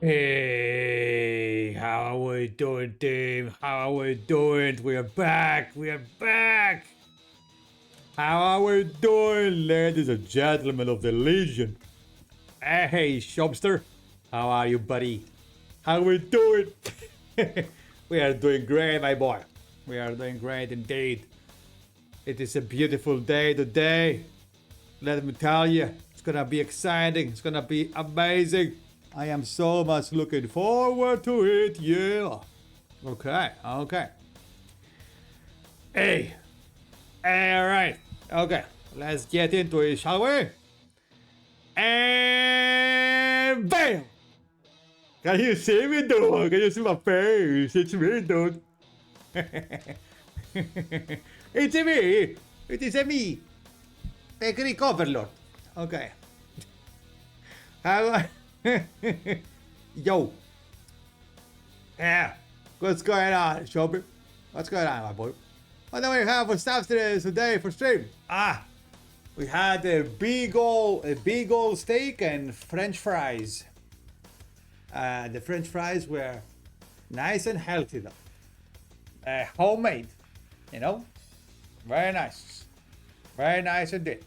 Hey, how are we doing, team? How are we doing? We are back. We are back. How are we doing, ladies and gentlemen of the Legion? Hey, Shopster. How are you, buddy? How are we doing? We are doing great, my boy. We are doing great indeed. It is a beautiful day today. Let me tell you, it's gonna be exciting. It's gonna be amazing. I am so much looking forward to it. Yeah. Okay. Okay. Hey. All right. Okay. Let's get into it, shall we? And bam! Can you see me, dude? Can you see my face? It's me, dude. It's me. It is me. The Greek Overlord. Okay. How? Yo. Yeah. What's going on, Shelby? What's going on, my boy? What do we have for stuff today for stream? We had a big old steak and French fries. The French fries were nice and healthy though. Homemade, you know? Very nice. Very nice indeed.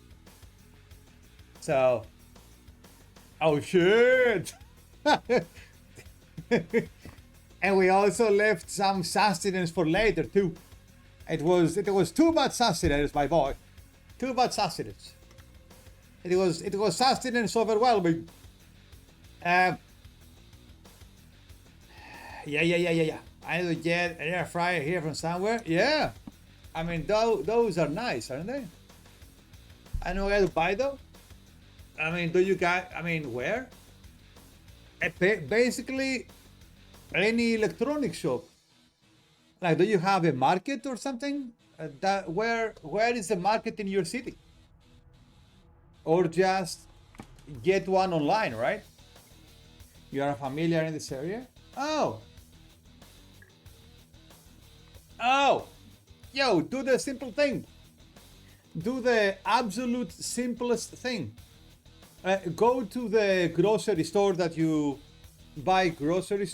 So, oh shit! And we also left some sustenance for later too. It was too much sustenance, my boy. Too much sustenance. It was sustenance overwhelming. Yeah. I need to get an air fryer here from somewhere. Yeah. I mean, those are nice, aren't they? I know where to buy though. I mean, where? Basically, any electronic shop. Like, do you have a market or something? Where is the market in your city? Or just get one online, right? You are familiar in this area? Oh. Yo, do the simple thing. Do the absolute simplest thing. Go to the grocery store that you buy groceries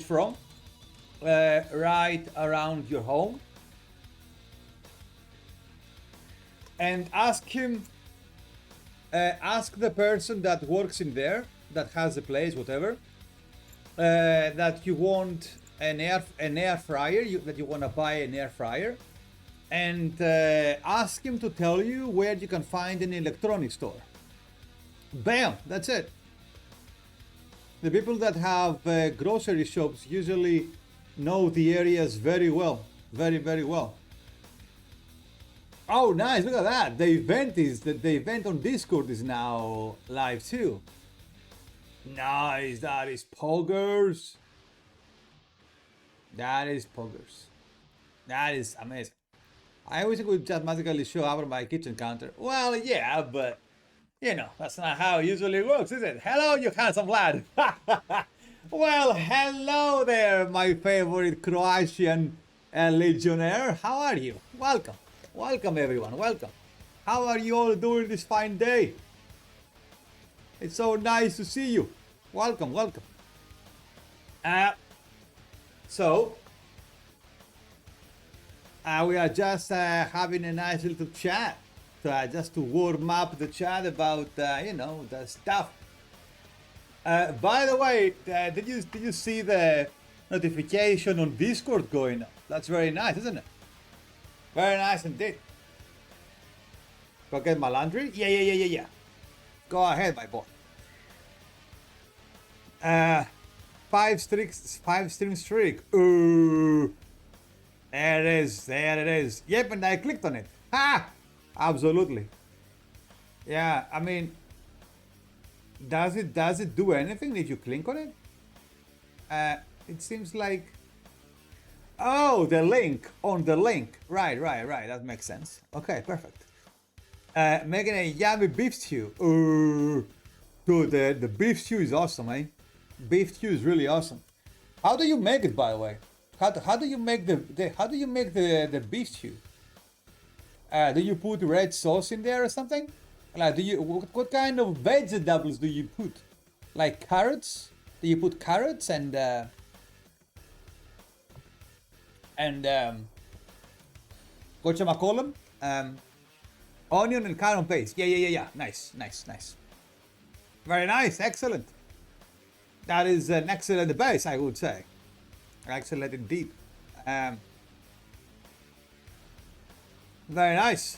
from, right around your home, and ask the person that works in there, that has the place, whatever, that you want an air fryer, that you want to buy an air fryer, and ask him to tell you where you can find an electronic store. Bam! That's it. The people that have grocery shops usually know the areas very well. Very, very well. Oh, nice. Look at that. The event on Discord is now live too. Nice. That is poggers. That is poggers. That is amazing. I wish it would just magically show up on my kitchen counter. Well, yeah, but you know, that's not how it usually works, is it? Hello, you handsome lad. Well, hello there, my favorite Croatian legionnaire. How are you? Welcome. Welcome, everyone. Welcome. How are you all doing this fine day? It's so nice to see you. Welcome, welcome. We are just having a nice little chat. Just to warm up the chat about the stuff. By the way, did you see the notification on Discord going up? That's very nice, isn't it? Very nice indeed. Go get my laundry? Yeah. Go ahead, my boy. 5 stream streak. Ooh. There it is. Yep, and I clicked on it. Ha! Absolutely. Yeah, I mean, does it do anything if you click on it? It seems like, oh, the link on the link. Right. That makes sense. Okay, perfect. Making a yummy beef stew. Ooh, dude, the beef stew is awesome, eh? Beef stew is really awesome. How do you make it, by the way? How do you make the beef stew? Do you put red sauce in there or something? Like, what kind of vegetables do you put? Like carrots? You put carrots and whatchamacallem, onion and carrot paste. Yeah. Nice. Very nice. Excellent. That is an excellent base, I would say. Excellent indeed. Very nice.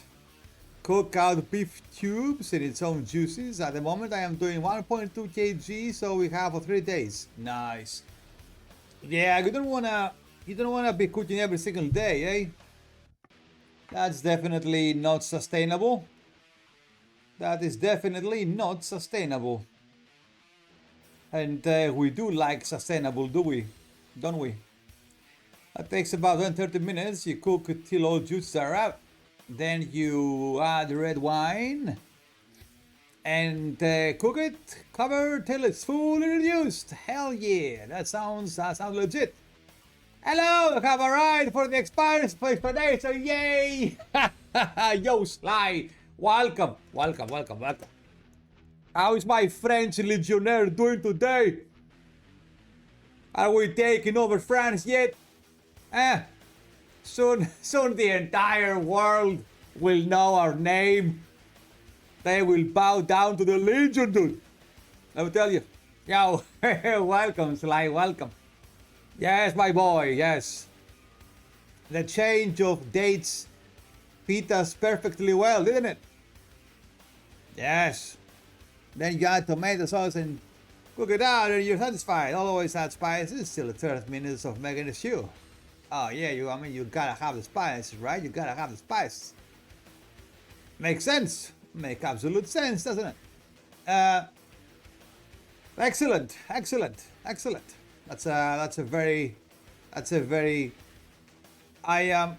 Cook out beef cubes in its own juices. At the moment, I am doing 1.2 kg, so we have for 3 days. Nice. Yeah, you don't wanna be cooking every single day, eh? That's definitely not sustainable. That is definitely not sustainable. And we do like sustainable, do we? Don't we? That takes about 30 minutes. You cook it till all juices are out. Then you add red wine and cook it, cover till it's fully reduced. Hell yeah, that sounds legit. Hello, have a ride for the expedition, yay! Yo, Sly, welcome. How is my French legionnaire doing today? Are we taking over France yet? Soon the entire world will know our name. They will bow down to the Legion, dude. Let me tell you. Yo, welcome, Sly, welcome. Yes, my boy, yes. The change of dates fit us perfectly well, didn't it? Yes. Then you add tomato sauce and cook it out and you're satisfied. Always add spices till the 30 minutes of making a stew. Oh yeah, you gotta have the spice, right? You gotta have the spice. Makes sense. Make absolute sense, doesn't it? Excellent. That's a very. I am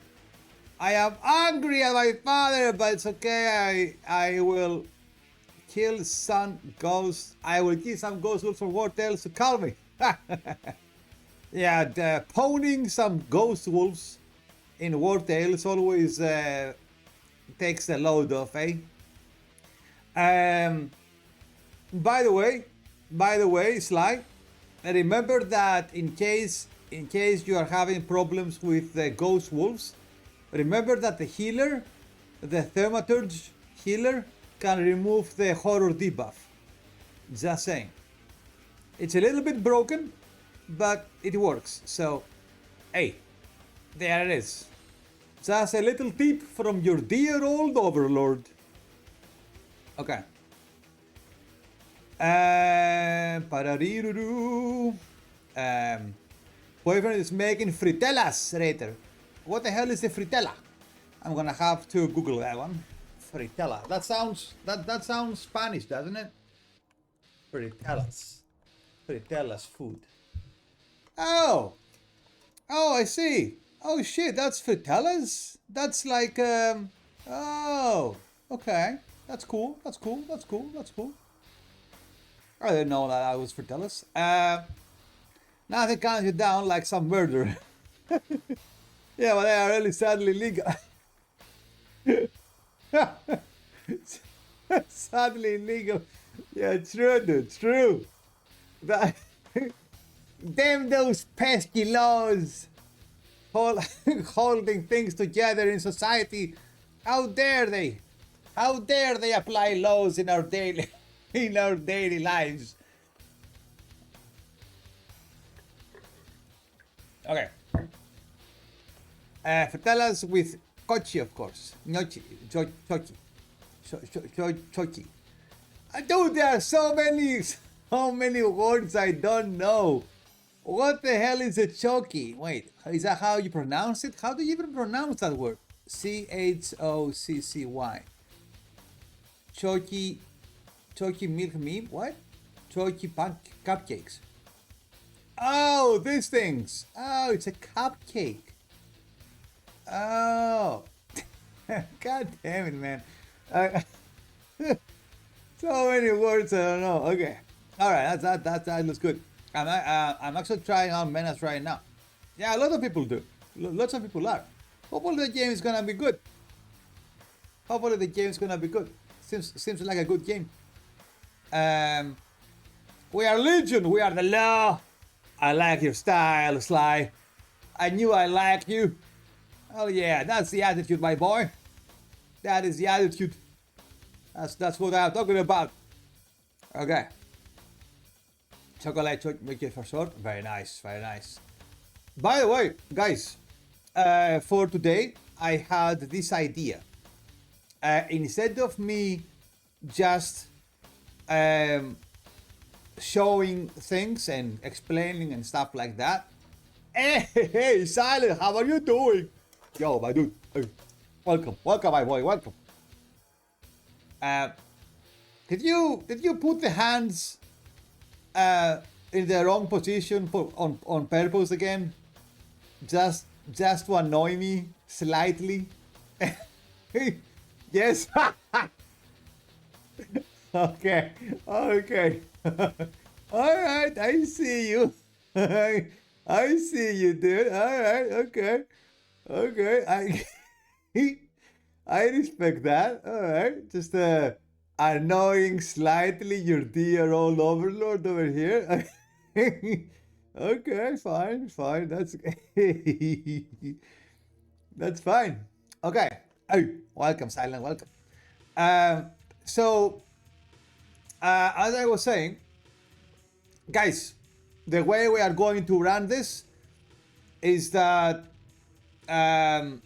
angry at my father, but it's okay. I will kill some ghosts. I will kill some ghost wolves from War Tales to calm me. Yeah, pawning some ghost wolves in War Tales always takes a load off, eh? By the way, Sly, remember that in case you are having problems with the ghost wolves, remember that the healer, the thaumaturge healer, can remove the horror debuff. Just saying. It's a little bit broken, but it works. So, hey, there it is. Just a little tip from your dear old overlord. Okay. Boyfriend is making fritellas later. What the hell is a fritella? I'm gonna have to Google that one. Fritella. That sounds Spanish, doesn't it? Fritellas. Fritellas food. Oh, I see. Oh shit, that's fritellas? That's like oh, okay. That's cool. I didn't know that I was fritellas. Nothing calms you down like some murder. Yeah, but they are really sadly legal. Sadly illegal. Yeah, true, dude, true. That, damn those pesky laws holding things together in society. How dare they? How dare they apply laws in our daily lives? Okay. Fratellas with kochi, of course. Gnocchi, chochi. Dude, there are so many words I don't know. What the hell is a choki? Wait, is that how you pronounce it? How do you even pronounce that word? Choccy. Choki milk meat? What? Choki cupcakes. Oh, these things. Oh, it's a cupcake. Oh. God damn it, man. So many words I don't know. Okay. Alright, that looks good. I'm actually trying out Menace right now. Yeah, a lot of people do. Lots of people are. Hopefully the game is gonna be good. Seems like a good game. We are Legion. We are the law. I like your style, Sly. I knew I liked you. Oh yeah, that's the attitude, my boy. That is the attitude. That's what I'm talking about. Okay. Chocolate make it for short. Very nice, very nice. By the way, guys, for today, I had this idea. Instead of me just um, showing things and explaining and stuff like that. Hey, Silent, how are you doing? Yo, my dude. Hey, welcome, my boy, welcome. Uh, did you put the hands in the wrong position on purpose again? Just to annoy me slightly? Yes. Okay. Okay. All right. I see you. I see you, dude. All right. Okay. Okay. I respect that. All right. Just annoying slightly your dear old overlord over here. Okay. Fine. Fine. That's fine. Okay. Oh, welcome, Silent. Welcome. Um. So as I was saying, guys, the way we are going to run this is that um,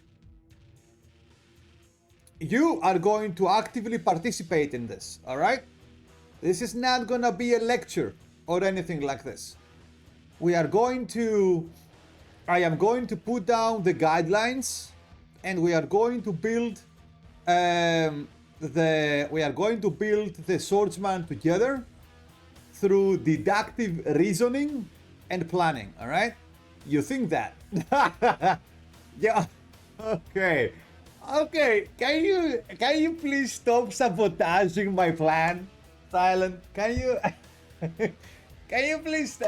you are going to actively participate in this, all right? This is not gonna be a lecture or anything like this. We are going to, I am going to put down the guidelines and we are going to build the Swordsman together through deductive reasoning and planning. All right, you think that? Yeah. Okay. Okay. Can you please stop sabotaging my plan, Silent? Can you? Can you please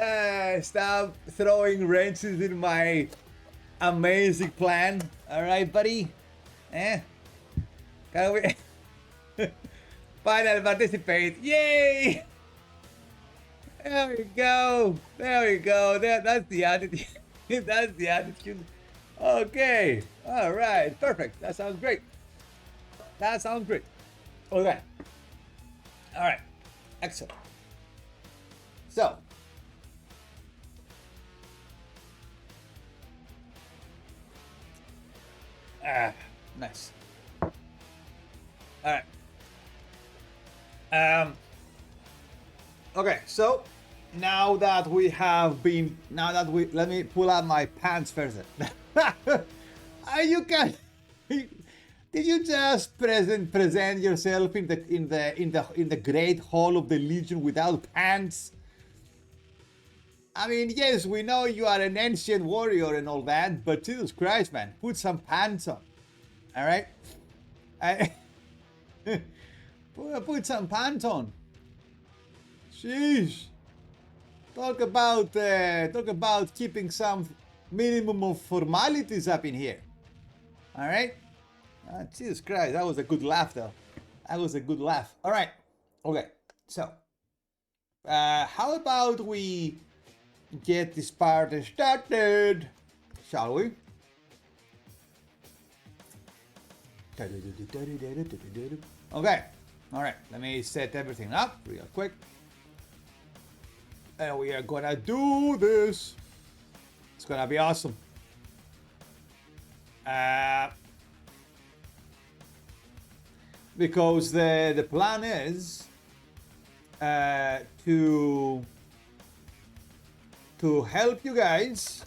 stop throwing wrenches in my amazing plan? All right, buddy. Eh? Can we? Final participate. Yay! There we go. There we go. That's the attitude. That's the attitude. Okay. All right. Perfect. That sounds great. That sounds great. Okay. All right. Excellent. So. Nice. All right. Okay, so now that let me pull out my pants first. You can. Did you just present yourself in the great hall of the Legion without pants? I mean, yes, we know you are an ancient warrior and all that, but Jesus Christ, man, put some pants on. All right, put some pants on. Sheesh. Talk about keeping some minimum of formalities up in here. All right. Jesus Christ, that was a good laugh, though. That was a good laugh. All right. Okay. So, how about we get this party started? Shall we? Okay. All right. Let me set everything up real quick. And we are gonna do this. It's gonna be awesome. Because the plan is to help you guys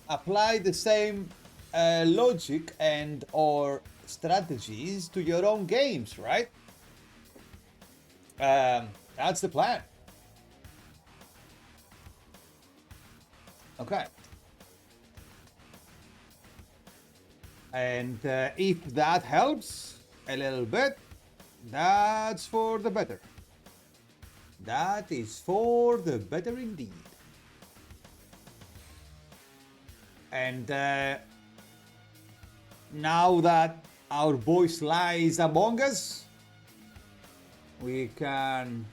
apply the same logic and or strategies to your own games, right? That's the plan. Okay. And if that helps a little bit, that's for the better. That is for the better indeed. And now that our boy Sly is among us, we can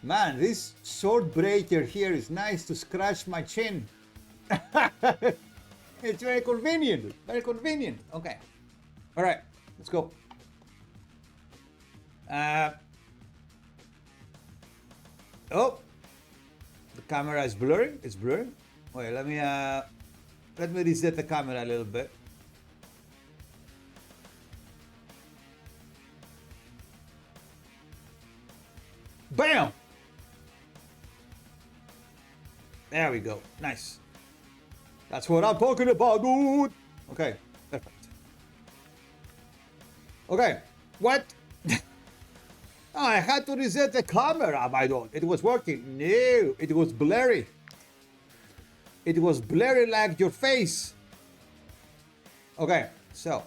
Man, this sword breaker here is nice to scratch my chin. It's very convenient. Very convenient. Okay. All right. Let's go. Oh, the camera is blurry. It's blurry. Wait, let me reset the camera a little bit. Bam! There we go. Nice. That's what I'm talking about, dude. Okay, perfect. Okay, what? Oh, I had to reset the camera, my dude. It was working. No, it was blurry. It was blurry like your face. Okay, so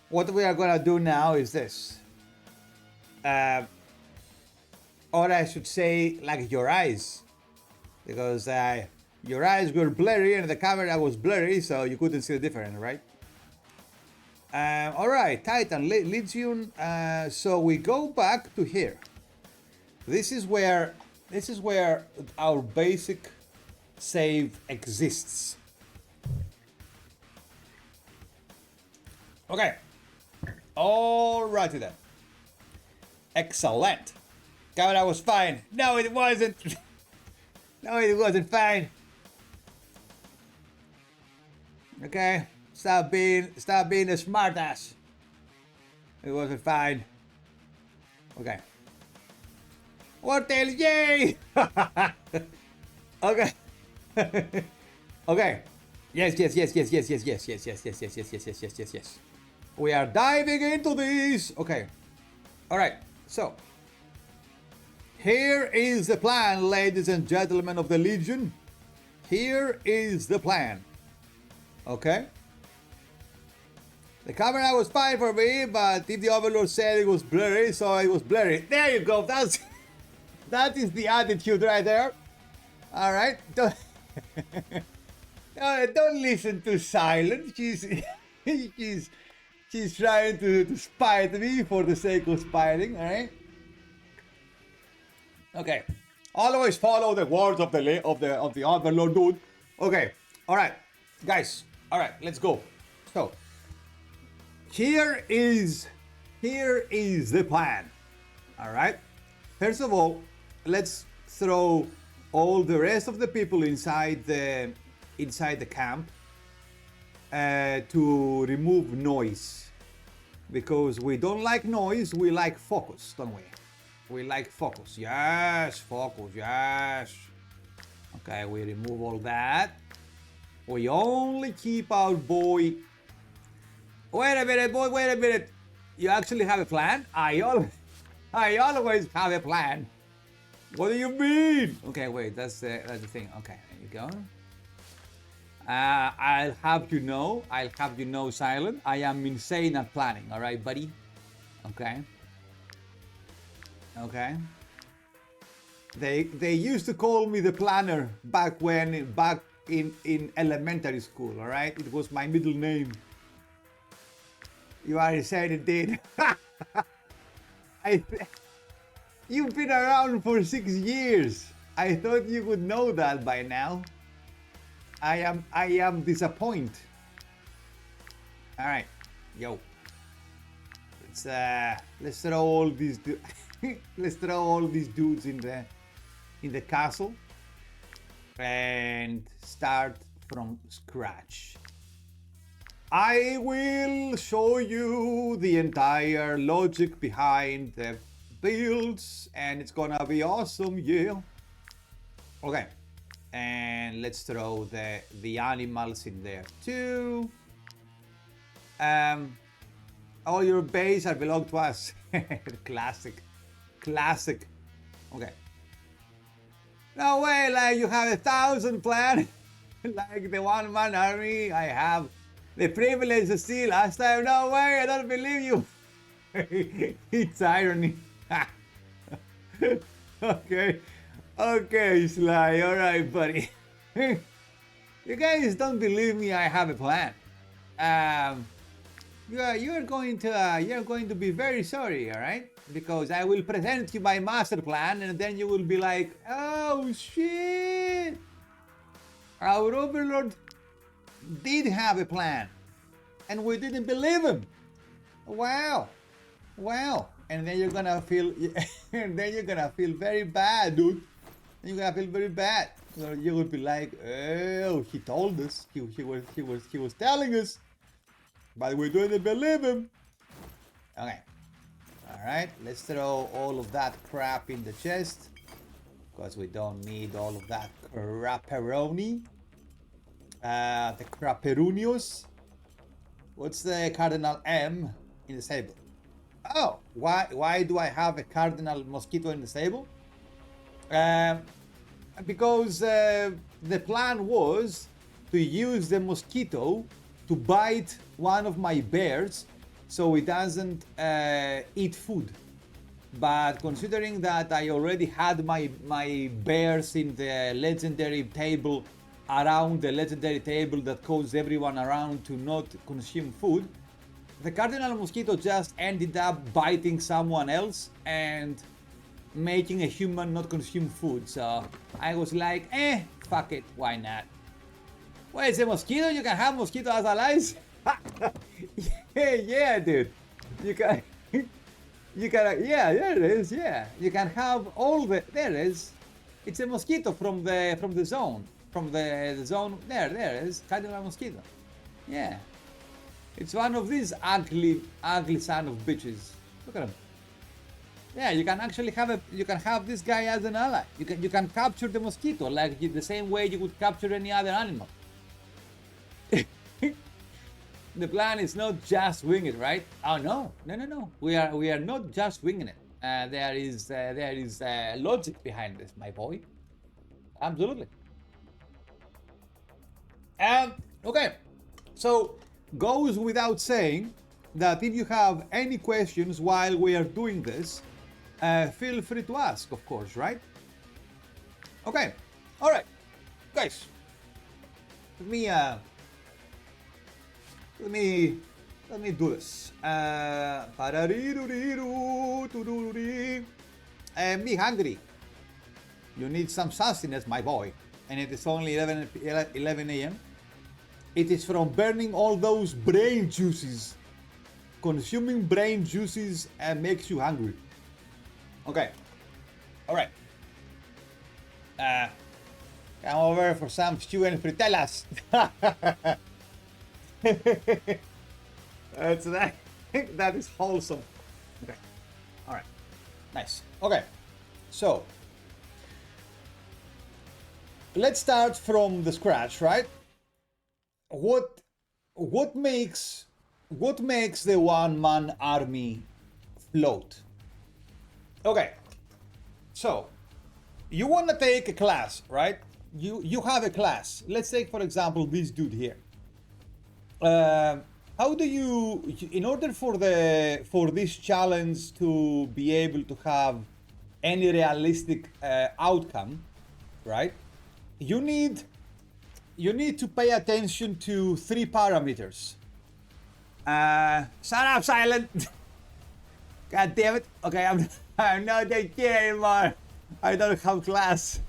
what we are gonna do now is this. Or I should say, like your eyes, because your eyes were blurry and the camera was blurry, so you couldn't see the difference, right? All right, Titan, Legion. So we go back to here. This is where our basic save exists. Okay. Alrighty then. Excellent. Camera was fine. No, it wasn't. No, it wasn't fine. Okay. Stop being a smartass. It wasn't fine. Okay. Wartail, yay! Okay. Okay. Yes. We are diving into this. Okay. All right. So, here is the plan, ladies and gentlemen of the Legion. Here is the plan. Okay? The camera was fine for me, but if the Overlord said it was blurry, so it was blurry. There you go. That is the attitude right there. All right. Don't listen to Silent. She's trying to spite me for the sake of spiting. All right. Okay. Always follow the words of the Overlord, dude. Okay. All right, guys. All right. Let's go. So here is the plan. All right. First of all, let's throw all the rest of the people inside the camp to remove noise, because we don't like noise. We like focus, don't we? We like focus. Yes, focus. Yes. Okay, we remove all that. We only keep our boy. Wait a minute, boy. Wait a minute. You actually have a plan? I always have a plan. What do you mean? Okay, wait. That's the thing. Okay, there you go. I'll have you know, Silent, I am insane at planning. All right, buddy. Okay. Okay. They used to call me the planner back in elementary school. All right, it was my middle name. You are insane indeed. You've been around for 6 years. I thought you would know that by now. I am disappointed. All right, yo. Let's throw all these dudes in the castle and start from scratch. I will show you the entire logic behind the builds, and it's gonna be awesome, yeah. Okay, and let's throw the animals in there too. All your base are belong to us. Classic. Okay. No way, like you have 1,000 plan, like the one-man army. I have the privilege to see last time. No way, I don't believe you. It's irony. Okay, Sly. All right, buddy. You guys don't believe me. I have a plan. you're going to be very sorry, all right? Because I will present you my master plan, and then you will be like, oh shit, our overlord did have a plan, and we didn't believe him. Wow, wow. And then you're gonna feel, and then you're gonna feel very bad, dude. You're gonna feel very bad. So you will be like, oh, he told us, he was telling us, but we didn't believe him. Okay. Alright, let's throw all of that crap in the chest. Because we don't need all of that crapperoni. The crapperunios. What's the cardinal M in the stable? Oh, why do I have a cardinal mosquito in the stable? Because the plan was to use the mosquito to bite one of my bears so it doesn't eat food. But considering that I already had my bears in the legendary table, around the legendary table that caused everyone around to not consume food, the cardinal mosquito just ended up biting someone else and making a human not consume food. So I was like, fuck it, why not? Well, it's a mosquito, you can have mosquito as allies? yeah, dude. You can, yeah, there it is, yeah. You can have all the, there it is. It's a mosquito from the zone. From the zone, there it is, cardinal mosquito. Yeah. It's one of these ugly son of bitches. Look at him. Yeah, you can actually have this guy as an ally. You can capture the mosquito like the same way you would capture any other animal. The plan is not just wing it, right? Oh no. We are not just winging it. There is logic behind this, my boy. Absolutely. Okay. So goes without saying that if you have any questions while we are doing this, feel free to ask, of course, right? Okay, all right, guys. Let me do this. Me hungry. You need some sustenance, my boy. And it is only 11 a.m. It is from burning all those brain juices. Consuming brain juices makes you hungry. Okay. All right. Come over for some stew and fritellas. That's that. That is wholesome. Okay. All right. Nice. Okay. So let's start from the scratch, right? What makes the one-man army float? Okay, so you want to take a class, right? You have a class. Let's take, for example, this dude here. How do you, in order for this challenge to be able to have any realistic outcome, right? You need to pay attention to 3 parameters. Shut up, Silent. God damn it. Okay, I'm not that kid anymore. I don't have class.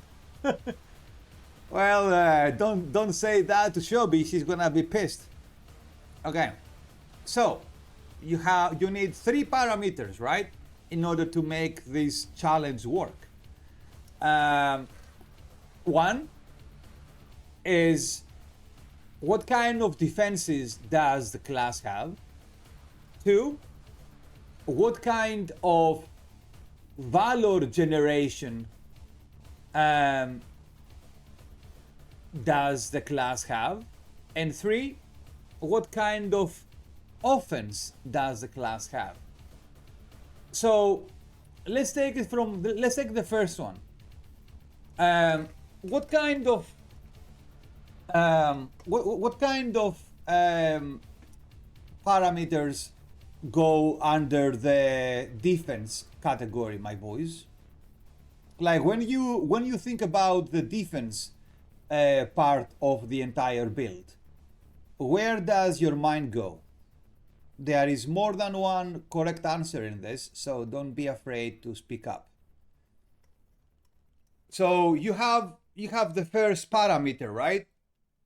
Well, don't say that to Shobi. She's gonna be pissed. Okay, so you need 3 parameters, right, in order to make this challenge work. One is what kind of defenses does the class have? 2, what kind of valor generation does the class have? And 3, what kind of offense does the class have? So let's take the first one. What kind of parameters go under the defense category, my boys? Like when you think about the defense part of the entire build, where does your mind go? There is more than one correct answer in this, so don't be afraid to speak up. So you have the first parameter, right?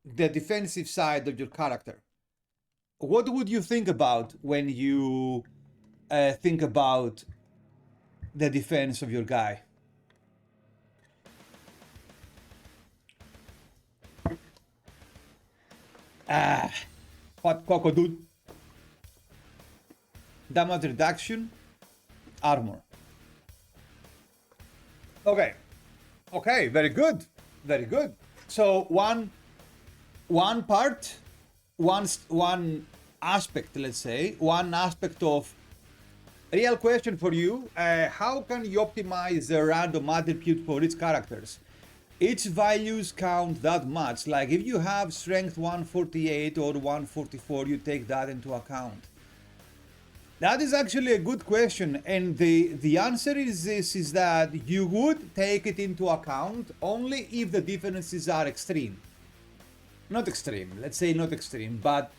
The defensive side of your character. What would you think about when you think about the defense of your guy? Hot cocoa, dude. Damage reduction, armor. Okay. Okay, very good. Very good. So one part, one aspect, let's say, one aspect of real question for you, how can you optimize the random attribute for each characters? Each values count that much. Like if you have strength 148 or 144, you take that into account. That is actually a good question, and the answer is this: is that you would take it into account only if the differences are extreme. Not extreme, let's say not extreme, but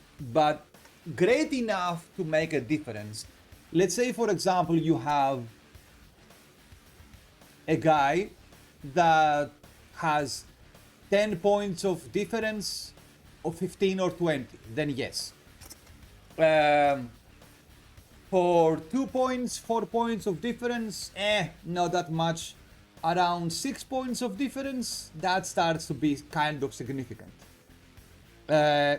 great enough to make a difference. Let's say, for example, you have a guy that has 10 points of difference, or 15 or 20, then yes. For 2 points, 4 points of difference, not that much. Around 6 points of difference, that starts to be kind of significant.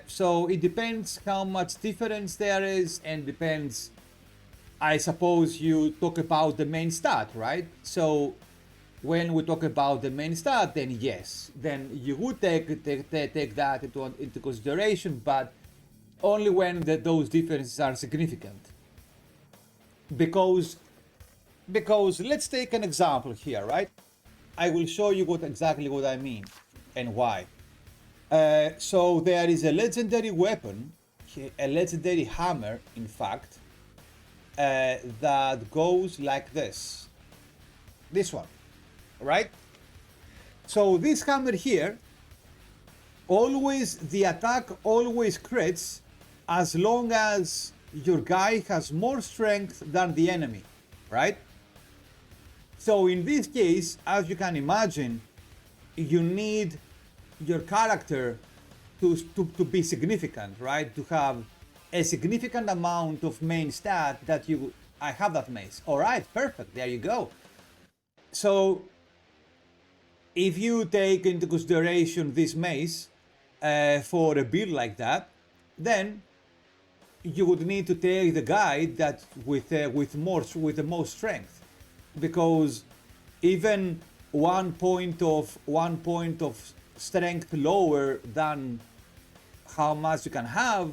So it depends how much difference there is, and depends, I suppose you talk about the main stat, right? So when we talk about the main stat, then yes, then you would take that into consideration, but only when those differences are significant. Because let's take an example here, right? I will show you exactly what I mean and why. So there is a legendary weapon, a legendary hammer, in fact, that goes like this. This one, right? So this hammer here, the attack always crits as long as your guy has more strength than the enemy, right? So in this case, as you can imagine, you need your character to be significant, right? To have a significant amount of main stat that I have that mace. All right, perfect, there you go. So if you take into consideration this mace for a build like that, then you would need to take the guy that with the most strength, because even 1 point of strength lower than how much you can have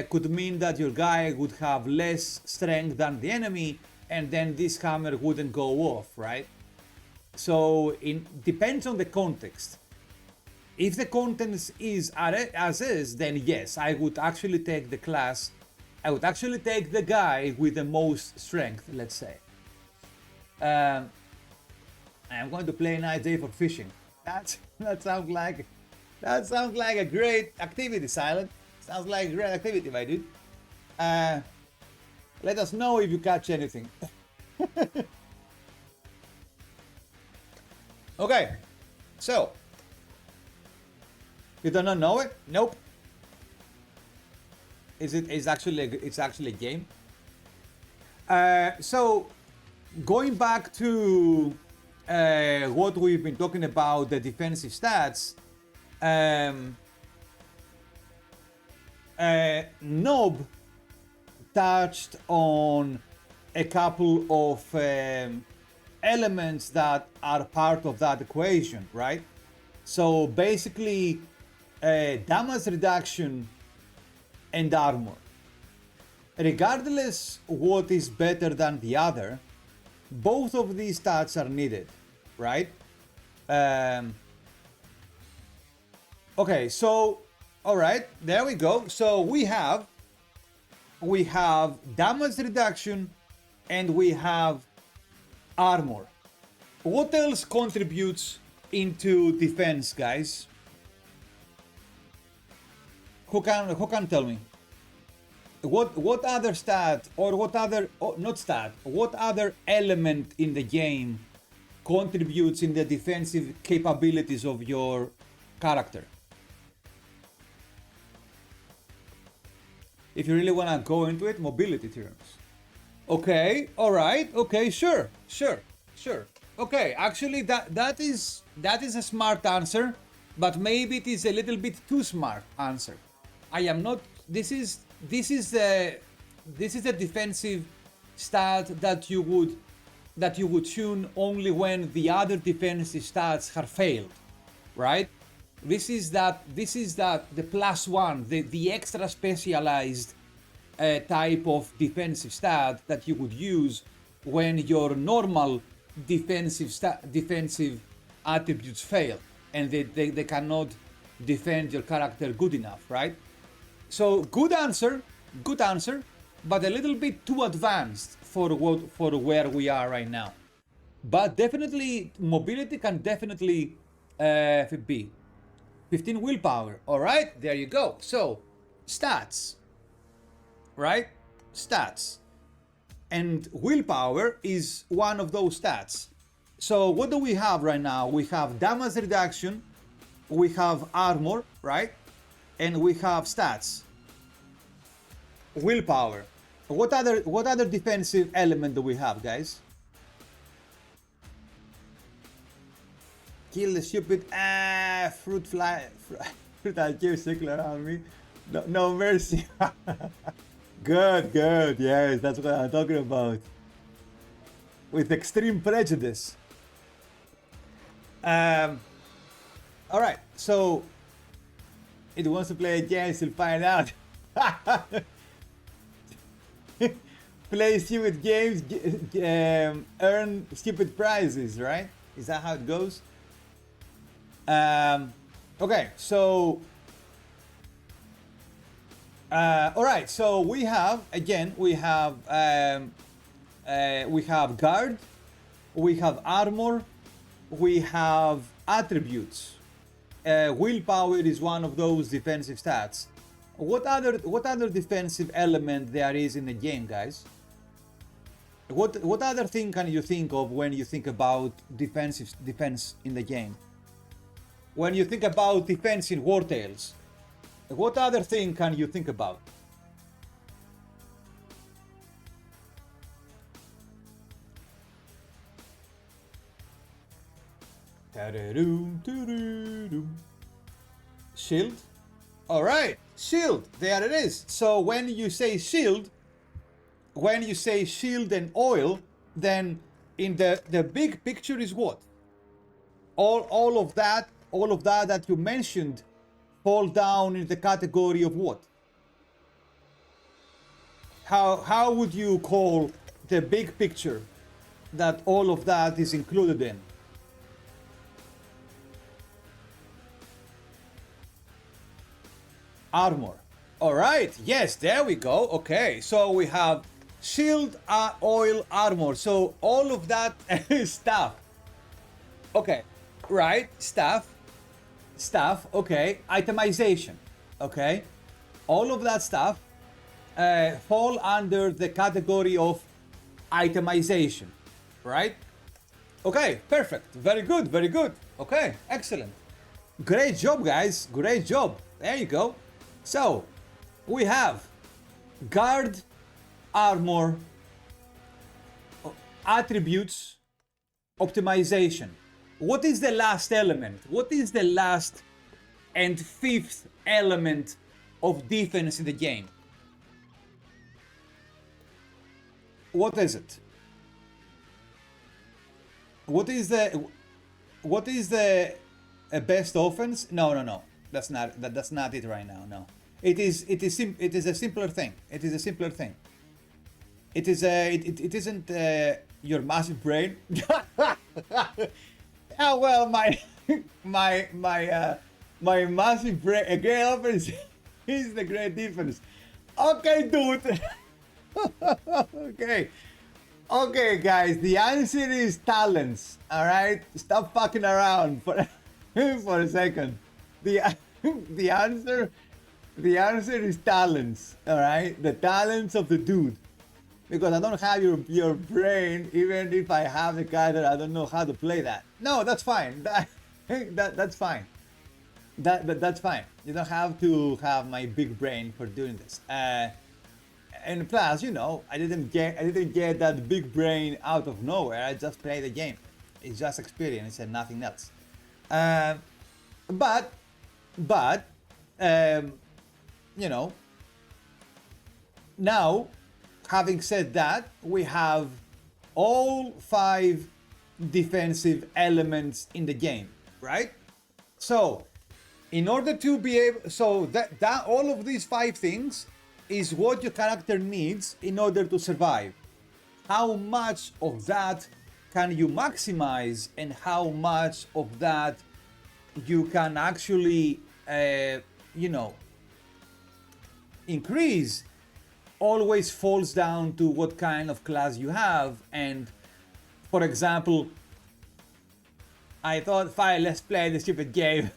could mean that your guy would have less strength than the enemy, and then this hammer wouldn't go off, right? So it depends on the context. If the content is as is, then yes, I would actually take the class. I would actually take the guy with the most strength, let's say. I'm going to play a nice day for fishing. That sounds like a great activity, Silent. Sounds like a great activity, my dude. Let us know if you catch anything. Okay, so. You do not know it? Nope. It's actually a game. So going back to what we've been talking about, the defensive stats, Nob touched on a couple of elements that are part of that equation, right? So basically, damage reduction and armor. Regardless what is better than the other, both of these stats are needed, right? Okay, so all right, there we go. So we have damage reduction and we have armor. What else contributes into defense, guys? Who can tell me? what other stat or what other not stat, what other element in the game contributes in the defensive capabilities of your character? If you really want to go into it, mobility terms. Okay, all right, okay, sure. Okay, actually that is a smart answer, but maybe it is a little bit too smart answer. I am not. This is a defensive stat that you would tune only when the other defensive stats have failed, right? This is that the +1, the extra specialized type of defensive stat that you would use when your normal defensive attributes fail and they cannot defend your character good enough, right? So good answer, but a little bit too advanced for where we are right now. But definitely mobility can definitely be 15 willpower. All right, there you go. So stats, right? Stats. And willpower is one of those stats. So what do we have right now? We have damage reduction, we have armor, right? And we have stats. Willpower. What other defensive element do we have, guys? Kill the stupid fruit fly. Fruit I keep circling around me. No mercy. Good. Yes, that's what I'm talking about. With extreme prejudice. All right. So it wants to play against. You'll find out. Play stupid games, earn stupid prizes, right? Is that how it goes? Okay, so all right, so we have guard, we have armor, we have attributes. Willpower is one of those defensive stats. What other defensive element there is in the game, guys? What other thing can you think of when you think about defense in the game? When you think about defense in War Tales, what other thing can you think about? Shield? Alright, shield, there it is. So when you say shield and oil, then in the big picture is what? All of that that you mentioned fall down in the category of what? How would you call the big picture that all of that is included in? Armor. All right, yes, there we go. Okay, so we have shield, oil, armor. So all of that stuff. Okay, right, stuff, okay, itemization, okay. All of that stuff fall under the category of itemization, right? Okay, perfect, very good. Okay, excellent. Great job, guys, great job. There you go. So, we have guard, armor, attributes, optimization. What is the last element? What is the last and fifth element of defense in the game? What is it? What is the best offense? No. That's not it right now. No. It is a simpler thing. It isn't your massive brain. Oh well, my massive brain. A great offense is the great defense. Okay, dude. Okay, guys. The answer is talents. All right. Stop fucking around for a second. The answer The answer is talents, all right? The talents of the dude. Because I don't have your brain, even if I have the character, I don't know how to play that. No, that's fine. That's fine. That's fine. You don't have to have my big brain for doing this. And plus, you know, I didn't get that big brain out of nowhere. I just play the game. It's just experience and nothing else. Uh, but but um, you know, now having said that, we have all 5 defensive elements in the game, right? So in order to be able, so that all of these 5 things is what your character needs in order to survive. How much of that can you maximize, and how much of that you can actually you know, increase, always falls down to what kind of class you have. And for example, I thought, fine, let's play the stupid game.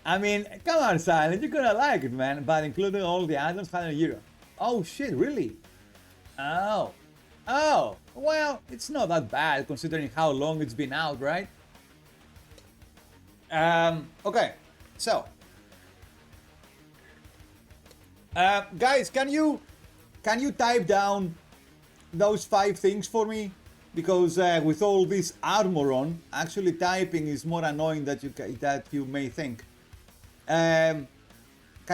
I mean, come on, Silent, you're gonna like it, man. But including all the items, €100. Oh shit, really? Oh. Oh, well, it's not that bad considering how long it's been out, right? Okay, so. Guys, can you type down those 5 things for me? Because with all this armor on, actually typing is more annoying that you may think. Can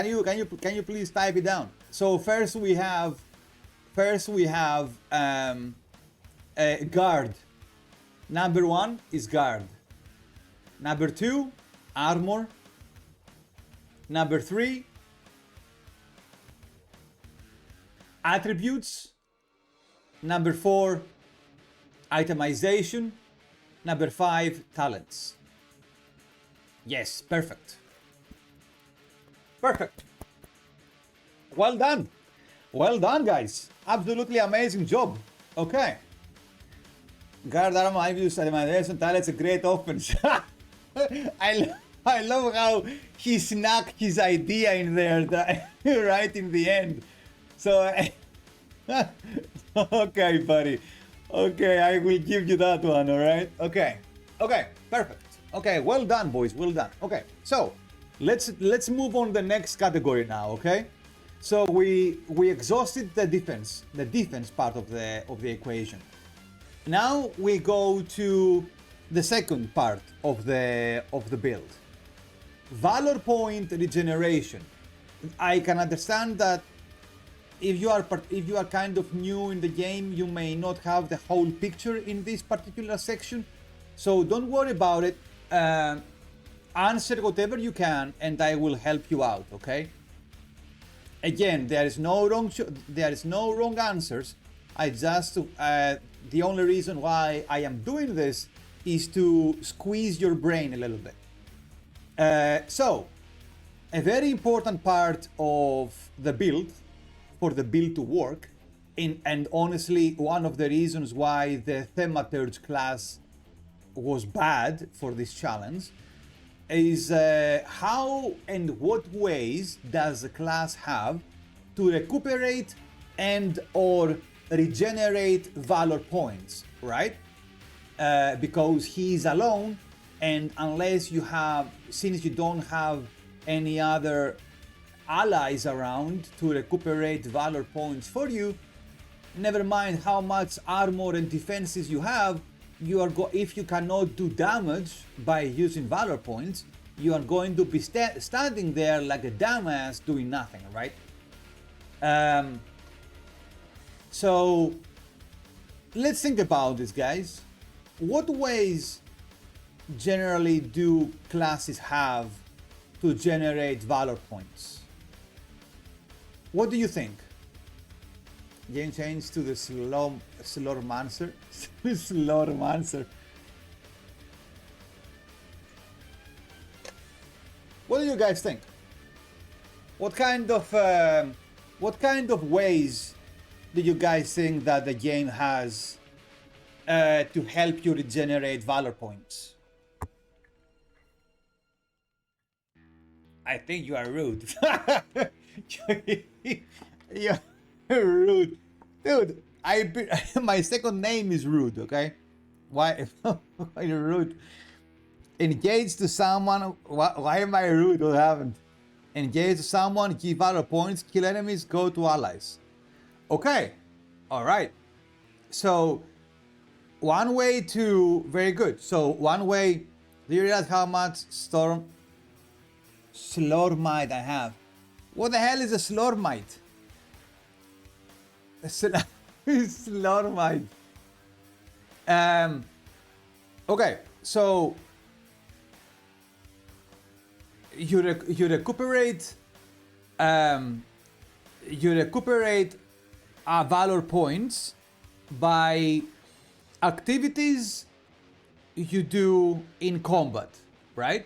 you please type it down? So first we have guard. Number 1 is guard. Number 2, armor. Number 3, attributes. Number 4, itemization. Number 5, talents. Yes, perfect. Perfect. Well done. Well done, guys. Absolutely amazing job. Okay. Guard, armor, attributes, itemization, talents, a great offense. I love how he snuck his idea in there right in the end. So, okay, buddy. Okay, I will give you that one, all right? Okay. Okay, perfect. Okay, well done, boys. Well done. Okay, so let's move on to the next category now, okay? So we exhausted the defense part of the equation. Now we go to the second part of the build. Valor point regeneration. I can understand that if you are kind of new in the game, you may not have the whole picture in this particular section. So don't worry about it. Answer whatever you can, and I will help you out. Okay. Again, there is no wrong answers. I just the only reason why I am doing this is to squeeze your brain a little bit. So, a very important part of the build, for the build to work, and honestly, one of the reasons why the Thaumaturge class was bad for this challenge, is how and what ways does the class have to recuperate and or regenerate valor points, right? Because he is alone, and since you don't have any other allies around to recuperate valor points for you, never mind how much armor and defenses you have, if you cannot do damage by using valor points, you are going to be standing there like a dumbass doing nothing, right? So let's think about this, guys. What ways generally do classes have to generate valor points? What do you think? Game change to the Slormancer. Slormancer. What do you guys think? What kind of ways do you guys think that the game has to help you regenerate valor points? I think you are rude. You're rude. Dude, my second name is Rude, okay? Why, why you're rude? Engage to someone. Why am I rude? What happened? Engage to someone, give valor points, kill enemies, go to allies. Okay, all right. So one way to, very good. So one way, do you realize how much Slormite I have? What the hell is a Slormite? Slormite. Okay, so you recuperate valor points by activities you do in combat, right?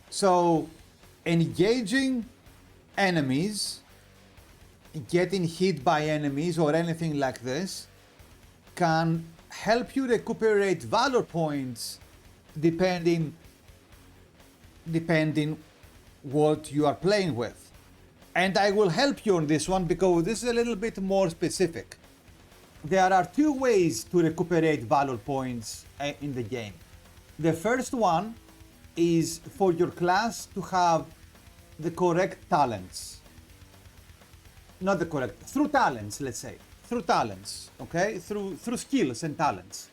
So engaging enemies, getting hit by enemies or anything like this can help you recuperate valor points depending what you are playing with. And I will help you on this one because this is a little bit more specific. There are two ways to recuperate valor points in the game. The first one is for your class to have the correct talents. Not the correct, through talents, let's say. Through talents, okay? Through skills and talents.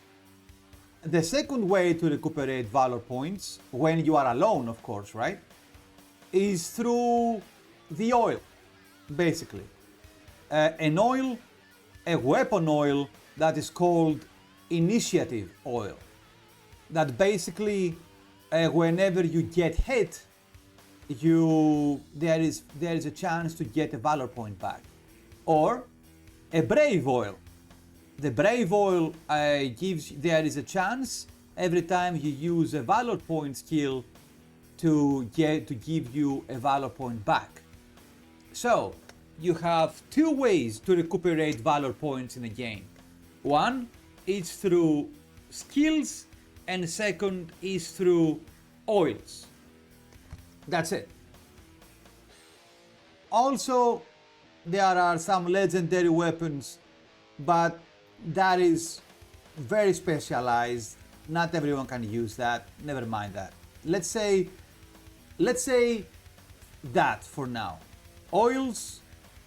The second way to recuperate valor points, when you are alone, of course, right? Is through the oil, basically. An oil, a weapon oil that is called initiative oil. That basically, whenever you get hit, there is a chance to get a valor point back. Or a brave oil. The brave oil there is a chance every time you use a valor point skill to give you a valor point back. So you have two ways to recuperate valor points in a game. One is through skills and second is through oils. That's it. Also, there are some legendary weapons, but that is very specialized. Not everyone can use that. Never mind that. Let's say that for now. Oils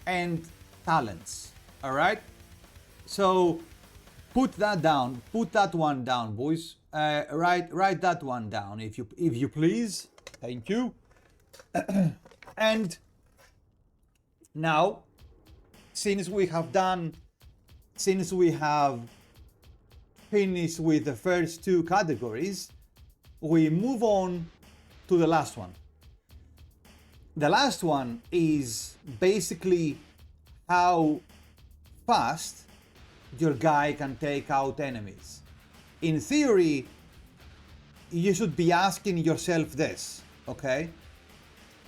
and talents. All right? So put that down. Put that one down, boys. Write that one down if you please. Thank you. And now, since we have finished with the first two categories, we move on to the last one. The last one is basically how fast your guy can take out enemies. In theory, you should be asking yourself this, okay?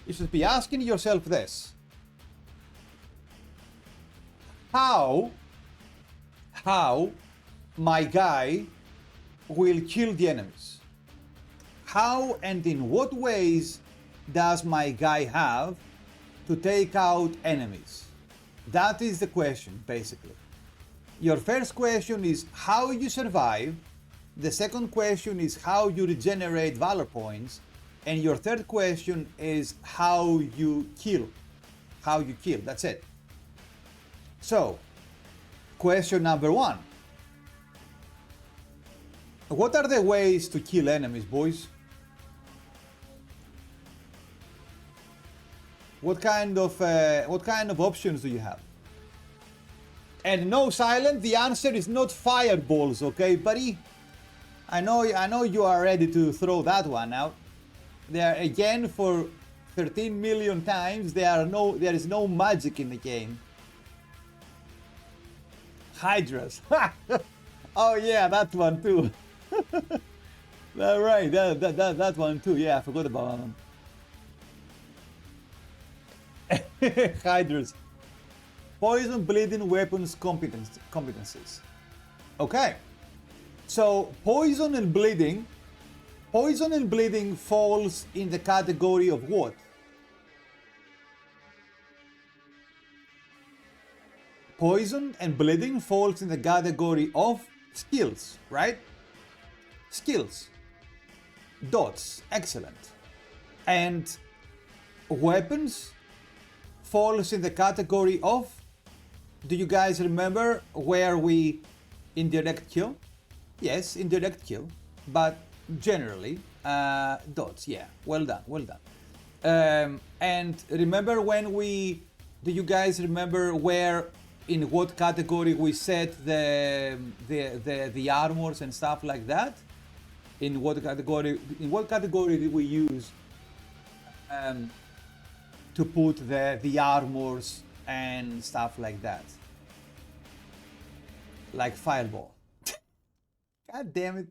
You should be asking yourself this. How my guy will kill the enemies? How and in what ways does my guy have to take out enemies? That is the question, basically. Your first question is how you survive. The second question is how you regenerate valor points. And your third question is how you kill. How you kill, that's it. So, question number one. What are the ways to kill enemies, boys? What kind of options do you have? And no, Silent, the answer is not fireballs, okay, buddy? I know you are ready to throw that one out. There again, for 13 million times, there is no magic in the game. Hydras. Oh yeah, that one too. Right, that one too. Yeah, I forgot about that one. Hydras. Poison, bleeding, weapons, competencies. Okay. So poison and bleeding Poison and bleeding falls in the category of what? Poison and bleeding falls in the category of skills, right? Skills. Dots, excellent. And weapons falls in the category of, do you guys remember where we indirect kill? Yes, indirect kill, but generally dots. Yeah, well done, well done. And remember when we, do you guys remember where, in what category we set the armors and stuff like that? In what category did we use to put the armors and stuff like that? Like fireball. God damn it.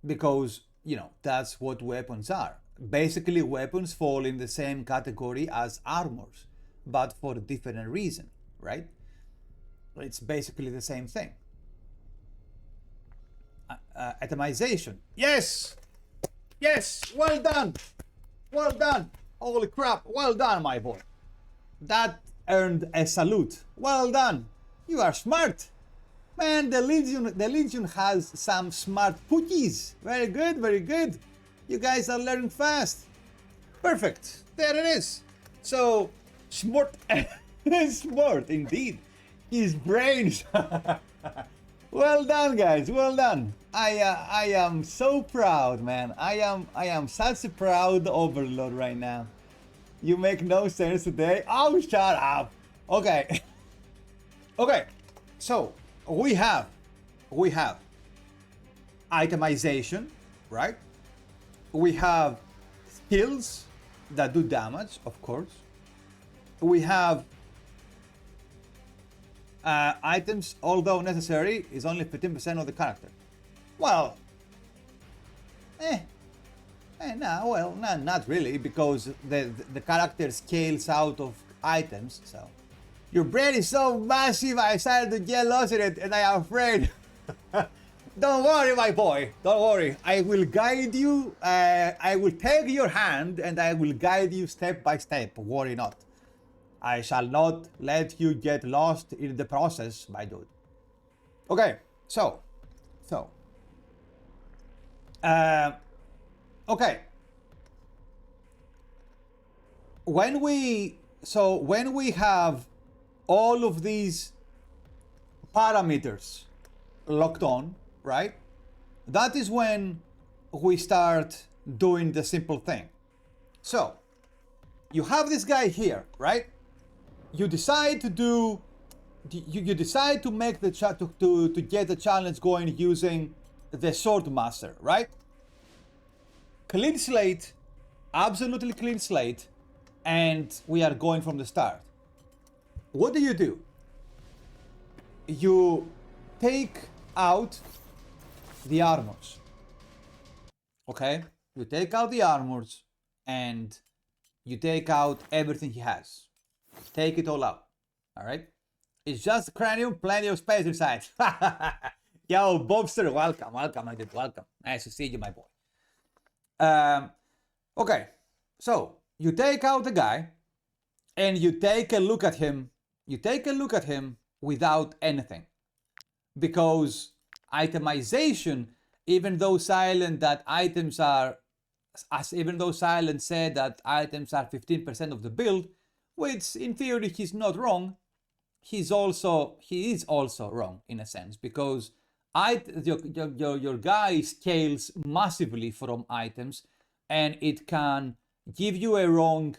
Because, you know, that's what weapons are. Basically, weapons fall in the same category as armors, but for a different reason, right? It's basically the same thing. Atomization. Yes! Yes! Well done! Well done! Holy crap! Well done, my boy. That earned a salute. Well done! You are smart! Man, the Legion has some smart pookies. Very good, very good. You guys are learning fast. Perfect. There it is. So, smart. Smart, indeed. His brains. Well done, guys. Well done. I am so proud, man. I am such a proud overlord right now. You make no sense today. Oh, shut up. Okay. Okay. So we have itemization, right? We have skills that do damage, of course. We have items, although necessary, is only 15% of the character. Well, not really, because the character scales out of items. So your brain is so massive, I started to get lost in it, and I am afraid. Don't worry, my boy. Don't worry. I will guide you. I will take your hand, and I will guide you step by step. Worry not. I shall not let you get lost in the process, my dude. Okay, so, okay. When we have all of these parameters locked on, right? That is when we start doing the simple thing. So, you have this guy here, right? You decide to do, you decide to make the to get the challenge going using the Swordmaster, right? Clean slate, absolutely clean slate, and we are going from the start. What do? You take out the armors, okay? You take out the armors and you take out everything he has. Take it all out, all right? It's just cranium, plenty of space inside. Yo, Bobster, welcome, my dude, welcome. Nice to see you, my boy. Okay, so you take out the guy and you take a look at him. You take a look at him without anything. Because itemization, even though Silent that items are, even though Silent said that items are 15% of the build, which in theory he's not wrong, he is also wrong in a sense, because your guy scales massively from items, and it can give you a wrong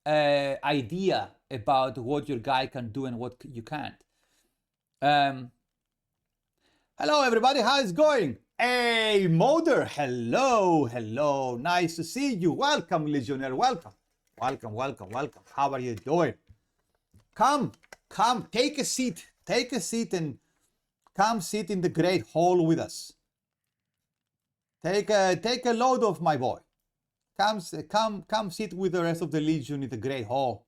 idea about what your guy can do and what you can't. Hello everybody, how's it going? Hey Moder, hello, nice to see you. Welcome Legionnaire, welcome. How are you doing? Come, take a seat and come sit in the great hall with us. Take a load off, my boy. Come sit with the rest of the Legion in the great hall.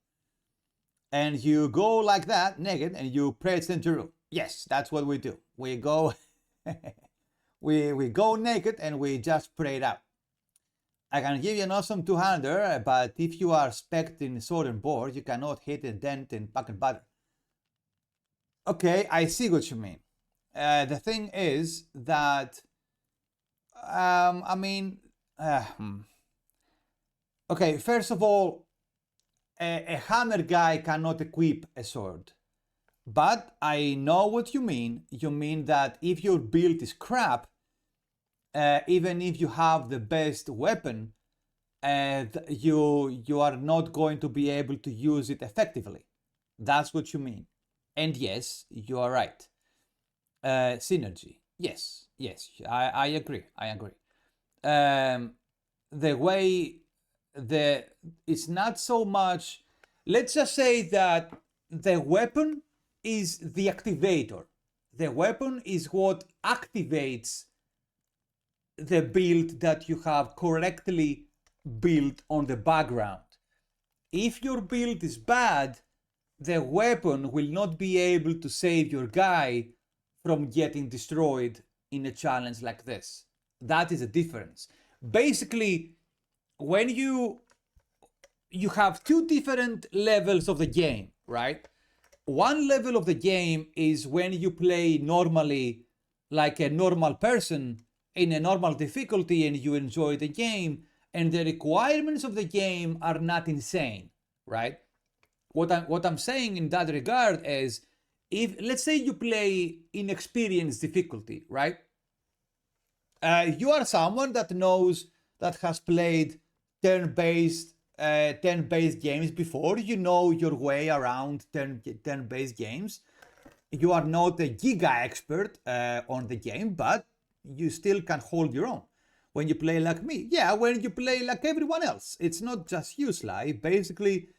And you go like that, naked, and you pray St. Jeru. Yes, that's what we do. We go we go naked and we just pray it out. I can give you an awesome 200, but if you are spec'd in sword and board, you cannot hit a dent in pack and butter. Okay, I see what you mean. The thing is that, I mean, okay, first of all, a hammer guy cannot equip a sword. But I know what you mean. You mean that if your build is crap, even if you have the best weapon, you are not going to be able to use it effectively. That's what you mean. And yes, you are right. Synergy. Yes, I agree. The way it's not so much. Let's just say that the weapon is the activator. The weapon is what activates the build that you have correctly built on the background. If your build is bad, the weapon will not be able to save your guy from getting destroyed in a challenge like this. That is a difference. Basically, when you have two different levels of the game, right? One level of the game is when you play normally like a normal person in a normal difficulty and you enjoy the game, and the requirements of the game are not insane, right? What I'm saying in that regard is, if let's say you play inexperienced difficulty, right? You are someone that has played turn-based games before. You know your way around turn-based games. You are not a giga expert on the game, but you still can hold your own. When you play like me, when you play like everyone else, it's not just you, Sly. Basically,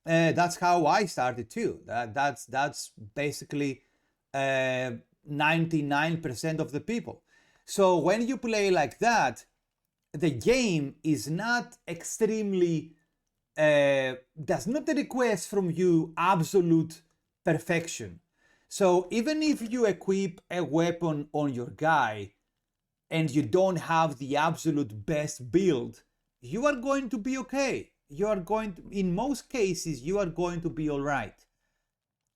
that's how I started too. That's basically 99% of the people. So when you play like that, the game is not extremely, does not request from you absolute perfection. So even if you equip a weapon on your guy and you don't have the absolute best build, you are going to be okay. In most cases, you are going to be all right.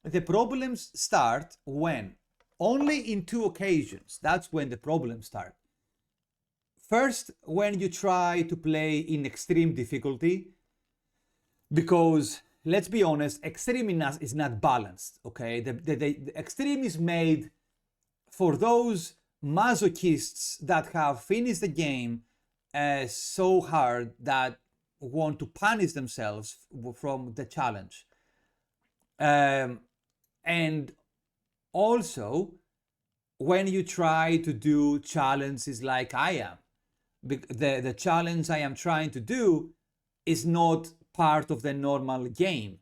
The problems start when? Only in two occasions. That's when the problems start. First, when you try to play in extreme difficulty, because let's be honest, extreme is not balanced, okay? The extreme is made for those masochists that have finished the game so hard that want to punish themselves from the challenge. And also, when you try to do challenges like I am, the challenge I am trying to do is not part of the normal game.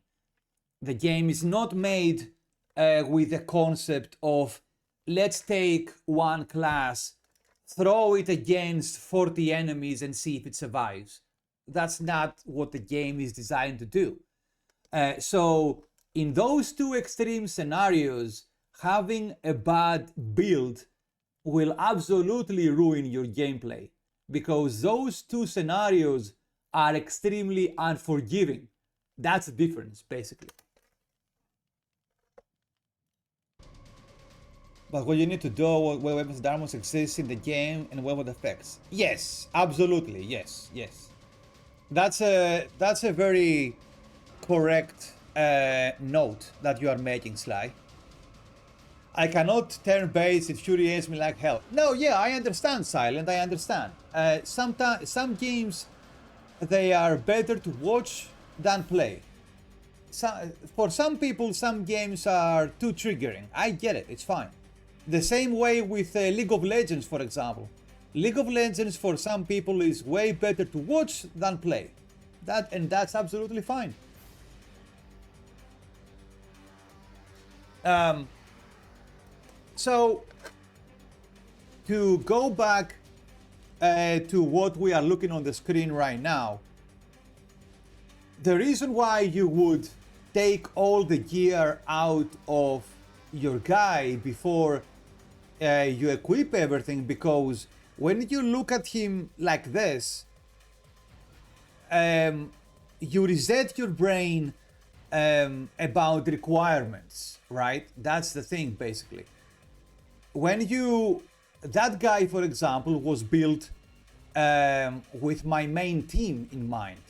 The game is not made with the concept of, let's take one class, throw it against 40 enemies and see if it survives. That's not what the game is designed to do. So in those two extreme scenarios, having a bad build will absolutely ruin your gameplay, because those two scenarios are extremely unforgiving. That's the difference, basically. But what you need to do, what weapons and armors exist in the game and what effects. Yes, absolutely, yes. That's a very correct note that you are making, Sly. I cannot turn base, it infuriates me like hell. No, I understand, Silent, I understand. Some games, they are better to watch than play. For some people, some games are too triggering. I get it, it's fine. The same way with League of Legends, for example. League of Legends for some people is way better to watch than play. That's absolutely fine. So, to go back to what we are looking on the screen right now, the reason why you would take all the gear out of your guy before you equip everything, because when you look at him like this, you reset your brain about requirements, right? That's the thing, basically. When you, that guy, for example, was built with my main team in mind.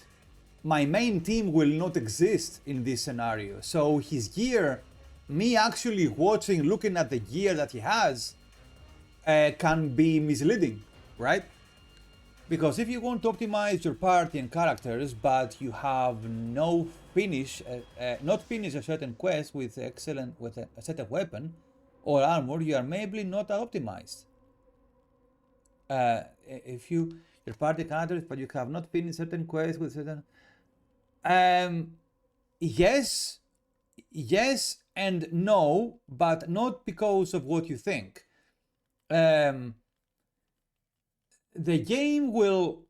My main team will not exist in this scenario. So his gear, me actually watching, looking at the gear that he has, can be misleading, right? Because if you want to optimize your party and characters, but you have no finish, not finish a certain quest with a certain weapon or armor, you are maybe not optimized. If your party characters, but you have not finished certain quests with certain, yes, yes and no, but not because of what you think. The game will.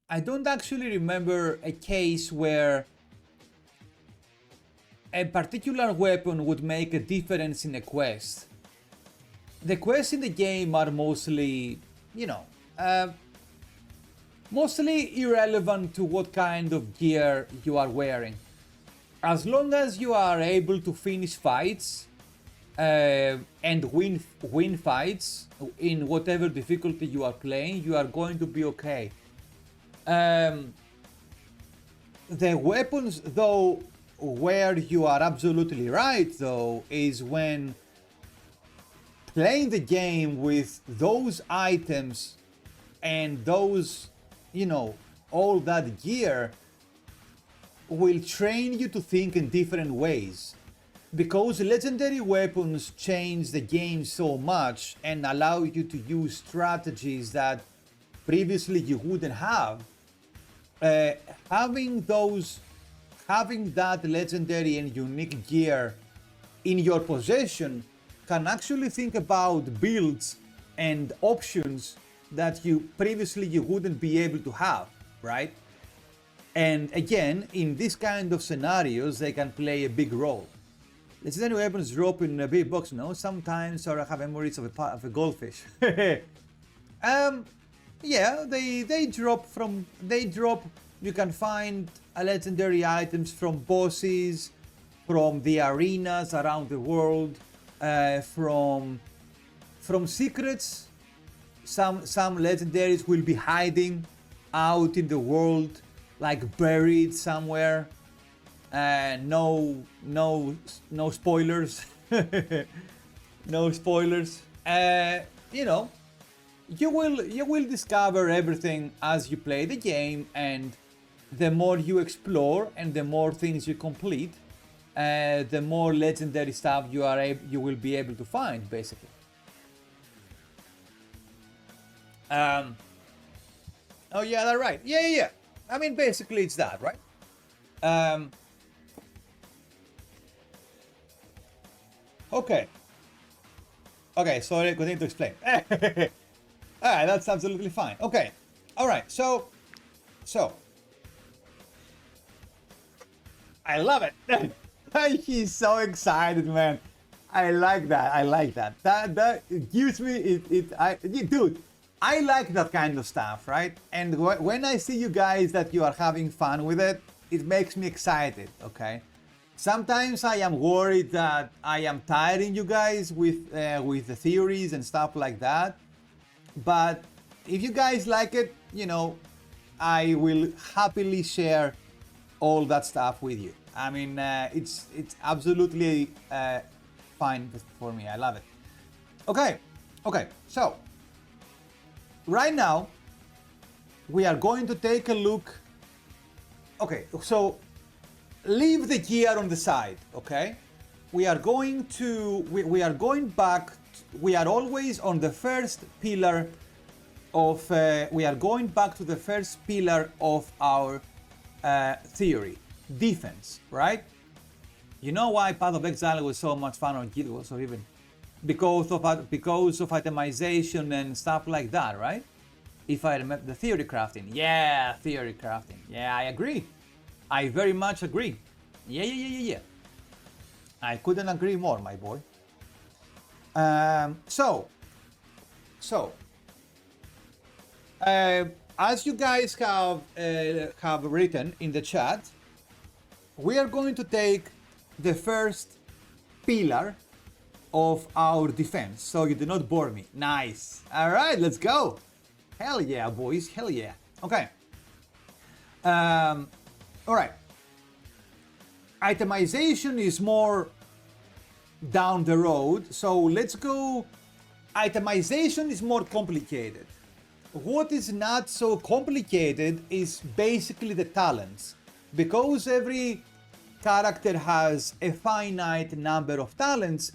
I don't actually remember a case where a particular weapon would make a difference in a quest. The quests in the game are mostly, mostly irrelevant to what kind of gear you are wearing. As long as you are able to finish fights and win fights in whatever difficulty you are playing, you are going to be okay. The weapons, though, where you are absolutely right, though, is when playing the game with those items and those, all that gear will train you to think in different ways. Because legendary weapons change the game so much and allow you to use strategies that previously you wouldn't have, having that legendary and unique gear in your possession can actually think about builds and options that you wouldn't be able to have, right? And again, in this kind of scenarios, they can play a big role. Legendary weapons drop in a big box, no? Sometimes, or I have memories of a goldfish. Yeah, they drop. You can find legendary items from bosses, from the arenas around the world, from secrets. Some legendaries will be hiding out in the world, like buried somewhere. No spoilers. No spoilers. You will discover everything as you play the game, and the more you explore and the more things you complete, the more legendary stuff you will be able to find, basically. Oh yeah, that's right. Yeah. I mean, basically it's that, right? Okay, sorry, continue to explain. Alright, that's absolutely fine. Okay, alright, so I love it. He's so excited, man. I like that. That gives me dude, I like that kind of stuff, right? And when I see you guys that you are having fun with it, it makes me excited, okay? Sometimes I am worried that I am tiring you guys with the theories and stuff like that. But if you guys like it, I will happily share all that stuff with you. I mean, it's absolutely fine for me. I love it. Okay. So right now we are going to take a look. Okay, so leave the gear on the side, okay? We are going back. We are always on the first pillar of. We are going back to the first pillar of our theory, defense, right? You know why Path of Exile was so much fun on Guild Wars, or even because of itemization and stuff like that, right? If I remember the theory crafting, yeah, I agree. I very much agree. Yeah. I couldn't agree more, my boy. So, So, as you guys have written in the chat, we are going to take the first pillar of our defense, so you do not bore me. Nice. All right, let's go. Hell yeah, boys. Hell yeah. Okay. All right. Itemization is more down the road, so let's go. Itemization is more complicated. What is not so complicated is basically the talents, because every character has a finite number of talents.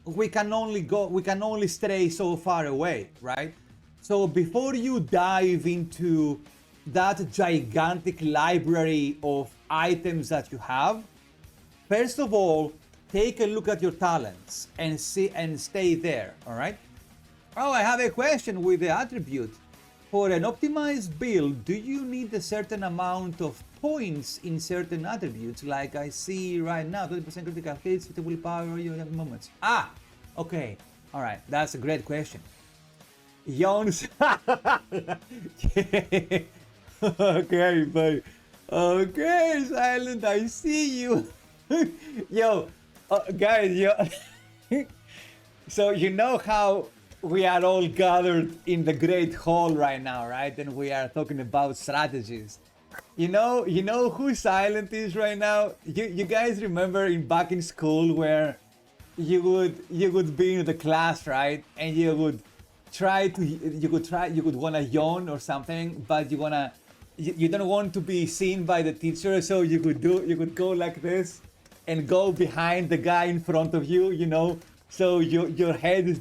We can only stray so far away, right? So before you dive into that gigantic library of items that you have, first of all, take a look at your talents and see and stay there, all right? Oh, I have a question with the attribute. For an optimized build, do you need a certain amount of points in certain attributes? Like I see right now, 20% critical hits, 50 willpower, you have moments. Ah, okay. All right, that's a great question. Jones. Okay, buddy. Okay, Silent, I see you. Yo, guys, yo. So you know how we are all gathered in the Great Hall right now, right? And we are talking about strategies. You know who Silent is right now? You guys remember back in school where you would be in the class, right? And you would wanna yawn or something, but you don't want to be seen by the teacher, so you could go like this and go behind the guy in front of you, you know. So your head is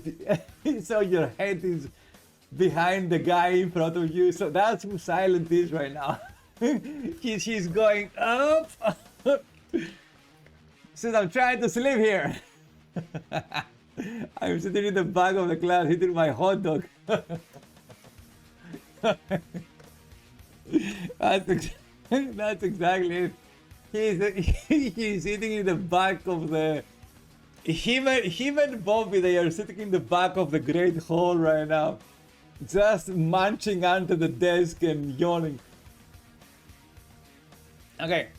behind the guy in front of you. So that's who Silent is right now. She's going up. Since I'm trying to sleep here. I'm sitting in the back of the class eating my hot dog. That's exactly it. He's sitting in the back of the. Him and Bobby, they are sitting in the back of the Great Hall right now, just munching under the desk and yawning. Okay.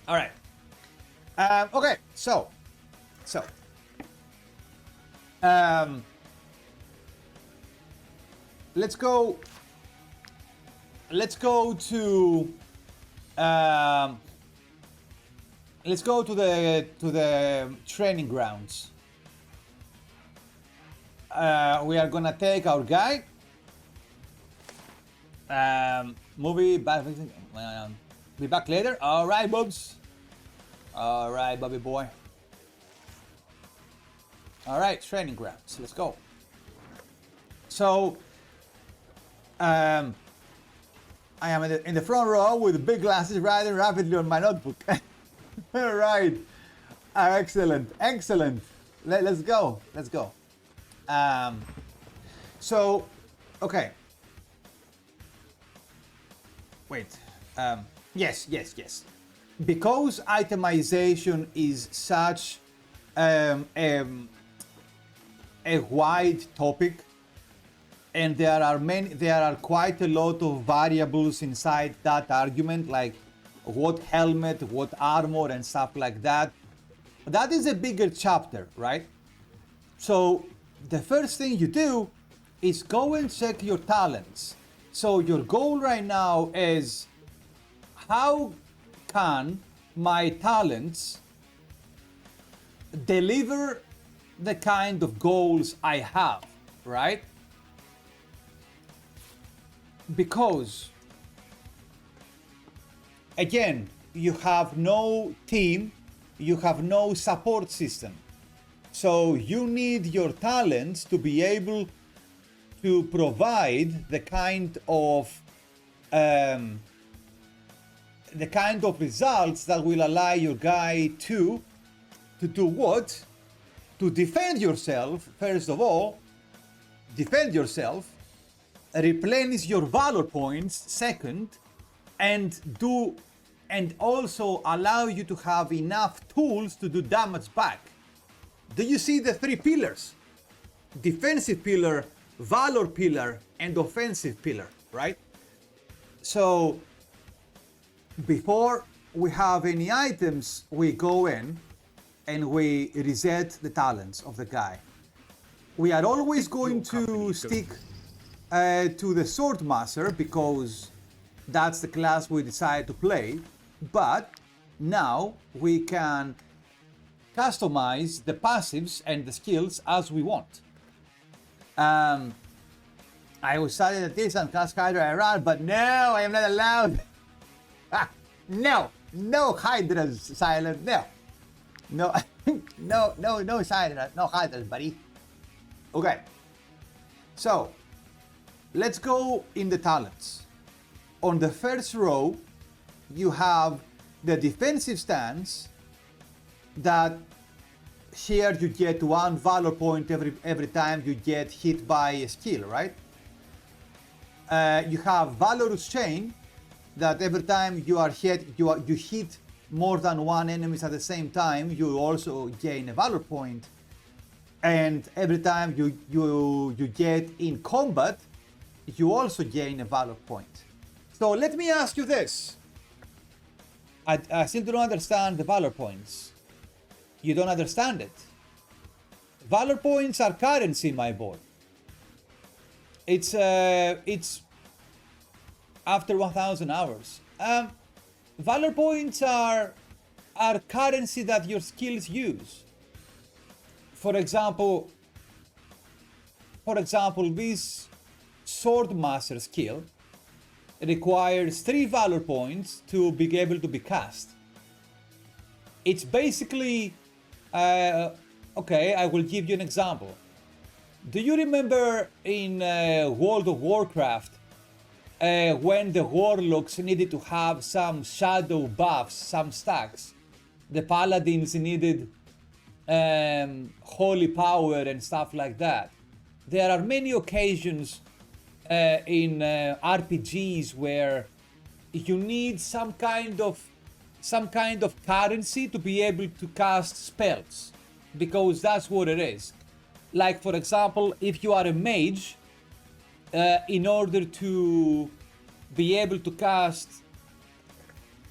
All right. Okay. So. Let's go to. Let's go to the training grounds. We are gonna take our guy. Movie back. Be back later. All right, Bubs. All right, Bobby boy. All right, training grounds. Let's go. So, I am in the front row with big glasses, writing rapidly on my notebook. All right, excellent. Let's go. So, okay. Wait. Yes. Because itemization is such a wide topic, and there are quite a lot of variables inside that argument, like what helmet, what armor, and stuff like that. That is a bigger chapter, right? So the first thing you do is go and check your talents. So your goal right now is, how can my talents deliver the kind of goals I have, right? Because again, you have no team, you have no support system. So you need your talents to be able to provide the kind of results that will allow your guy to do what? To defend yourself, first of all, replenish your valor points, second, and also allow you to have enough tools to do damage back. Do you see the three pillars? defensive pillar, valor pillar, and offensive pillar, right? So before we have any items, we go in and we reset the talents of the guy. We are always going to stick to the Swordmaster because that's the class we decide to play, but now we can customize the passives and the skills as we want. I was studying at this and cast Hydra around, but no, I am not allowed. No Hydras, Silent, no. No, no Hydras, no Hydras, buddy. Okay, so let's go in the talents. On the first row, you have the defensive stance that here you get 1 valor point every time you get hit by a skill, right? You have Valorous Chain that every time you are hit, you hit more than 1 enemies at the same time, you also gain a valor point. And every time you get in combat, you also gain a valor point. So let me ask you this. I still don't understand the valor points. You don't understand it. Valor points are currency, my boy. It's after 1,000 hours. Valor points are currency that your skills use. For example, this Swordmaster skill requires 3 valor points to be able to be cast. It's basically, okay, I will give you an example. Do you remember in World of Warcraft when the warlocks needed to have some shadow buffs, some stacks? The paladins needed holy power and stuff like that. There are many occasions in RPGs where you need some kind of currency to be able to cast spells, because that's what it is. Like, for example, if you are a mage, in order to be able to cast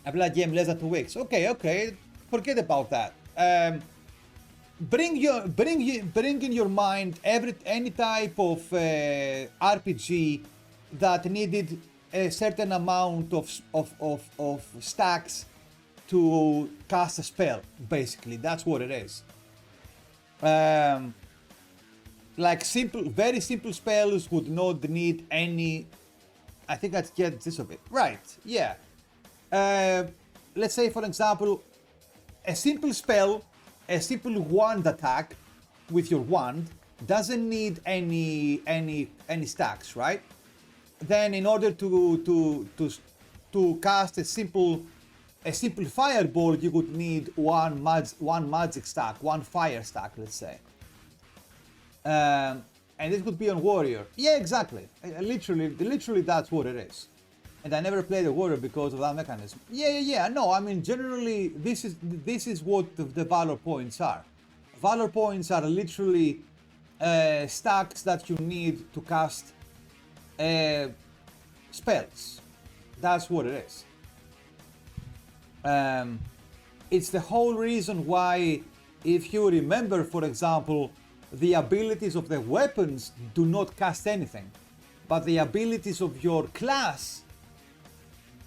a blood gem less than 2 weeks. Okay, forget about that. Bring in your mind any type of RPG that needed a certain amount of stacks to cast a spell. Basically, that's what it is. Like very simple spells would not need any. I think I get this of it. Right? Yeah. Let's say, for example, a simple spell. A simple wand attack with your wand doesn't need any stacks, right? Then in order to cast a simple fireball, you would need one magic stack, 1 fire stack, let's say. And this could be on warrior. Yeah, exactly. Literally that's what it is. And I never played a warrior because of that mechanism. Yeah. No, I mean, generally, this is what the valor points are. Valor points are literally stacks that you need to cast spells. That's what it is. It's the whole reason why, if you remember, for example, the abilities of the weapons do not cast anything, but the abilities of your class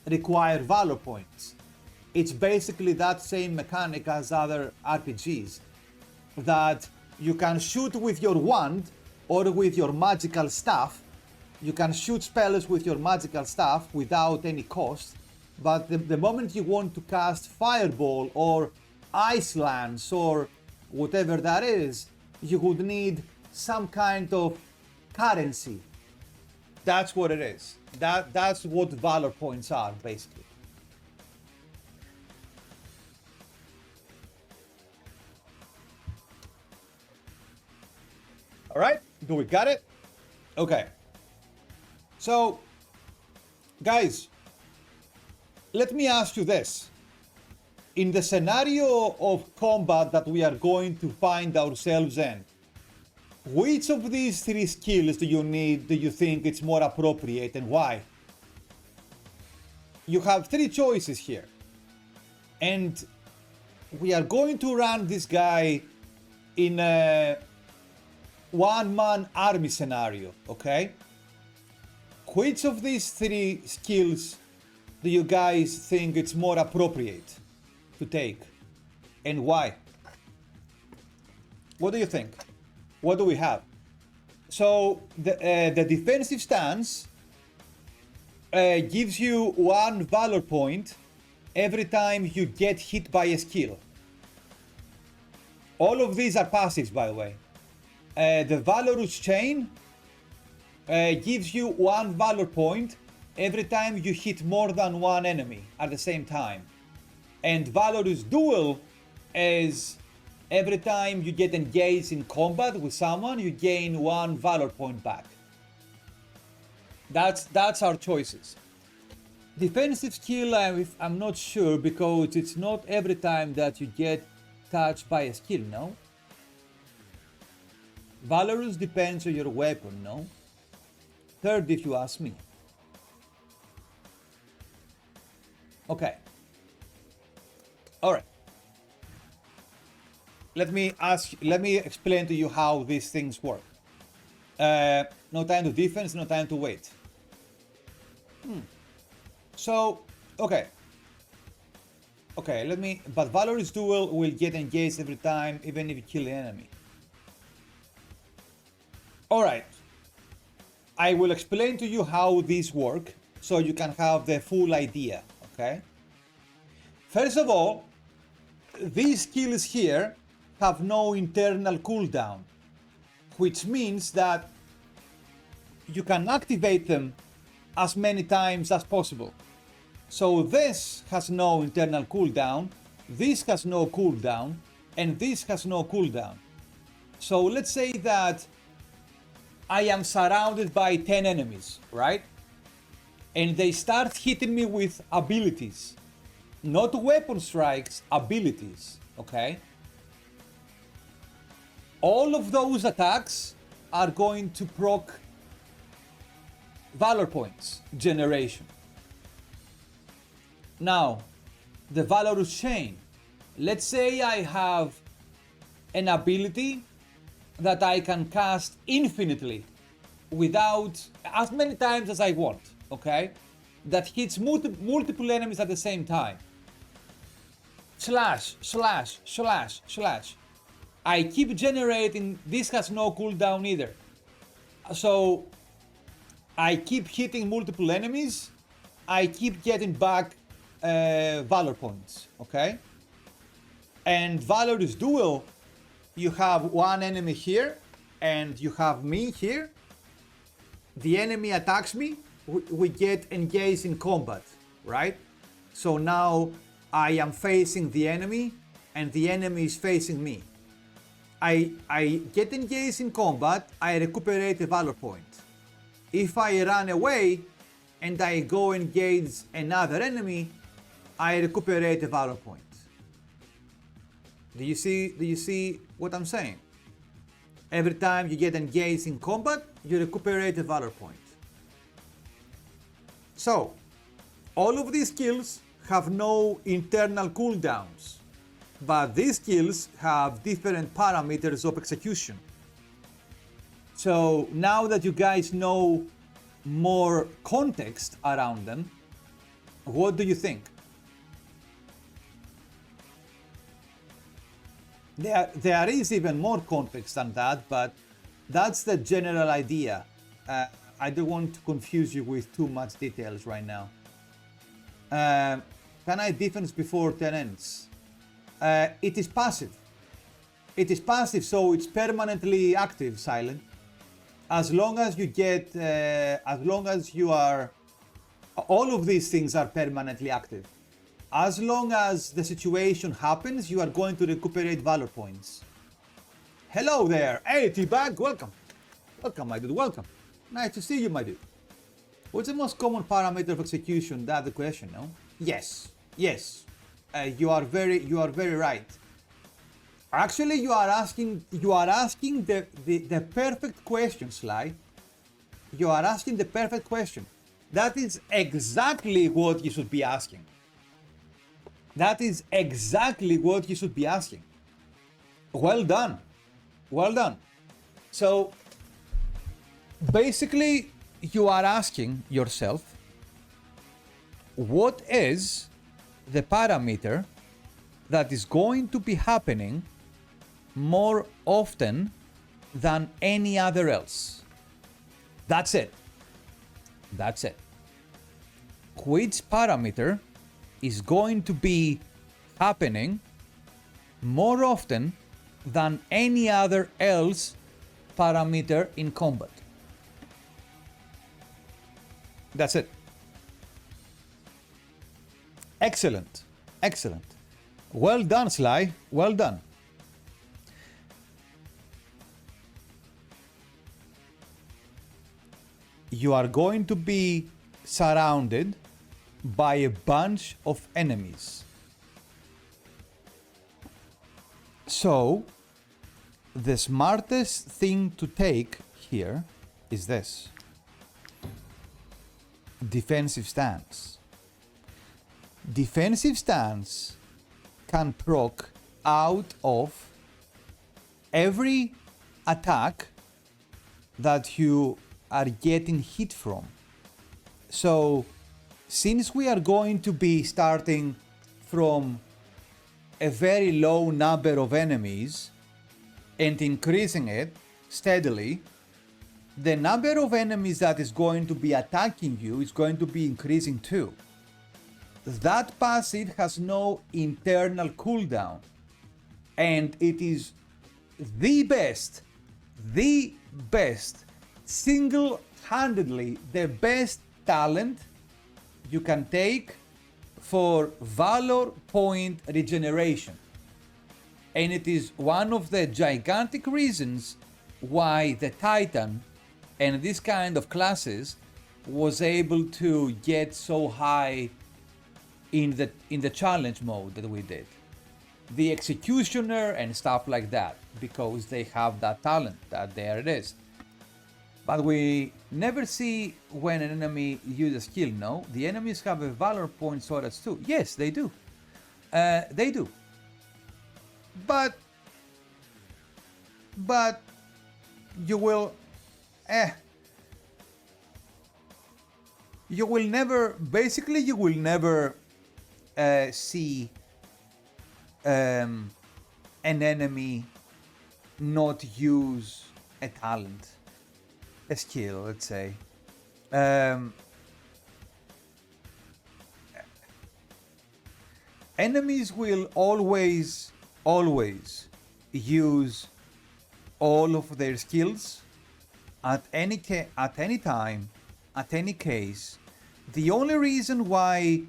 require valor points. It's basically that same mechanic as other RPGs, that you can shoot with your wand or with your magical staff. You can shoot spells with your magical staff without any cost, but the moment you want to cast fireball or ice lance or whatever that is, you would need some kind of currency. That's what it is. That's what valor points are, basically. All right, do we got it? Okay. So, guys, let me ask you this. In the scenario of combat that we are going to find ourselves in, Which of these three skills do you think it's more appropriate and why? You have three choices here. And we are going to run this guy in a one-man army scenario, okay? Which of these three skills do you guys think it's more appropriate to take? And why? What do you think? What do we have? So the defensive stance gives you 1 valor point every time you get hit by a skill. All of these are passives, by the way. The valorous chain gives you 1 valor point every time you hit more than one enemy at the same time. And valorous duel is every time you get engaged in combat with someone, you gain 1 valor point back. That's our choices. Defensive skill, I'm not sure, because it's not every time that you get touched by a skill, no? Valorous depends on your weapon, no? Third, if you ask me. Okay. Alright. Let me explain to you how these things work. No time to defense, no time to wait. So, okay, but Valorous Duel will get engaged every time, even if you kill the enemy. Alright, I will explain to you how these work, so you can have the full idea, okay? First of all, these skills here have no internal cooldown, which means that you can activate them as many times as possible. So this has no internal cooldown, this has no cooldown, and this has no cooldown. So let's say that I am surrounded by 10 enemies, right? And they start hitting me with abilities. Not weapon strikes, abilities, okay? All of those attacks are going to proc valor points generation. Now, the Valorous Chain. Let's say I have an ability that I can cast infinitely without as many times as I want, okay? That hits multiple enemies at the same time. Slash, slash, slash, slash. I keep generating, this has no cooldown either. So I keep hitting multiple enemies, I keep getting back valor points, okay? And Valorous Duel, you have one enemy here and you have me here. The enemy attacks me, we get engaged in combat, right? So now I am facing the enemy and the enemy is facing me. I get engaged in combat, I recuperate a valor point. If I run away and I go engage another enemy, I recuperate a valor point. Do you see what I'm saying? Every time you get engaged in combat, you recuperate a valor point. So, all of these skills have no internal cooldowns, but these skills have different parameters of execution. So now that you guys know more context around them, what do you think? There is even more context than that, but that's the general idea. I don't want to confuse you with too much details right now. Can I defense before 10 ends? It is passive. It is passive, so it's permanently active, silent. As long as you get, as long as you are, all of these things are permanently active. As long as the situation happens, you are going to recuperate valor points. Hello there, hey T-Bag, welcome. Welcome, my dude, welcome. Nice to see you, my dude. What's the most common parameter of execution? That's the question, no? Yes, yes. You are very right. Actually, you are asking the perfect question, Sly. You are asking the perfect question. That is exactly what you should be asking. That is exactly what you should be asking. Well done. Well done. So basically, you are asking yourself, what is the parameter that is going to be happening more often than any other else? That's it. That's it. Which parameter is going to be happening more often than any other else parameter in combat? That's it. Excellent. Excellent. Well done, Sly. Well done. You are going to be surrounded by a bunch of enemies. So, the smartest thing to take here is this: defensive stance. Defensive stance can proc out of every attack that you are getting hit from. So, since we are going to be starting from a very low number of enemies and increasing it steadily, the number of enemies that is going to be attacking you is going to be increasing too. That passive has no internal cooldown, and it is the best, single-handedly the best talent you can take for Valor point regeneration. And it is one of the gigantic reasons why the Titan and this kind of classes was able to get so high in the challenge mode that we did. The Executioner and stuff like that, because they have that talent, that there it is. But we never see when an enemy uses skill, no? The enemies have a Valor point storage too. Yes, they do. They do. But you will never see an enemy not use a talent, a skill, let's say. Enemies will always use all of their skills at any time, at any case. The only reason why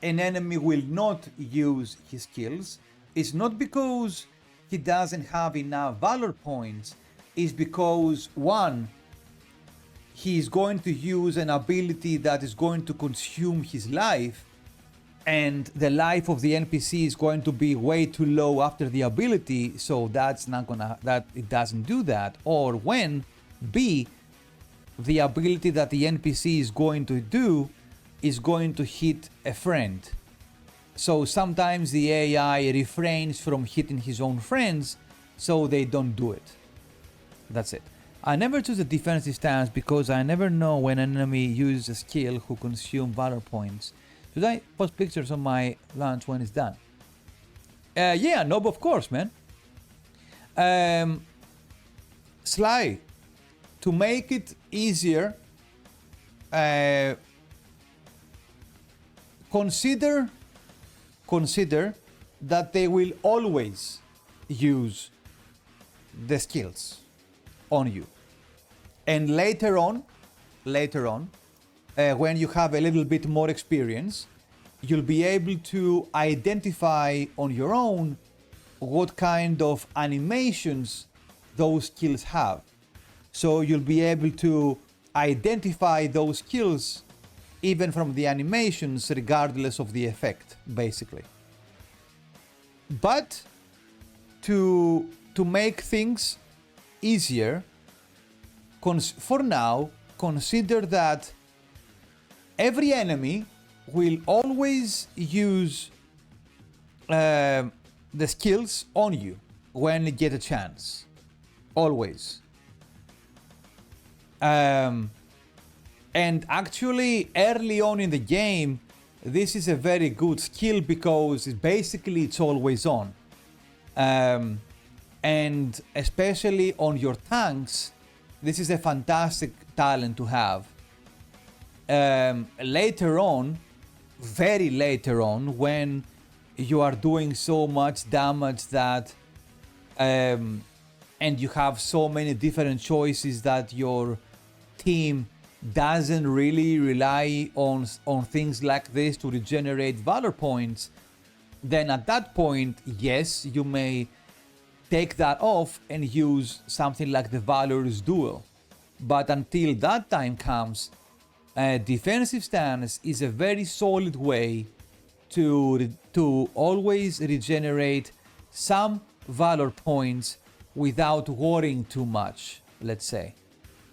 an enemy will not use his skills is not because he doesn't have enough Valor points, is because one, he is going to use an ability that is going to consume his life, and the life of the NPC is going to be way too low after the ability, so that it doesn't do that. Or when B, the ability that the NPC is going to do is going to hit a friend. So sometimes the AI refrains from hitting his own friends, so they don't do it. That's it. I never choose a defensive stance because I never know when an enemy uses a skill who consume Valor points. Should I post pictures on my launch when it's done? Yeah, Nob, of course, man. Sly, to make it easier, consider that they will always use the skills on you. And later on, when you have a little bit more experience, you'll be able to identify on your own what kind of animations those skills have. So you'll be able to identify those skills even from the animations, regardless of the effect, basically. But to make things easier, for now, consider that every enemy will always use the skills on you when you get a chance. Always. And actually, early on in the game, this is a very good skill because basically it's always on. And especially on your tanks, this is a fantastic talent to have. Later on, very later on, when you are doing so much damage that and you have so many different choices that your team doesn't really rely on things like this to regenerate valor points, then at that point, yes, you may take that off and use something like the Valorous Duel. But until that time comes, a defensive stance is a very solid way to always regenerate some valor points without worrying too much, let's say.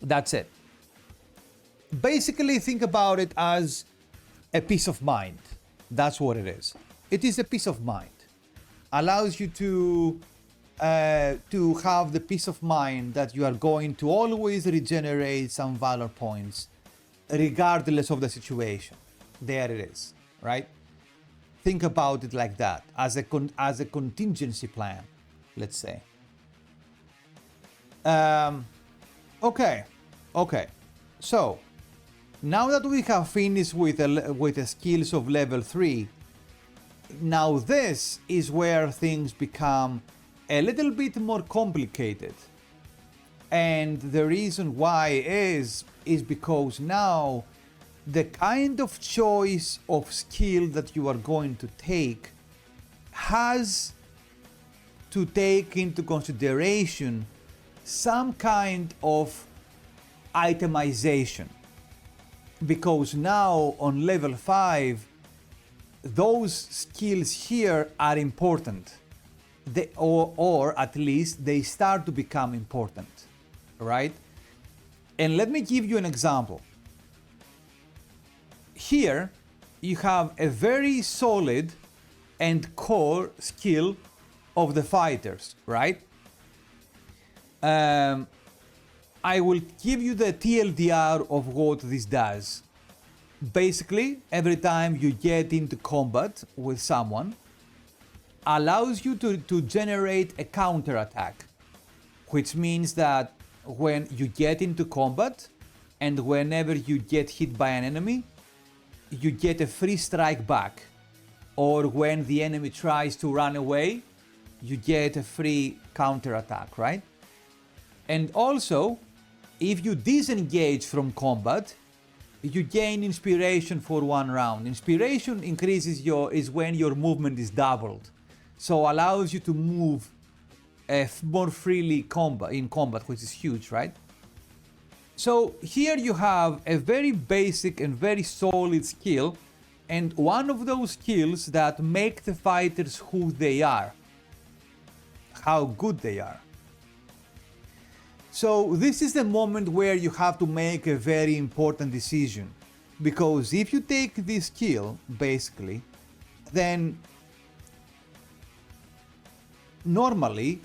That's it. Basically, think about it as a peace of mind. That's what it is. It is a peace of mind. Allows you to have the peace of mind that you are going to always regenerate some valor points regardless of the situation. There it is, right? Think about it like that, as a contingency plan, let's say. Okay. So now that we have finished with the skills of level 3, now this is where things become a little bit more complicated. And the reason why is because now the kind of choice of skill that you are going to take has to take into consideration some kind of itemization. Because now on level 5, those skills here are important. Or at least they start to become important, right? And let me give you an example. Here you have a very solid and core skill of the fighters, right? I will give you the TLDR of what this does. Basically, every time you get into combat with someone, allows you to generate a counter attack, which means that when you get into combat and whenever you get hit by an enemy, you get a free strike back. Or when the enemy tries to run away, you get a free counter attack, right? And also, if you disengage from combat, you gain inspiration for 1 round. Inspiration increases is when your movement is doubled. So allows you to move more freely in combat, which is huge, right? So here you have a very basic and very solid skill, and one of those skills that make the fighters who they are, how good they are. So this is the moment where you have to make a very important decision, because if you take this skill, basically, then normally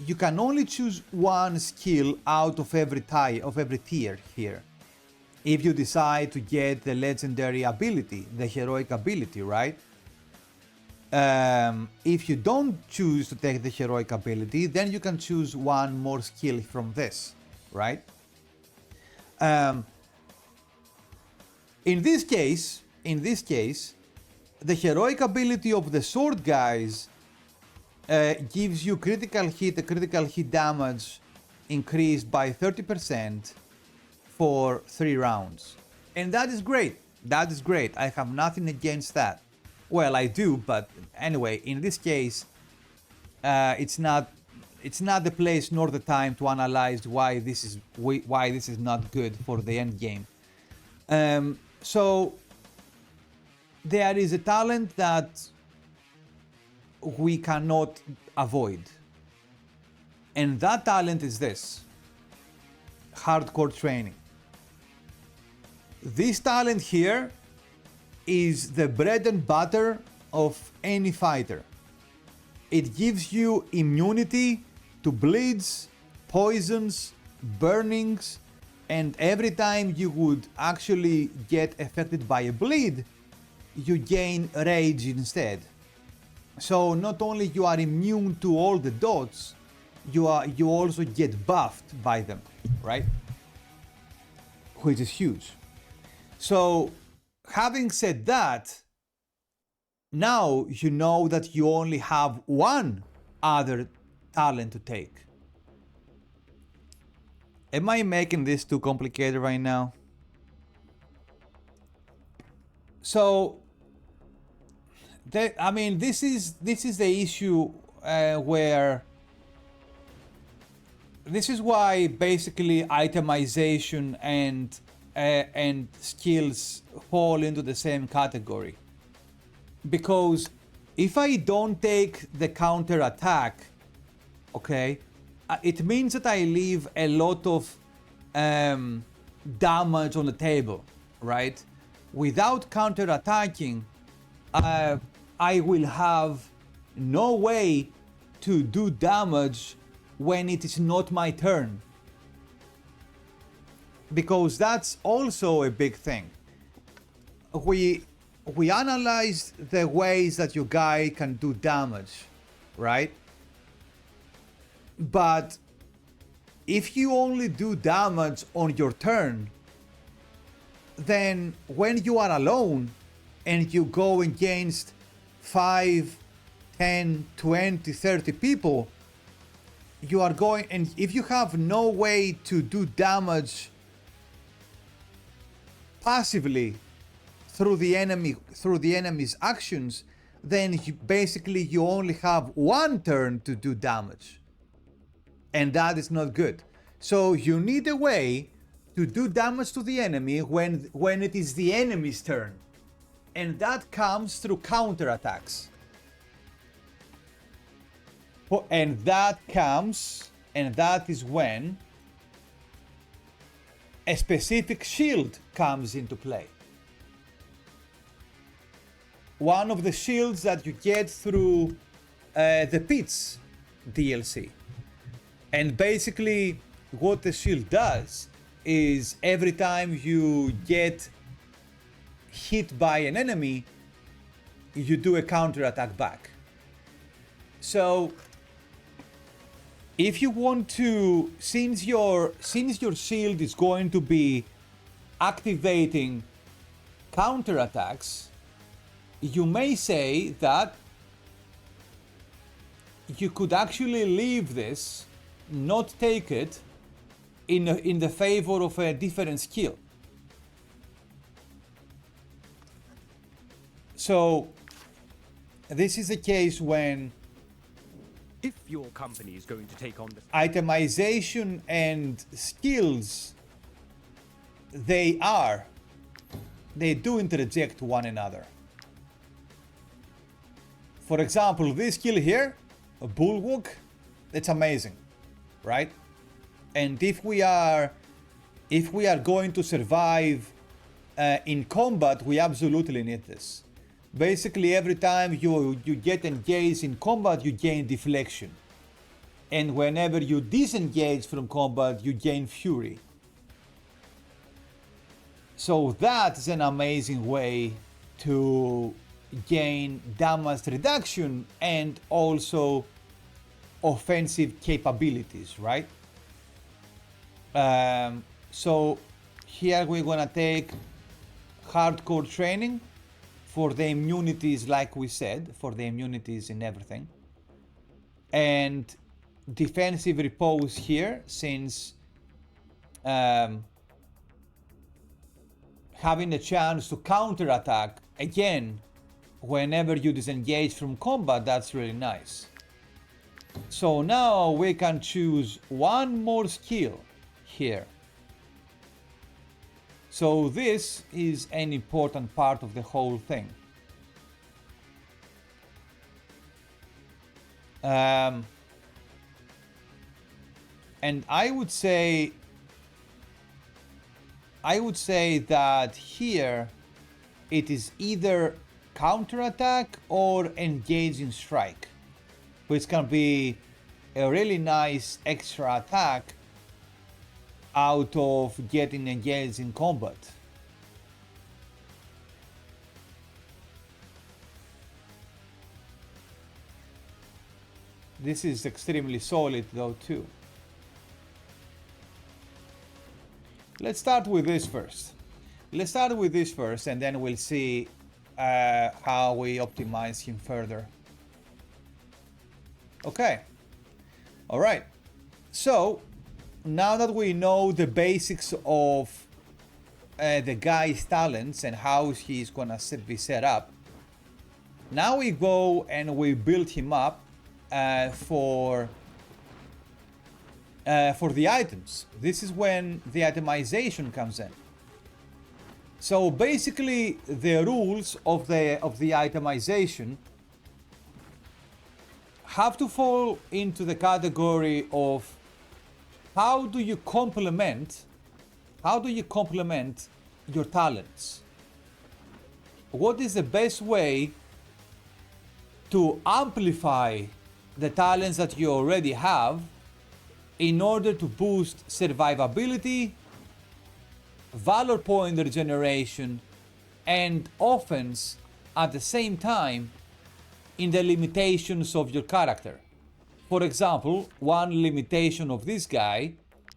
you can only choose one skill out of every tier here. If you decide to get the legendary ability, the heroic ability, right? If you don't choose to take the heroic ability, then you can choose one more skill from this, right? In this case, the heroic ability of the sword guys gives you critical hit damage increased by 30% for 3 rounds. And that is great. That is great. I have nothing against that. Well, I do, but anyway, in this case, it's not the place nor the time to analyze why this is not good for the end game. So there is a talent that we cannot avoid. And that talent is this: hardcore training. This talent here is the bread and butter of any fighter. It gives you immunity to bleeds, poisons, burnings, and every time you would actually get affected by a bleed, you gain rage instead. So not only you are immune to all the dots, you also get buffed by them, right? Which is huge. So having said that, now you know that you only have one other talent to take. Am I making this too complicated right now? So, I mean, this is the issue where this is why basically itemization and skills fall into the same category. Because if I don't take the counter attack, okay, it means that I leave a lot of damage on the table, right? Without counter attacking, I will have no way to do damage when it is not my turn. Because that's also a big thing. We analyzed the ways that your guy can do damage, right? But if you only do damage on your turn, then when you are alone and you go against 5, 10, 20, 30 people, you are going, and if you have no way to do damage passively through the enemy's actions, then you only have one turn to do damage. And that is not good. So you need a way to do damage to the enemy when it is the enemy's turn. And that comes through counterattacks. And that is when a specific shield comes into play. One of the shields that you get through the Pits DLC. And basically what the shield does is every time you get hit by an enemy, you do a counter attack back. So if you want to, since your shield is going to be activating counter attacks, you may say that you could actually leave this, not take it, in the favor of a different skill. So this is the case when if your company is going to take on the itemization and skills, they do interject one another. For example, this skill here, a bulwark, it's amazing, right? And if we are going to survive in combat, we absolutely need this. Basically, every time you get engaged in combat, you gain deflection. And whenever you disengage from combat, you gain fury. So that's an amazing way to gain damage reduction and also offensive capabilities, right? So here we're gonna take hardcore training for the immunities, like we said, for the immunities and everything. And defensive repose here, since having a chance to counterattack again whenever you disengage from combat, that's really nice. So now we can choose one more skill here. So this is an important part of the whole thing. And I would say that here it is either counterattack or engage in strike, which can be a really nice extra attack out of getting engaged in combat. This is extremely solid though too. Let's start with this first. And then we'll see how we optimize him further. Okay. All right. So now that we know the basics of the guy's talents and how he's gonna be set up, now we go and we build him up for the items. This is when the itemization comes in. So basically, the rules of the itemization have to fall into the category of how do you complement your talents? What is the best way to amplify the talents that you already have in order to boost survivability, valor point regeneration, and offense at the same time in the limitations of your character. For example, one limitation of this guy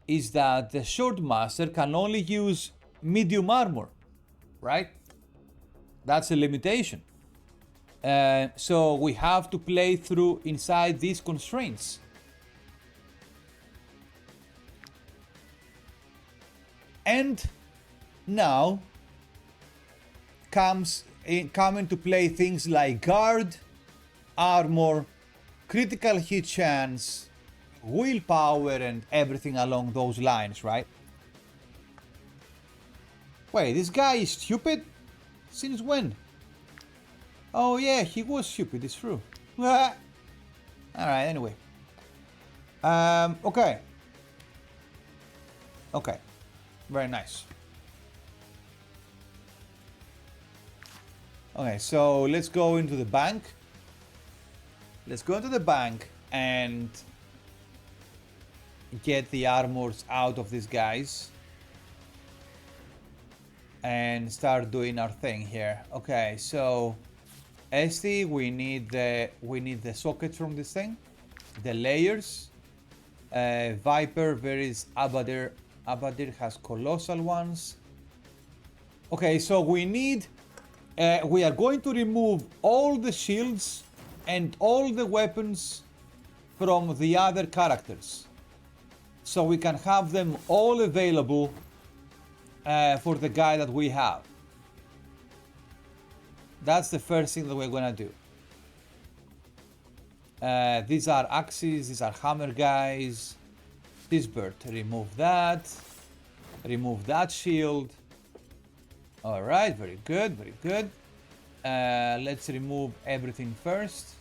is that the Swordmaster can only use medium armor, right? That's a limitation. So we have to play through inside these constraints. And now come into play things like guard, armor, critical hit chance, willpower, and everything along those lines, right? Wait, this guy is stupid? Since when? Oh yeah, he was stupid, it's true. Alright, anyway. Okay. Okay. Very nice. Okay, so let's go into the bank. Let's go into the bank and get the armors out of these guys and start doing our thing here. Okay, so Esti, we need the sockets from this thing, the layers. Viper, there is Abadir. Abadir has colossal ones. Okay, so we need. We are going to remove all the shields and all the weapons from the other characters, so we can have them all available for the guy that we have. That's the first thing that we're gonna do. These are axes, these are hammer guys. This bird, remove that. Remove that shield. Alright, very good, very good. Let's remove everything first.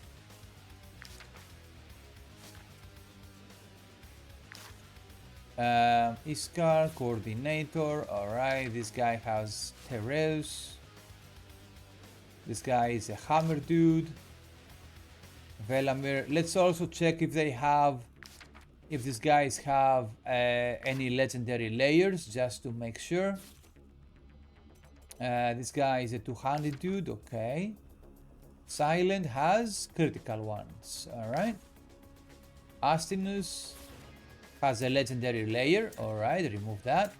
Iskar, coordinator. Alright, this guy has Tereus. This guy is a hammer dude. Velamir. Let's also check if they have, if these guys have any legendary layers, just to make sure. This guy is a two-handed dude, okay. Silent has critical ones, alright. Astinus has a legendary layer, alright, remove that.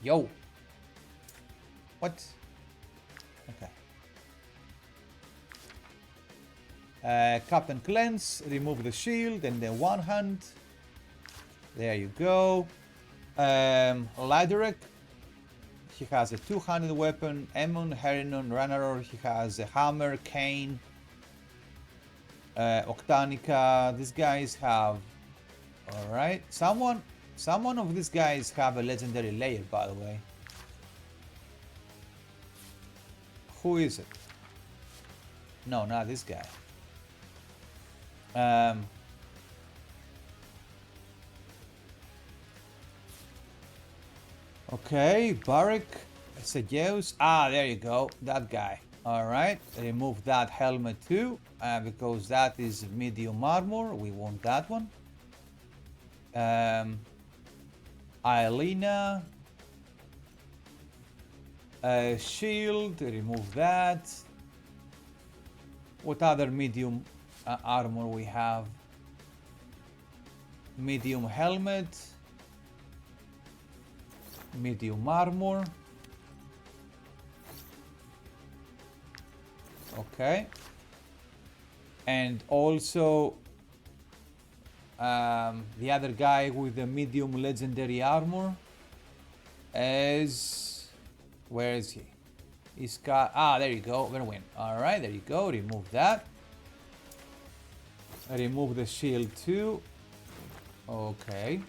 Yo. What? Okay. Captain Cleanse, remove the shield and the one hand. There you go. Lyderek, he has a two-handed weapon. Emon, Herinon, Ranaror, he has a hammer, cane. Octanica, these guys have... Alright, someone of these guys have a legendary layer, by the way. Who is it? No, not this guy. Okay, Barik, Segeus. Ah, there you go. That guy. Alright, remove that helmet too. Because that is medium armor. We want that one. Aelina. Shield, remove that. What other medium armor we have? Medium helmet. Medium armor. Okay. And also the other guy with the medium legendary armor is... Where is he? He's got... Ah, there you go. We're gonna win. Alright, there you go. Remove that. Remove the shield too. Okay.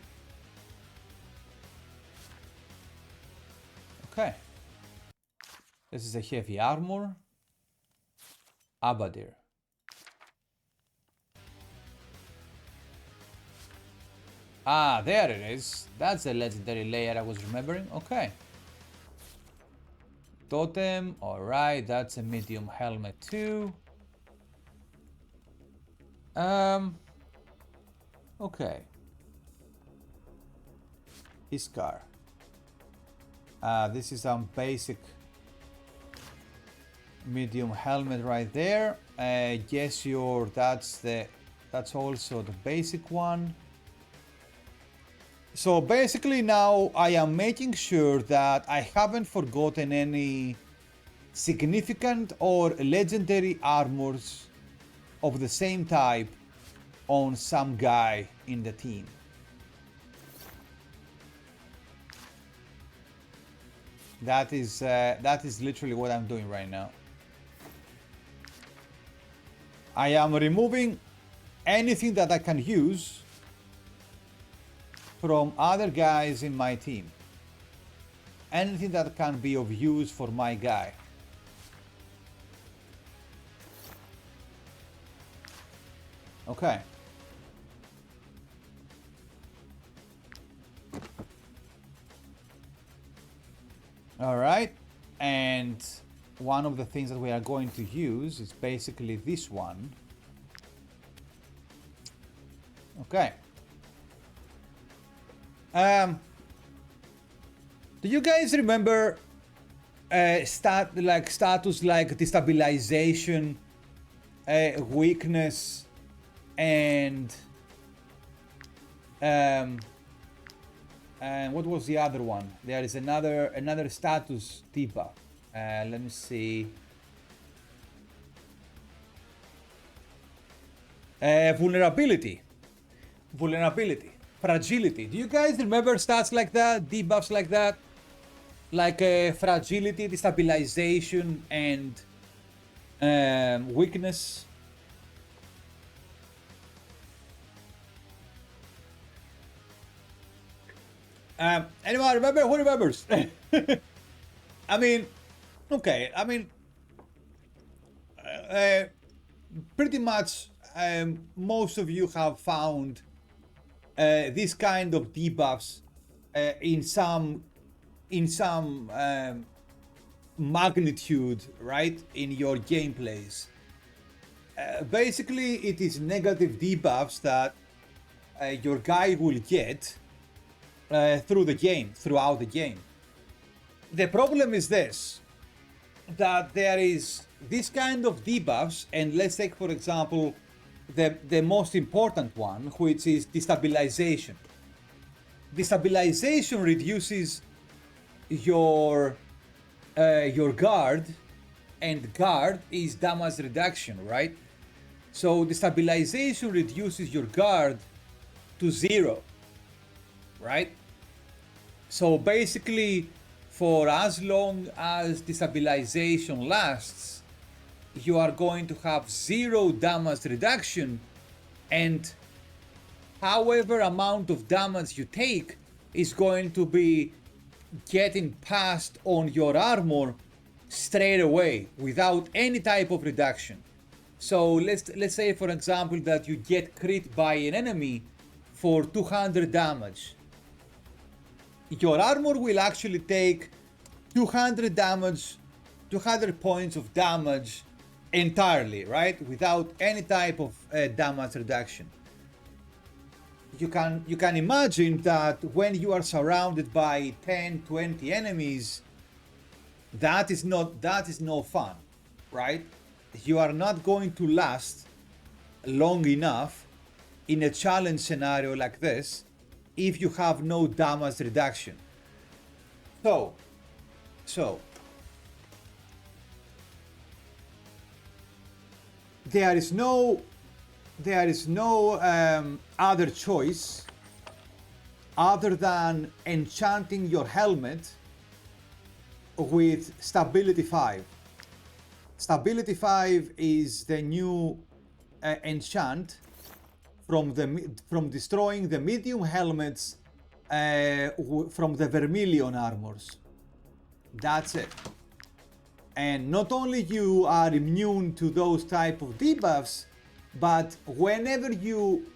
Okay. This is a heavy armor. Abadir. Ah, there it is. That's the legendary layer I was remembering. Okay. Totem. Alright, that's a medium helmet too. Okay. Iskar. This is some basic medium helmet right there. Guess that's also the basic one. So basically now I am making sure that I haven't forgotten any significant or legendary armors of the same type on some guy in the team. That is literally what I'm doing right now. I am removing anything that I can use from other guys in my team. Anything that can be of use for my guy. Okay. All right, and one of the things that we are going to use is basically this one. Okay. Do you guys remember status like destabilization, weakness, and what was the other one? There is another status debuff. Let me see. Vulnerability, fragility. Do you guys remember stats like that? Debuffs like that, like fragility, destabilization, and weakness. Anyone remember? Who remembers? I mean, okay. I mean, pretty much most of you have found this kind of debuffs in some magnitude, right, in your gameplays. Basically, it is negative debuffs that your guy will get throughout the game. The problem is this, that there is this kind of debuffs, and let's take for example the most important one, which is destabilization. Destabilization reduces your guard, and guard is damage reduction, right? So destabilization reduces your guard to 0, right? So basically, for as long as destabilization lasts, you are going to have 0 damage reduction, and however amount of damage you take is going to be getting passed on your armor straight away without any type of reduction. So let's say for example that you get crit by an enemy for 200 damage. your armor will actually take 200 damage, 200 points of damage entirely, right? Without any type of damage reduction. You can imagine that when you are surrounded by 10, 20 enemies, that is no fun, right? You are not going to last long enough in a challenge scenario like this if you have no damage reduction. So there is no other choice other than enchanting your helmet with stability 5. Stability 5 is the new enchant from destroying the medium helmets from the vermilion armors. That's it. And not only you are immune to those type of debuffs, but whenever you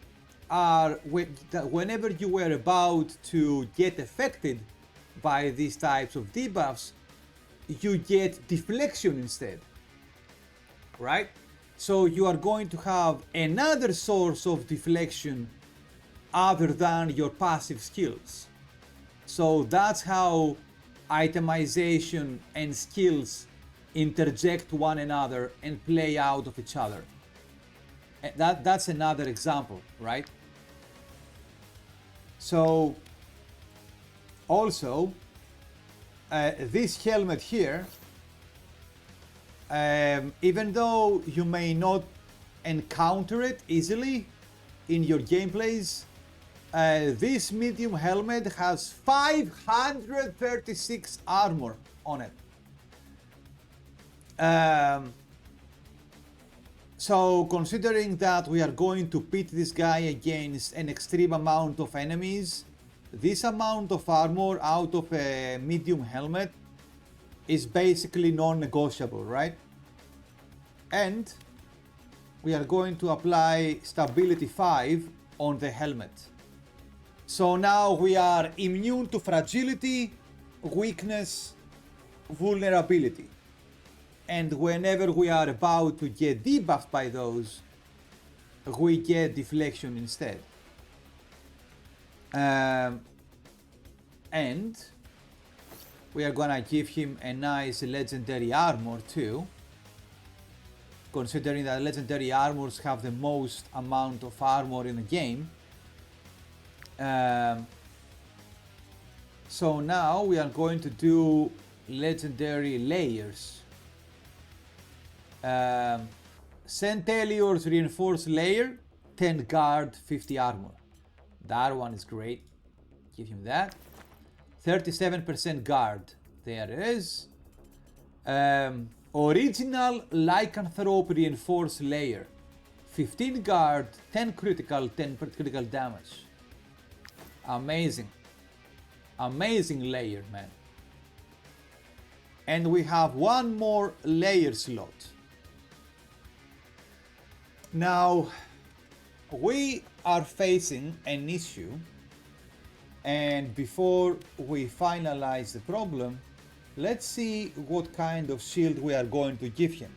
were about to get affected by these types of debuffs, you get deflection instead, right? So you are going to have another source of deflection other than your passive skills. So that's how itemization and skills interject one another and play out of each other. That's another example, right? So also this helmet here, even though you may not encounter it easily in your gameplays, this medium helmet has 536 armor on it. So considering that we are going to pit this guy against an extreme amount of enemies, this amount of armor out of a medium helmet is basically non-negotiable, right? And we are going to apply stability 5 on the helmet. So now we are immune to fragility, weakness, vulnerability. And whenever we are about to get debuffed by those, we get deflection instead. And we are gonna give him a nice legendary armor too, considering that legendary armors have the most amount of armor in the game. So now we are going to do legendary layers. Centellior's reinforced layer, 10 guard, 50 armor. That one is great. Give him that. 37% guard. There it is. Original lycanthrope reinforced layer, 15 guard, 10 critical, 10 critical damage. Amazing. Amazing layer, man. And we have one more layer slot. Now, we are facing an issue, and before we finalize the problem, let's see what kind of shield we are going to give him.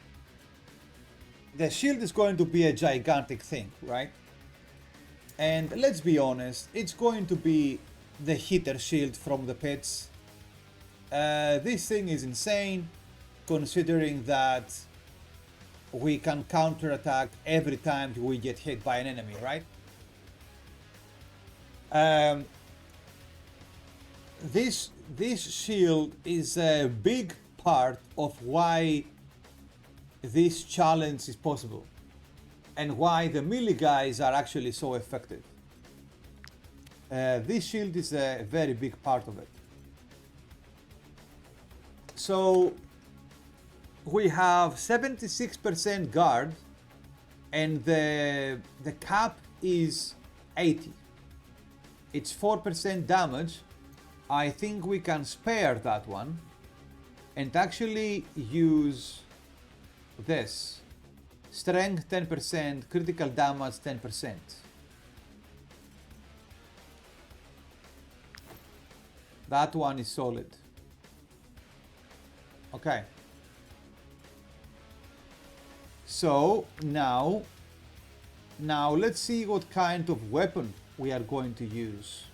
The shield is going to be a gigantic thing, right? And let's be honest, it's going to be the hitter shield from the pits. This thing is insane, considering that we can counterattack every time we get hit by an enemy, right? This shield is a big part of why this challenge is possible and why the melee guys are actually so effective. This shield is a very big part of it. So we have 76% guard and the cap is 80. It's 4% damage. I think we can spare that one and actually use this. Strength 10%, critical damage 10%. That one is solid. Okay. So now let's see what kind of weapon we are going to use.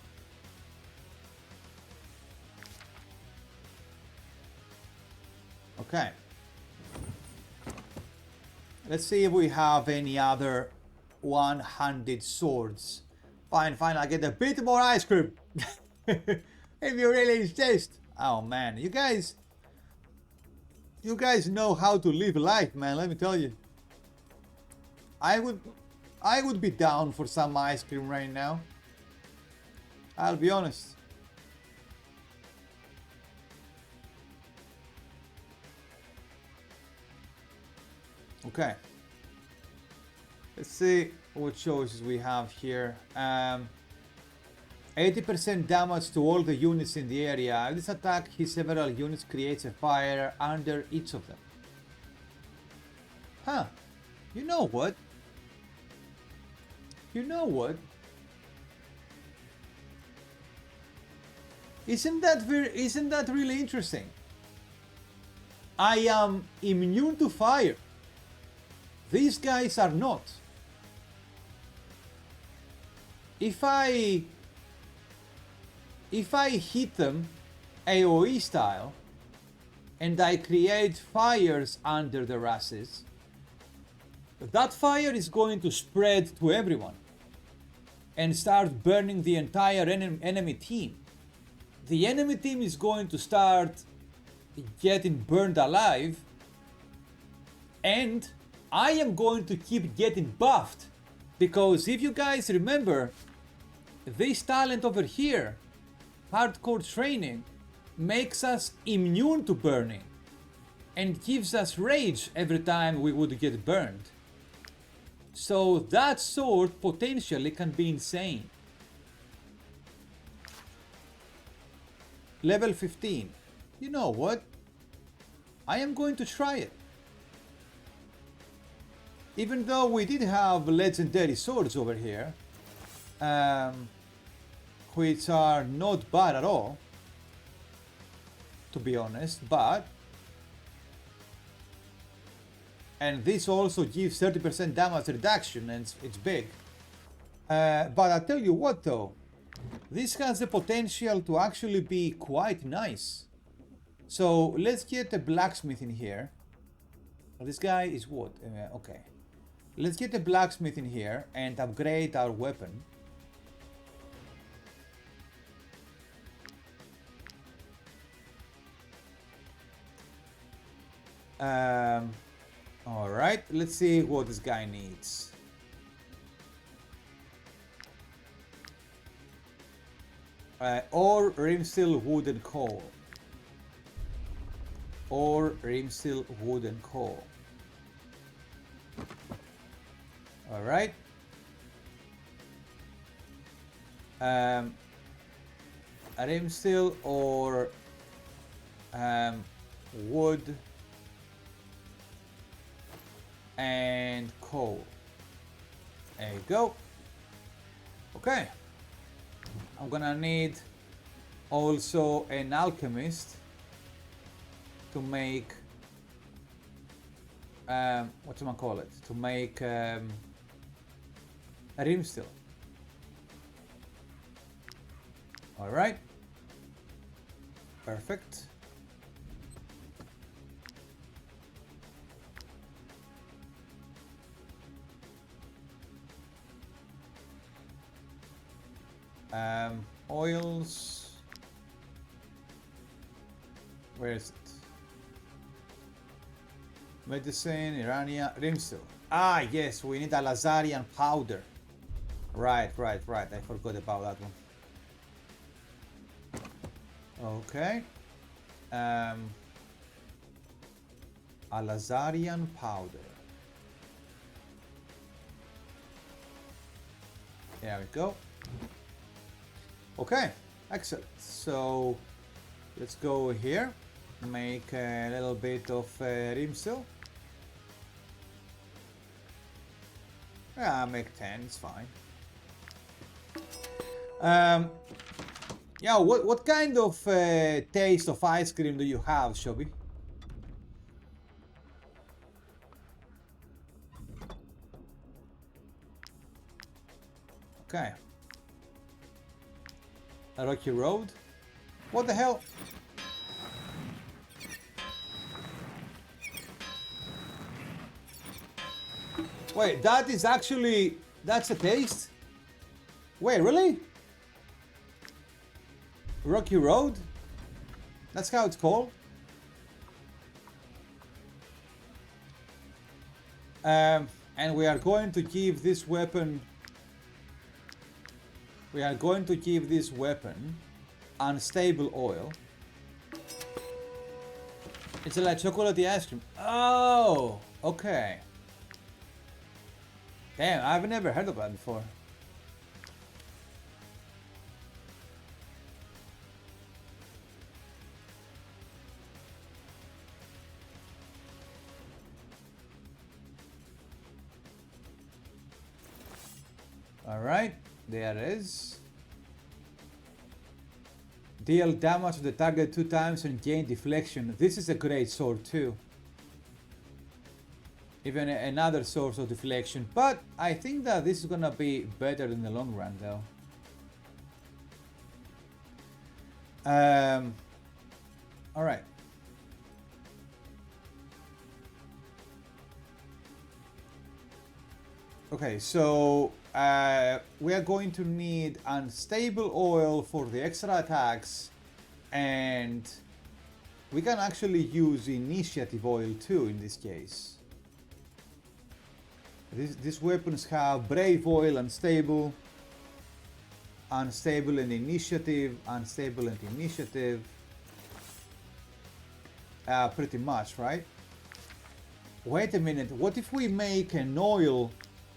Okay. Let's see if we have any other one-handed swords. Fine, I get a bit more ice cream. If you really insist. Oh man, you guys know how to live life, man, let me tell you. I would be down for some ice cream right now. I'll be honest. Okay. Let's see what choices we have here. 80% damage to all the units in the area. If this attack hits several units, creates a fire under each of them. Huh. You know what? Isn't that really interesting? I am immune to fire. These guys are not. If I hit them AoE style and I create fires under their asses, that fire is going to spread to everyone and start burning the entire enemy team. The enemy team is going to start getting burned alive, and I am going to keep getting buffed, because if you guys remember, this talent over here, hardcore training, makes us immune to burning and gives us rage every time we would get burned. So that sword potentially can be insane. Level 15. You know what? I am going to try it. Even though we did have legendary swords over here, which are not bad at all, to be honest, but... And this also gives 30% damage reduction, and it's big. But I tell you what though, this has the potential to actually be quite nice. So let's get a blacksmith in here. This guy is what? Okay. Let's get a blacksmith in here and upgrade our weapon. Alright, let's see what this guy needs. Or rimsteel wood and coal. Or rimsteel wood and coal. Alright. Rimsteel or wood and coal. There you go. Okay. I'm gonna need also an alchemist to make whatchamacallit, to make a rimsteel. Alright. Perfect. Oils. Where is it? Medicine, Iranian, rimsteel. Ah, yes, we need a Lazarian powder. Right. I forgot about that one. Okay. A Lazarian powder. There we go. Okay, excellent. So let's go here, make a little bit of rimsteel. Yeah, make 10, it's fine. Yeah, what kind of taste of ice cream do you have, Shobi? Okay. A rocky road? What the hell? Wait, that is actually... That's a taste? Wait, really? Rocky Road? That's how it's called? And we are going to give this weapon... We are going to give this weapon unstable oil. It's like chocolatey ice cream. Oh, okay. Damn, I've never heard of that before. Alright, there it is. Deal damage to the target 2 times and gain deflection. This is a great sword too. Even another source of deflection. But I think that this is gonna be better in the long run though. Alright. Okay, so we are going to need unstable oil for the extra attacks, and we can actually use initiative oil too in this case. These weapons have brave oil, unstable, unstable and initiative, unstable and initiative. Pretty much, right? Wait a minute, what if we make an oil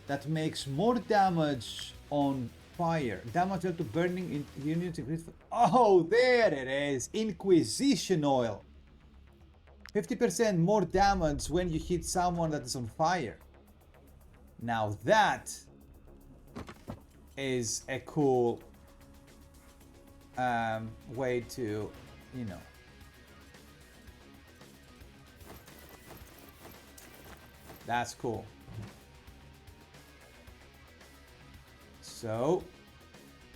that makes more damage on fire? Damage to burning in units increase. Oh, there it is. Inquisition oil. 50% more damage when you hit someone that is on fire. Now that is a cool way to, you know. That's cool. So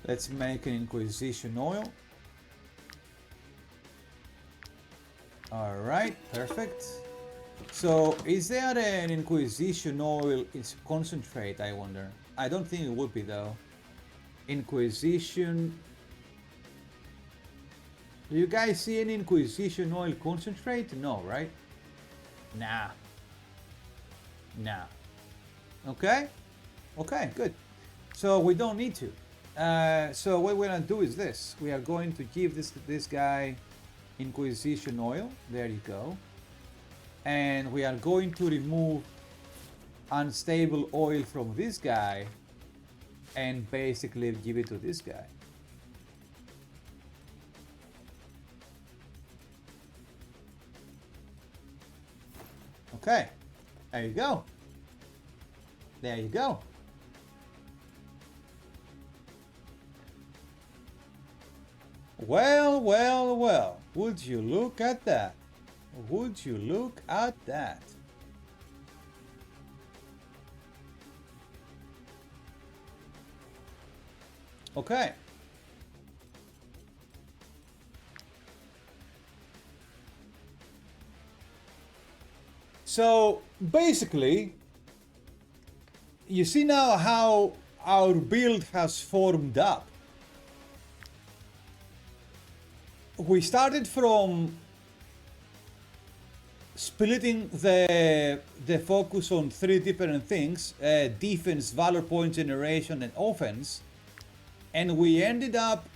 let's make an Inquisition oil. Alright, perfect. So is there an Inquisition oil is concentrate, I wonder? I don't think it would be though. Inquisition. Do you guys see any Inquisition oil concentrate? No, right? Nah. Nah. Okay? Okay, good. So we don't need to. So what we're gonna do is this. We are going to give this guy Inquisition oil. There you go. And we are going to remove unstable oil from this guy and basically give it to this guy. Okay. There you go. There you go. Well, well, well. Would you look at that? Would you look at that? Okay. So basically, you see now how our build has formed up. We started from splitting the focus on 3 different things, defense, valor point generation, and offense, and we ended up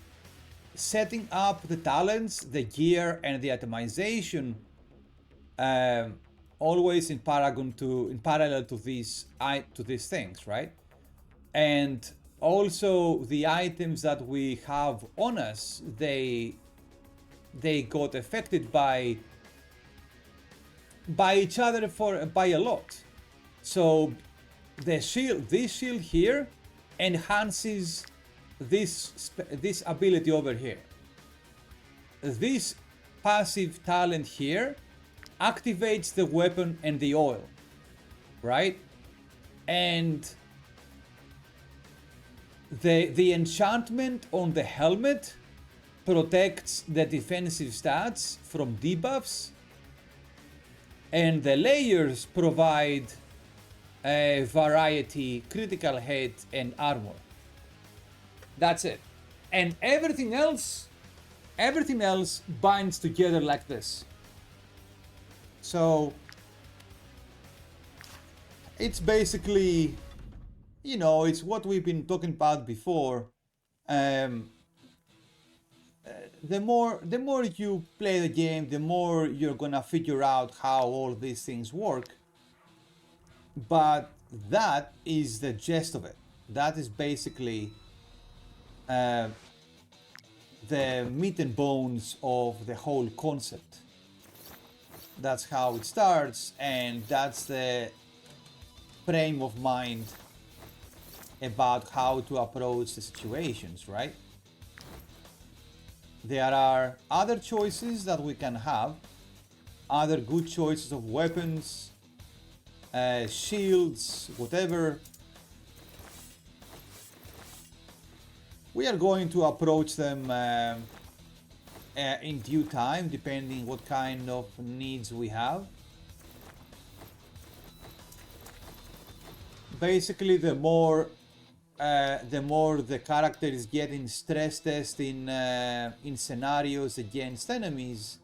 setting up the talents, the gear, and the atomization always in parallel to these things, right? And also the items that we have on us, they got affected by each other by a lot. So this shield here enhances this ability over here. this passive talent here activates the weapon and the oil, right? And the enchantment on the helmet protects the defensive stats from debuffs, and the layers provide a variety, critical hit, and armor. That's it. And everything else binds together like this. So it's basically, you know, it's what we've been talking about before. The more you play the game, the more you're gonna figure out how all these things work. But that is the gist of it. That is basically the meat and bones of the whole concept. That's how it starts, and that's the frame of mind about how to approach the situations, right? There are other choices that we can have, other good choices of weapons, shields, whatever. We are going to approach them in due time, depending what kind of needs we have. Basically, the more the character is getting stress test in scenarios against enemies,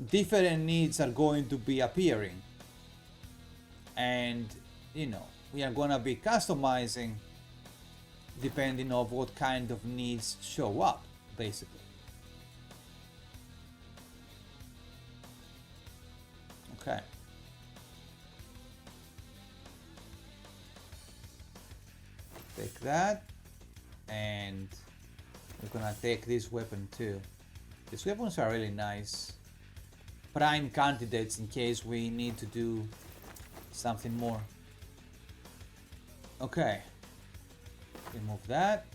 different needs are going to be appearing, and you know, we are gonna be customizing depending on what kind of needs show up, basically. Okay. Take that, and we're gonna take this weapon too. These weapons are really nice. Prime candidates in case we need to do something more. Okay. Remove that.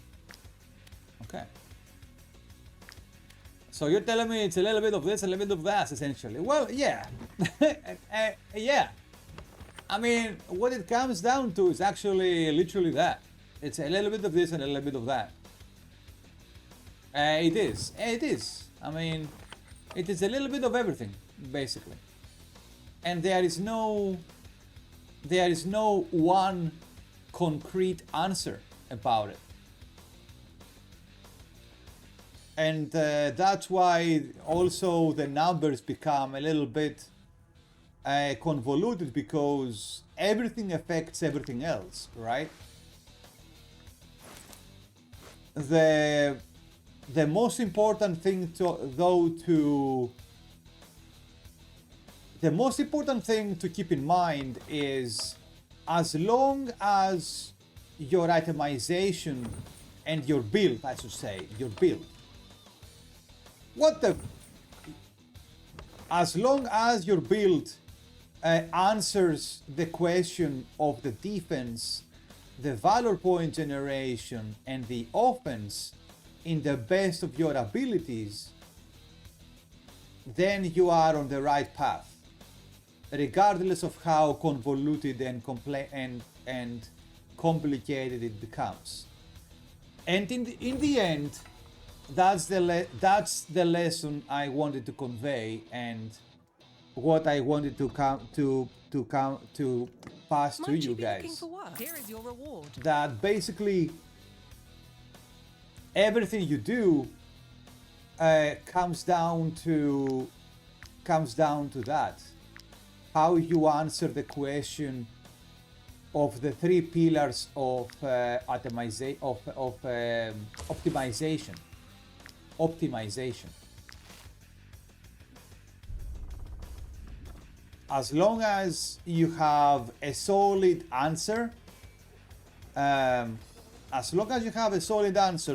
Okay. So you're telling me it's a little bit of this, a little bit of that, essentially. Well, yeah. Yeah. I mean, what it comes down to is actually literally that. It's a little bit of this and a little bit of that. It is. It is. I mean, it is a little bit of everything, basically. And there is no one concrete answer about it. And that's why also the numbers become a little bit convoluted, because everything affects everything else, right? The most important thing to keep in mind is, as long as your itemization and your build, I should say, your build. As long as your build answers the question of the defense, the valor point generation, and the offense in the best of your abilities, then you are on the right path, regardless of how convoluted and complicated it becomes. And in the end, that's the lesson I wanted to convey, and what I wanted to pass to you guys. Here is your reward. That basically everything you do comes down to that. How you answer the question of the three pillars of optimization. As long as you have a solid answer,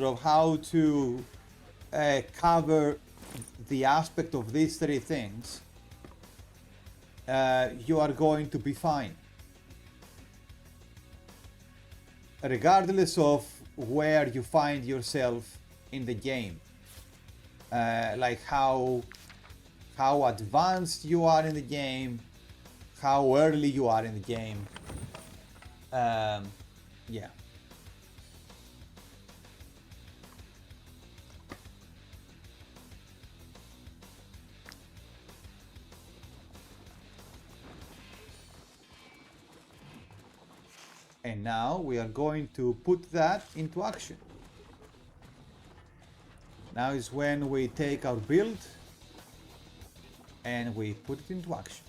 of how to cover the aspect of these three things, you are going to be fine, regardless of where you find yourself in the game. like how advanced you are in the game, how early you are in the game. Yeah. And now we are going to put that into action. Now is when we take our build and we put it into action.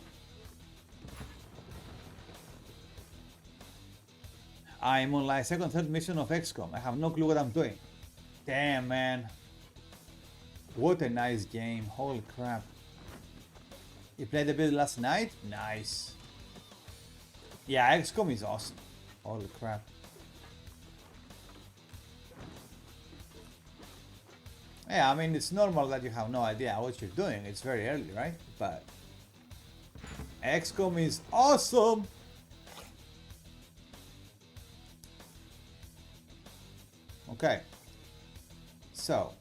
I'm on like second, third mission of XCOM. I have no clue what I'm doing. Damn, man. What a nice game. Holy crap. You played the build last night? Nice. Yeah, XCOM is awesome. Holy crap. Yeah, I mean, it's normal that you have no idea what you're doing. It's very early, right? But XCOM is awesome! Okay. So.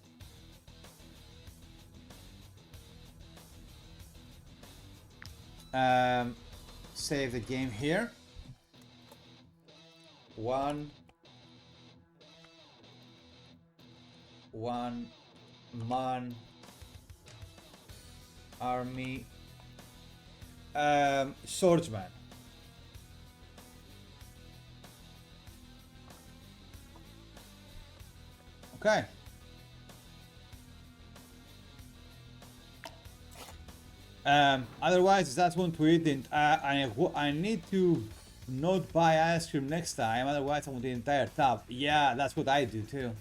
Save the game here. One man army swordsman. Okay. Otherwise, that's one to eat. And I need to not buy ice cream next time. Otherwise, I want the entire tub. Yeah, that's what I do too.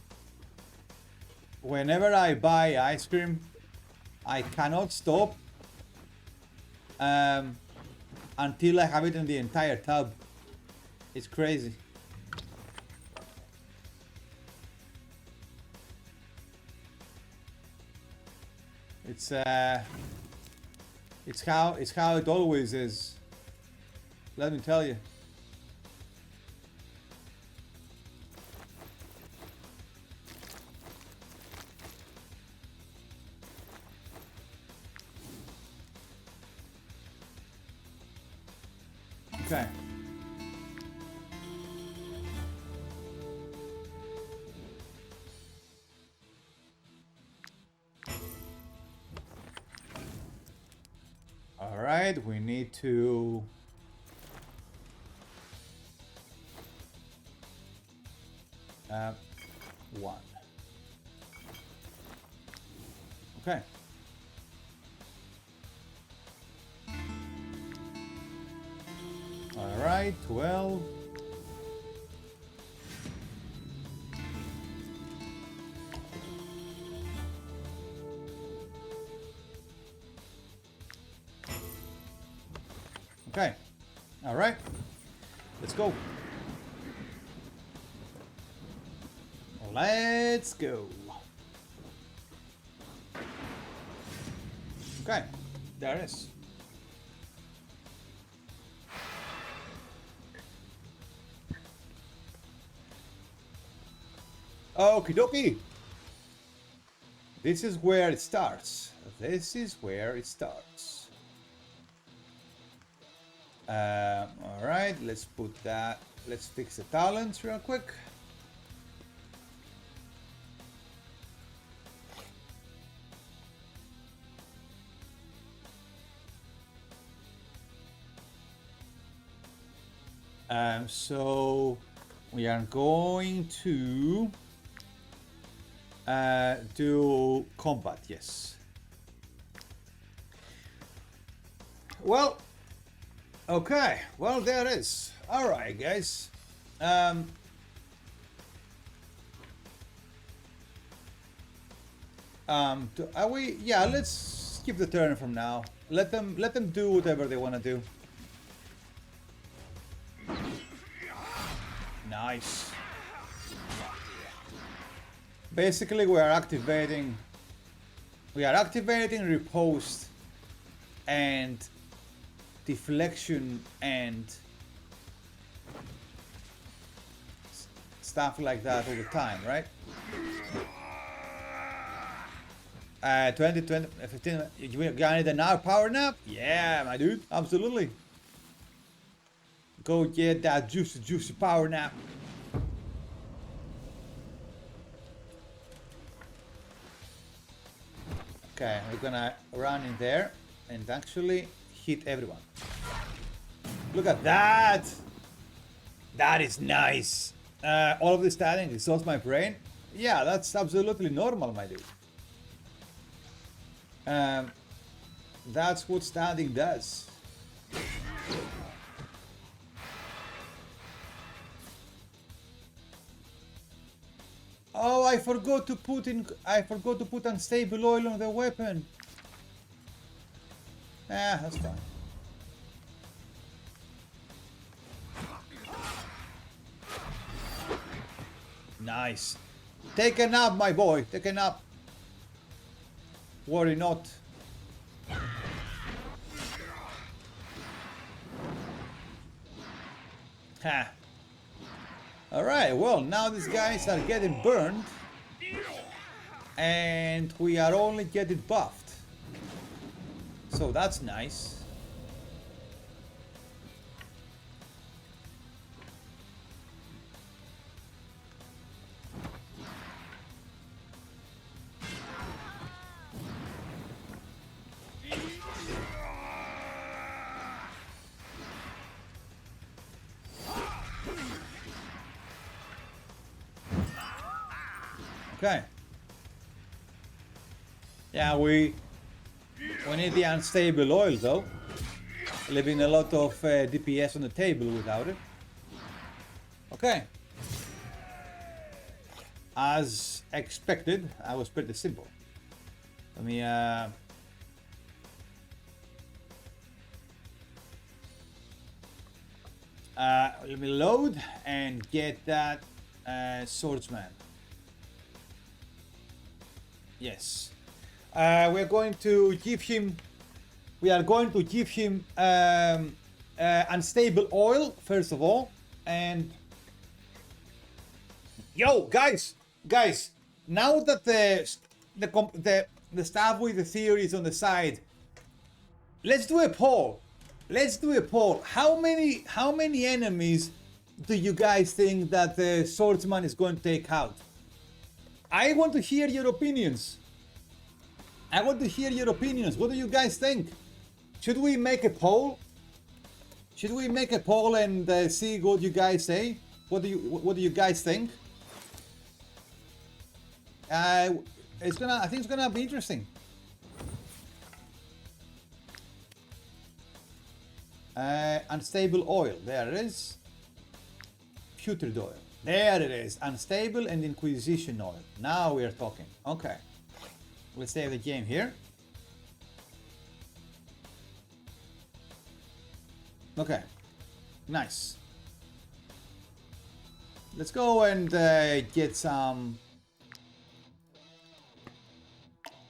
Whenever I buy ice cream, I cannot stop until I have eaten the entire tub. It's crazy. It's how it always is. Let me tell you. Okay. All right, we need to one. Okay. All right, 12. Okay. All right. Let's go. Let's go. Okay. There it is. Okie dokie. This is where it starts. This is where it starts. All right, let's put that. Let's fix the talents real quick. So we are going to do combat, yes. Well, okay, well, there it is. All right, guys. Are we? Yeah, let's skip the turn from now. Let them do whatever they want to do. Nice. Basically, we are activating riposte and deflection and stuff like that all the time, right? 20, 20, 15. You got it an hour power nap? Yeah, my dude. Absolutely. Go get that juicy power nap. Okay, we're gonna run in there and actually hit everyone. Look at that! That is nice. All of this stabbing exhausts my brain. Yeah, that's absolutely normal, my dude. That's what standing does. Oh, I forgot to put unstable oil on the weapon. Ah, that's fine. Nice. Take a nap, my boy. Take a nap. Worry not. Ha. Alright, well, now these guys are getting burned. And we are only getting buffed. So that's nice. Okay. Yeah, we need the unstable oil though. Leaving a lot of DPS on the table without it. Okay. As expected, I was pretty simple. Let me load and get that Swordsman. Yes. We are going to give him unstable oil first of all, and yo guys, now that the stuff with the theories on the side, let's do a poll. How many enemies do you guys think that the Swordsman is going to take out? I want to hear your opinions. What do you guys think? Should we make a poll? And see what you guys say? What do you guys think? I think it's gonna be interesting. Unstable oil. There it is. Putrid oil. There it is. Unstable and Inquisition oil. Now we are talking. Okay. Let's save the game here. Okay. Nice. Let's go and get some...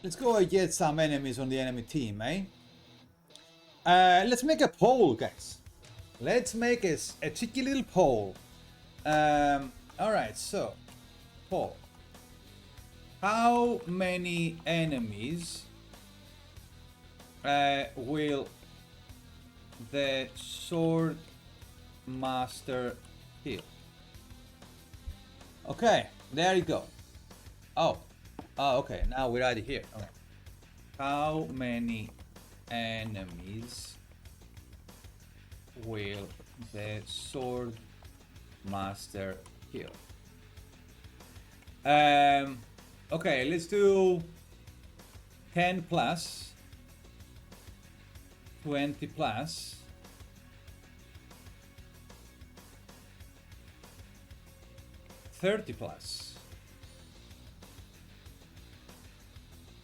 Let's go and get some enemies on the enemy team, eh? Let's make a poll, guys. Let's make a cheeky little poll. Alright, so, poll. How many enemies will the Sword Master kill? Okay, there you go. Oh, okay, now we're already here. Okay. How many enemies will the Sword Master kill? Okay, let's do 10 plus, 20 plus, 30 plus,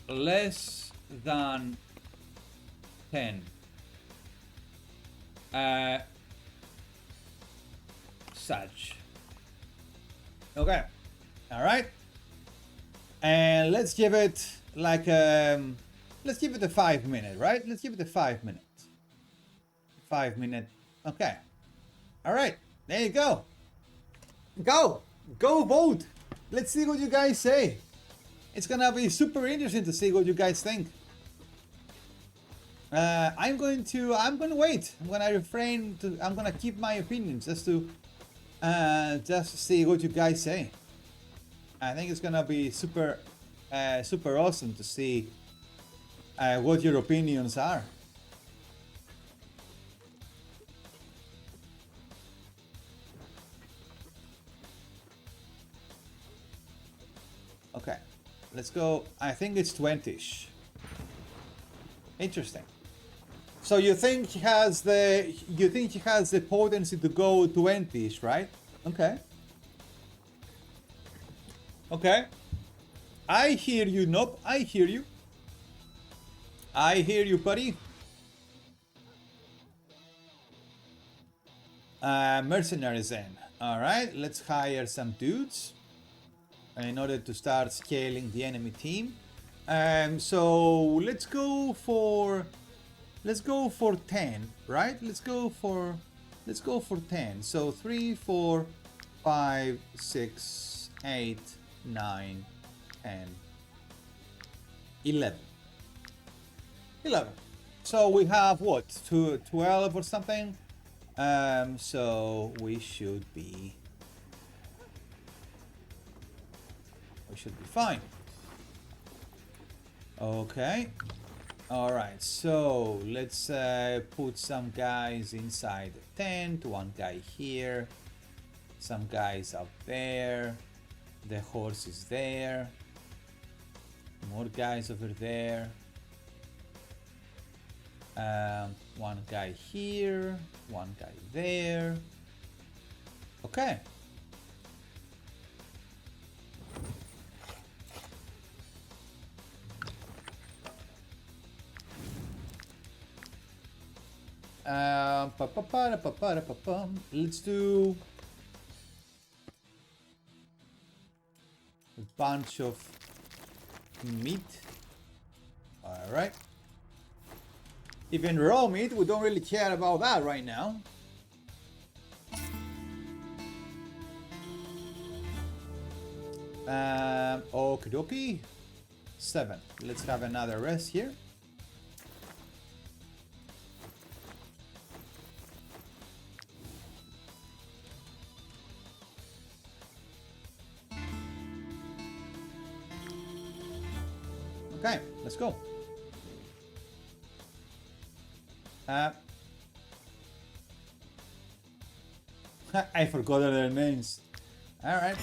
less than 10, such. Okay, all right. And let's give it like let's give it a 5 minute, right? Let's give it a 5 minute. 5 minute. Okay. All right. There you go. Go vote. Let's see what you guys say. It's gonna be super interesting to see what you guys think. I'm gonna wait. I'm gonna keep my opinions just to see what you guys say. I think it's gonna be super awesome to see what your opinions are. Okay, let's go. I think it's 20ish. Interesting. So you think he has the potency to go 20ish, right? Okay. Okay. I hear you, Nope. I hear you. I hear you, buddy. Mercenaries then. Alright, let's hire some dudes in order to start scaling the enemy team. So let's go for 10, right? Let's go for 10. So 3, 4, 5, 6, 8, 9, 10, 11. 11. So we have what? 12 or something? So we should be fine. Okay. All right. So let's put some guys inside the tent. One guy here. Some guys up there. The horse is there. More guys over there. One guy here. One guy there. Okay. Let's do a bunch of meat. All right. Even raw meat, we don't really care about that right now. Okie dokie. 7. Let's have another rest here. Okay, let's go. I forgot their names. Alright.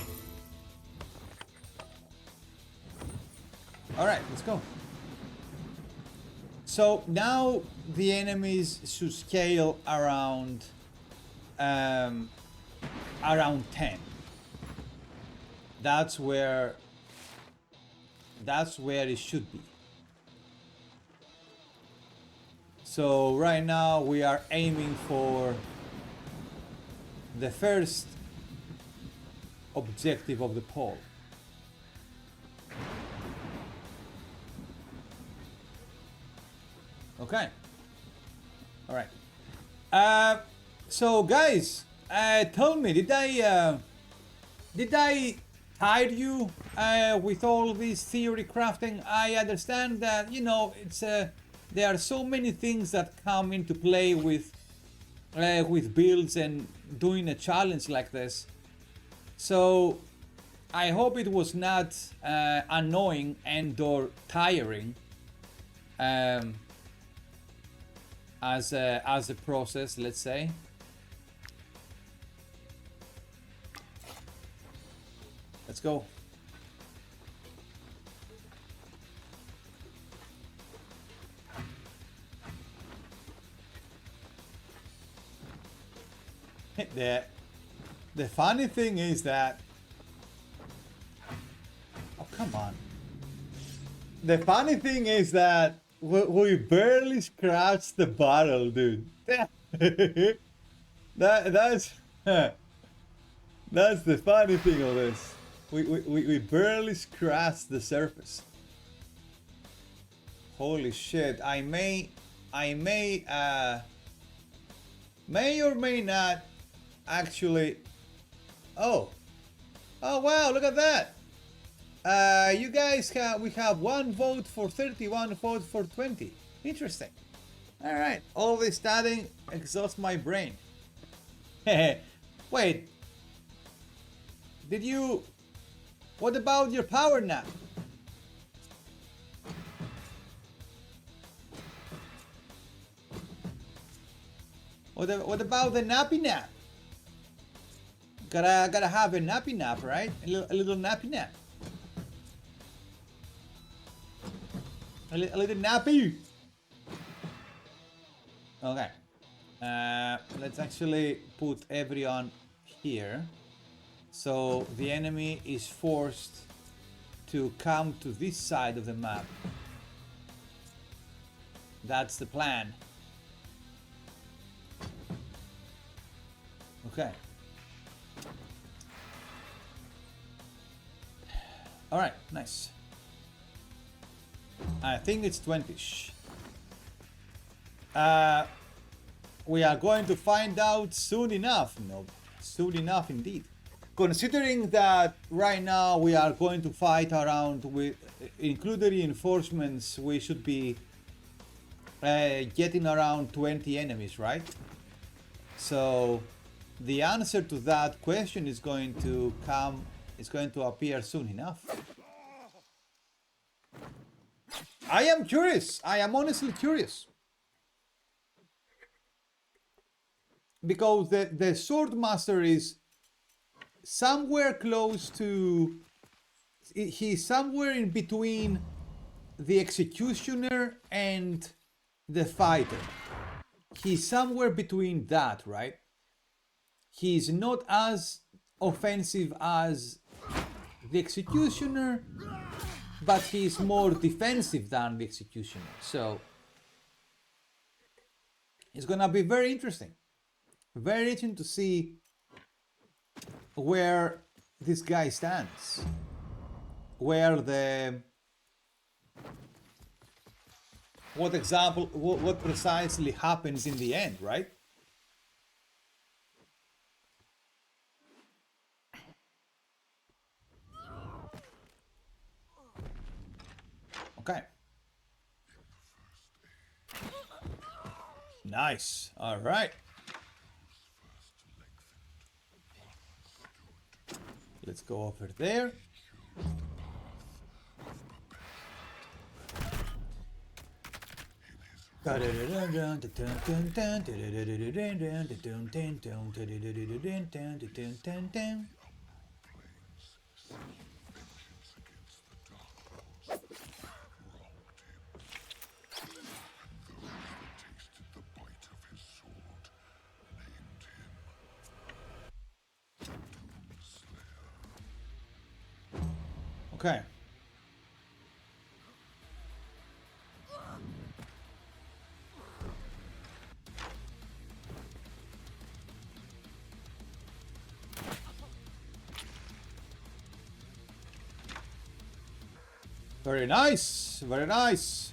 Alright, let's go. So now the enemies should scale around 10. That's where it should be. So right now we are aiming for the first objective of the poll. Okay. All right. So guys, tell me, did I tire you with all this theory crafting? I understand that, you know, it's there are so many things that come into play with builds and doing a challenge like this. So I hope it was not annoying and or tiring as a process, let's say. Let's go. The funny thing is that, oh come on. The funny thing is that we barely scratched the barrel, dude. That's the funny thing of this. We barely scratched the surface. Holy shit! I may or may not actually. Oh wow! Look at that. You guys have, we have 1 vote for 30, 1 vote for 20. Interesting. All right, all this studying exhausts my brain. Wait, did you? What about your power nap? What about the nappy nap? Gotta have a nappy nap, right? A little nappy nap. A little nappy. Okay. Let's actually put everyone here. So the enemy is forced to come to this side of the map. That's the plan. Okay. Alright, nice. I think it's 20-ish. We are going to find out soon enough. No, soon enough indeed. Considering that right now we are going to fight around with, including reinforcements, we should be getting around 20 enemies, right? So the answer to that question is going to come, is going to appear soon enough. I am curious. I am honestly curious. Because the Swordmaster is somewhere close to... He's somewhere in between the Executioner and the Fighter. He's somewhere between that, right? He's not as offensive as the Executioner, but he's more defensive than the Executioner. So it's gonna be very interesting. Very interesting to see where this guy stands. Where the... What precisely happens in the end, right? Okay. Nice. All right. Let's go over there. Okay. Very nice, very nice.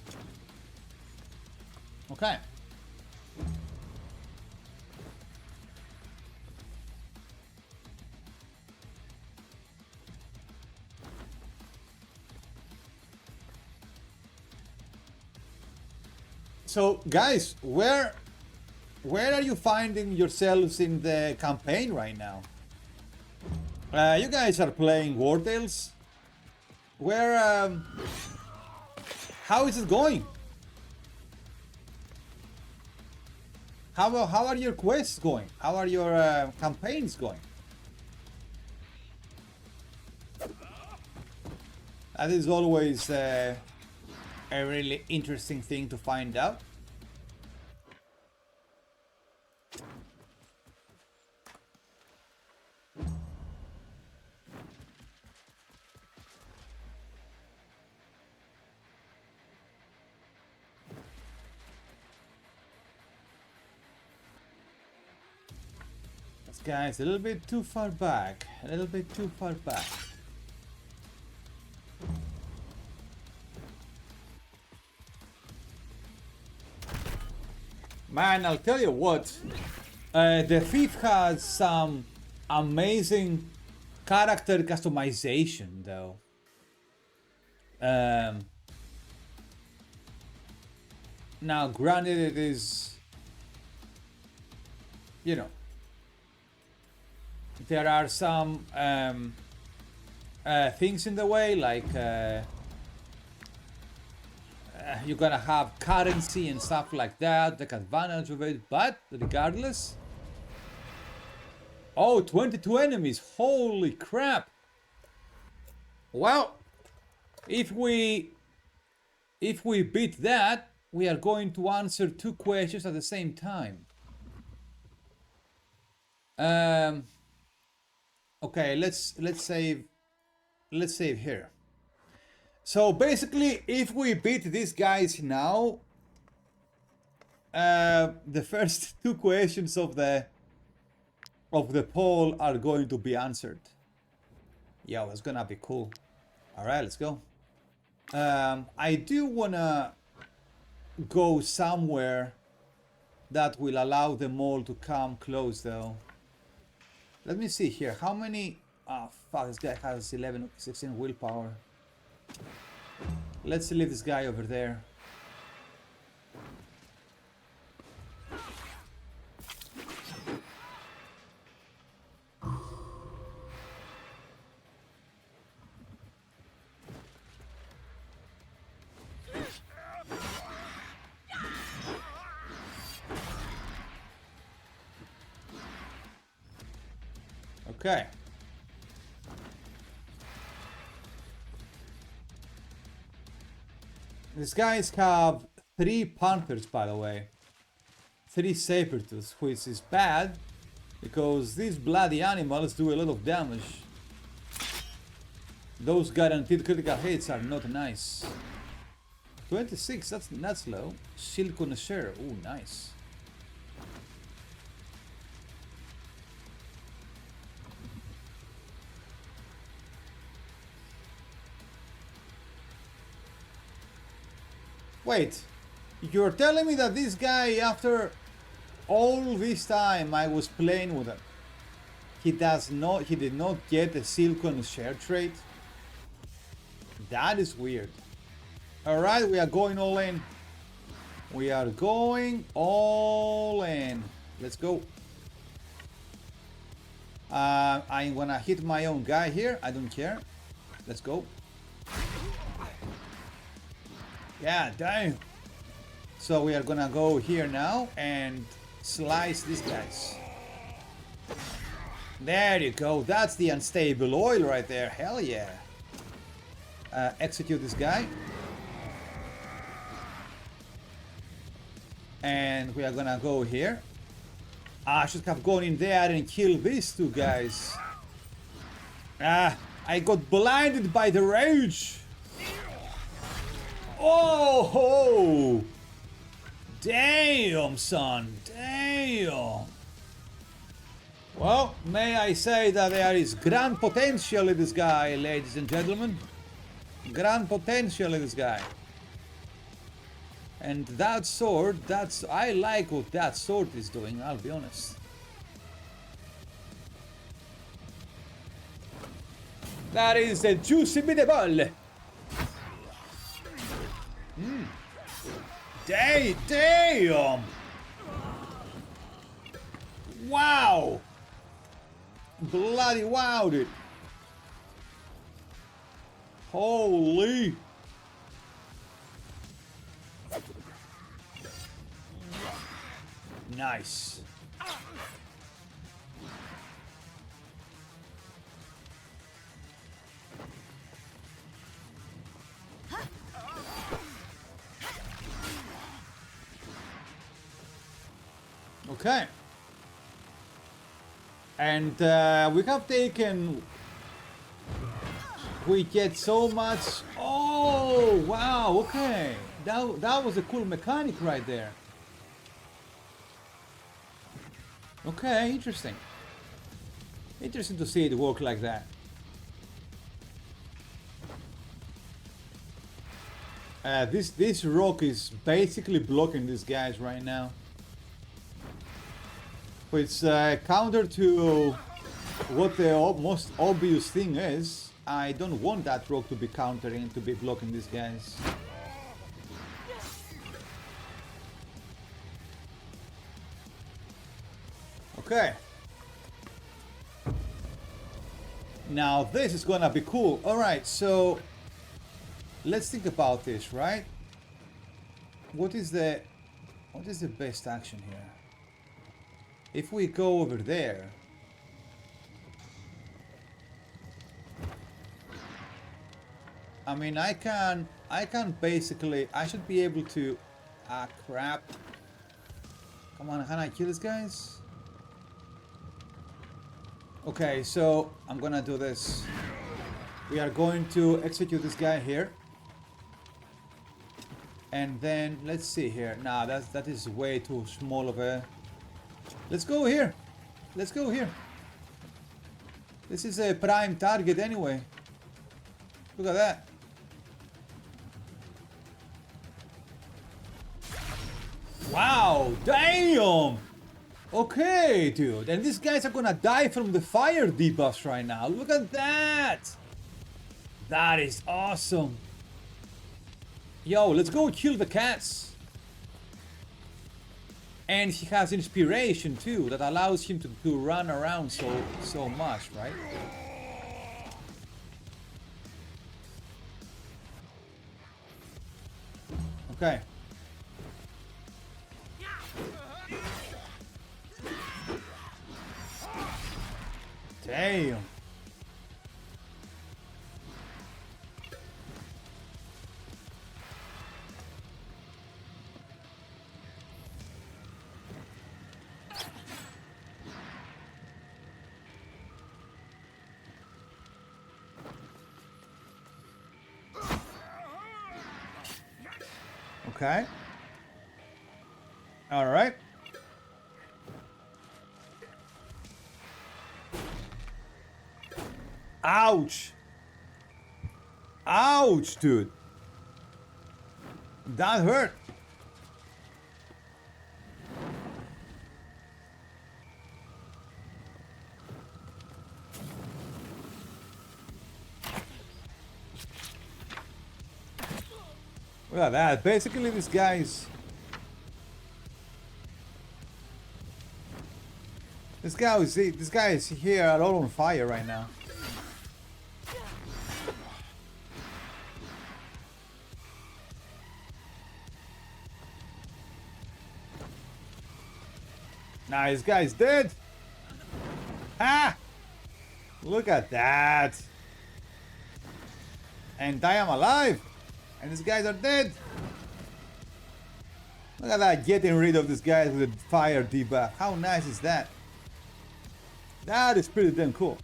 Okay. So guys, where are you finding yourselves in the campaign right now? You guys are playing War Tales. Where how is it going? How are your quests going? How are your campaigns going? That is always a really interesting thing to find out. This guy's a little bit too far back. A little bit too far back. Man, I'll tell you what, the Thief has some amazing character customization though. Um, Now, granted, it is, you know, there are some things in the way, like you're gonna have currency and stuff like that, take advantage of it, but regardless. Oh, 22 enemies, holy crap. Well, if we beat that, we are going to answer 2 questions at the same time. Okay, let's save here. So basically, if we beat these guys now, the first 2 questions of the poll are going to be answered. Yeah, that's gonna be cool. All right, let's go. I do wanna go somewhere that will allow them all to come close, though. Let me see here. How many? Oh, fuck, this guy has 11, 16 willpower. Let's leave this guy over there. Okay. These guys have 3 panthers, by the way. 3 saber-tooths, which is bad because these bloody animals do a lot of damage. Those guaranteed critical hits are not nice. 26, that's low. Shield connoisseur, ooh, nice. Wait, you're telling me that this guy, after all this time I was playing with him, he did not get a Shield Connoisseur trait? That is weird. Alright, we are going all in. We are going all in. Let's go. I'm gonna hit my own guy here. I don't care. Let's go. Yeah, damn. So we are gonna go here now and slice these guys. There you go. That's the unstable oil right there. Hell yeah. Execute this guy. And we are gonna go here. I should have gone in there and killed these 2 guys. I got blinded by the rage. Oh! Damn, son. Damn. Well, may I say that there is grand potential in this guy, ladies and gentlemen. Grand potential in this guy. And that sword, I like what that sword is doing, I'll be honest. That is a juicy bit of ball. Damn! Wow! Bloody wow, dude. Holy! Nice. Okay. And we have taken... We get so much... Oh, wow, okay. That was a cool mechanic right there. Okay, interesting. Interesting to see it work like that. This rock is basically blocking these guys right now. Which counter to what the most obvious thing is. I don't want that rogue to be countering, to be blocking these guys. Okay. Now this is gonna be cool. Alright, so let's think about this, right? What is the best action here? If we go over there, I mean, I can basically, I should be able to, crap. Come on, can I kill these guys? Okay, so I'm gonna do this. We are going to execute this guy here. And then, let's see here. Nah, that is way too small of a... Let's go here. Let's go here. This is a prime target anyway. Look at that. Wow, damn! Okay, dude. And these guys are gonna die from the fire debuffs right now. Look at that! That is awesome. Yo, let's go kill the cats. And he has inspiration too, that allows him to run around so much, right? Okay. Damn. Okay. All right. Ouch. Ouch, dude. That hurt. Look at that. Basically, this guy is here all on fire right now. Nah, this guy's dead. Ah! Look at that. And I am alive. And these guys are dead. Look at that, getting rid of these guys with a fire debuff. How nice is that? That is pretty damn cool.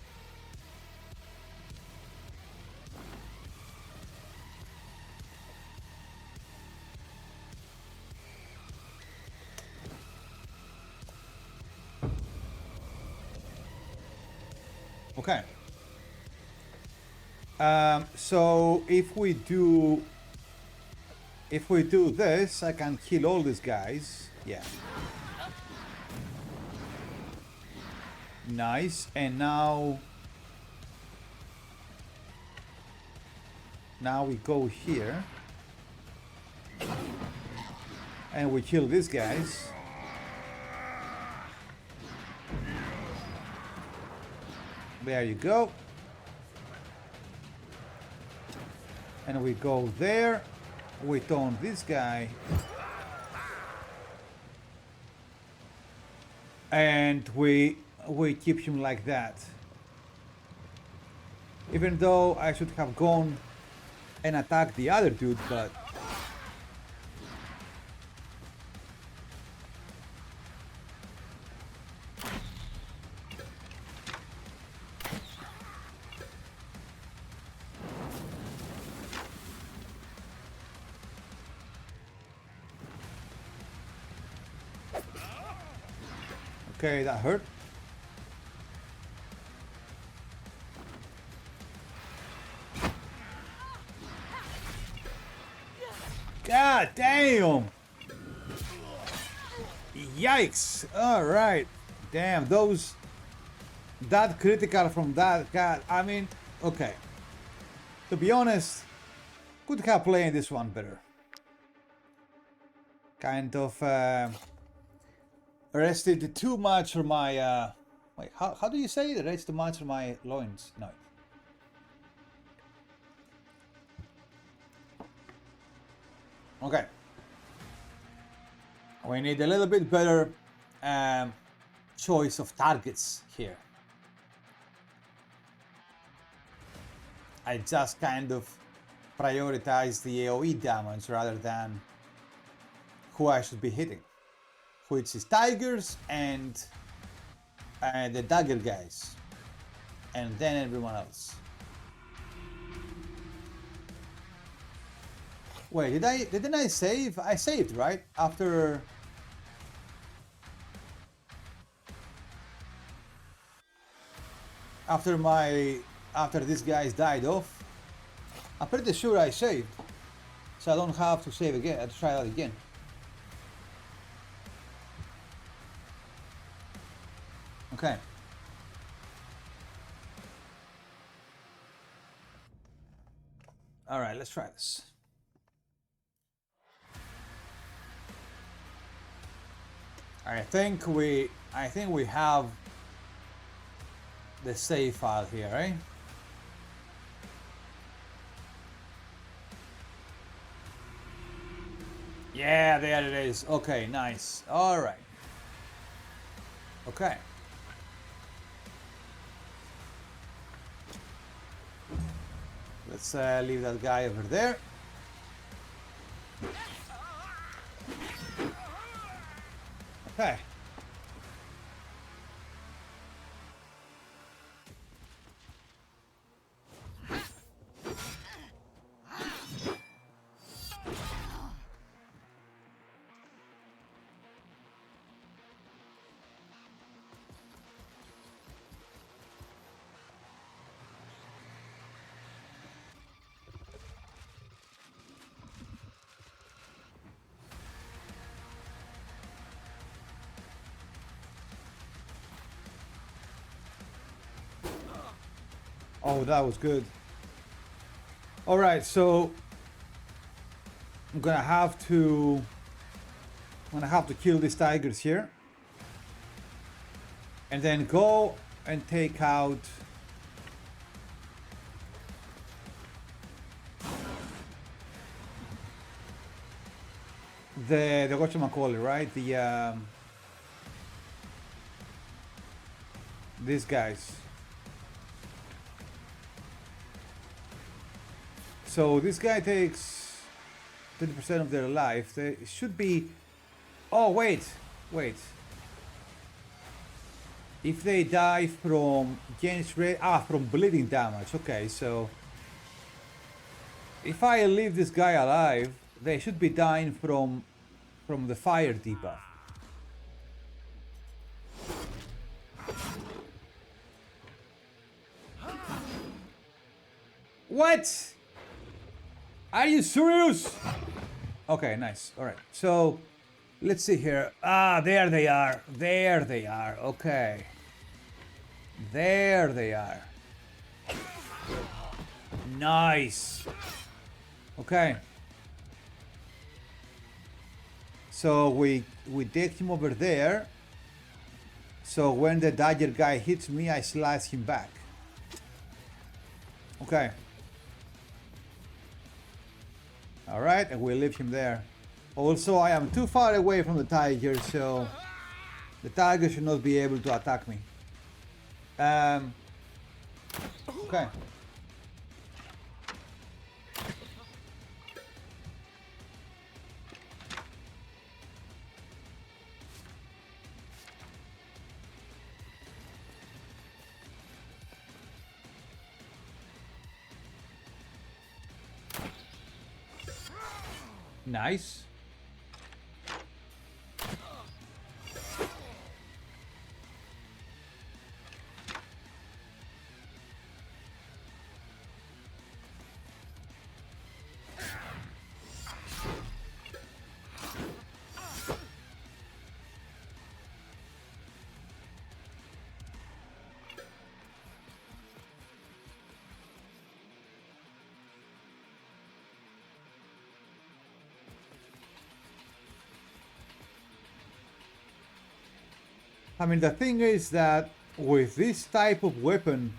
Okay. So if we do this, I can kill all these guys. Yeah. Nice. And now we go here and we kill these guys. There you go. And we go there. We taunt this guy. And we keep him like that. Even though I should have gone and attacked the other dude, but okay, that hurt. God damn! Yikes! Alright. Damn, that critical from that, God, I mean, okay. To be honest, could have played this one better. Kind of rested too much for my wait, how do you say it? Rest too much for my loins. No. Okay. We need a little bit better choice of targets here. I just kind of prioritize the AoE damage rather than who I should be hitting, which is tigers and the dagger guys, and then everyone else. Wait, didn't I save? I saved, right? After these guys died off. I'm pretty sure I saved, so I don't have to save again. I have to try that again. Okay. All right, let's try this. I think we have the save file here, right? Yeah, there it is. Okay, nice. All right. Okay. Let's leave that guy over there. Okay. Oh, that was good. All right, so I'm gonna have to kill these tigers here, and then go and take out the whatchamacallit, right? These guys. So this guy takes 30% of their life. They should be. Oh wait. If they die from from bleeding damage. Okay, so if I leave this guy alive, they should be dying from the fire debuff. What? Are you serious? Okay, nice. All right. So let's see here. There they are. There they are. Okay. There they are. Nice. Okay. So we take him over there. So when the dagger guy hits me, I slice him back. Okay. Alright, and we leave him there. Also, I am too far away from the tiger, so the tiger should not be able to attack me. Okay. Nice. I mean, the thing is that with this type of weapon,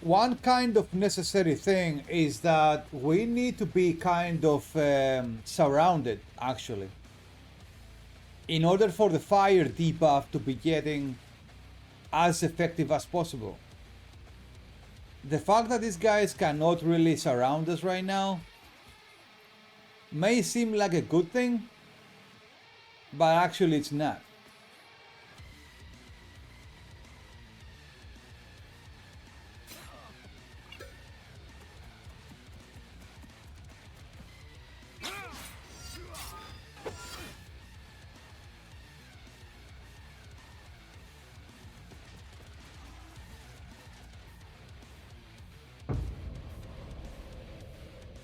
one kind of necessary thing is that we need to be kind of surrounded, actually, in order for the fire debuff to be getting as effective as possible. The fact that these guys cannot really surround us right now may seem like a good thing, but actually it's not.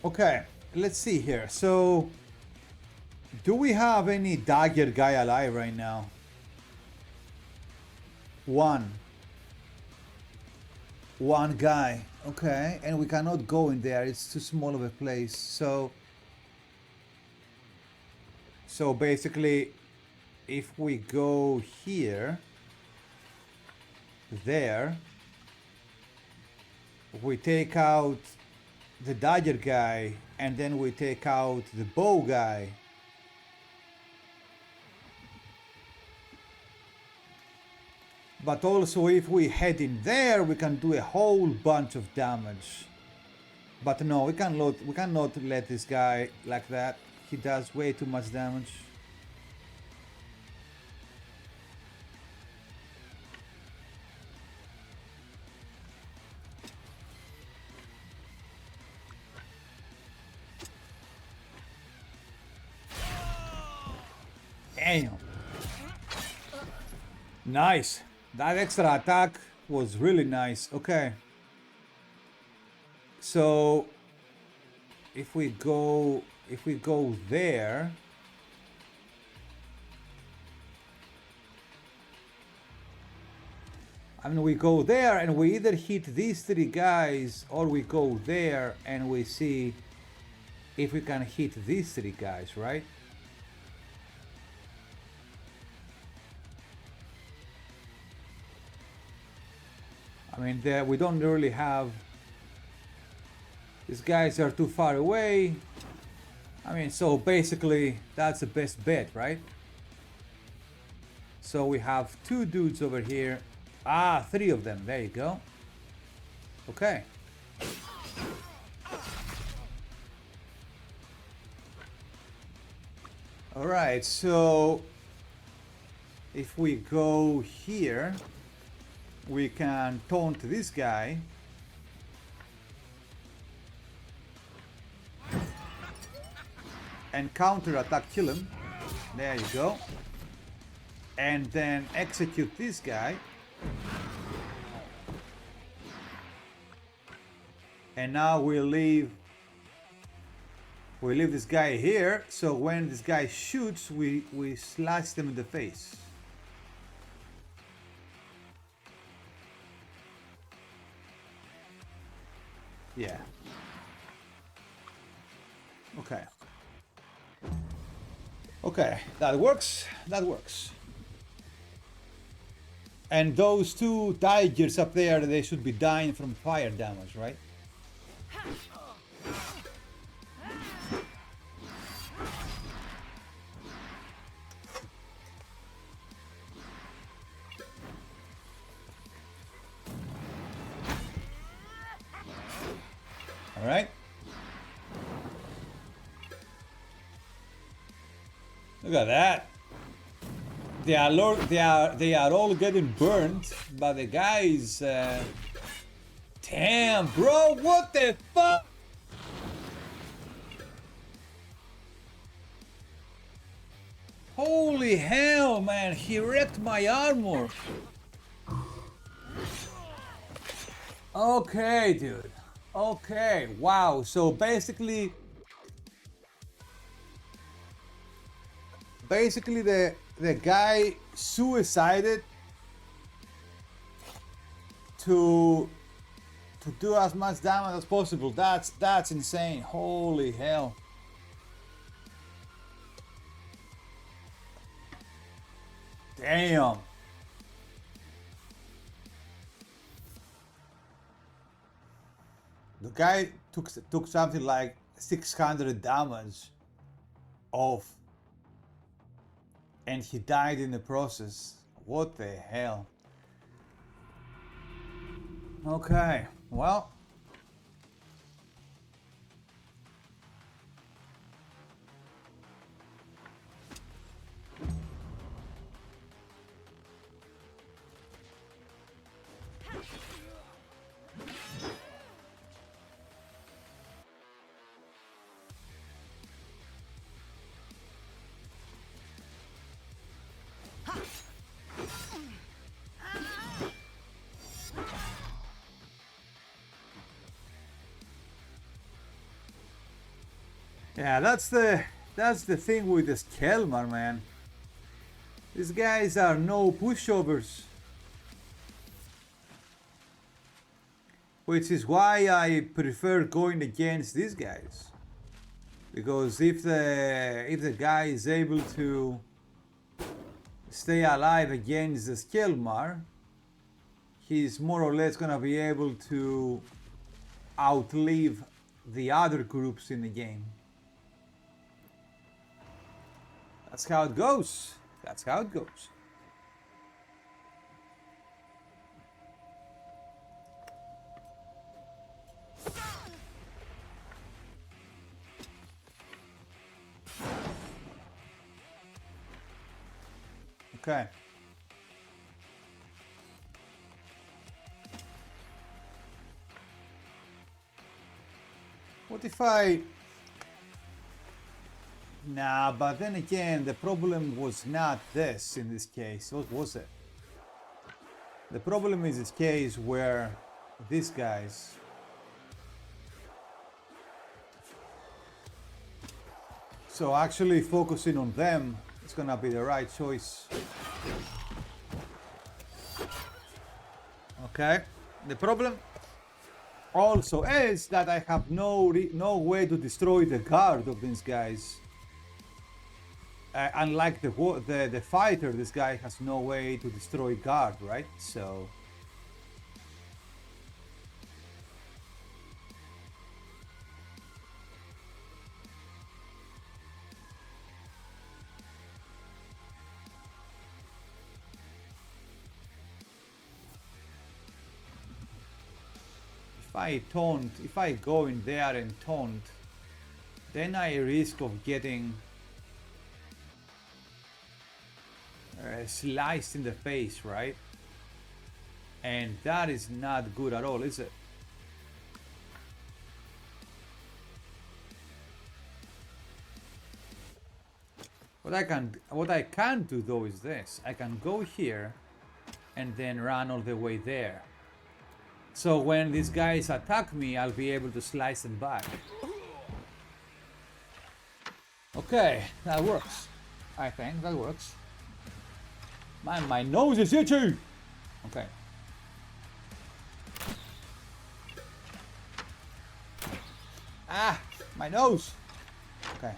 Okay, let's see here. So, do we have any dagger guy alive right now? One guy. Okay, and we cannot go in there. It's too small of a place. So basically, if we go here, there, we take out the dagger guy, and then we take out the bow guy. But also if we head in there, we can do a whole bunch of damage. But no, we cannot let this guy like that. He does way too much damage. Damn. Nice. That extra attack was really nice. Okay. So if we go there, I mean, we go there and we either hit these three guys, or we go there and we see if we can hit these three guys, right? I mean, there we don't really have. These guys are too far away. I mean, so basically that's the best bet, right? So we have two dudes over here. Ah, three of them. There you go. Okay. All right. So if we go here, we can taunt this guy. And counter attack, kill him. There you go. And then execute this guy. And now we leave this guy here, so when this guy shoots, we slash them in the face. Yeah. Okay. Okay, that works. That works. And those two tigers up there, they should be dying from fire damage, right? All right. Look at that. They are all getting burned, but the guys. Damn, bro, what the fuck? Holy hell, man! He wrecked my armor. Okay, dude. Okay, wow. So basically the guy suicided to do as much damage as possible. That's insane. Holy hell. Damn. The guy took something like 600 damage off, and he died in the process. What the hell? Okay, well. Yeah, that's the thing with the Skelmar, man. These guys are no pushovers. Which is why I prefer going against these guys. Because if the guy is able to stay alive against the Skelmar, he's more or less gonna be able to outlive the other groups in the game. That's how it goes. That's how it goes. Okay. What if I... Nah, but then again, the problem was not this in this case. What was it? The problem is this case where these guys... So actually focusing on them is gonna be the right choice. Okay. The problem also is that I have no way to destroy the guard of these guys. Unlike the fighter, this guy has no way to destroy guard, right? So if I go in there and taunt, then I risk of getting sliced in the face, right? And that is not good at all, is it? What I can do though is this. I can go here and then run all the way there. So when these guys attack me, I'll be able to slice them back. Okay, that works. I think that works. Man, my nose is itchy! Okay. Ah, my nose! Okay.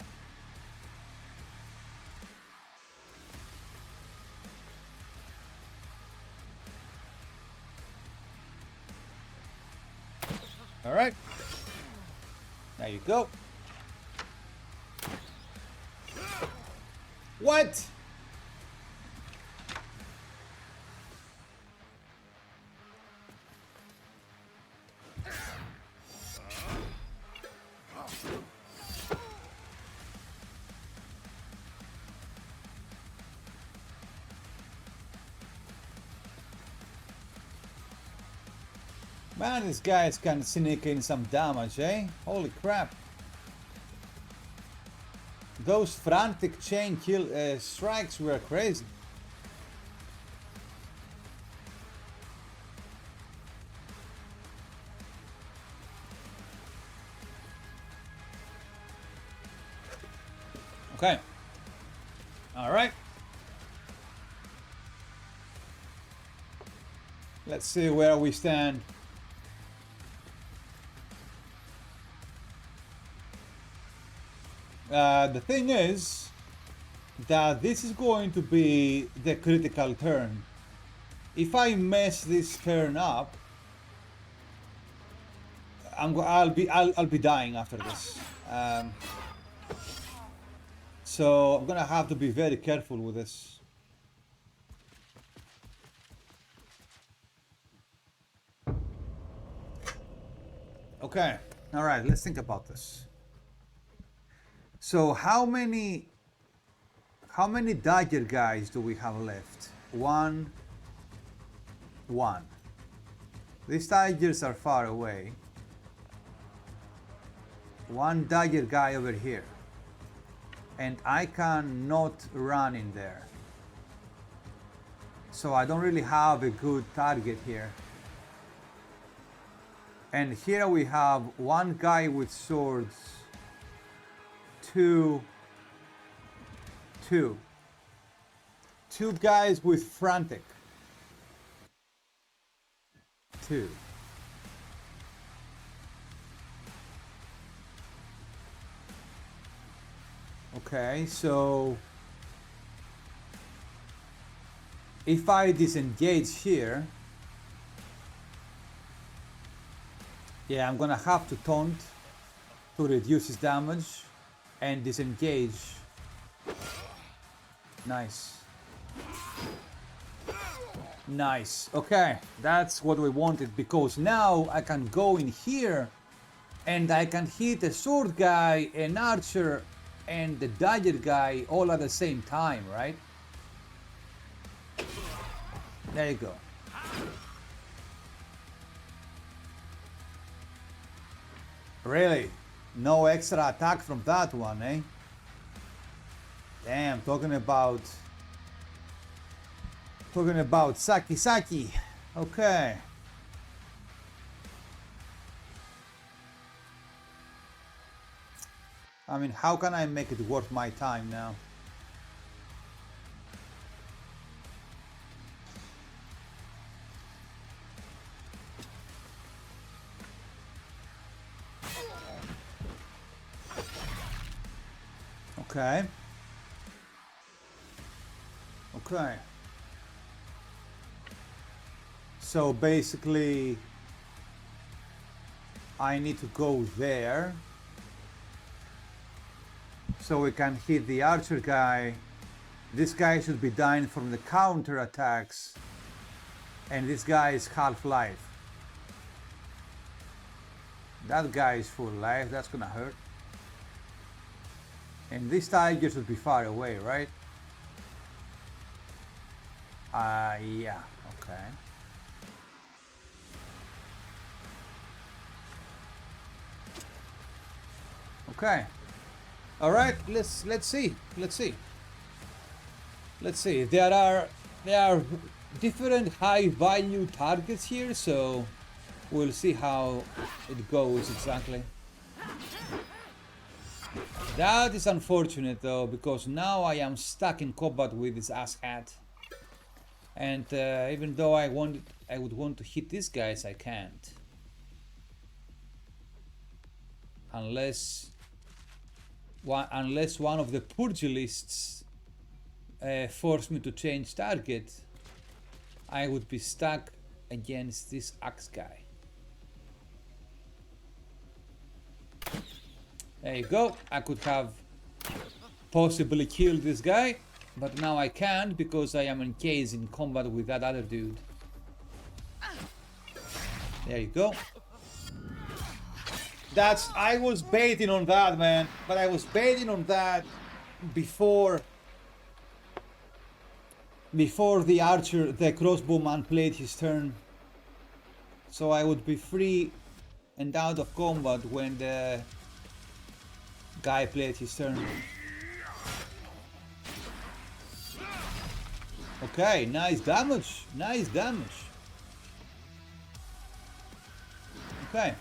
All right. There you go. What? Man, these guys can sneak in some damage, eh? Holy crap. Those frantic chain kill strikes were crazy. Okay. All right. Let's see where we stand. The thing is, that this is going to be the critical turn. If I mess this turn up, I'll be dying after this. So I'm gonna have to be very careful with this. Okay, all right, let's think about this. So how many dagger guys do we have left? One. These daggers are far away. One dagger guy over here. And I cannot run in there. So I don't really have a good target here. And here we have one guy with swords. Two guys with frantic. Two. Okay, so if I disengage here, yeah, I'm gonna have to taunt to reduce his damage and disengage. Nice. Nice. Okay, that's what we wanted, because now I can go in here and I can hit a sword guy, an archer, and the dagger guy all at the same time, right? There you go. Really? No extra attack from that one, eh? Damn, talking about Saki. Okay. I mean, how can I make it worth my time now? Okay. Okay. So basically, I need to go there so we can hit the archer guy. This guy should be dying from the counter attacks, and this guy is half life. That guy is full life, that's gonna hurt. And this tiger should be far away, right? Yeah, okay. Okay. All right, let's see. There are different high value targets here, so we'll see how it goes exactly. That is unfortunate though, because now I am stuck in combat with this asshat. And even though I would want to hit these guys, I can't. Unless one of the pugilists force me to change target, I would be stuck against this axe guy. There you go. I could have possibly killed this guy, but now I can't because I am encased in combat with that other dude. There you go. I was baiting on that, man, but I was baiting on that before the archer, the crossbowman played his turn, so I would be free and out of combat when the guy played his turn. Okay, nice damage. Okay.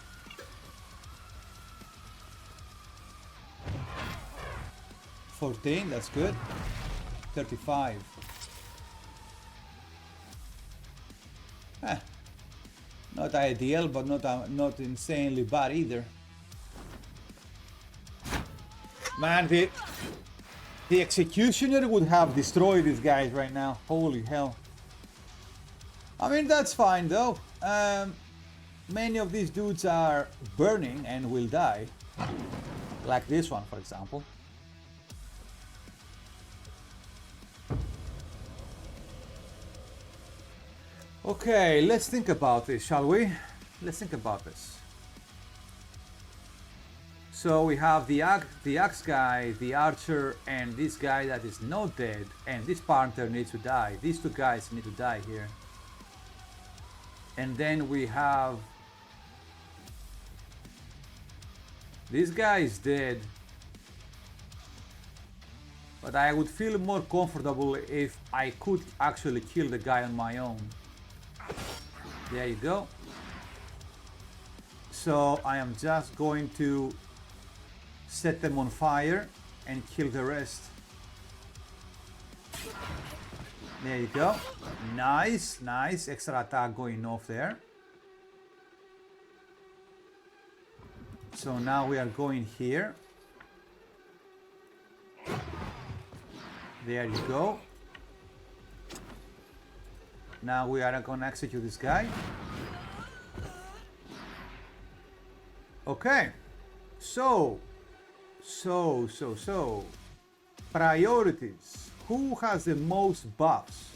$14, that's good. 35. Not ideal, but not insanely bad either. Man, The Executioner would have destroyed these guys right now. Holy hell. I mean, that's fine though. Many of these dudes are burning and will die. Like this one, for example. Okay, let's think about this, shall we? Let's think about this. So we have the axe guy, the archer, and this guy that is not dead, and this partner needs to die. These two guys need to die here. And then we have... this guy is dead. But I would feel more comfortable if I could actually kill the guy on my own. There you go. So I am just going to set them on fire and kill the rest. There you go. Nice, nice. Extra attack going off there. So now we are going here. There you go. Now we are going to execute this guy. Okay. So. Priorities. Who has the most buffs?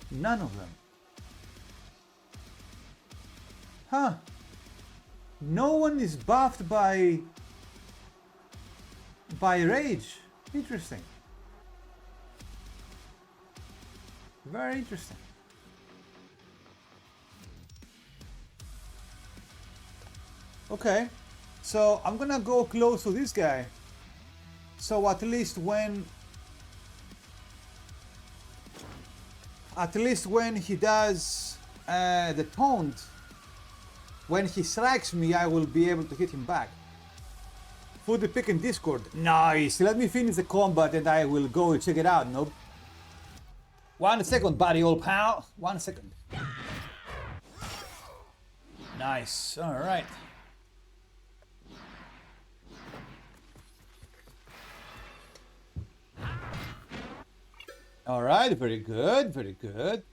None of them. Huh. No one is buffed by rage. Interesting. Very interesting. Okay. So I'm gonna go close to this guy. So at least when he does the taunt, when he strikes me, I will be able to hit him back. Put the pick in Discord. Nice. Let me finish the combat and I will go check it out. Nope. 1 second, buddy, old pal. 1 second. Nice. All right. All right. Very good. Very good.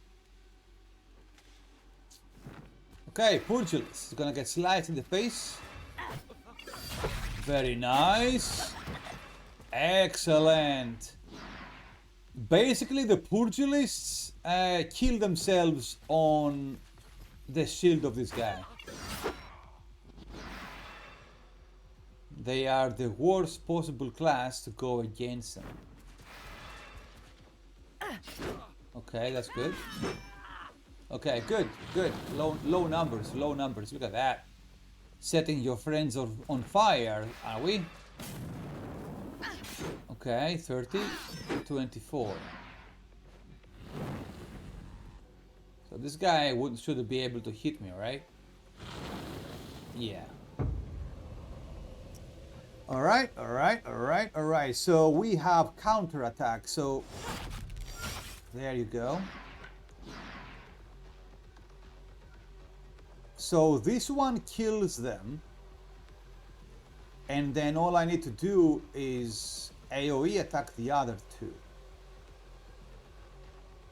Okay, Pugilist is gonna get sliced in the face. Very nice. Excellent. Basically, the Pugilists kill themselves on the shield of this guy. They are the worst possible class to go against them. Okay, that's good. Okay, good, good. Low numbers, low numbers. Look at that. Setting your friends on fire, are we? Okay, 30, 24. So this guy should be able to hit me, right? Yeah. Alright, alright, alright, alright. So we have counterattack. So there you go. So this one kills them, and then all I need to do is AoE attack the other two.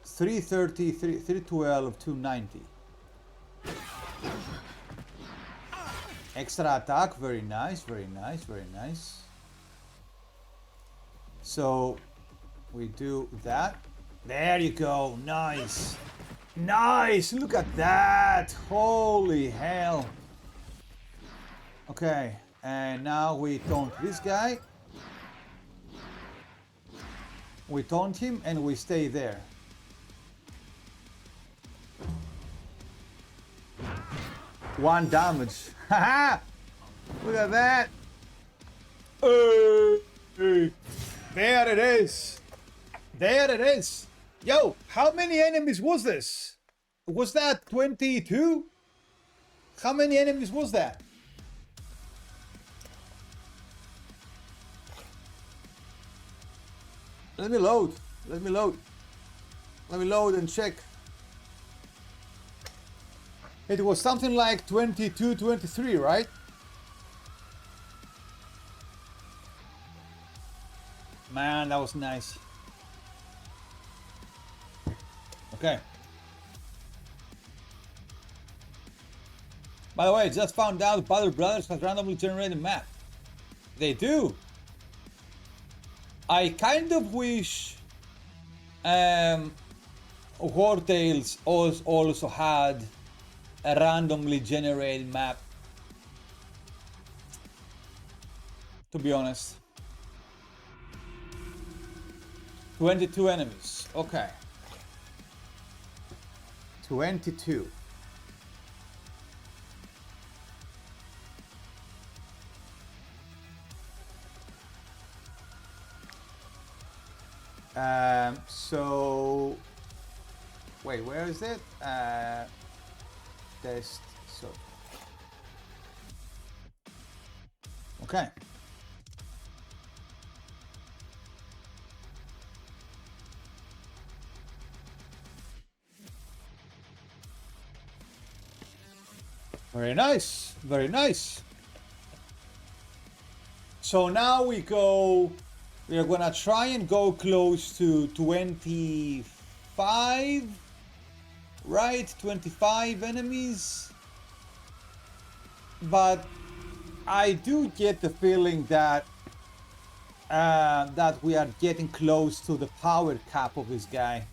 330, 312, 290. Extra attack, very nice, very nice, very nice. So we do that. There you go, nice. Nice, look at that. Holy hell. Okay, and now we taunt this guy. We taunt him and we stay there. One damage. Haha! Look at that. There it is. There it is. Yo, how many enemies was this? Was that 22? How many enemies was that? Let me load. Let me load. Let me load and check. It was something like 22, 23, right? Man, that was nice. Okay. By the way, I just found out Battle Brothers has randomly generated map. They do. I kind of wish War Tales also had a randomly generated map. To be honest. 22 enemies. Okay. 22. So wait, where is it? Test. So okay. Very nice, very nice. So now we are gonna try and go close to 25, right? 25 enemies. But I do get the feeling that that we are getting close to the power cap of this guy.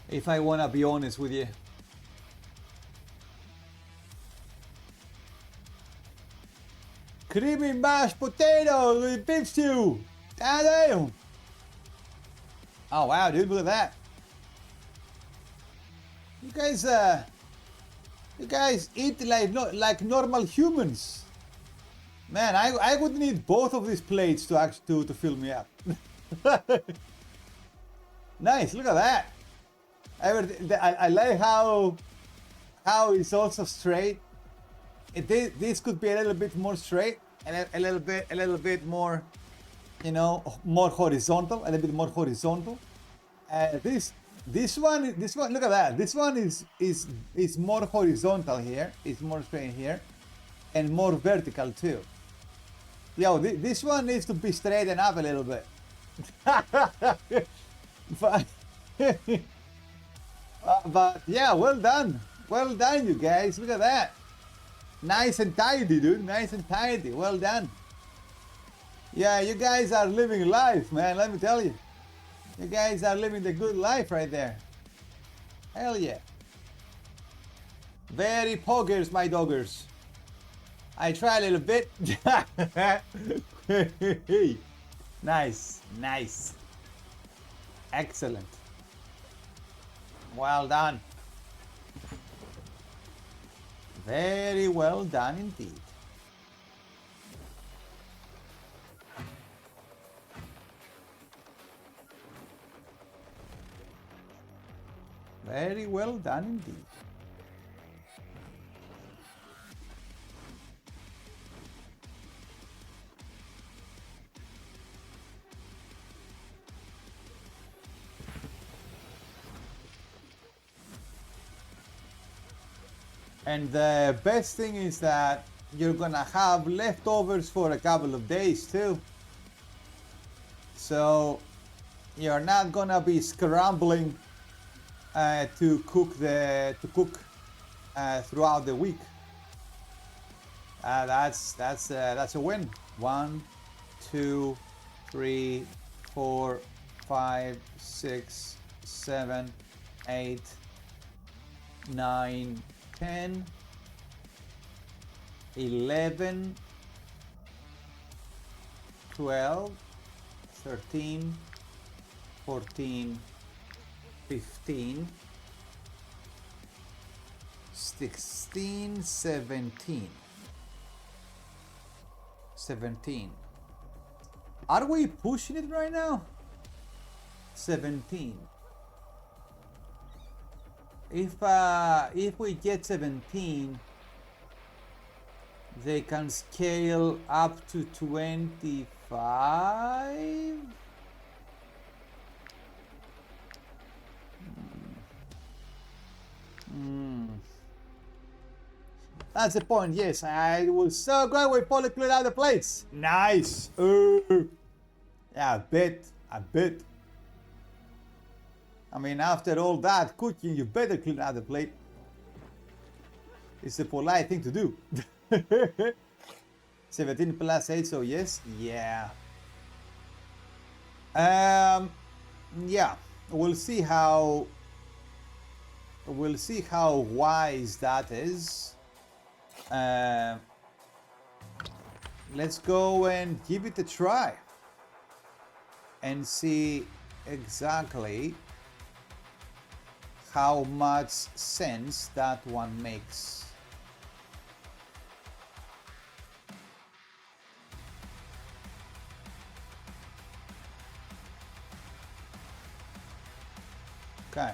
If I wanna be honest with you. Creamy mashed potatoes with beef stew. Damn. Oh wow, dude, look at that. You guys eat like normal humans. Man, I would need both of these plates to fill me up. Nice, look at that. I like how it's also straight. This could be a little bit more straight, and a little bit more, you know, more horizontal, a little bit more horizontal. This one, look at that. This one is more horizontal here. It's more straight here, and more vertical too. Yo, this one needs to be straightened up a little bit. but yeah, well done, you guys. Look at that. Nice and tidy, dude. Nice and tidy. Well done. Yeah, you guys are living life, man. Let me tell you. You guys are living the good life right there. Hell yeah. Very poggers, my doggers. I try a little bit. Nice. Nice. Excellent. Well done. Very well done indeed. Very well done indeed. And the best thing is that you're gonna have leftovers for a couple of days too. So you're not gonna be scrambling to cook throughout the week. That's a win. 1, 2, 3, 4, 5, 6, 7, 8, 9, 10, 11, 12, 13, 14, 15, 16, 17. 17. Are we pushing it right now? 17. If we get 17, they can scale up to 25. That's the point. Yes, I was so glad we fully cleared out the plates. Nice. Yeah, I bet. I mean, after all that cooking, you better clean out the plate. It's a polite thing to do. 17 plus 8, so yes, yeah. Yeah, we'll see how wise that is. Let's go and give it a try and see exactly how much sense that one makes. Okay.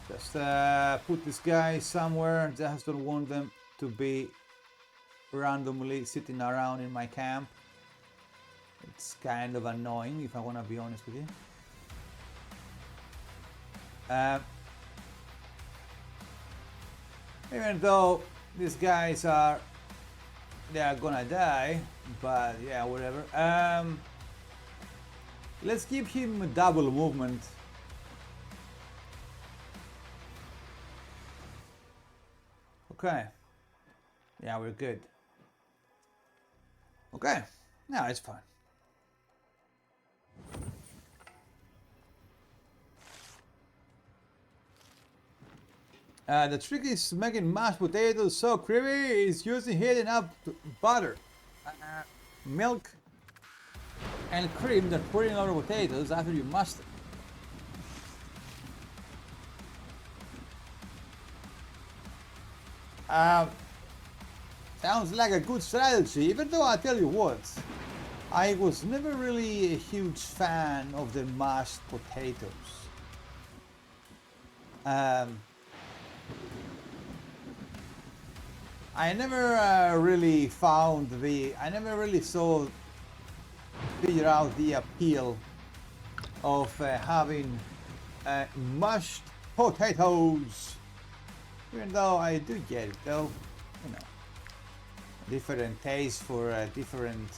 Just put this guy somewhere. Just don't want them to be randomly sitting around in my camp. It's kind of annoying, if I want to be honest with you. Even though these guys are gonna die, but yeah, whatever. Let's give him a double movement. Okay. Yeah, we're good. Okay. No, it's fine. The trick is making mashed potatoes so creamy is using heating up butter, milk, and cream, then pouring over potatoes after you mash them. Sounds like a good strategy, even though I tell you what, I was never really a huge fan of the mashed potatoes. I never really figure out the appeal of having mashed potatoes. Even though I do get it, though, you know, different taste for different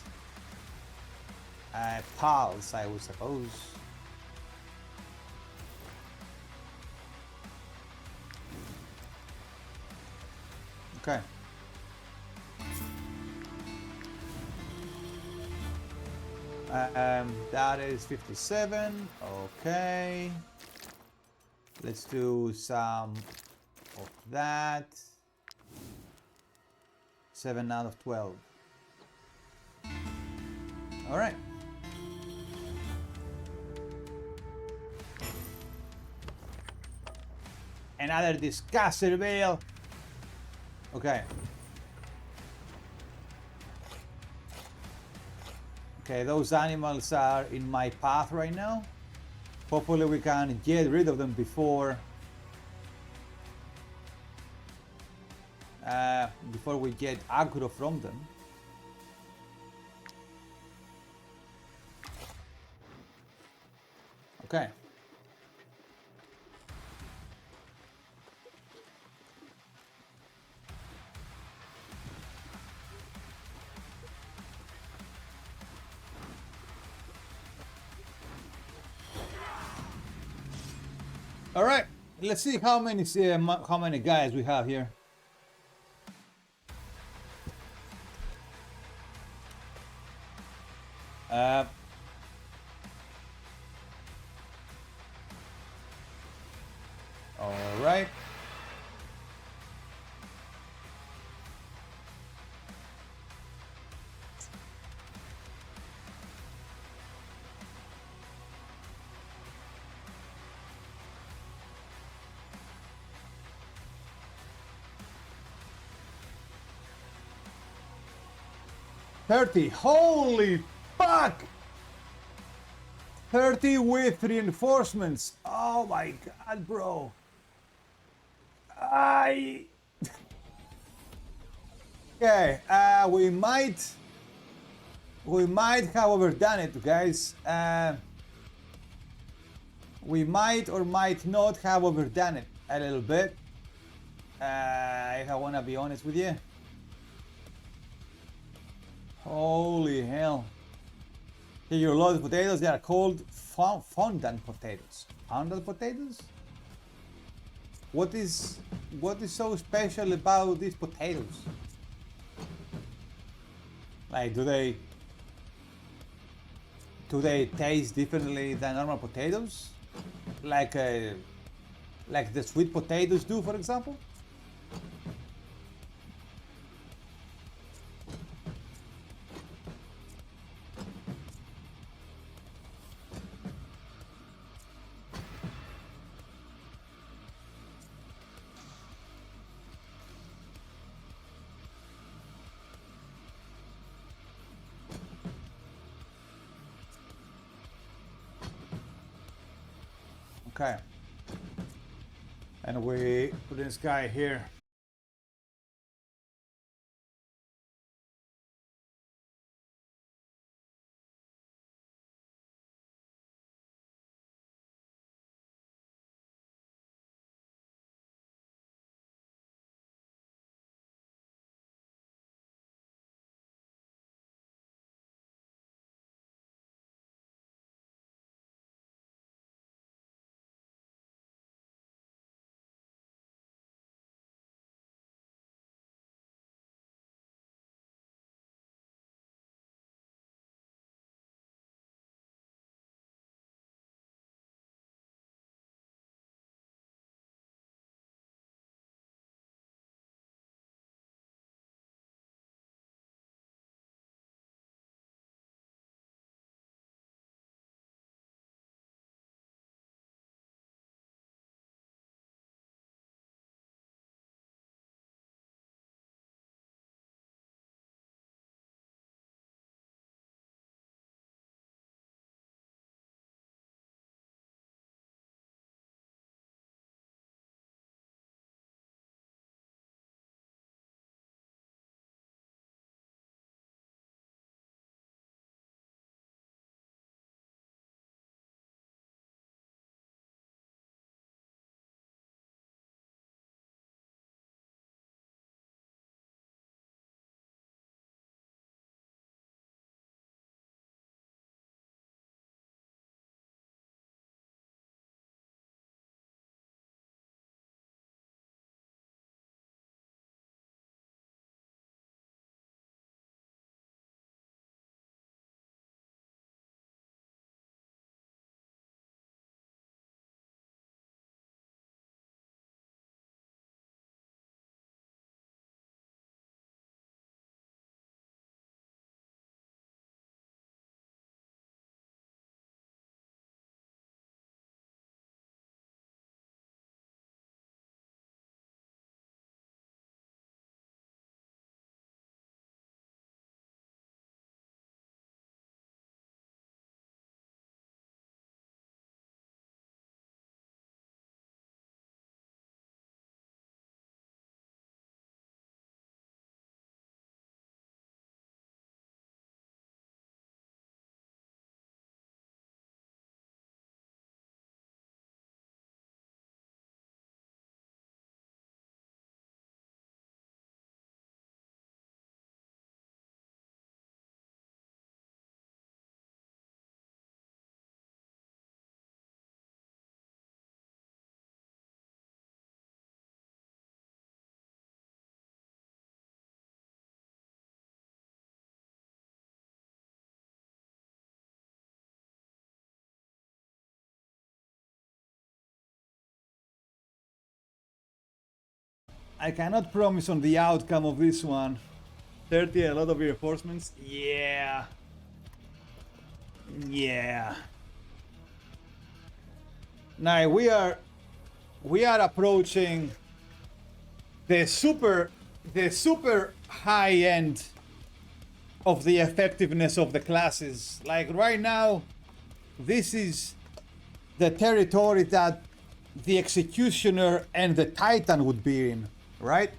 pals, I would suppose. Okay. That is 57. Okay. Let's do some of that. 7 out of 12. All right. Another disgusting veil. Okay. Okay, those animals are in my path right now. Hopefully we can get rid of them before we get aggro from them. Okay. All right, let's see how many guys we have here. All right. $30. Holy fuck! 30 with reinforcements. Oh my god, bro. Okay, we might have overdone it, guys. We might or might not have overdone it. a little bit. If I want to be honest with you. Holy hell. Here, your loaded potatoes, they are called fondant potatoes. Fondant potatoes? What is so special about these potatoes? Like, do they taste differently than normal potatoes? Like the sweet potatoes do, for example? Okay. And we put this guy here. I cannot promise on the outcome of this one. 30, a lot of reinforcements. Yeah. Yeah. Now we are approaching the super high end of the effectiveness of the classes. Like right now, this is the territory that the Executioner and the Titan would be in, right?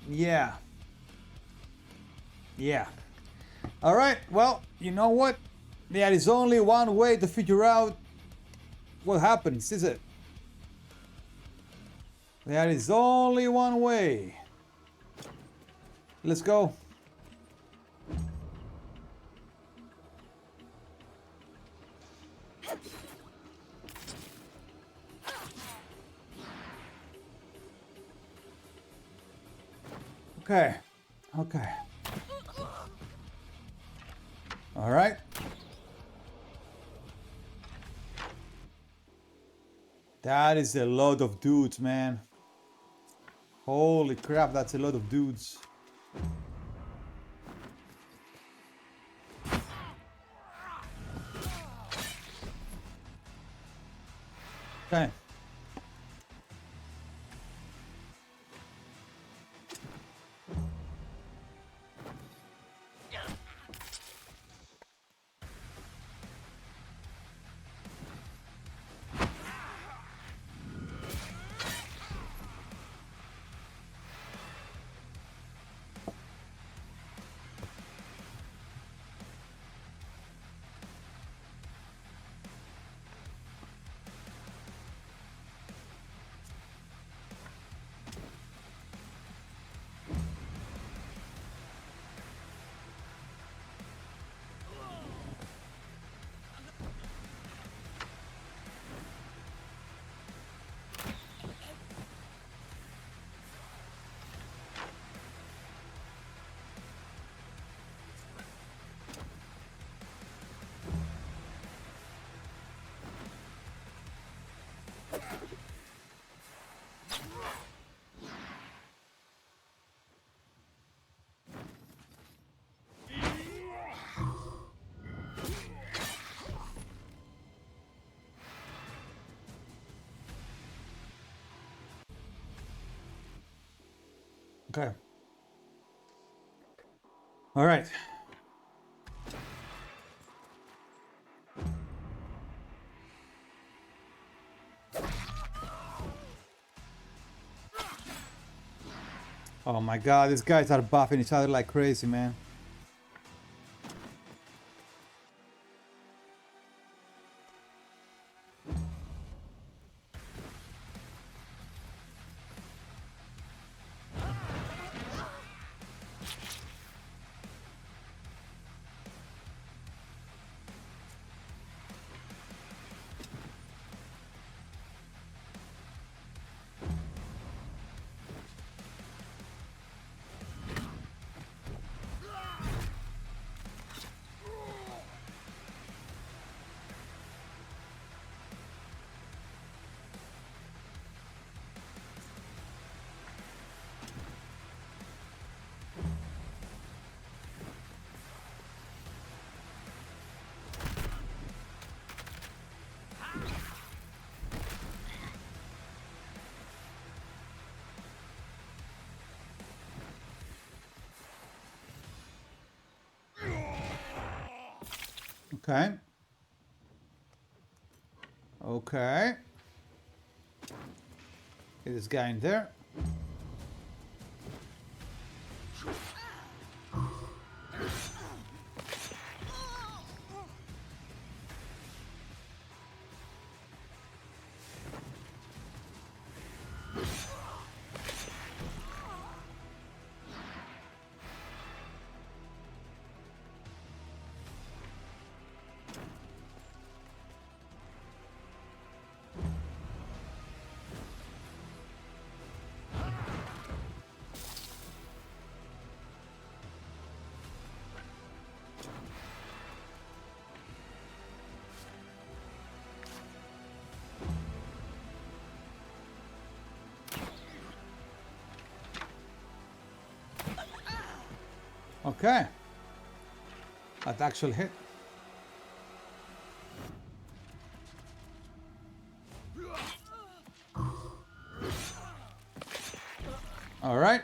Yeah. Yeah. All right. Well, you know what? There is only one way to figure out what happens, is it? There is only one way. Let's go. Okay. Okay. All right. That is a lot of dudes, man. Holy crap, that's a lot of dudes. Okay. Okay. All right. Oh my god, these guys are buffing each other like crazy, man. Okay. Okay. Get this guy in there. Okay. That actually hit. All right.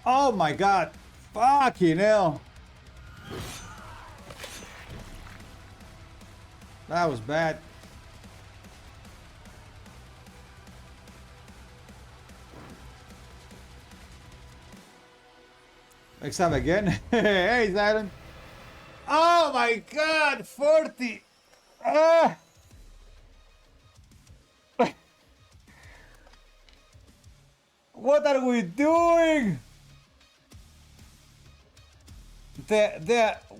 Oh my god. Fucking hell. That was bad. Next time again. Hey, Siren. Oh my god, 40. Ah. What are we doing?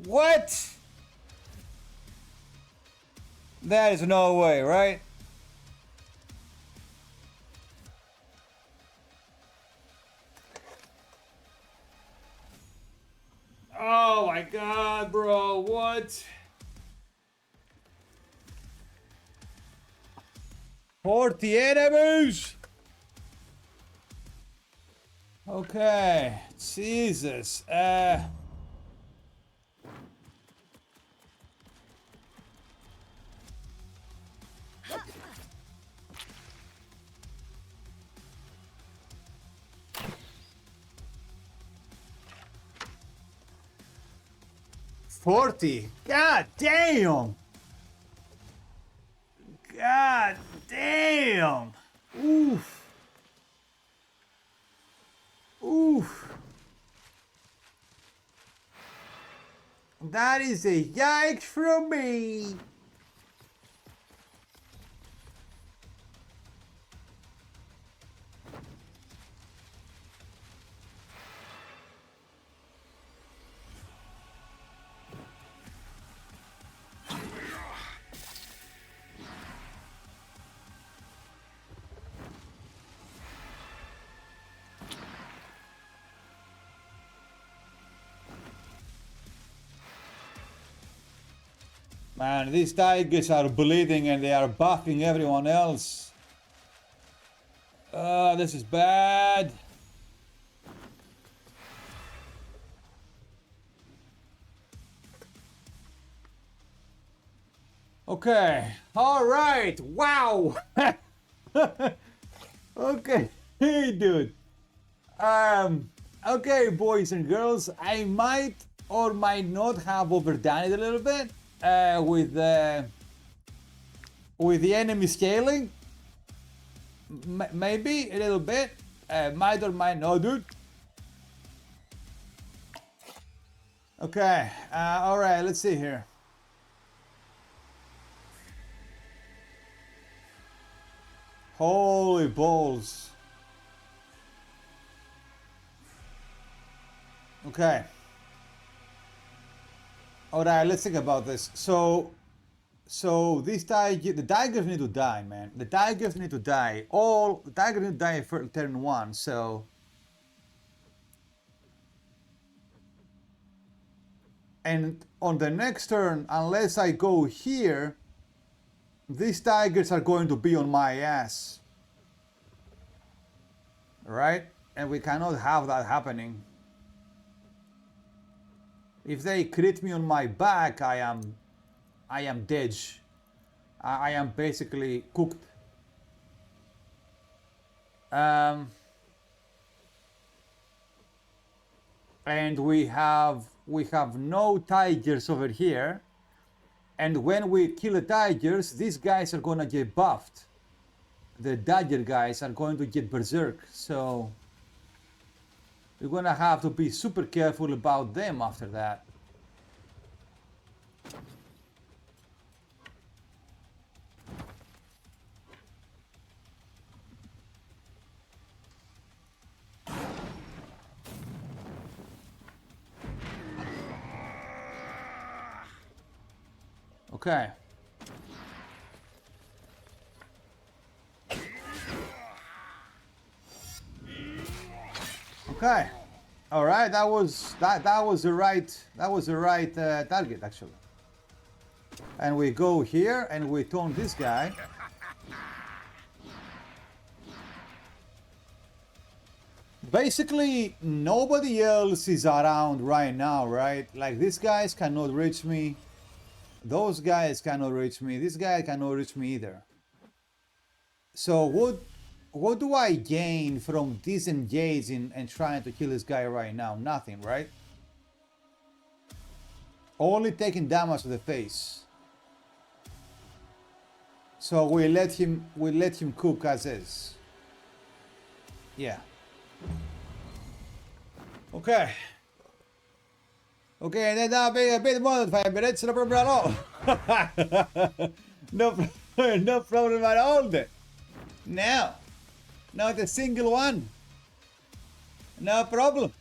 What? There is no way, right? Oh my god, bro, what? 40 enemies! Okay, Jesus. 40. God damn. God damn. Oof. Oof. That is a yikes from me. Man, these tigers are bleeding and they are buffing everyone else. This is bad. Okay. All right. Wow. Okay. Hey, dude. Okay, boys and girls. I might or might not have overdone it a little bit with the enemy scaling. Maybe a little bit. Might or might not, dude. Okay. All right. Let's see here. Holy balls. Okay. Alright, let's think about this. So these the tigers need to die, man. The tigers need to die. The tigers need to die for turn 1, so. And on the next turn, unless I go here, these tigers are going to be on my ass. Right? And we cannot have that happening. If they crit me on my back, I am dead. I am basically cooked. And we have no tigers over here. And when we kill the tigers, these guys are gonna get buffed. The dagger guys are going to get berserk. So we're gonna have to be super careful about them after that. Okay. Okay. All right. That was the right target actually. And we go here and we taunt this guy. Basically, nobody else is around right now, right? Like these guys cannot reach me. Those guys cannot reach me. This guy cannot reach me either. So what do I gain from disengaging and trying to kill this guy right now? Nothing, right? Only taking damage to the face. So we let him cook as is. Yeah. Okay. Okay, and then that'll be a bit more than 5 minutes, no problem at all. No problem at all then. Now, not a single one. No problem.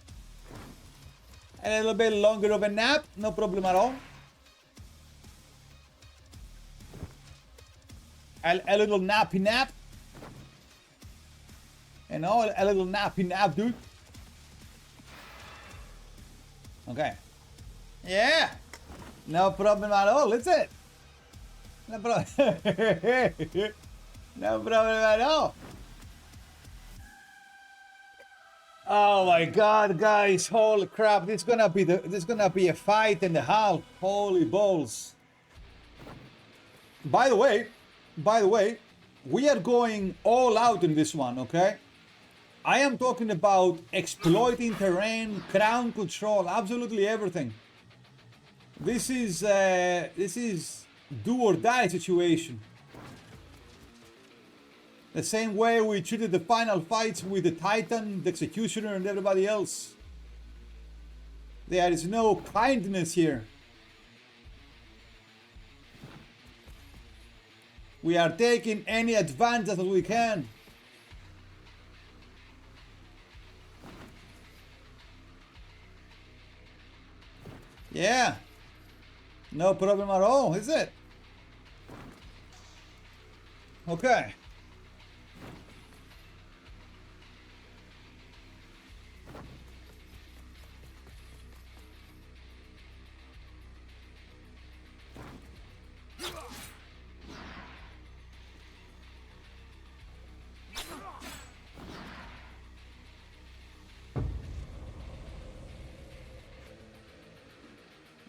A little bit longer of a nap, no problem at all. A little nappy nap. You know, a little nappy nap, dude. Okay. Yeah. No problem at all, is it? No problem. No problem at all. Oh my god, guys, holy crap, this is gonna be a fight and a half. Holy balls. By the way, we are going all out in this one, okay? I am talking about exploiting terrain, crown control, absolutely everything. This is do or die situation. The same way we treated the final fights with the Titan, the Executioner, and everybody else. There is no kindness here. We are taking any advantage that we can. Yeah. No problem at all, is it? Okay.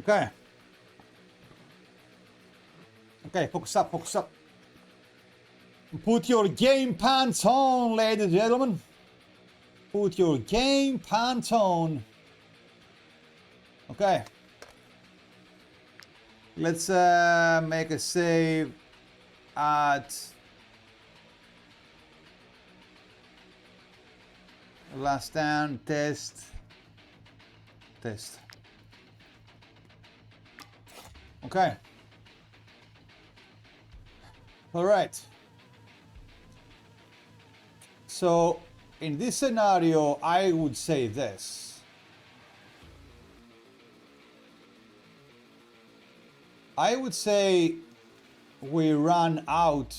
Okay. Okay, focus up, focus up. Put your game pants on, ladies and gentlemen. Put your game pants on. Okay. Let's make a save at last stand, test. Okay. All right. So in this scenario, I would say this. I would say we run out.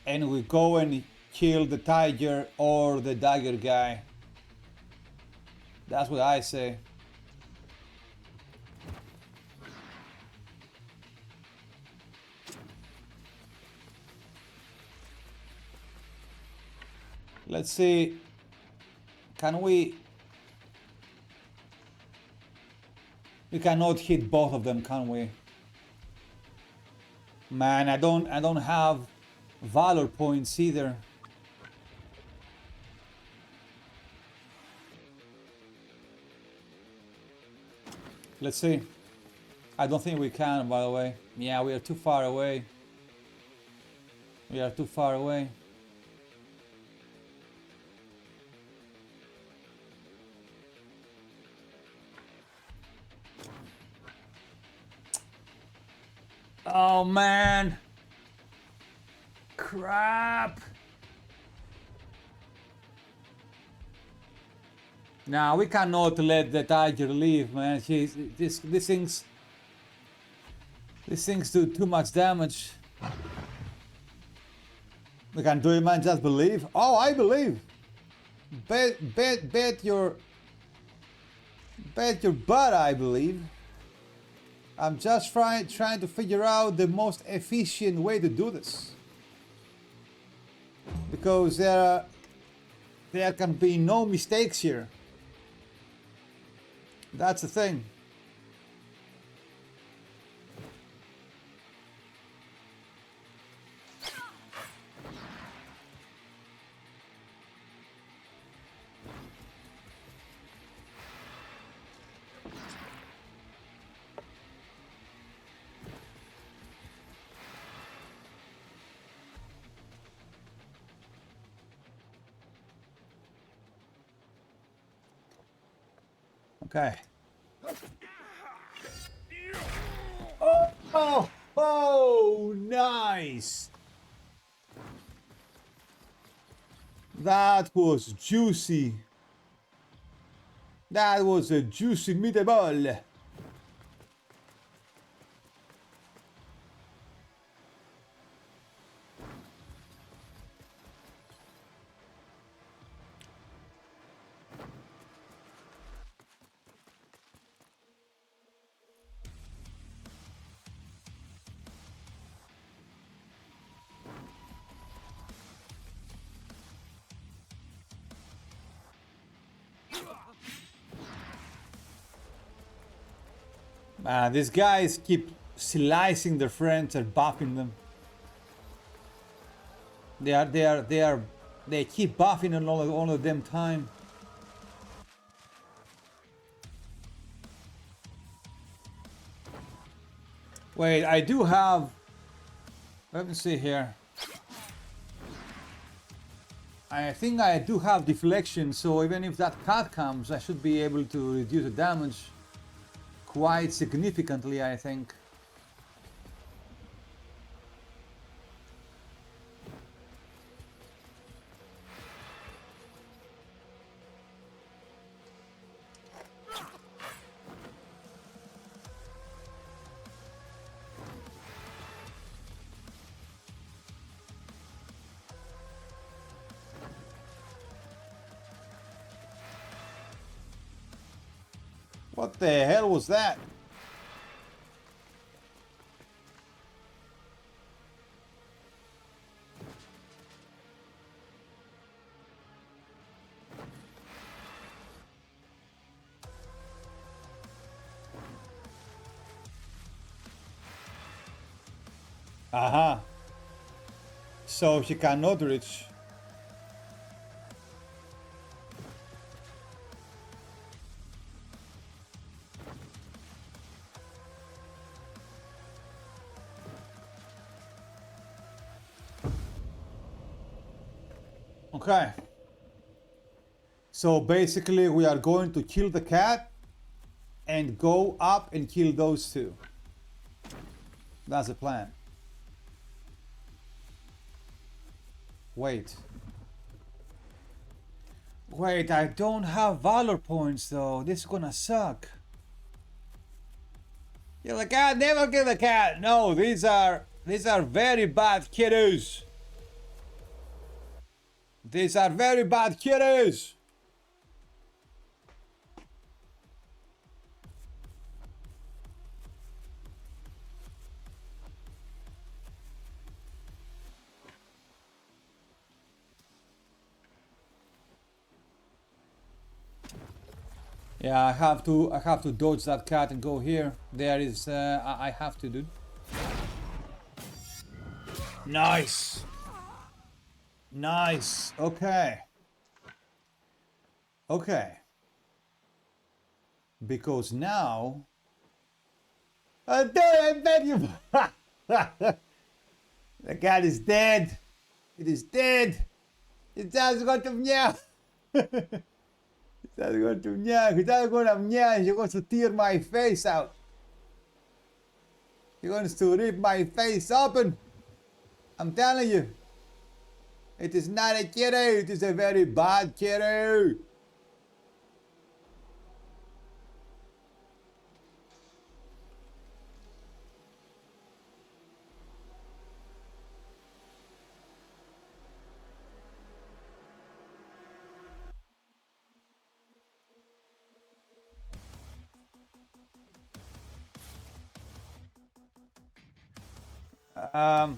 And we go and kill the tiger or the dagger guy. That's what I say. Let's see. Can we? We cannot hit both of them, can we? Man, I don't have valor points either. Let's see. I don't think we can, by the way. Yeah, we are too far away. We are too far away. Oh man. Crap. Now we cannot let the tiger leave, man. These things do too much damage. We can do it, man. Just believe. Oh, I believe. Bet your butt. I believe. I'm just trying to figure out the most efficient way to do this, because there can be no mistakes here. That's the thing. Okay. Oh, nice. That was juicy. That was a juicy meatball. These guys keep slicing their friends and buffing them. They keep buffing on all of them time. Wait, I do have. Let me see here. I think I do have deflection, so even if that cat comes, I should be able to reduce the damage quite significantly, I think. What the hell was that? Aha. So she cannot reach. Okay. So basically we are going to kill the cat and go up and kill those two. That's the plan. Wait. Wait, I don't have valor points though. This is gonna suck. Kill the cat, never kill the cat. No, these are very bad kiddos. These are very bad kiddos. Yeah, I have to dodge that cat and go here. There is I have to, dude. Nice. Nice. Okay. Okay. Because now I beg you. The cat is dead. It is dead. It has got to meow. It has got to meow. It has got to meow. She wants to tear my face out. She wants to rip my face open. I'm telling you. It is not a kiddo. It is a very bad kiddo. Um,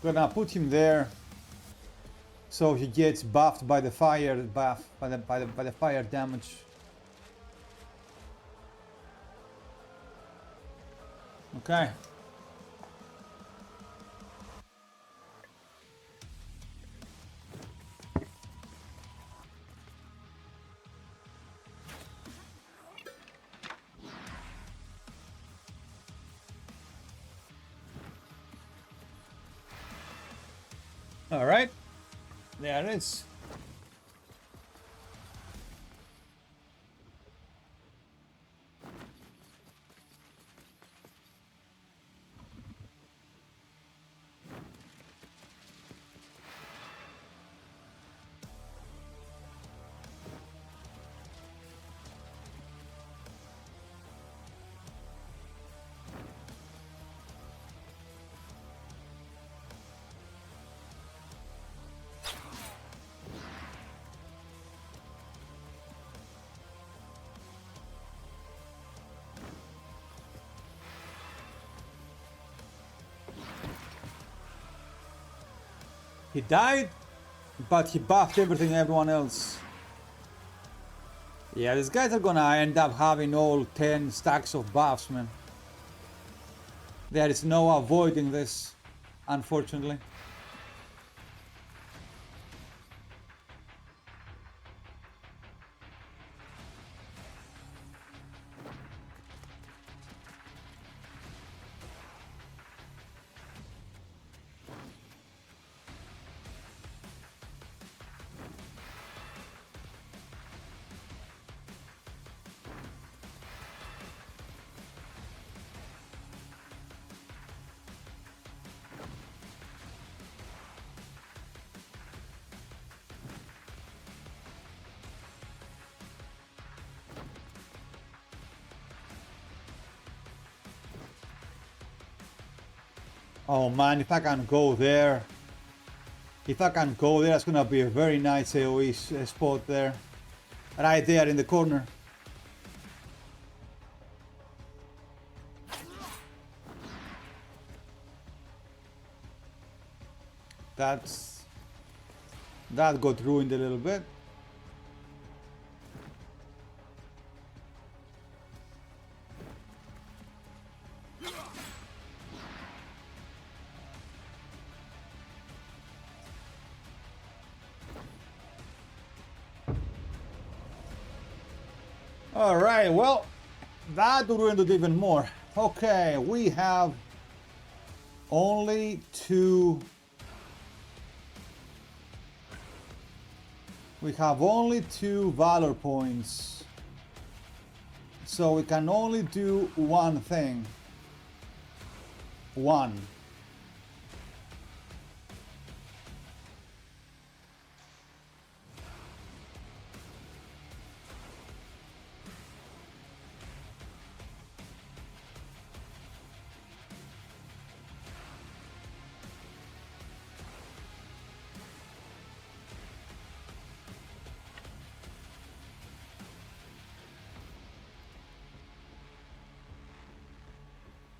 gonna put him there so he gets buffed by the fire buff by the fire damage. Okay. Alright. There it is. He died, but he buffed everything everyone else. Yeah, these guys are gonna end up having all 10 stacks of buffs, man. There is no avoiding this, unfortunately. Oh man, if I can go there. If I can go there, it's gonna be a very nice AoE spot there. Right there in the corner. That got ruined a little bit. Alright, well, that ruined it even more. Okay, we have only two. We have only 2 valor points. So we can only do one thing. One.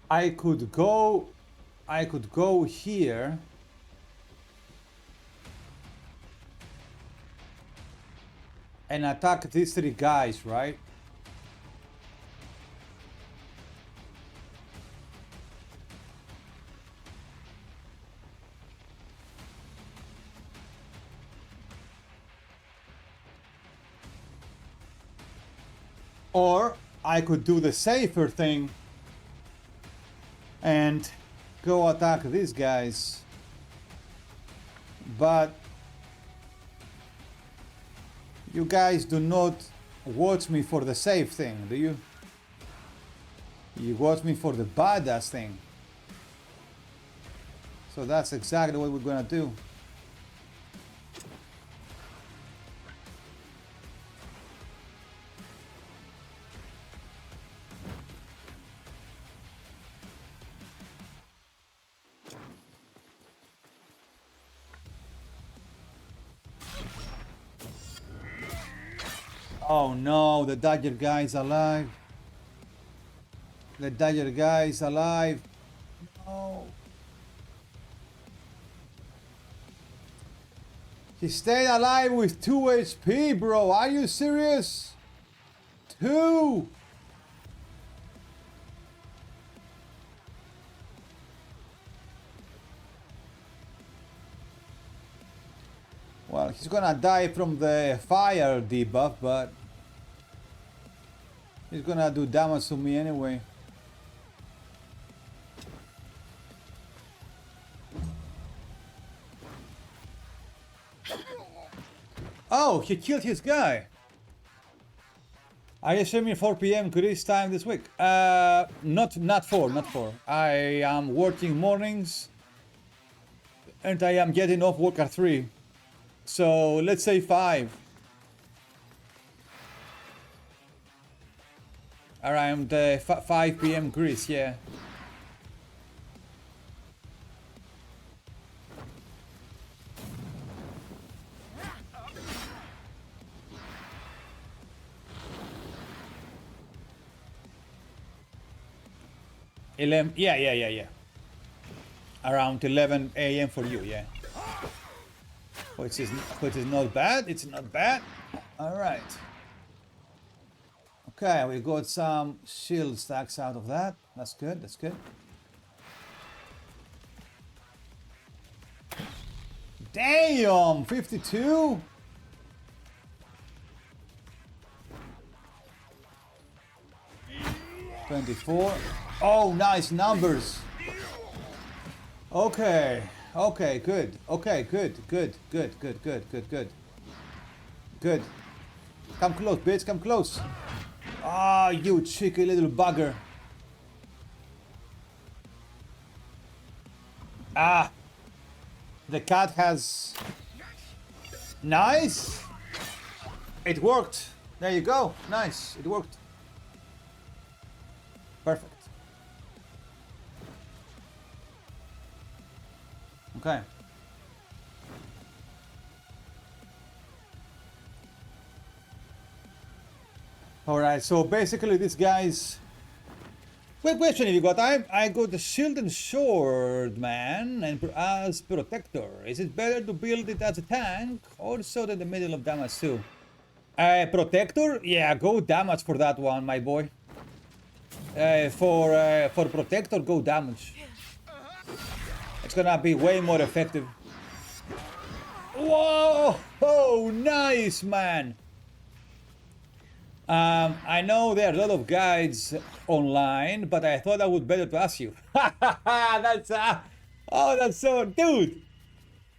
I could go here and attack these 3 guys, right? Or I could do the safer thing and go attack these guys. But you guys do not watch me for the safe thing, do you? You watch me for the badass thing. So that's exactly what we're gonna do. Oh no, the dagger guy is alive. The dagger guy is alive. No. He stayed alive with 2 HP, bro. Are you serious? 2! Well, he's gonna die from the fire debuff, but he's gonna do damage to me anyway. Oh, he killed his guy. Are you streaming 4 p.m. Greece time this week? Not 4. I am working mornings, and I am getting off work at 3. So let's say 5. Around 5 p.m. Greece, yeah. Yeah. Around 11 a.m. for you, yeah. Which is not bad. It's not bad. All right. Okay, we got some shield stacks out of that. That's good. That's good. Damn, 52. $24. Oh, nice numbers. Okay. Okay, good. Okay, good. Good. Come close, bitch. Come close. Ah, you cheeky little bugger. Ah. The cat has... Nice. It worked. There you go. Nice. It worked. Perfect. Okay. Alright, so basically this guy's... Quick question if you got time. I got the shield and Swordsman and as protector. Is it better to build it as a tank or so in the middle of damage too? Protector? Yeah, go damage for that one, my boy. For protector, go damage. It's gonna be way more effective. Whoa! Oh, nice, man. I know there are a lot of guides online, but I thought I would better to ask you. That's oh, that's so, dude.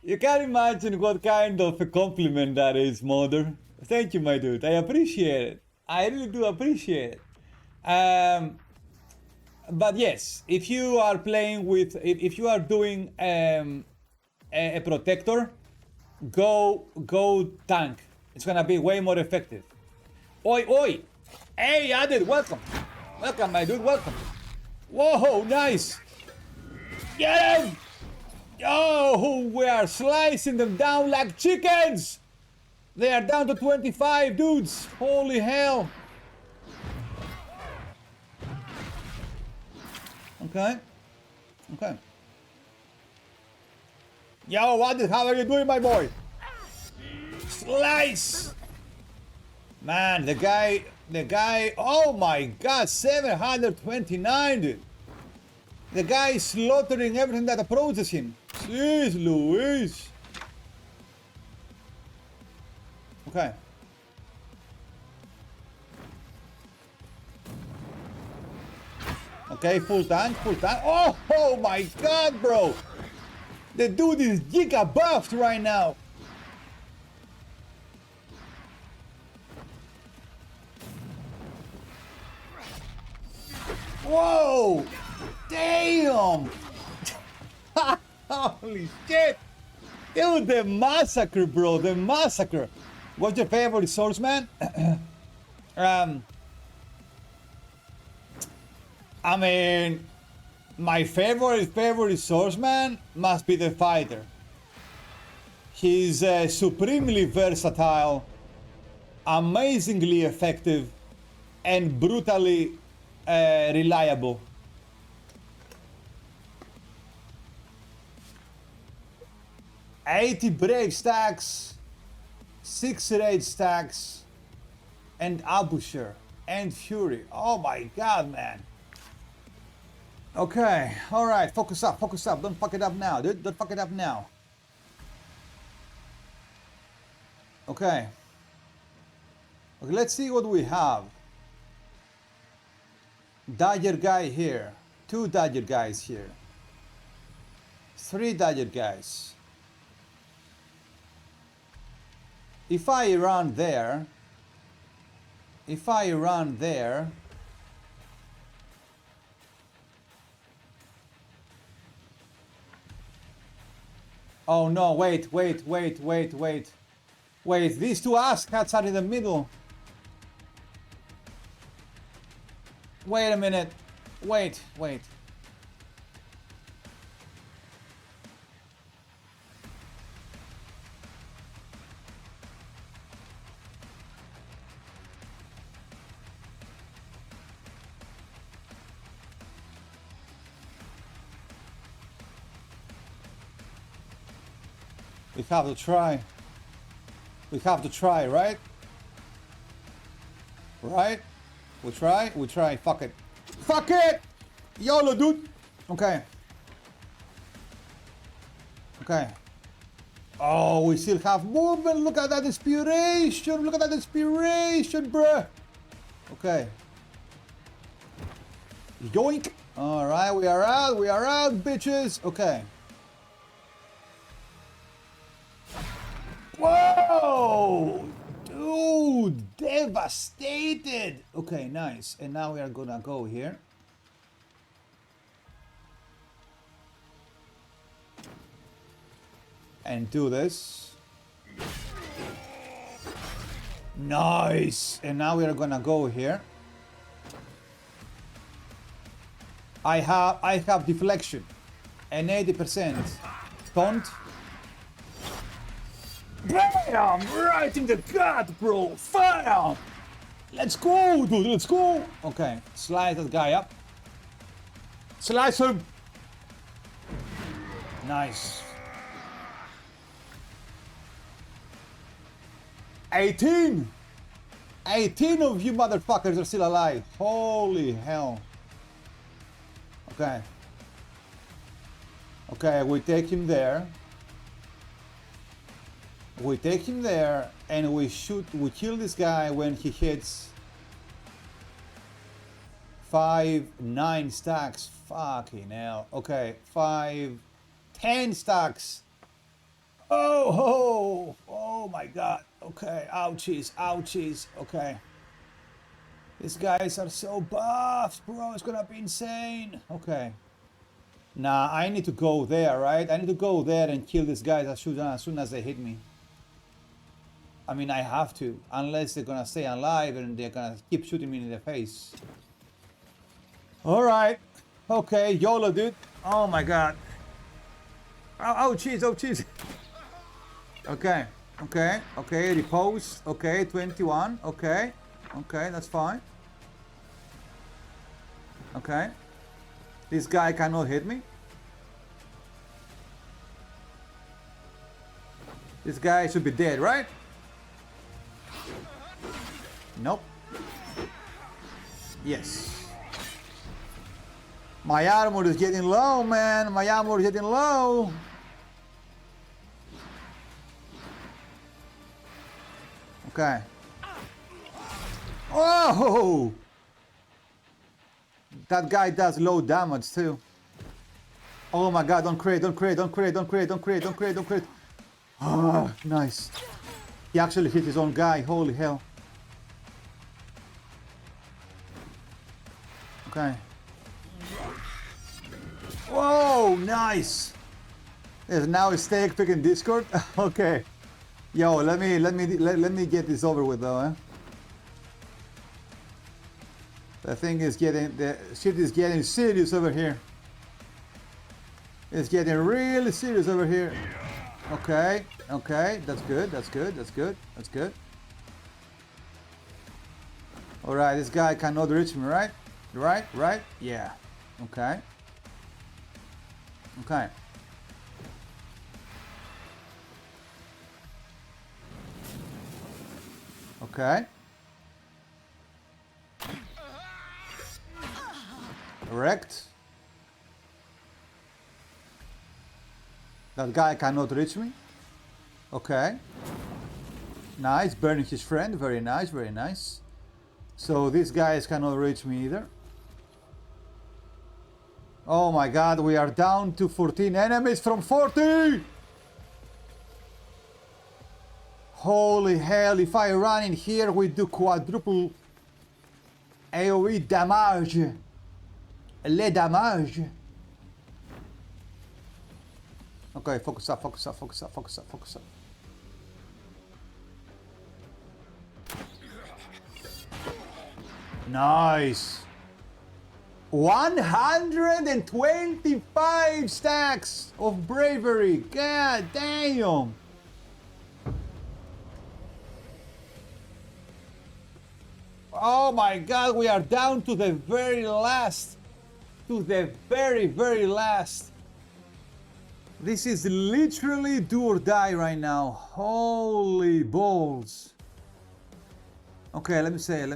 You can't imagine what kind of a compliment that is, Mother. Thank you, my dude. I appreciate it. I really do appreciate it. But yes, if you are playing with, if you are doing a protector, go tank. It's gonna be way more effective. Oi, oi! Hey, Adit, welcome! Welcome, my dude, welcome! Whoa, nice! Get him! Oh, we are slicing them down like chickens! They are down to 25 dudes! Holy hell! Okay. Yo, Adit, how are you doing, my boy? Slice! Man, the guy, oh my god, 729, dude. The guy is slaughtering everything that approaches him. Jeez Louise. Okay. Okay, full tank. Oh my god, bro. The dude is giga buffed right now. Whoa! Damn! Holy shit! Dude, the massacre, bro, the massacre! What's your favorite swordsman? I mean, my favorite swordsman must be the fighter. He's supremely versatile, amazingly effective, and brutally reliable. $80 brave stacks, 6 rage stacks, and Abusher and Fury. Oh my god, man. Okay, alright, focus up. Don't fuck it up now, dude. Don't fuck it up now. Okay, let's see what we have. Dagger guy here. 2 dagger guys here. 3 dagger guys. If I run there... If I run there... Oh no, wait. Wait, these two asshats are in the middle. Wait a minute. Wait. We have to try. We have to try, right? Right? We try. Fuck it. Fuck it! YOLO, dude! Okay. Okay. Oh, we still have movement. Look at that inspiration. Look at that inspiration, bruh. Okay. Yoink. Alright, we are out, bitches. Okay. Whoa! Dude, devastated. Okay, nice. And now we are gonna go here. And do this. Nice. And now we are gonna go here. I have deflection and 80% taunt. Bam! Right in the gut, bro! Bam! Let's go, dude, let's go! Okay, slice that guy up. Slice him! Nice. 18 of you motherfuckers are still alive. Holy hell. Okay. Okay, we take him there. We take him there and we kill this guy when he hits 9 stacks. Fucking hell. Okay, 10 stacks. Oh my god. Okay, ouchies. Okay. These guys are so buffed, bro. It's gonna be insane. Okay. Nah, I need to go there, right? I need to go there and kill these guys as soon as they hit me. I mean, I have to, unless they're gonna stay alive and they're gonna keep shooting me in the face. Alright. Okay, YOLO, dude. Oh my god. Oh, jeez. Okay, repose. Okay, 21. Okay, that's fine. Okay. This guy cannot hit me. This guy should be dead, right? Nope. Yes. My armor is getting low, man. My armor is getting low. Okay. Oh! That guy does low damage too. Oh my god, don't crit. Ah, nice. He actually hit his own guy, holy hell. Okay. Whoa, nice. Yes, now it's steak picking Discord. Okay. Yo, let me get this over with though, eh? The shit is getting serious over here. It's getting really serious over here. Okay, that's good. Alright, this guy cannot reach me, right? Right? Yeah. Okay. Wrecked. That guy cannot reach me. Okay. Nice, burning his friend. Very nice. So these guys cannot reach me either. Oh my god, we are down to 14 enemies from 40! Holy hell, if I run in here, we do quadruple AoE damage. Le damage. Okay, focus up, focus up, focus up, focus up, focus up. Nice. 125 stacks of bravery. God damn. Oh my god, we are down to the very last. To the very, very last. This is literally do or die right now. Holy balls. Okay, let me say it.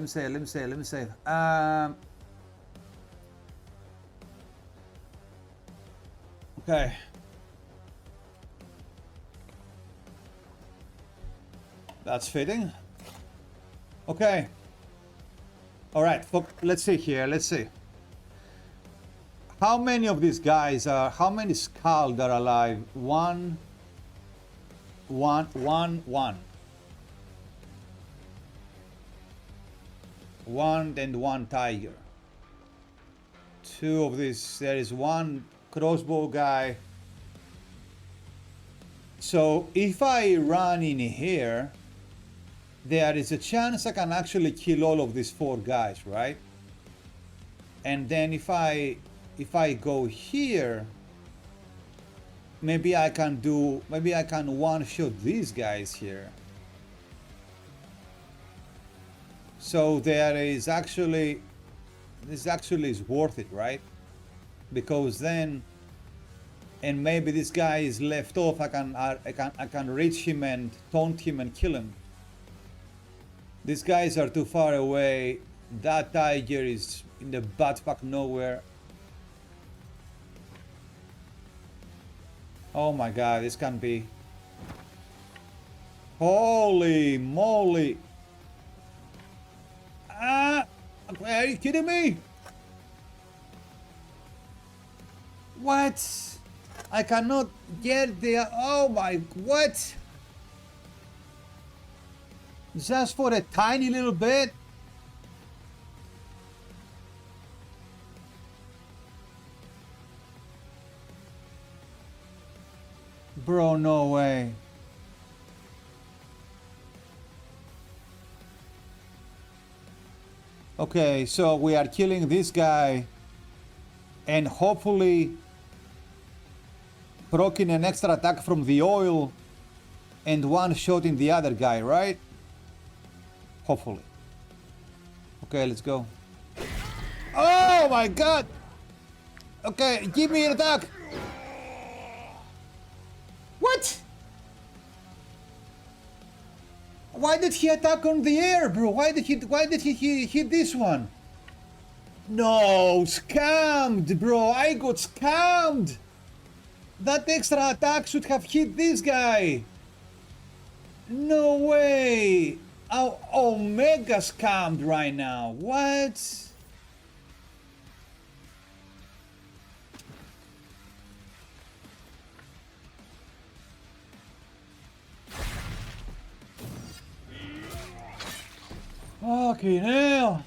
Okay. That's fitting. Okay. All right, let's see here. Let's see. How many of these guys are, how many Skald are alive? One. One and one tiger. Two of these, there is one crossbow guy. So if I run in here, there is a chance I can actually kill all of these four guys, right? And then if I go here, maybe I can one-shot these guys here. So this actually is worth it, right? Because then, and maybe this guy is left off, I can reach him and taunt him and kill him. These guys are too far away. That tiger is in the buttfuck nowhere. Oh my god, this can be. Holy moly. Ah, are you kidding me? What? I cannot get there. Oh my, what? Just for a tiny little bit? Bro, no way. Okay, so we are killing this guy and hopefully proccing an extra attack from the oil and one shot in the other guy, right? Hopefully. Okay, let's go. Oh my god! Okay, give me an attack! What? Why did he attack on the air, bro? Why did he hit this one? No, scammed, bro. I got scammed. That extra attack should have hit this guy. No way. Oh, mega scammed right now. What? Fucking hell.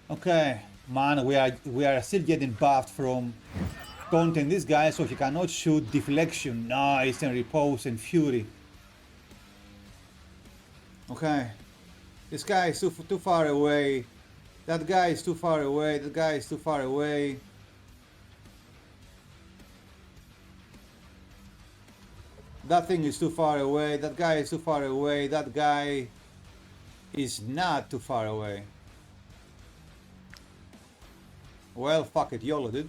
Okay, man, we are still getting buffed from taunting this guy, so he cannot shoot deflection, nice, and repose and fury. Okay, this guy is too far away. That guy is too far away. That guy is too far away. That thing is too far away. That guy is too far away. That guy is not too far away. Well, fuck it, YOLO, dude.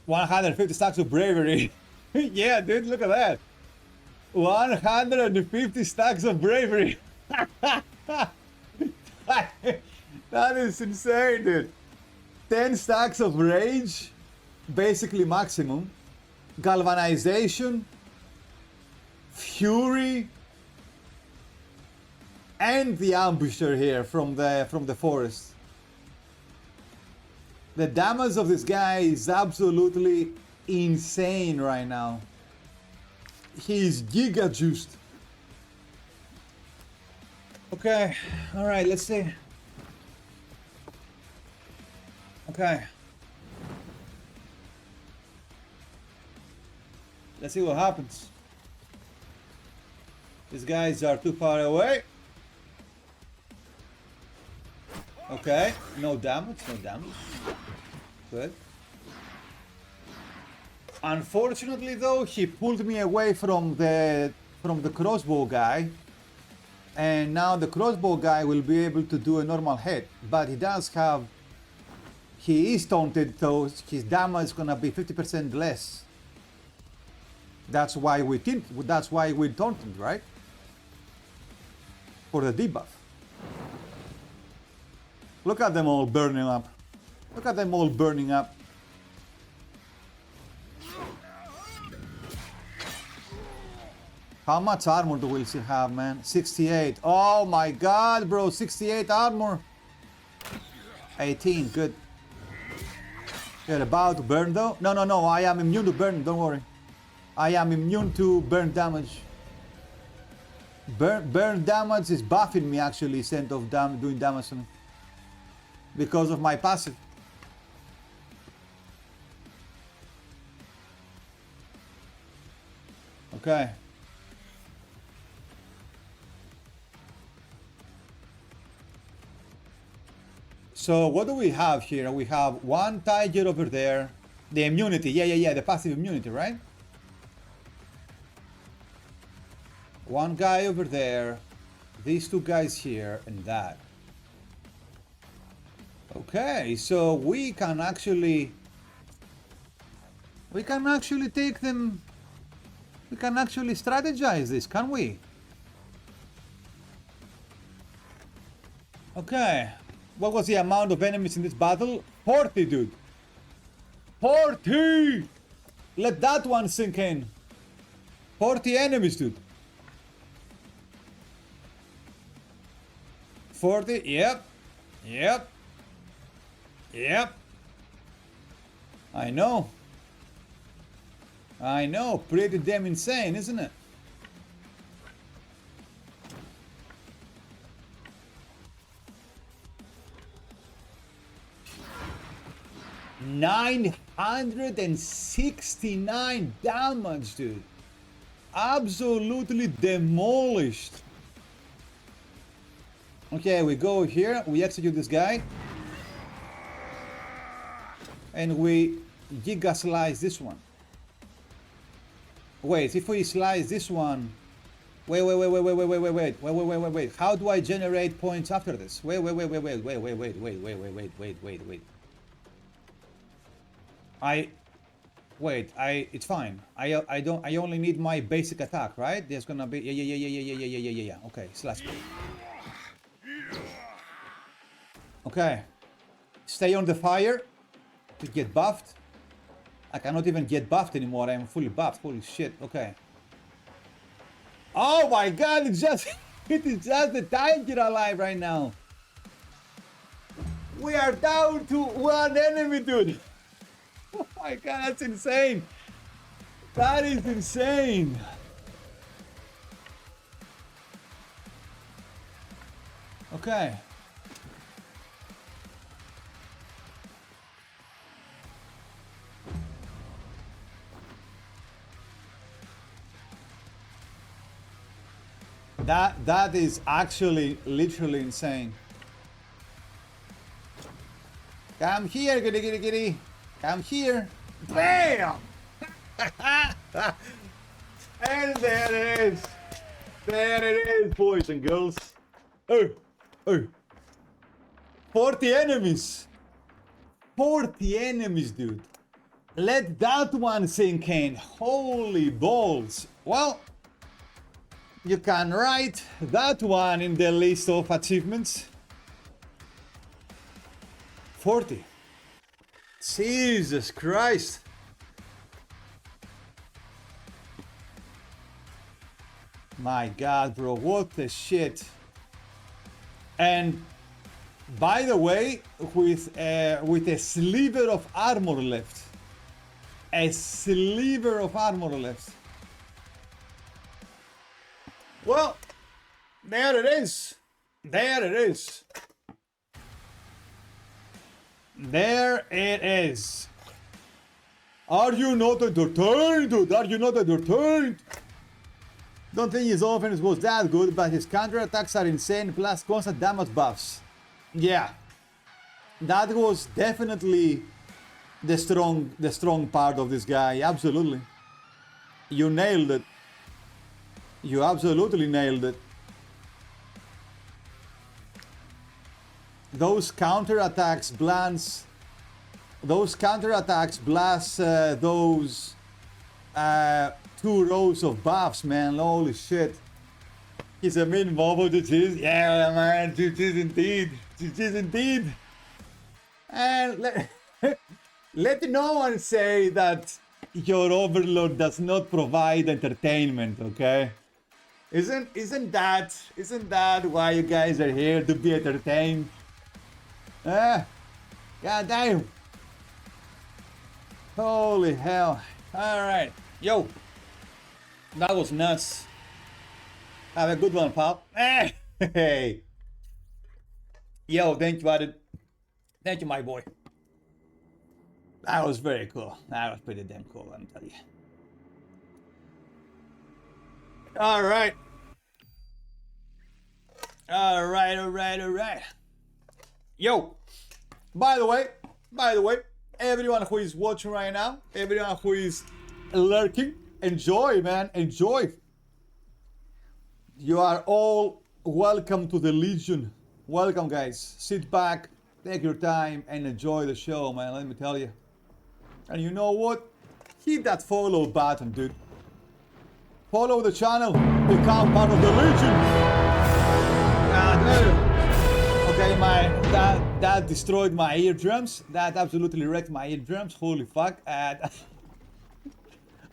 150 stacks of bravery. Yeah, dude, look at that. 150 stacks of bravery. That is insane, dude. 10 stacks of rage, basically maximum. Galvanization, fury, and the ambusher here from the forest. The damage of this guy is absolutely insane right now. He's giga juiced. Okay, all right, let's see. Okay. Let's see what happens. These guys are too far away. Okay, no damage, no damage. Good. Unfortunately though, he pulled me away from the crossbow guy. And now the crossbow guy will be able to do a normal hit. But he is taunted, so his damage is gonna be 50% less. That's why we taunted, right? For the debuff. Look at them all burning up. Look at them all burning up. How much armor do we still have, man? 68. Oh my god, bro. 68 armor. 18. Good. You're about to burn, though? No. I am immune to burn. Don't worry. I am immune to burn damage. Burn damage is buffing me, actually, instead of doing damage to me. Because of my passive. Okay. So what do we have here? We have one tiger over there. The immunity. Yeah. The passive immunity, right? One guy over there. These two guys here and that. Okay, so we can actually take them. We can actually strategize this, can we? Okay. What was the amount of enemies in this battle? 40, dude. 40! Let that one sink in. 40 enemies, dude. 40, yep. I know, pretty damn insane, isn't it? $969 damage, dude. Absolutely demolished. Okay, we go here, we execute this guy. And we giga slice this one. Wait, if we slice this one. Wait. How do I generate points after this? Wait. It's fine. I only need my basic attack, right? There's gonna be yeah. Okay, slash. Okay. Stay on the fire to get buffed. I cannot even get buffed anymore. I am fully buffed. Holy shit. Okay. Oh my god, it is just the tiger alive right now. We are down to one enemy, dude. Oh my god, that's insane. That is insane. Okay. That is actually literally insane. Come here, giddy. Come here. Bam! And there it is. There it is, boys and girls. Oh. 40 enemies. 40 enemies, dude. Let that one sink in. Holy balls. Well, you can write that one in the list of achievements. 40. Jesus Christ. My god, bro, what the shit. And by the way, with a sliver of armor left. A sliver of armor left. Well, there it is. There it is. There it is. Are you not entertained, dude? Are you not entertained? Don't think his offense was that good, but his counterattacks are insane, plus constant damage buffs. Yeah. That was definitely the strong part of this guy, absolutely. You nailed it. You absolutely nailed it. Those counterattacks blast those 2 rows of buffs, man. Holy shit. He's a mean mobile, it is. Yeah, man, it is indeed. It is indeed. And let no one say that your overlord does not provide entertainment, okay? Isn't that why you guys are here, to be entertained? God damn. Holy hell. Alright. Yo. That was nuts. Have a good one, pal. Hey. Yo, thank you, buddy. Thank you, my boy. That was very cool. That was pretty damn cool, let me tell you. Alright. Alright. Yo. By the way, everyone who is watching right now, everyone who is lurking, enjoy, man, enjoy. You are all welcome to the Legion. Welcome, guys. Sit back, take your time, and enjoy the show, man, let me tell you. And you know what? Hit that follow button, dude. Follow the channel, become part of the Legion. Okay, that destroyed my eardrums. That absolutely wrecked my eardrums. Holy fuck!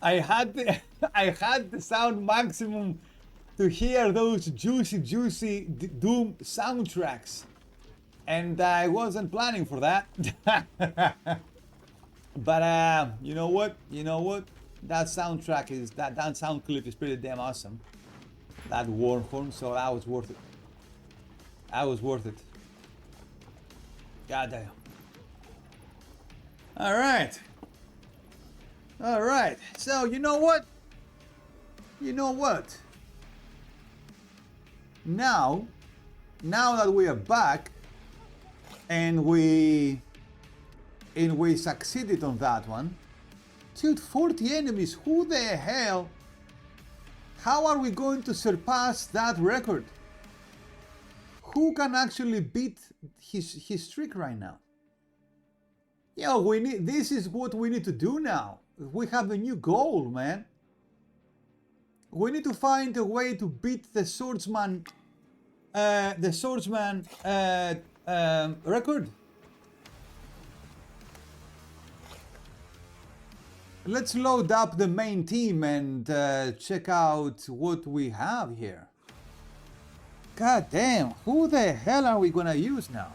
I had the sound maximum to hear those juicy Doom soundtracks, and I wasn't planning for that. But you know what? That soundtrack is that sound clip is pretty damn awesome. That Warhorn, so that was worth it. God damn. All right. So you know what? Now that we are back and we succeeded on that one, dude, 40 enemies. Who the hell? How are we going to surpass that record? Who can actually beat his streak right now? Yo, this is what we need to do now. We have a new goal, man. We need to find a way to beat the Swordsman record. Let's load up the main team and check out what we have here. God damn, who the hell are we gonna use now?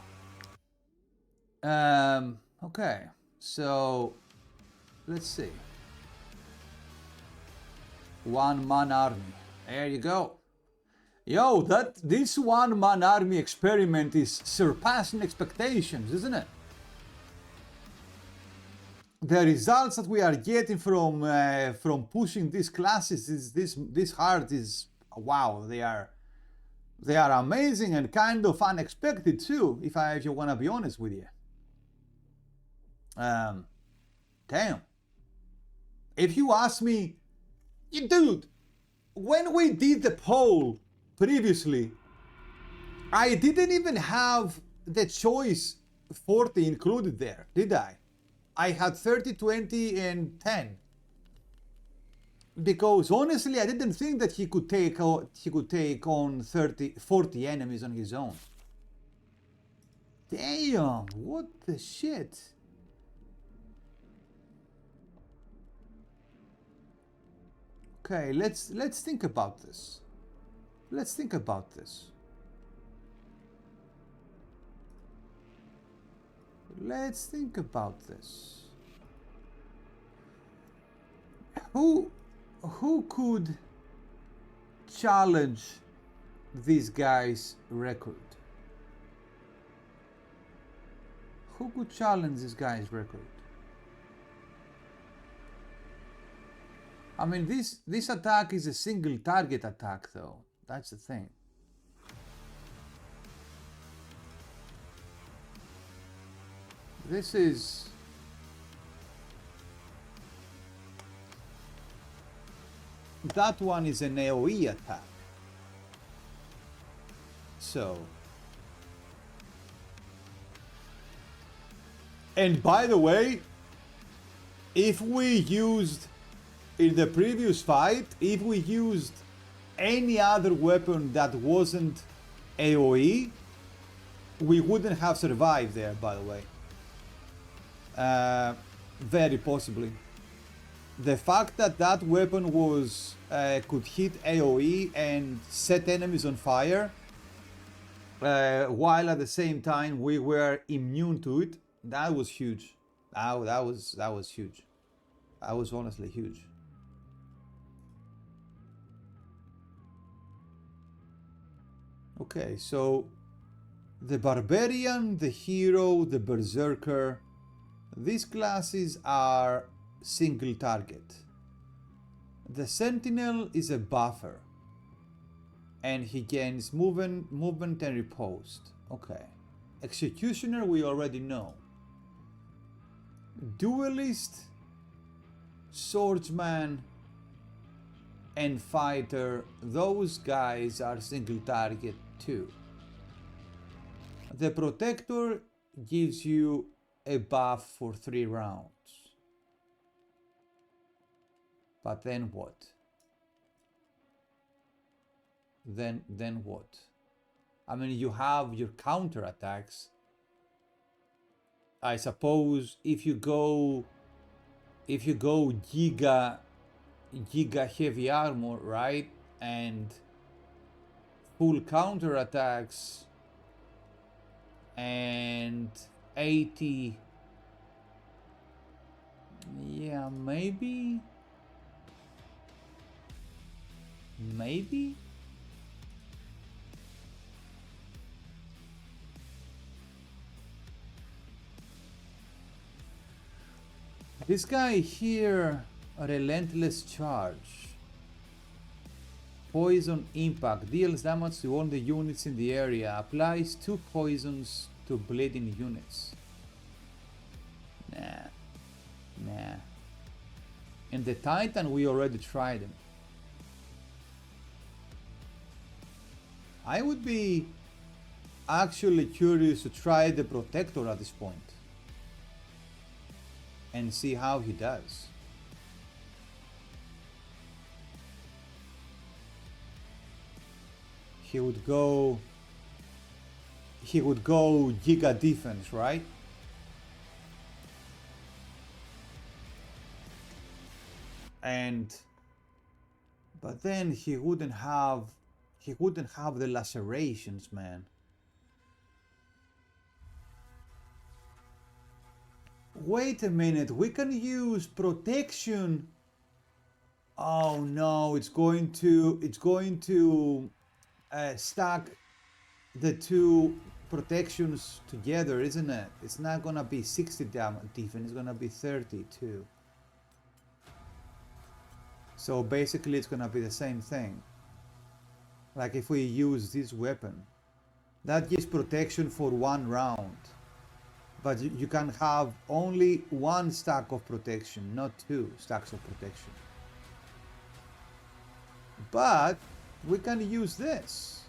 Okay, so let's see. 1-man army. There you go. Yo, this 1-man army experiment is surpassing expectations, isn't it? The results that we are getting from pushing these classes this hard is wow. They are amazing and kind of unexpected too, if you want to be honest with you. Damn. If you ask me, dude, when we did the poll previously, I didn't even have the choice 40 included there, did I? I had 30, 20, and 10. Because honestly, I didn't think that he could take on 40 enemies on his own. Damn, what the shit? Okay, let's think about this. let's think about this. Who could challenge this guy's record? Who could challenge this guy's record? I mean, this attack is a single target attack, though. That's the thing. This is... That one is an AoE attack. So... And by the way, if we used, in the previous fight, if we used any other weapon that wasn't AoE, we wouldn't have survived there, by the way. Very possibly. The fact that that weapon was could hit AoE and set enemies on fire, while at the same time we were immune to it, that was huge. That was huge. That was honestly huge. Okay, so the barbarian, the hero, the berserker, these classes are single target. The sentinel is a buffer, and he gains movement and riposte. Okay. Executioner we already know. Duelist, swordsman, and fighter, those guys are single target too. The protector gives you a buff for 3 rounds. But then what? Then what? I mean, you have your counter attacks. I suppose if you go giga heavy armor, right? And full counter attacks and 80, yeah, maybe. This guy here, relentless charge. Poison impact deals damage to all the units in the area. Applies 2 poisons to bleeding units. Nah. In the Titan we already tried him. I would be actually curious to try the Protector at this point and see how he does. He would go giga defense, right? But then he wouldn't have the lacerations, man. Wait a minute, we can use protection. Oh no, it's going to stack the 2 protections together, isn't it? It's not gonna be 60 damage defense, it's gonna be 32. So basically it's gonna be the same thing. Like if we use this weapon, that gives protection for 1 round. But you can have only 1 stack of protection, not 2 stacks of protection. But we can use this.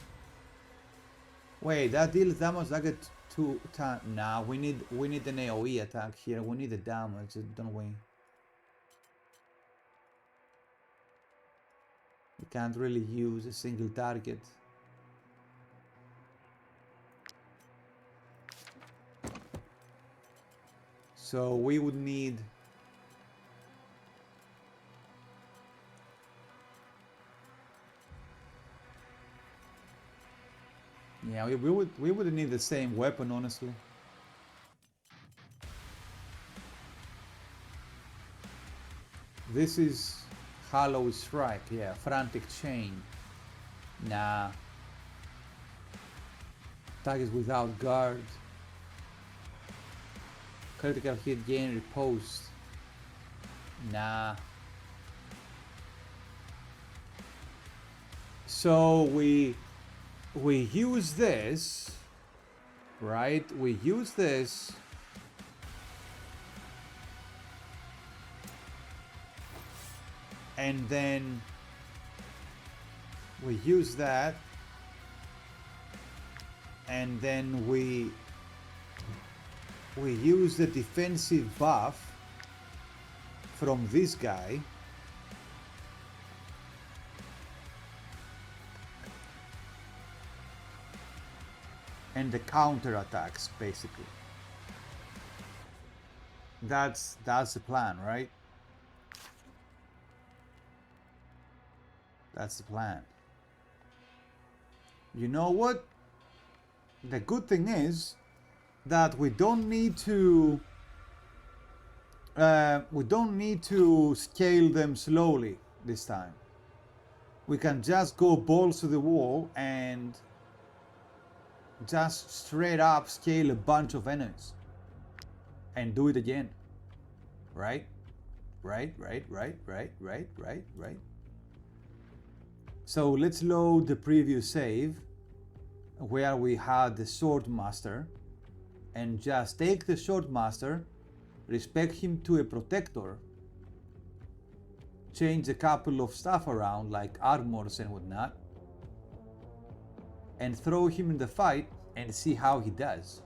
Wait, that deals damage. I get 2 times. Nah, we need an AoE attack here. We need the damage, don't we? We can't really use a single target. So we would need we would need the same weapon, honestly. This is Hollow Strike, yeah. Frantic Chain. Nah. Attack is without guard. Critical hit gain riposte. Nah. So we use this, right? We use this. And then we use that. And then we use the defensive buff from this guy. And the counter attacks, basically. That's the plan, right? That's the plan. You know what? The good thing is that we don't need to scale them slowly this time. We can just go balls to the wall and just straight up scale a bunch of enemies and do it again. Right? Right. So let's load the previous save where we had the Swordmaster and just take the Swordmaster, respec him to a protector, change a couple of stuff around like armors and whatnot, and throw him in the fight and see how he does.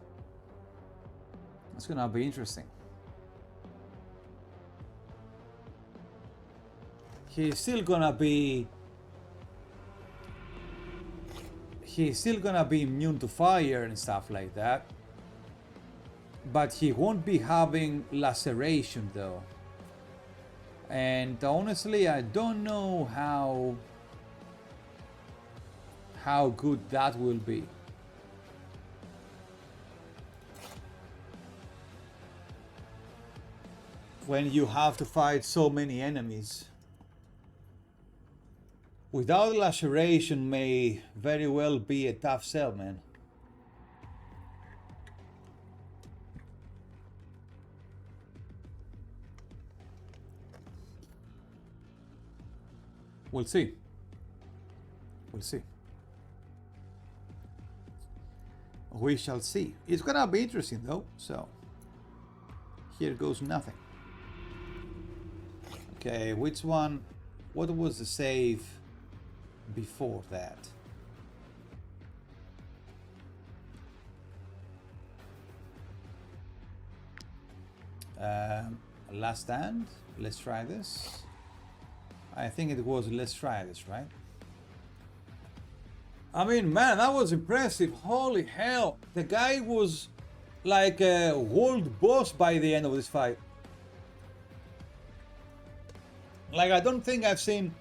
It's gonna be interesting. He's still gonna be immune to fire and stuff like that, but he won't be having laceration though. And honestly, I don't know how good that will be. When you have to fight so many enemies. Without laceration may very well be a tough sell, man. We'll see. We'll see. We shall see. It's gonna be interesting though, so here goes nothing. Okay, which one? What was the save before that? Last stand. Let's try this. I think it was let's try this, right? I mean, man, that was impressive. Holy hell. The guy was like a world boss by the end of this fight. Like, I don't think I've seen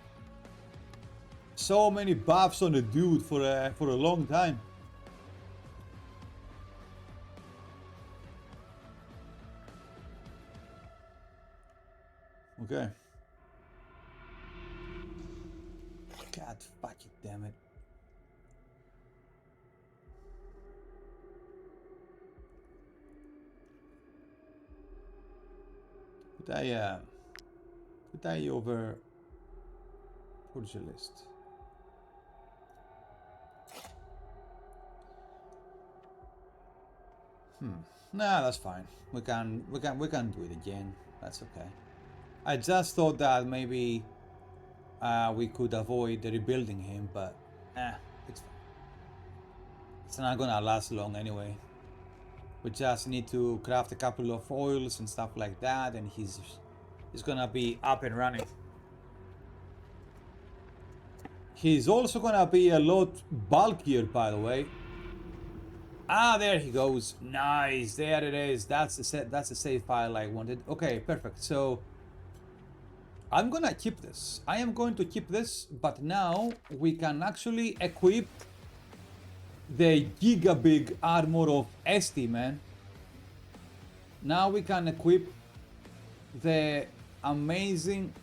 so many buffs on a dude for a long time. Okay. God fuck it, damn it. Could I over purge a list? Nah, that's fine. We can do it again. That's okay. I just thought that maybe we could avoid rebuilding him, but it's fine. It's not gonna last long anyway. We just need to craft a couple of oils and stuff like that, and he's gonna be up and running. He's also gonna be a lot bulkier, by the way. Ah, there he goes. Nice. There it is. That's the save file I wanted. Okay, perfect. So I'm gonna keep this. I am going to keep this, but now we can actually equip the giga big armor of Esti, man. Now we can equip the amazing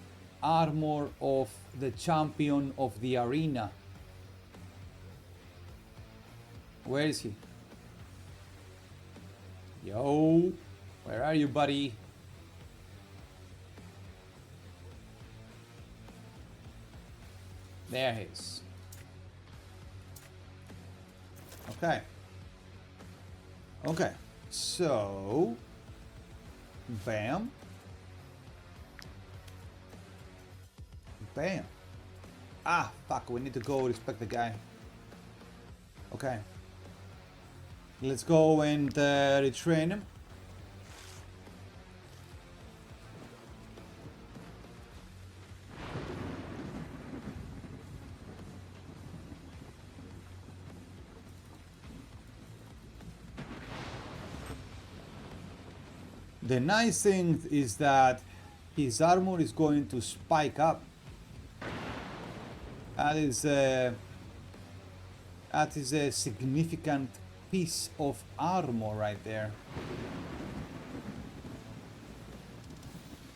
armor of the champion of the arena. Where is he? Yo, where are you, buddy? There he is. Okay. Okay. So, bam. Bam. Ah, fuck, we need to go respect the guy. Okay. Let's go and retrain him. The nice thing is that his armor is going to spike up. That is a significant piece of armor right there.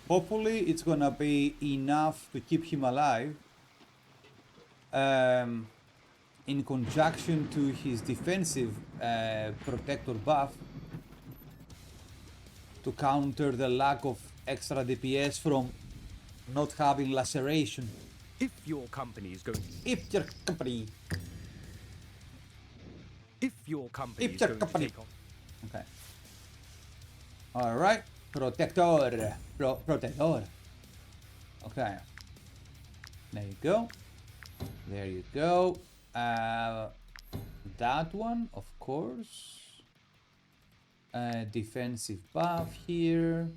Hopefully it's gonna be enough to keep him alive, in conjunction to his defensive protector buff, to counter the lack of extra DPS from not having laceration. If your company is going If your company is going your to company. take on Okay. Alright. Protector. Protector. Okay. There you go. There you go. That one, of course. Defensive buff here.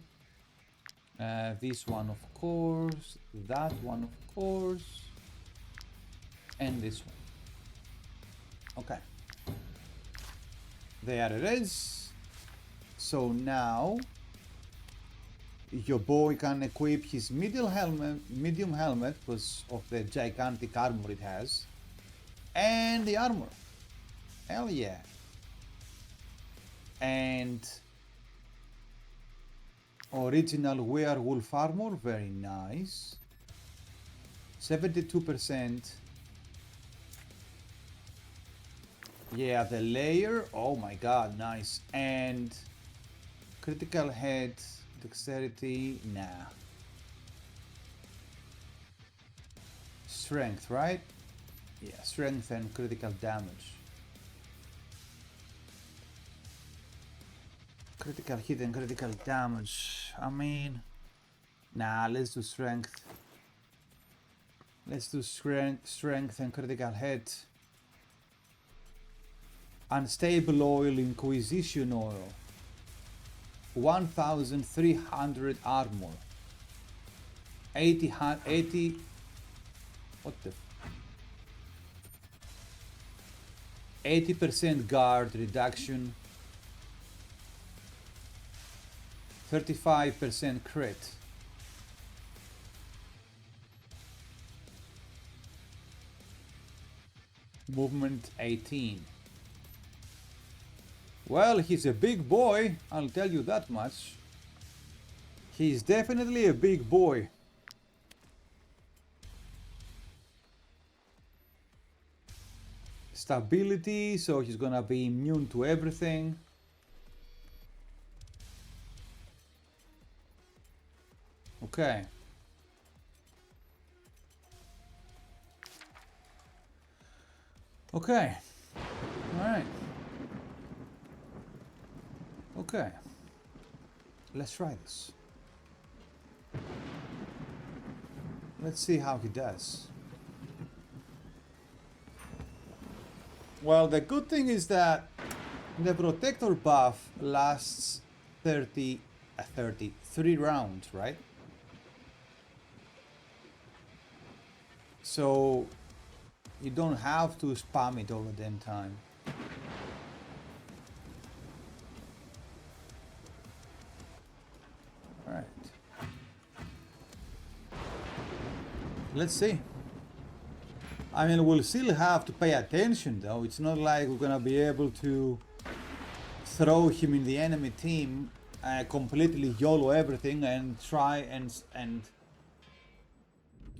This one, of course. That one, of course. And this one. Okay. There it is. So now your boy can equip his medium helmet because of the gigantic armor it has, and the armor. Hell yeah. And original werewolf armor, very nice. 72%. Yeah, the layer, oh my god, nice. And critical head, dexterity, nah. Strength, right? Yeah, strength and critical damage. Critical hit and critical damage. I mean, nah, let's do strength. Let's do strength and critical hit. Unstable oil, Inquisition oil. 1300 armor. 80. What the? 80% guard reduction. 35% crit. Movement 18. Well, he's a big boy, I'll tell you that much. He's definitely a big boy. Stability, so he's gonna be immune to everything. Okay. Okay. All right. Okay. Let's try this. Let's see how he does. Well, the good thing is that the protector buff lasts 33 rounds, right? So you don't have to spam it all the damn time. All right. Let's see. I mean, we'll still have to pay attention though. It's not like we're gonna be able to throw him in the enemy team, completely YOLO everything and try and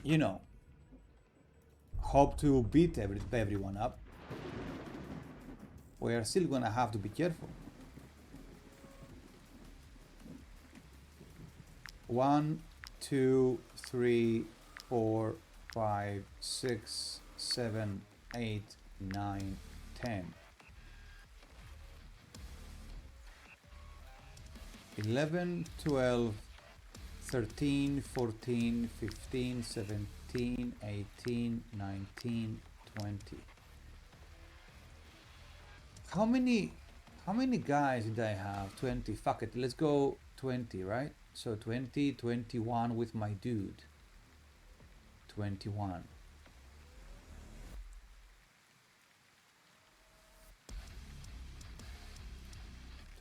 you know, hope to beat everyone up, we are still gonna have to be careful. 1, 2, 3, 4, 5, 6, 7, 8, 9, 10. 11, 12, 13, 14, 15, 17, 18, 19, 20. How many guys did I have? 20. Fuck it. Let's go 20, right? So 20, 21 with my dude. 21.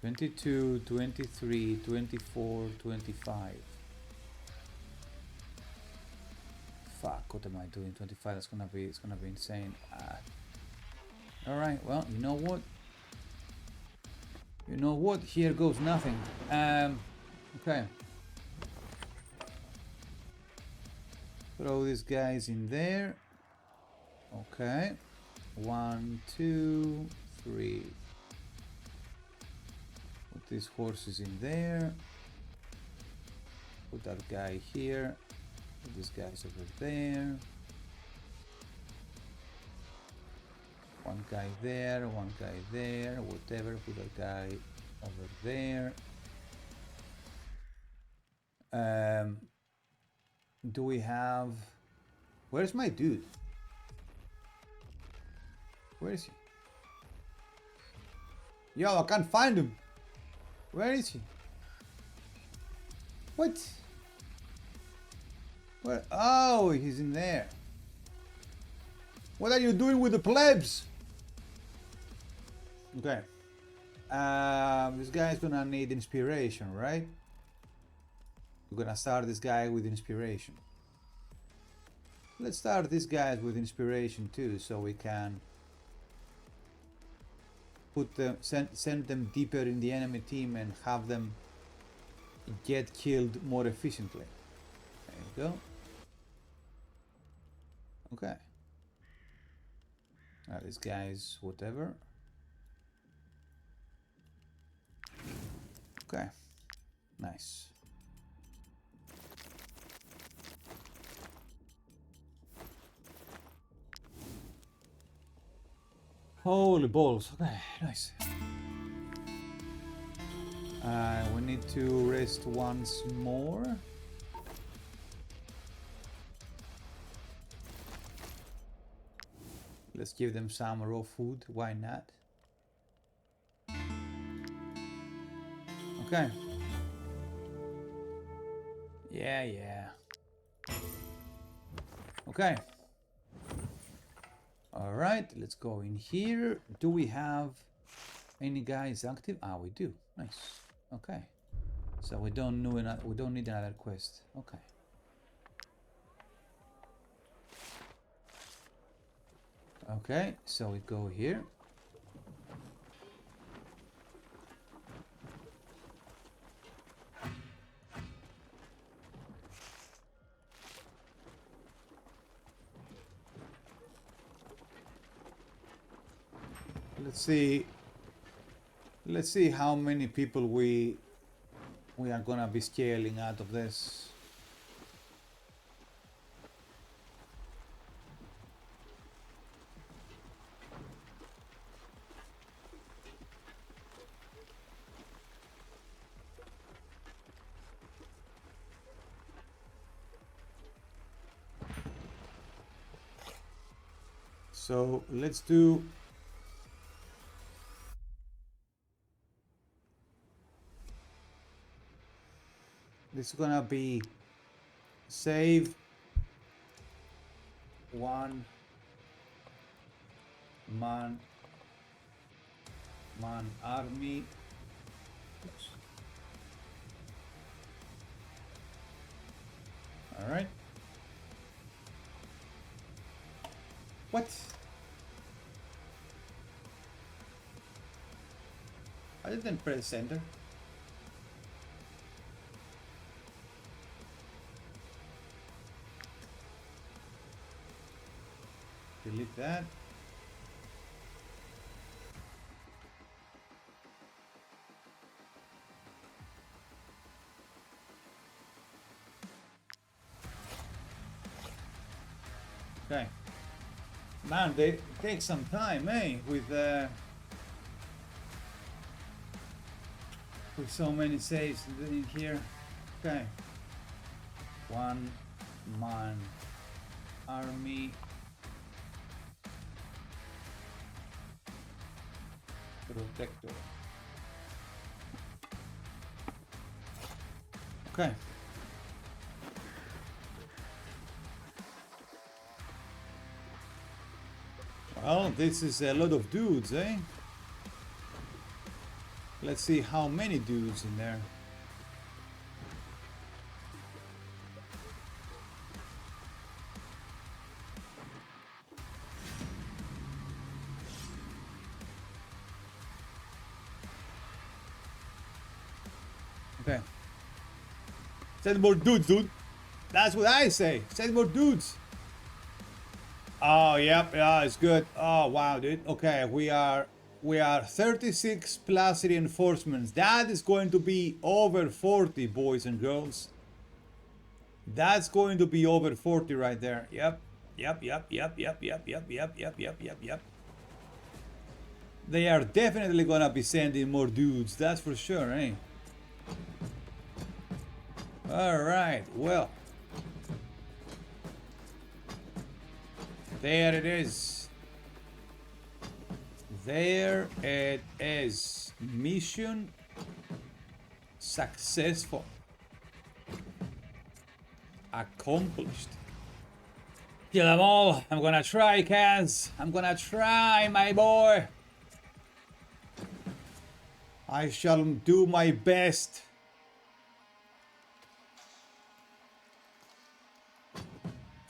(22, 23, 24, 25). Fuck, what am I doing? 25, it's gonna be insane. Alright, well, you know what? Here goes nothing. Okay. Throw these guys in there. Okay. 1, 2, 3. Put these horses in there. Put that guy here. Put these guys over there. One guy there, one guy there, whatever. Put that guy over there. Do we have... Where's my dude? Where is he? Yo, I can't find him. Where is he? What? Where? Oh, he's in there. What are you doing with the plebs? Okay. This guy's gonna need inspiration, right? We're gonna start this guy with inspiration. Let's start this guy with inspiration too, so we can put them, send them deeper in the enemy team and have them get killed more efficiently. There you go. Okay. This guy's whatever. Okay. Nice. Holy balls. Okay, nice. We need to rest once more. Let's give them some raw food. Why not? Okay. Yeah. Okay. Alright, let's go in here. Do we have any guys active? Ah, we do. Nice. Okay. So we don't need another quest. Okay. Okay, so we go here. Let's see how many people we are gonna be scaling out of this. So let's do this is gonna be save one man army. All right. What? I didn't press enter. delete that. Okay. Man, they take some time, eh? With so many saves in here. Okay. 1 man army. Protector. Okay. Well, this is a lot of dudes, eh? Let's see how many dudes in there. Okay. Send more dudes, dude. That's what I say. Send more dudes. Oh, yep, yeah, it's good. Oh, wow, dude. Okay, we are 36 plus reinforcements. That is going to be over 40, boys and girls. That's going to be over 40 right there. Yep. Yep. They are definitely gonna be sending more dudes, that's for sure, eh? Alright, well. There it is. There it is. Mission successful. Accomplished. Kill them all. I'm gonna try, Kaz. I'm gonna try, my boy. I shall do my best.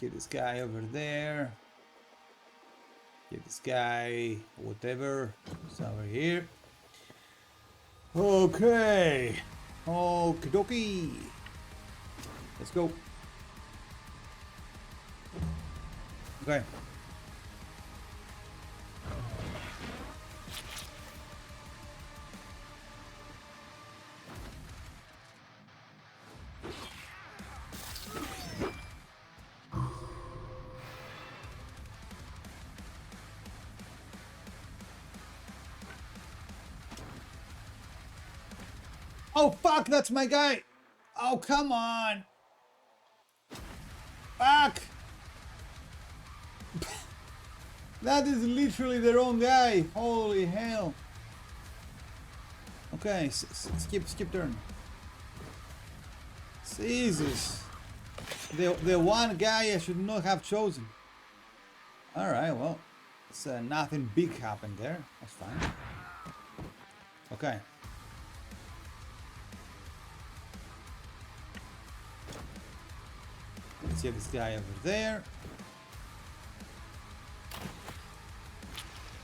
Get this guy over there. Get this guy, whatever, it's over here. Okay. Okie dokie. Let's go. Okay. Oh fuck, that's my guy. Oh, come on. Fuck. That is literally the wrong guy. Holy hell. Okay, skip turn. Jesus. The one guy I should not have chosen. Alright, well. It's nothing big happened there. That's fine. Okay. Let's get this guy over there.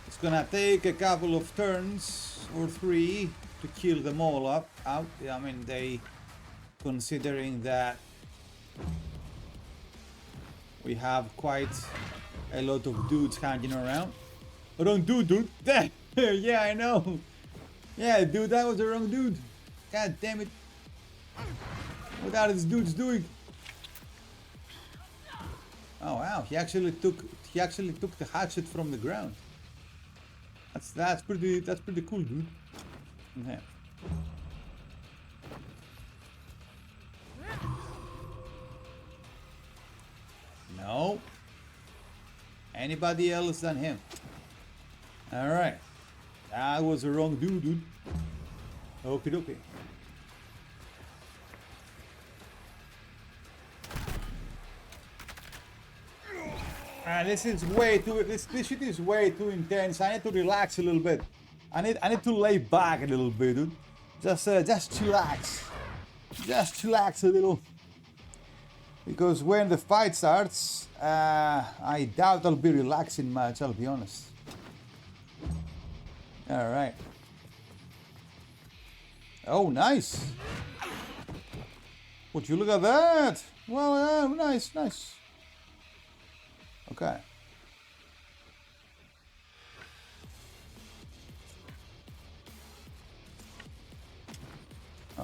It's gonna take a couple of turns or 3 to kill them all out. I mean, they, considering that we have quite a lot of dudes hanging around. Wrong dude. Yeah, I know. Yeah, dude, that was the wrong dude. God damn it. What are these dudes doing? Oh wow, he actually took the hatchet from the ground. That's pretty cool, dude. Okay. No. Anybody else than him. Alright. That was the wrong dude. Okie dokie. This is way too. This shit is way too intense. I need to relax a little bit. I need to lay back a little bit, dude. Just chillax. Just chillax a little. Because when the fight starts, I doubt I'll be relaxing much. I'll be honest. All right. Oh, nice. Would you look at that? Well, nice. Okay.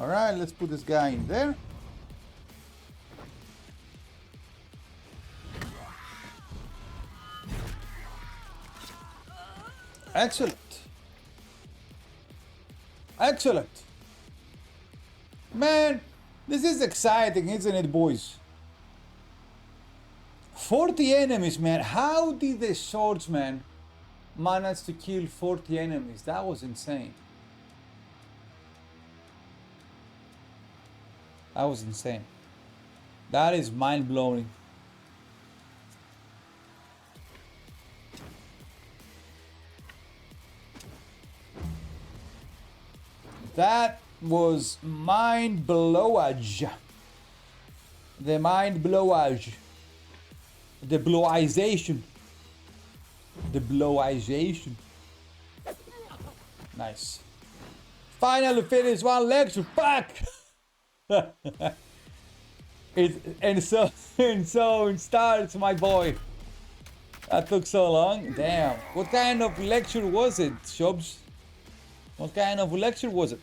Alright, let's put this guy in there. Excellent. Excellent. Man, this is exciting, isn't it, boys? 40 enemies, man. How did the Swordsman manage to kill 40 enemies? That was insane. That was insane. That is mind-blowing. That was mind-blowage. The mind-blowage. The blowization. The blowization. Nice. Finally finished one lecture. Fuck! And so it starts, my boy. That took so long. Damn. What kind of lecture was it, Shobs? What kind of lecture was it?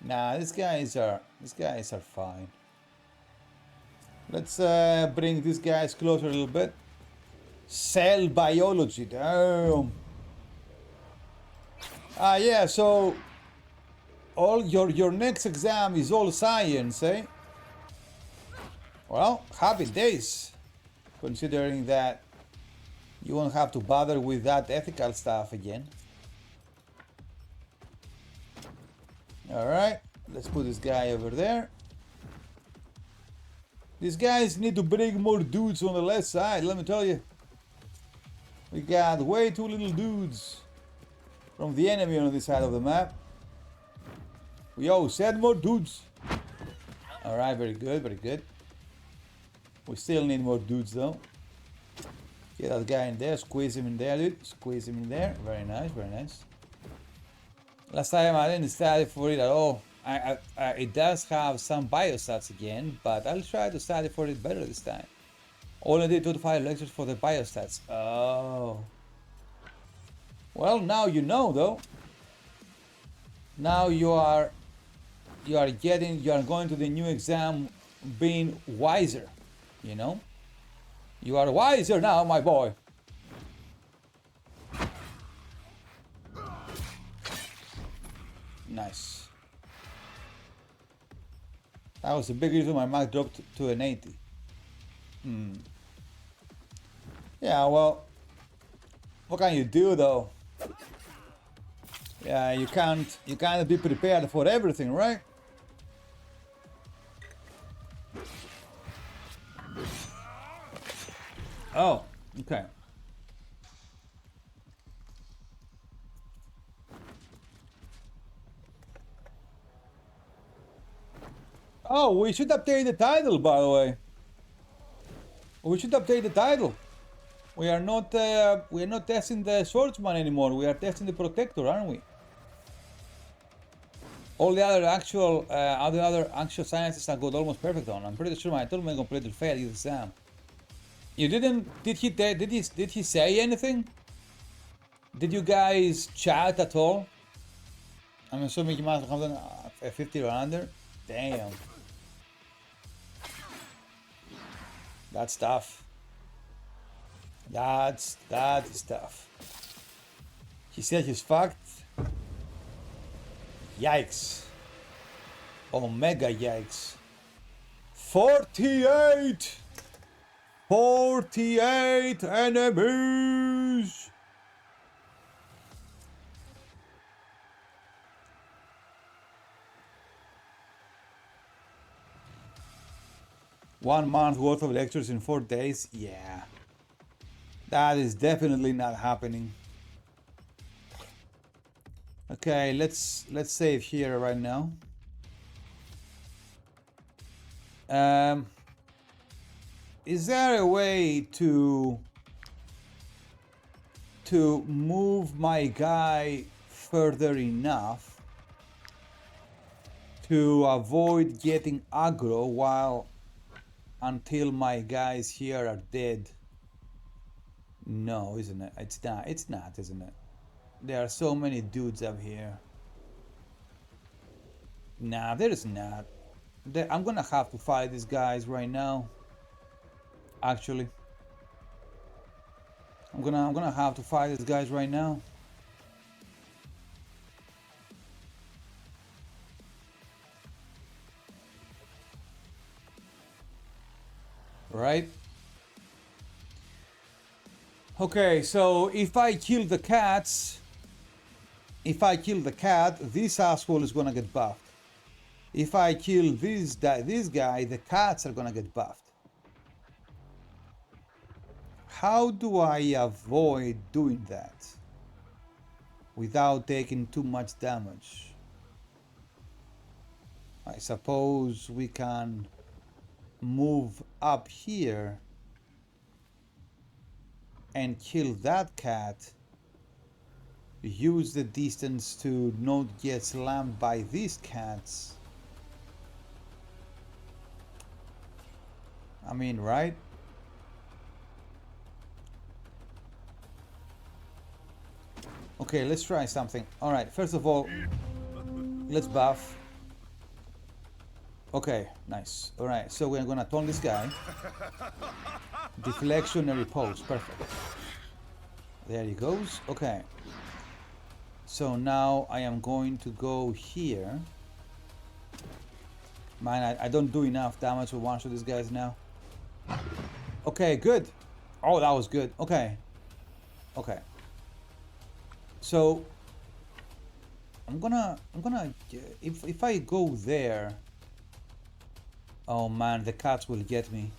Nah, these guys are fine. Let's bring these guys closer a little bit. Cell biology, damn. Yeah, so all your next exam is all science, eh? Well, happy days, considering that you won't have to bother with that ethical stuff again. Alright, let's put this guy over there. These guys need to bring more dudes on the left side, let me tell you. We got way too little dudes from the enemy on this side of the map. Yo, send more dudes. Alright, very good, very good. We still need more dudes though. Get that guy in there, squeeze him in there, dude. Squeeze him in there. Very nice, very nice. Last time I didn't study for it at all. It does have some biostats again, but I'll try to study for it better this time. Only did 2 to 5 lectures for the biostats. Oh. Well, now you know though. Now you are going to the new exam being wiser, you know? You are wiser now, my boy. Nice. That was the big reason my mark dropped to an 80. Yeah, well, what can you do though? Yeah, you can't be prepared for everything, right? Oh, okay. Oh, we should update the title, by the way. We should update the title. We are not testing the Swordsman anymore. We are testing the Protector, aren't we? All the other actual sciences I got almost perfect on. I'm pretty sure my tournament completely failed his exam. You didn't? Did he say anything? Did you guys chat at all? I'm assuming you must have done a 50 or under. Damn. That's tough. That is tough. He said he's fucked. Yikes. Omega yikes. 48! 48 enemies! One month worth of lectures in 4 days? Yeah. That is definitely not happening. Okay, let's save here right now. Is there a way to move my guy further enough to avoid getting aggro while until my guys here are dead. No, isn't it? It's not. It's not, isn't it? There are so many dudes up here. Nah, there is not. I'm gonna have to fight these guys right now. Actually, I'm gonna have to fight these guys right now. Right? Okay, so if I kill the cats, this asshole is gonna get buffed. If I kill this guy, the cats are gonna get buffed. How do I avoid doing that without taking too much damage? I suppose we can move up here and kill that cat, use the distance to not get slammed by these cats. I mean, right? Okay, let's try something. Alright, first of all, let's buff. Okay, nice. Alright, so we're gonna taunt this guy. Deflectionary pose, perfect. There he goes. Okay. So now I am going to go here. Man, I don't do enough damage to one-shot these guys now. Okay, good. Oh, that was good. Okay. Okay. So I'm gonna if I go there. Oh man, the cats will get me.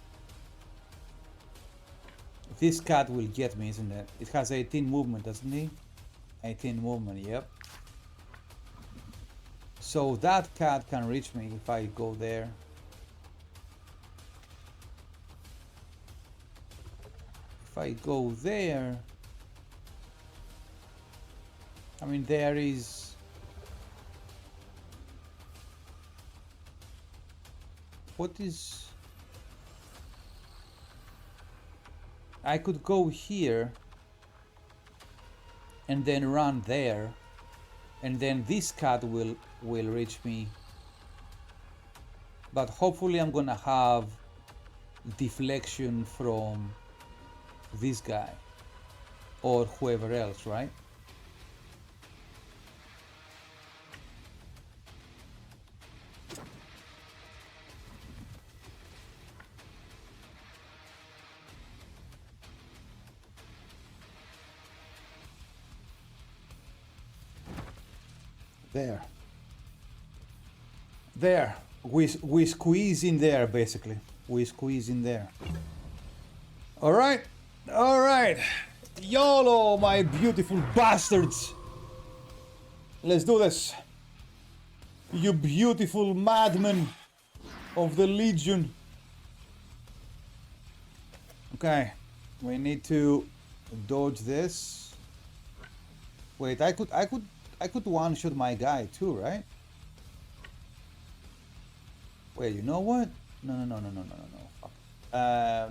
This cat will get me, isn't it? It has 18 movement, doesn't it? 18 movement, yep. So that cat can reach me if I go there. If I go there, I mean, there is... What is... I could go here and then run there, and then this cat will reach me. But hopefully I'm gonna have deflection from this guy or whoever else, right? There. We squeeze in there, basically. We squeeze in there. Alright. Alright. YOLO, my beautiful bastards. Let's do this. You beautiful madmen of the Legion. Okay. We need to dodge this. Wait, I could one-shot my guy too, right? Wait, you know what? No. Fuck.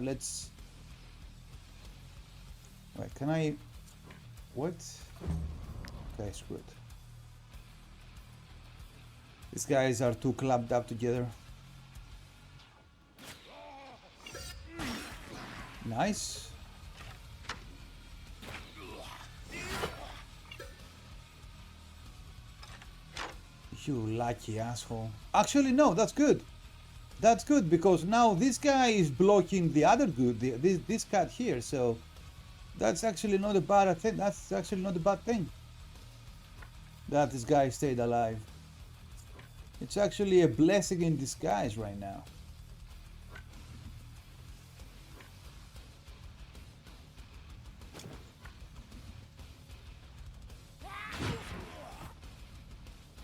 Let's... Wait, can I... What? Okay, screw it. These guys are too clubbed up together. Nice. You lucky asshole. Actually, no, that's good. That's good, because now this guy is blocking the other good, this cat here, so that's actually not a bad thing. That's actually not a bad thing that this guy stayed alive. It's actually a blessing in disguise right now.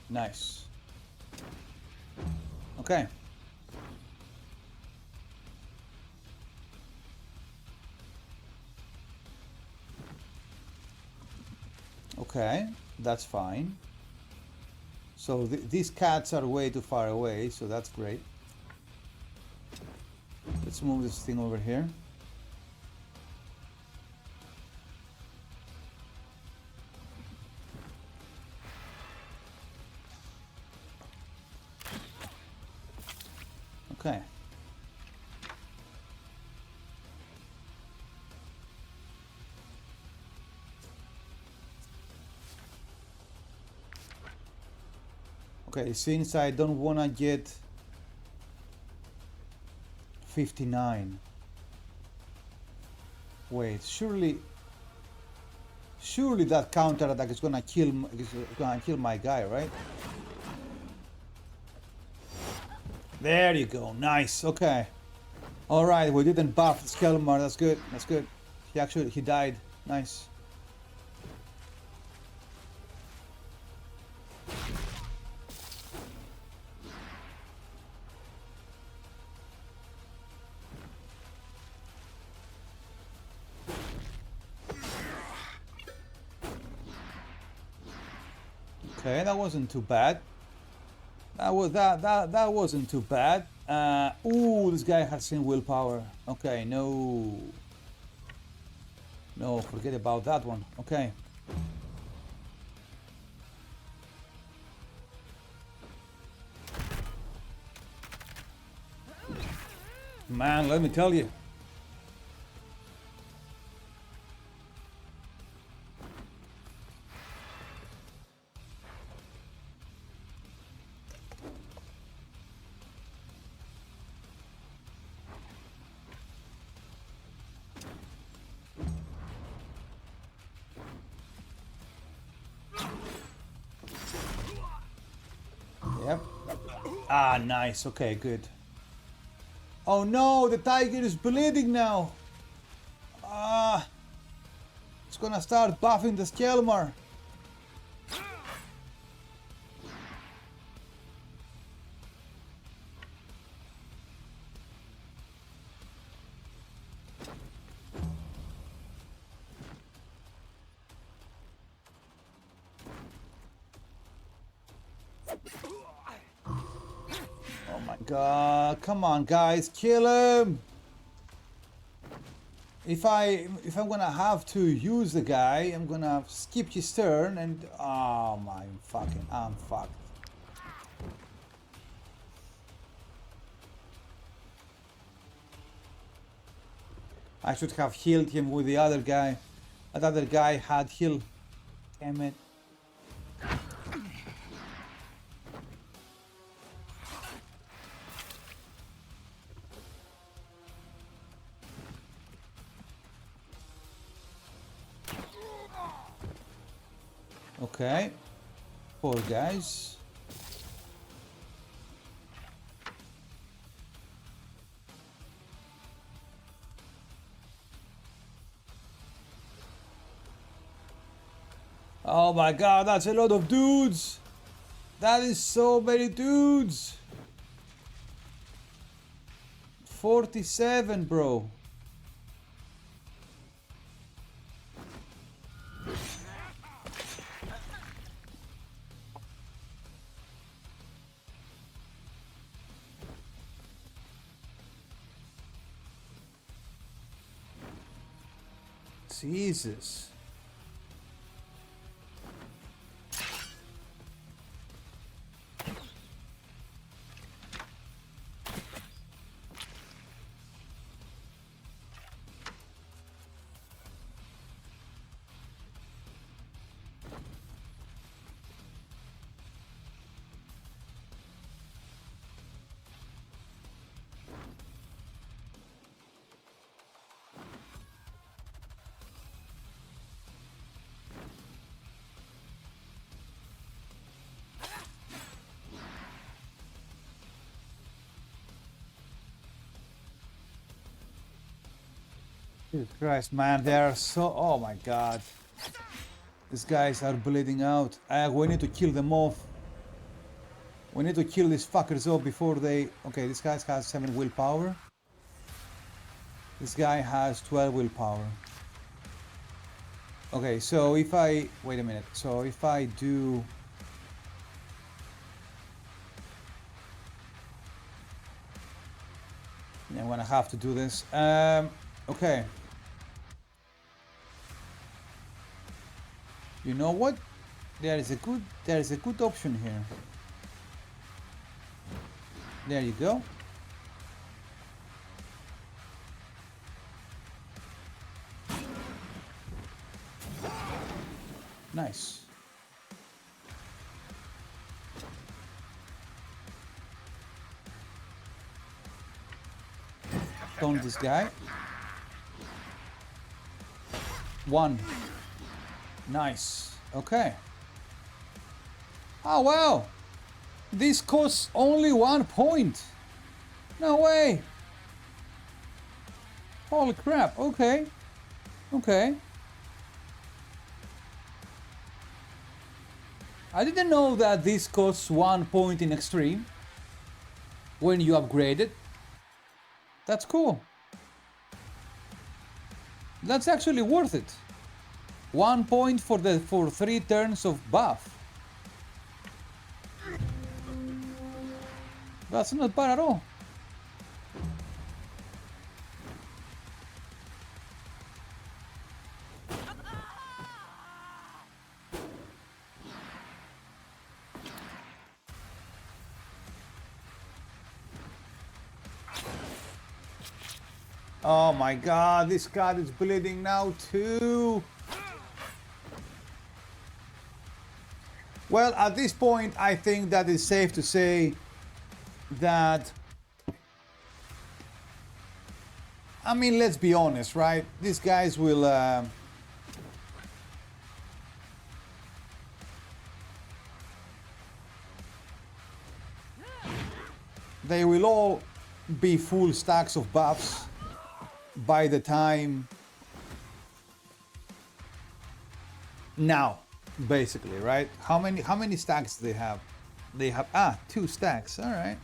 Nice. Okay. Okay, that's fine. So these cats are way too far away, so that's great. Let's move this thing over here. Okay. Okay, since I don't wanna get 59. Wait, surely that counter attack is gonna kill my guy, right? There you go. Nice. Okay. All right, we didn't buff Skelmar. That's good. That's good. He died. Nice. Okay, that wasn't too bad. That wasn't too bad. Ooh, this guy has seen willpower. Okay, no, forget about that one. Okay. Man, let me tell you. Yep. Ah, nice. Okay, good. Oh no, the tiger is bleeding now. Ah, it's gonna start buffing the Skelmar. Oh my god, come on guys, kill him! If I'm gonna have to use the guy, I'm gonna skip his turn and oh my fucking, I'm fucked. I should have healed him with the other guy. That other guy had heal. Damn it. Okay. Poor guys. Oh my god, that's a lot of dudes! That is so many dudes! 47, bro. Jesus. Jesus Christ, man, they are so... Oh my god. These guys are bleeding out. We need to kill them off. We need to kill these fuckers off before they... Okay, this guy has 7 willpower. This guy has 12 willpower. Okay, so if I... Wait a minute. So if I do... Yeah, I'm gonna have to do this. Okay. You know what? There is a good option here. There you go. Nice. Stone this guy. One. Nice. Okay. Oh wow. This costs only 1 point. No way. Holy crap. Okay. Okay. I didn't know that this costs 1 point in extreme when you upgrade it. That's cool. That's actually worth it. 1 point for 3 turns of buff. That's not bad at all. Oh my god, this card is bleeding now too. Well, at this point, I think that it's safe to say that, I mean, let's be honest, right? These guys will they will all be full stacks of buffs by the time now, basically, right? How many stacks do they have? They have 2 stacks. All right.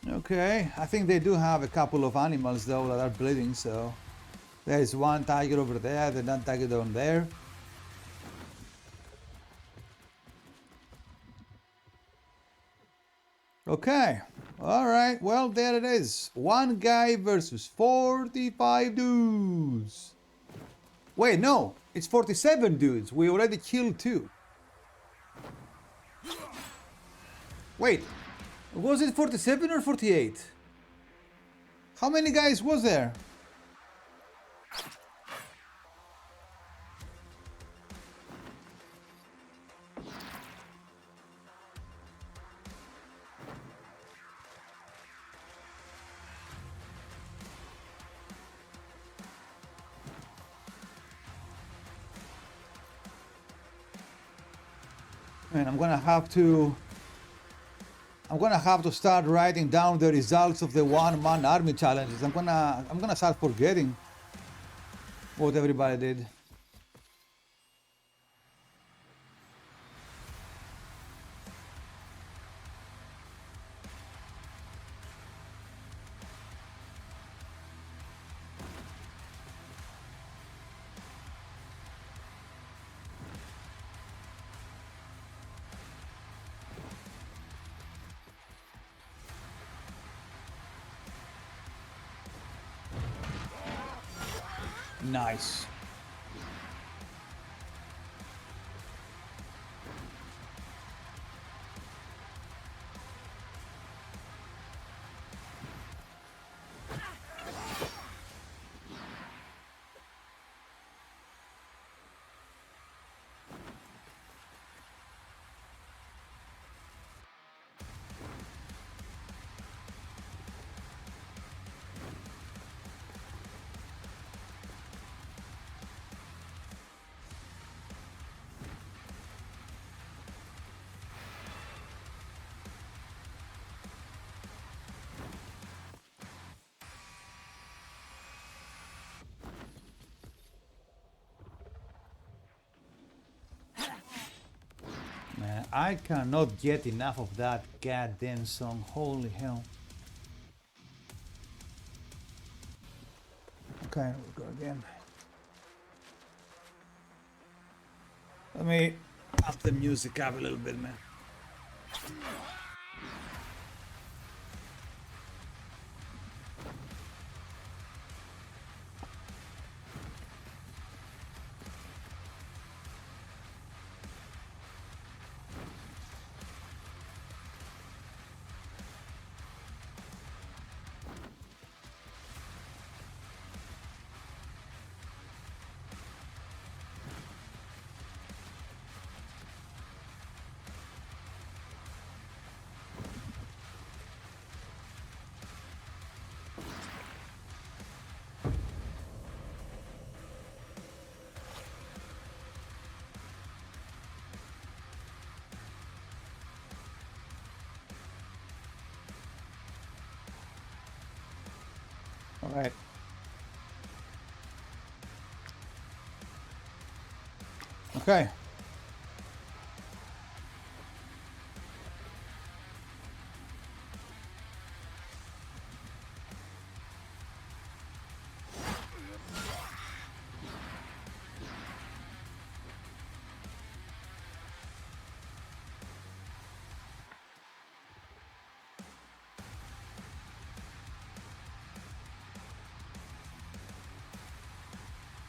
Okay, I think they do have a couple of animals though that are bleeding, so there's one tiger over there, there's one tiger down there. Okay, alright, well there it is. 1 guy versus 45 dudes. Wait, no, it's 47 dudes. We already killed 2. Wait, was it 47 or 48? How many guys was there? Man, I'm gonna have to start writing down the results of the one-man army challenges. I'm gonna start forgetting what everybody did. Nice. Man, I cannot get enough of that goddamn song. Holy hell. Okay, we'll go again. Let me up the music up a little bit, man. Okay.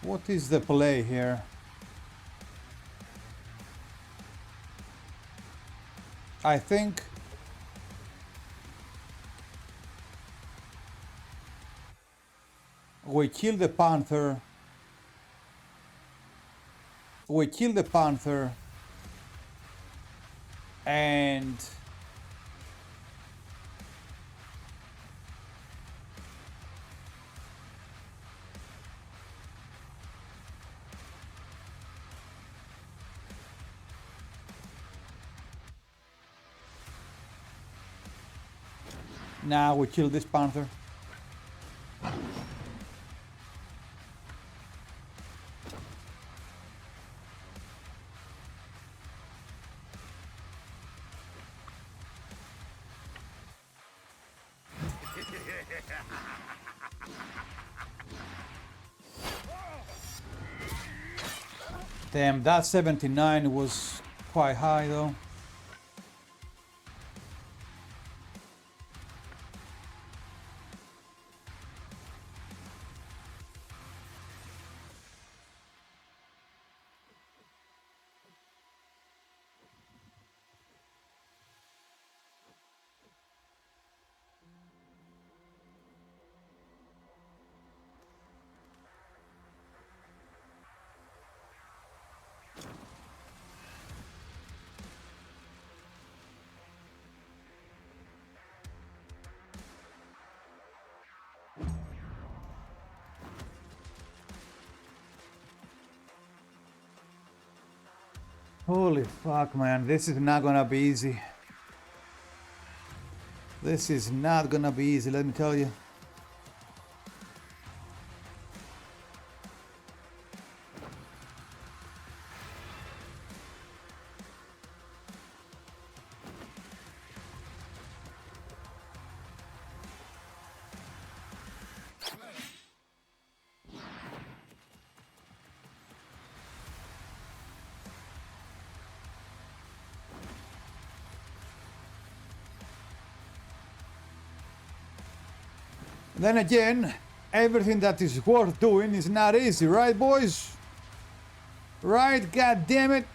What is the play here? I think we kill the panther. We kill the panther and now we kill this panther. Damn, that 79 was quite high though. Holy fuck, man, this is not gonna be easy. This is not gonna be easy, let me tell you. Then again, everything that is worth doing is not easy, right, boys? Right, god damn it.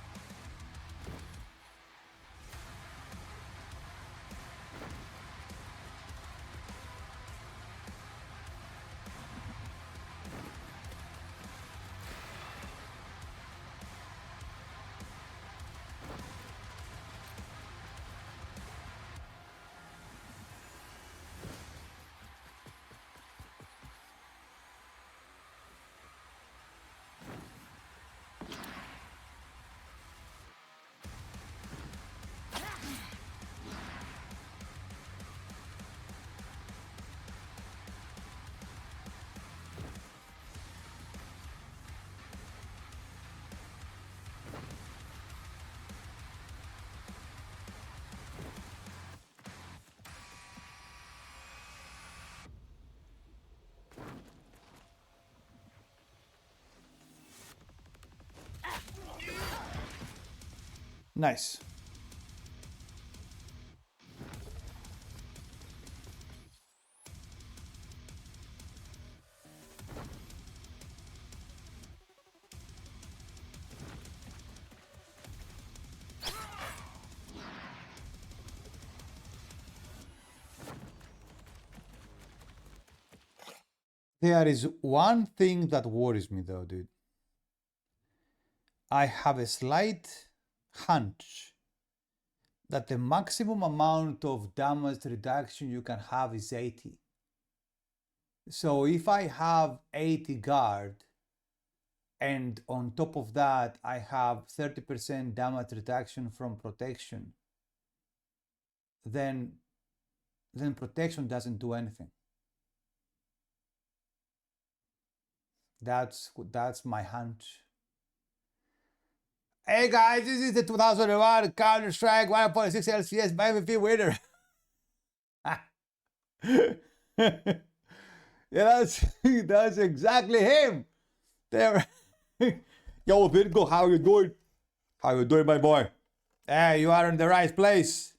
Nice. There is one thing that worries me though, dude. I have a slight hunch that the maximum amount of damage reduction you can have is 80. So if I have 80 guard and on top of that I have 30% damage reduction from protection, then protection doesn't do anything. That's my hunch. Hey guys, this is the 2001 Counter-Strike 1.6 LCS by MVP winner. Yeah, that's exactly him. There. Yo, Virgo, how you doing? How you doing, my boy? Hey, you are in the right place.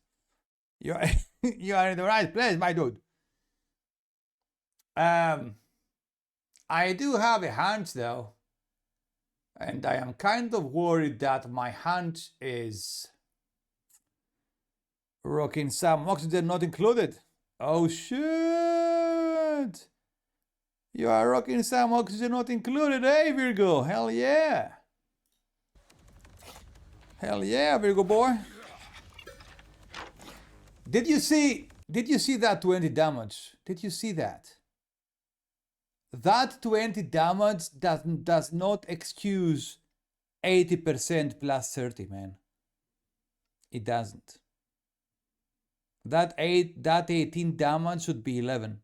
You are, you are in the right place, my dude. I do have a hunch though, and I am kind of worried that my hunch is rocking some oxygen not included. Oh shit! You are rocking some oxygen not included, hey Virgo? Hell yeah! Hell yeah, Virgo boy! Did you see that 20 damage? Did you see that? That 20 damage does not excuse 80% plus 30, man. It doesn't. That 18 damage should be 11.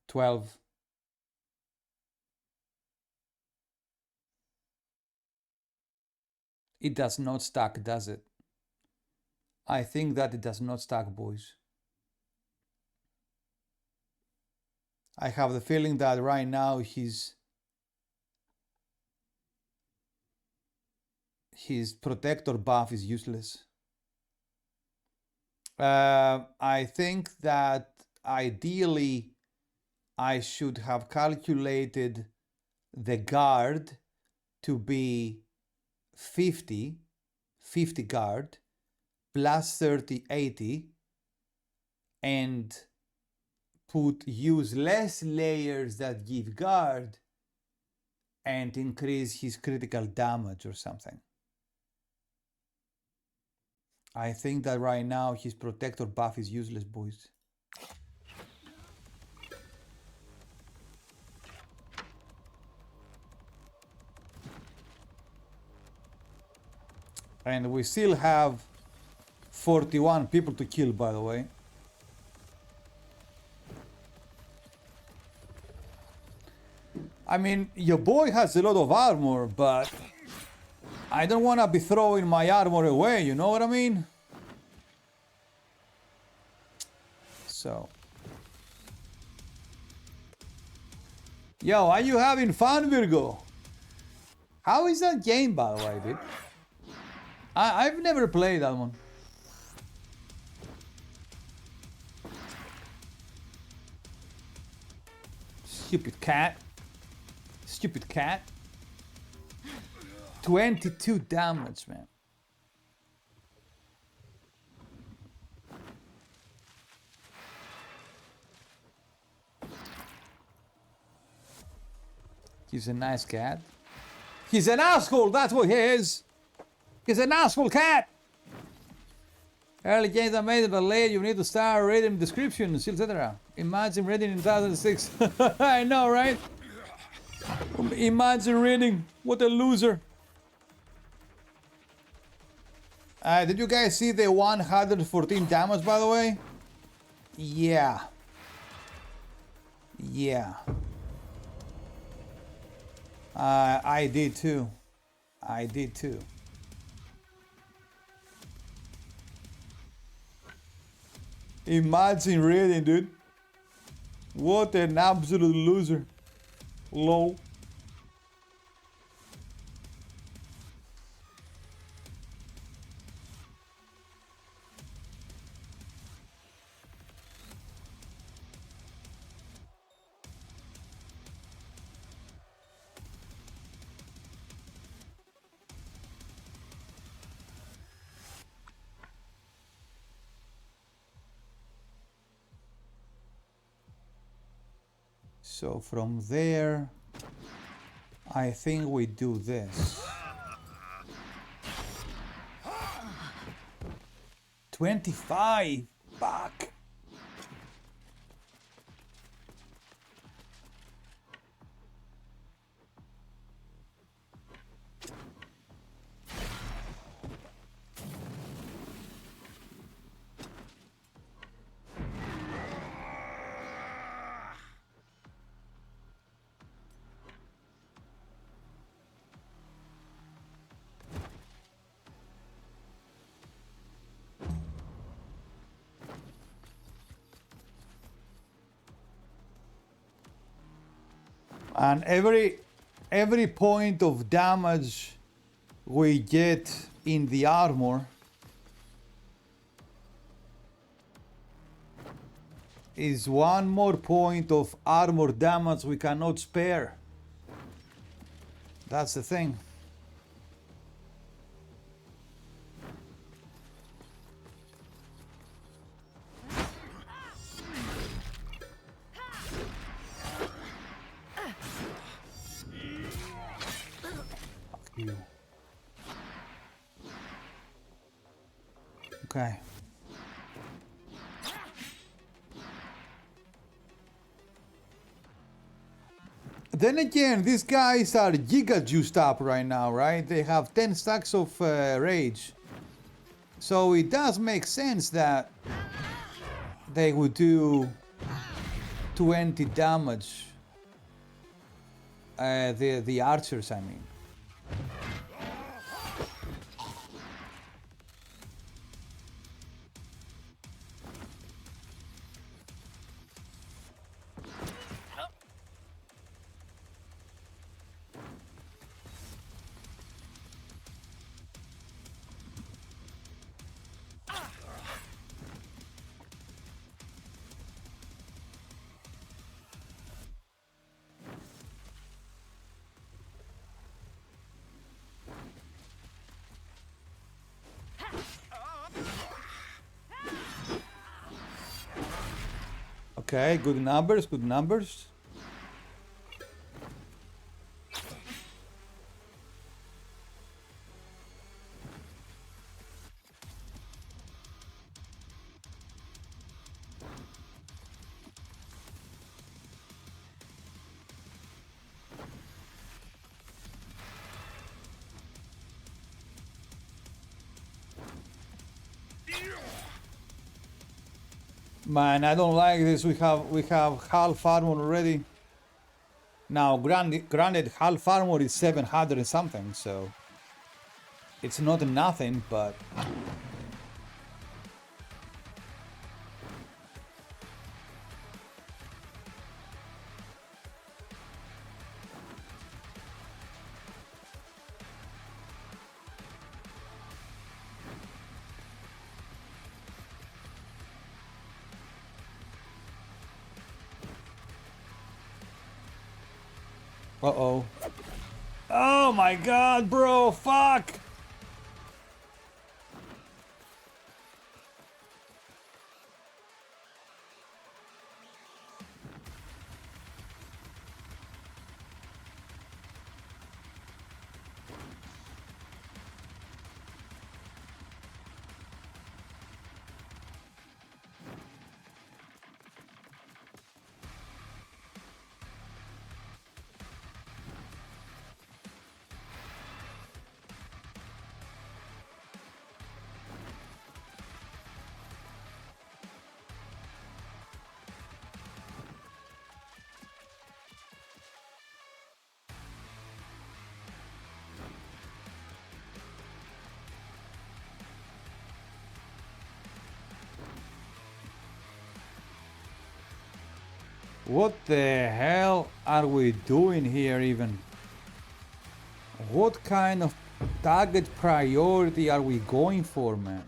12. It does not stack, does it? I think that it does not stack, boys. I have the feeling that right now his protector buff is useless. I think that ideally I should have calculated the guard to be 50 guard plus 30, 80, and use less layers that give guard and increase his critical damage or something. I think that right now his protector buff is useless, boys. And we still have 41 people to kill, by the way. I mean, your boy has a lot of armor, but I don't want to be throwing my armor away, you know what I mean? So. Yo, are you having fun, Virgo? How is that game, by the way, dude? I've never played that one. Stupid cat. Stupid cat. 22 damage, man. He's a nice cat. He's an asshole, that's what he is. He's an asshole cat. Early games are made, but late you need to start reading descriptions, etc. Imagine reading in 2006. I know, right? Imagine reading. What a loser. Did you guys see the 114 damage, by the way? Yeah. Yeah. I did too. I did too. Imagine reading, dude. What an absolute loser. Lol. So from there, I think we do this. 25. Fuck. And every point of damage we get in the armor is one more point of armor damage we cannot spare. That's the thing. Fuck you. Okay. Then again, these guys are giga juiced up right now, right? They have 10 stacks of rage. So it does make sense that they would do 20 damage. The archers, I mean. Okay, good numbers, good numbers. Man, I don't like this. We have half armor already. Now, granted, half armor is 700 and something, so it's not nothing, but uh-oh. Oh my god, bro, fuck! What the hell are we doing here even? What kind of target priority are we going for, man?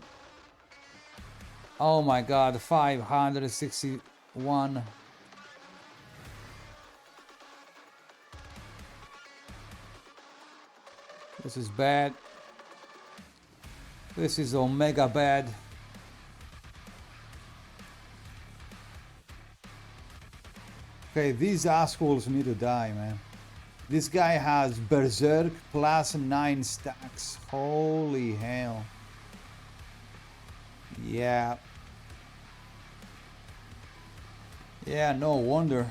Oh my god, 561. This is bad. This is omega bad. Okay, these assholes need to die, man. This guy has Berserk plus 9 stacks. Holy hell. Yeah. Yeah, no wonder.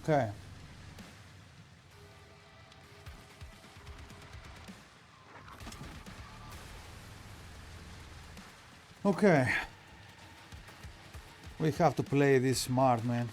Okay. Okay. We have to play this smart, man.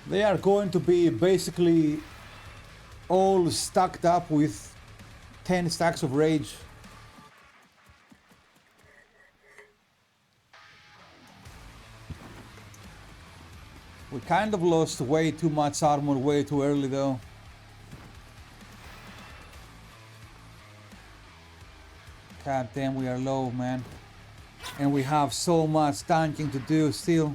They are going to be basically all stacked up with 10 stacks of rage. We kind of lost way too much armor way too early though. God damn, we are low, man. And we have so much tanking to do still.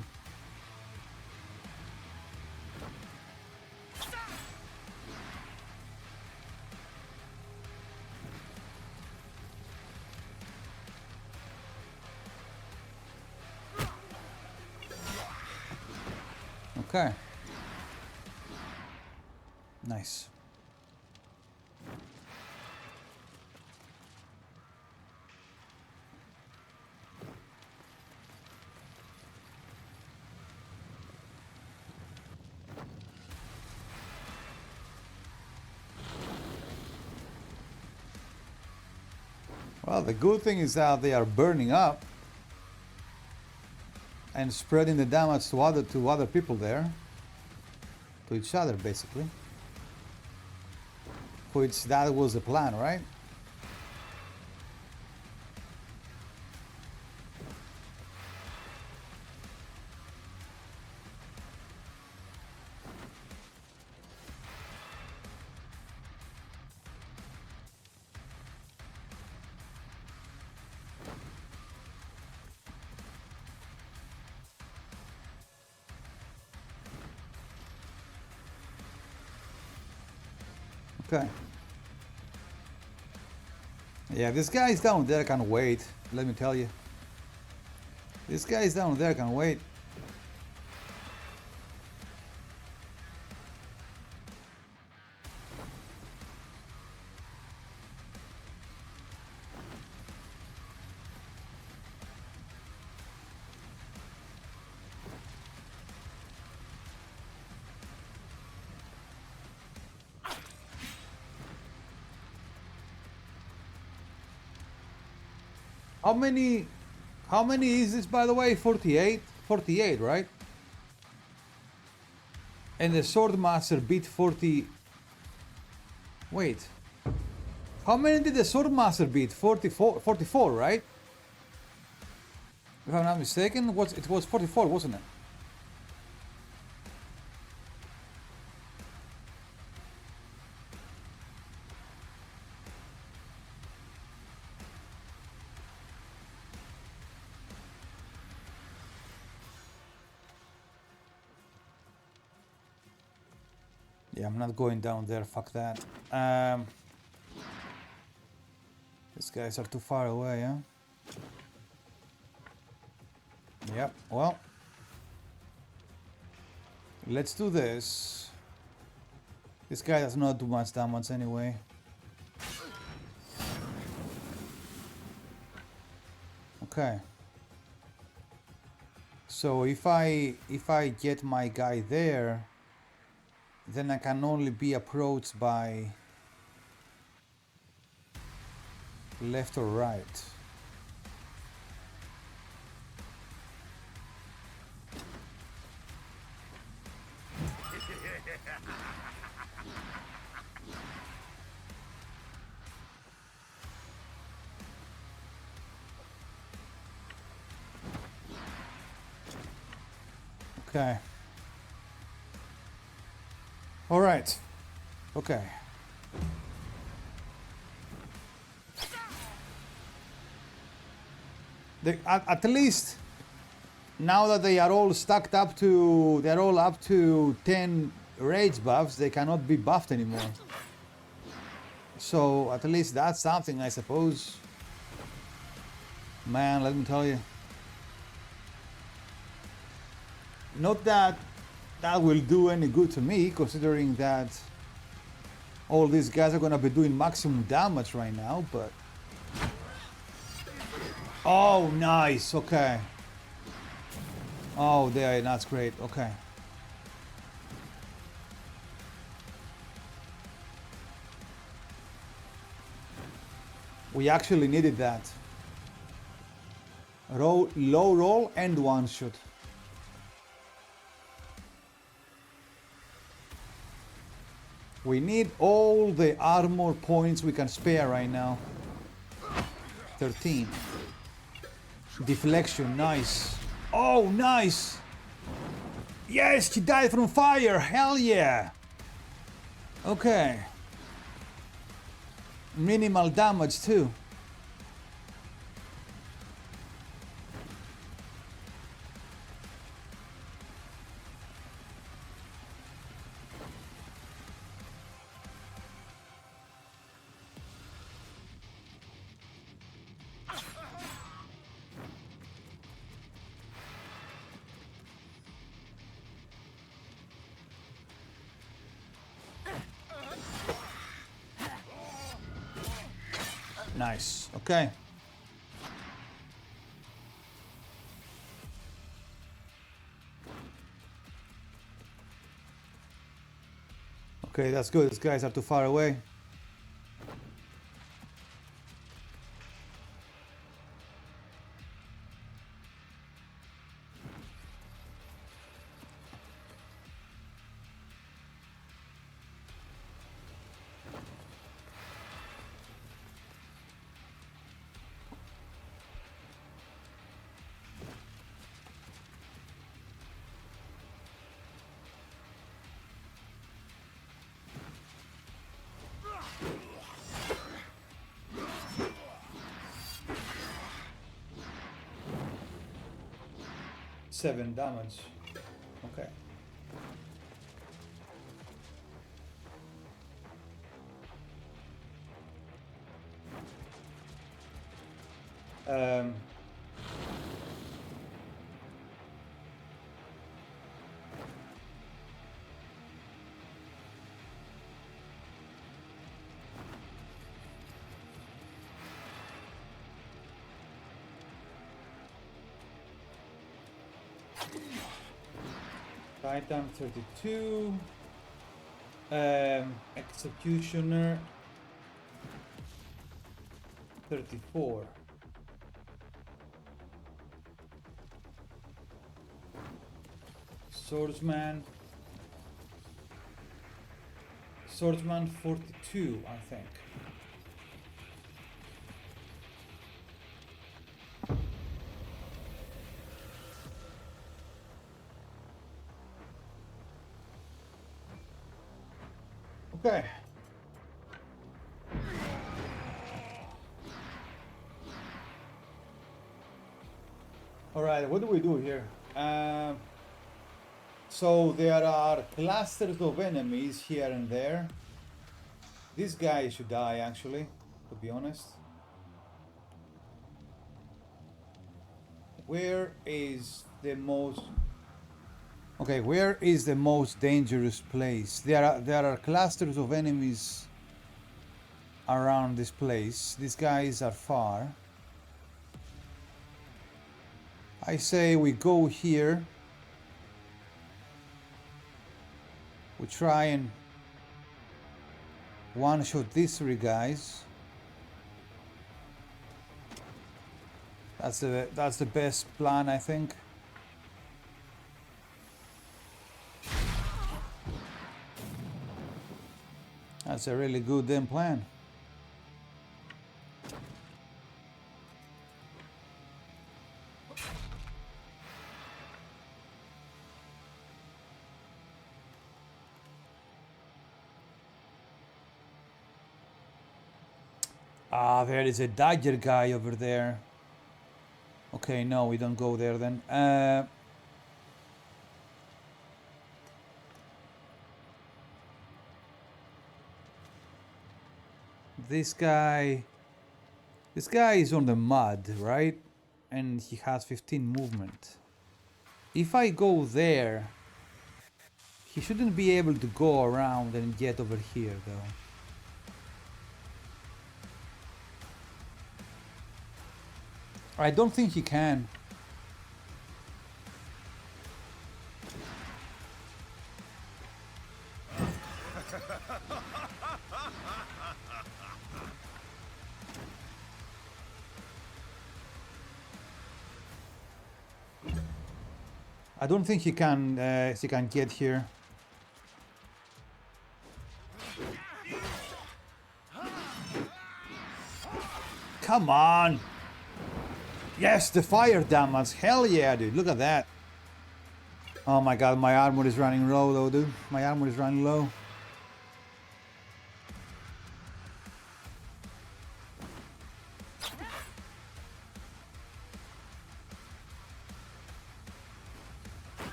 Okay. Nice. Well, the good thing is that they are burning up and spreading the damage to other people there, to each other basically. Which that was the plan, right? Okay. Yeah, this guy's down there can wait, let me tell you. This guy's down there can wait. How many is this, by the way? 48? 48, right? And the Swordmaster beat 40... Wait. How many did the Swordmaster beat? 44, right? If I'm not mistaken, it was 44, wasn't it? Yeah, I'm not going down there, fuck that. These guys are too far away, huh? Yep, well. Let's do this. This guy does not do much damage anyway. Okay. So if I get my guy there, then I can only be approached by left or right. Okay. All right. Okay. At least now that they are all stacked up to, they're all up to 10 rage buffs, they cannot be buffed anymore. So at least that's something, I suppose. Man, let me tell you. Not that that will do any good to me, considering that all these guys are gonna be doing maximum damage right now, but... Oh, nice, okay. Oh, there, that's great, okay. We actually needed that. Low roll and one shot. We need all the armor points we can spare right now. 13. Deflection, nice. Oh, nice! Yes, she died from fire, hell yeah! Okay. Minimal damage too. Nice, okay. Okay, that's good. These guys are too far away. Seven damage. Okay. Um, Titan 32. Executioner 34. Swordsman 42, I think. Okay. All right, what do we do here? So there are clusters of enemies here and there. This guy should die, actually, to be honest. Where is the most... Okay, where is the most dangerous place? There are clusters of enemies around this place. These guys are far. I say we go here. We try and one-shot these three guys. That's the best plan, I think. That's a really good damn plan. Ah, there is a dagger guy over there. Okay, no, we don't go there then. This guy is on the mud, right? And he has 15 movement. If I go there, he shouldn't be able to go around and get over here though. I don't think he can. I don't think he can get here. Come on! Yes, the fire damage. Hell yeah, dude. Look at that. Oh my god, my armor is running low though, dude. My armor is running low.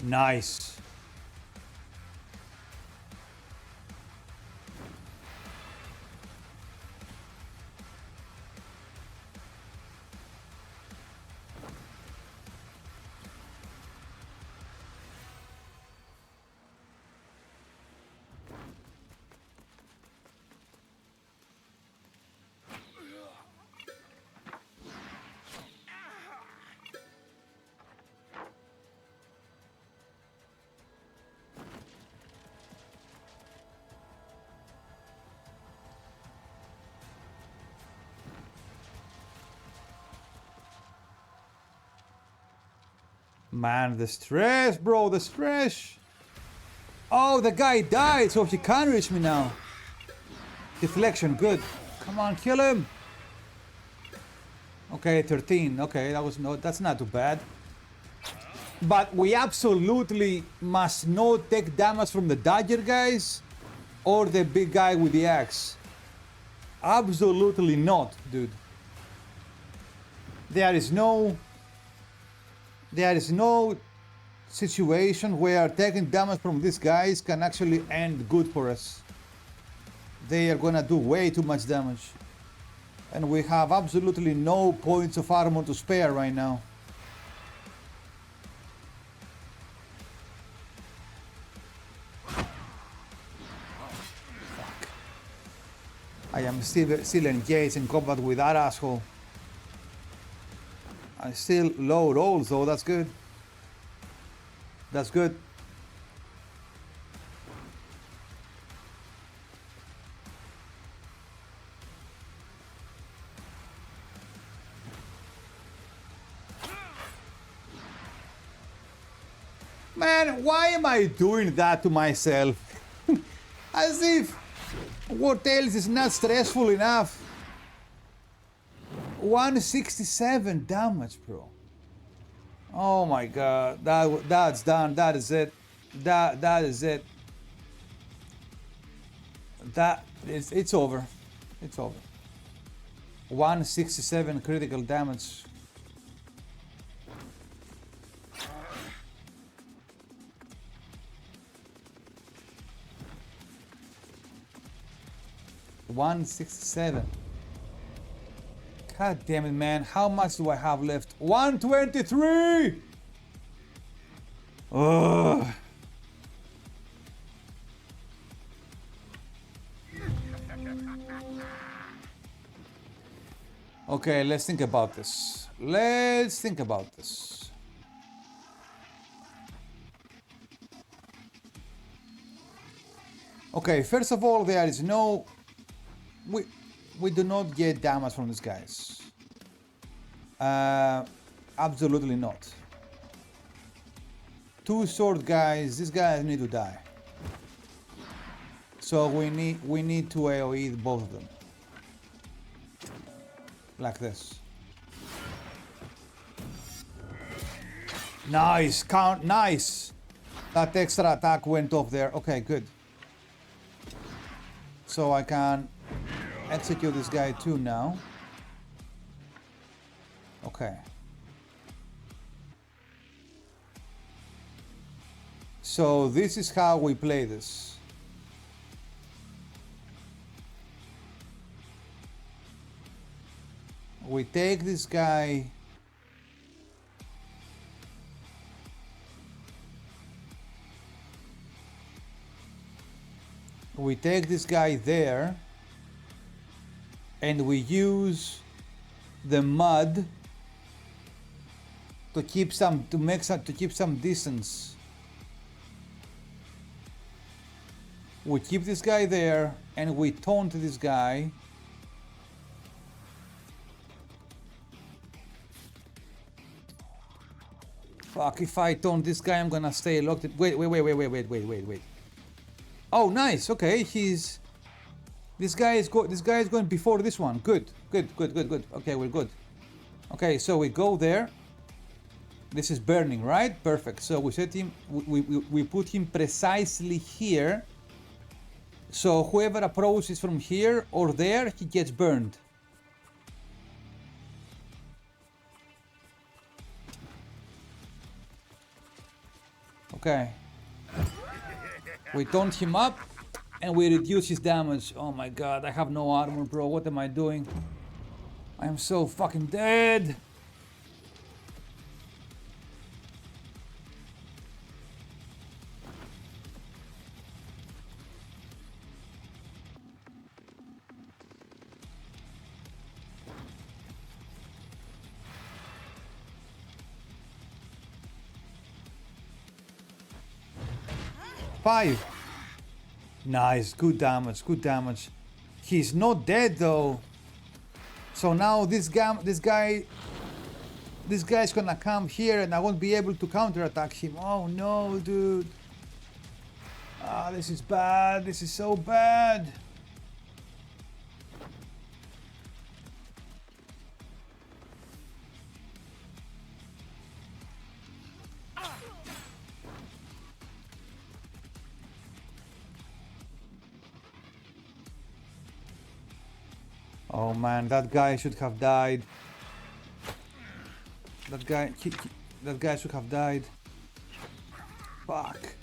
Nice. Man, the stress, bro, the stress. Oh, the guy died, so he can't reach me now. Deflection, good. Come on, kill him. Okay, 13. Okay, that's not too bad. But we absolutely must not take damage from the dagger guys or the big guy with the axe. Absolutely not, dude. There is no situation where taking damage from these guys can actually end good for us. They are gonna do way too much damage. And we have absolutely no points of armor to spare right now. Fuck. I am still engaged in combat with that asshole. I still low rolls though, that's good. That's good. Man, why am I doing that to myself? As if what else is not stressful enough. 167 damage, bro. Oh my god, that's done. That is it. That is it. It's over. It's over. 167 critical damage. $167. God damn it, man. How much do I have left? 123! Ugh. Okay, let's think about this. Let's think about this. Okay, first of all, there is no... We do not get damage from these guys. Absolutely not. Two sword guys, these guys need to die. So we need to AoE both of them. Like this. Nice, nice! That extra attack went off there. Okay, good. So I can execute this guy too now. Okay. So this is how we play this. We take this guy we take this guy there and we use the mud to keep some distance. We keep this guy there and we taunt this guy. Fuck, if I taunt this guy, I'm gonna stay locked in. Wait. Oh, nice. Okay, this guy is going before this one. Good. Okay, we're good. Okay, so we go there. This is burning, right? Perfect. So we set him. We put him precisely here. So whoever approaches from here or there, he gets burned. Okay. We taunt him up and we reduce his damage. Oh my god, I have no armor, bro. What am I doing? I am so fucking dead. Five. Nice, good damage. He's not dead though. So now this guy's gonna come here and I won't be able to counterattack him. Oh no, dude. Ah, this is bad. This is so bad. Oh man, that guy should have died. That guy should have died. Fuck.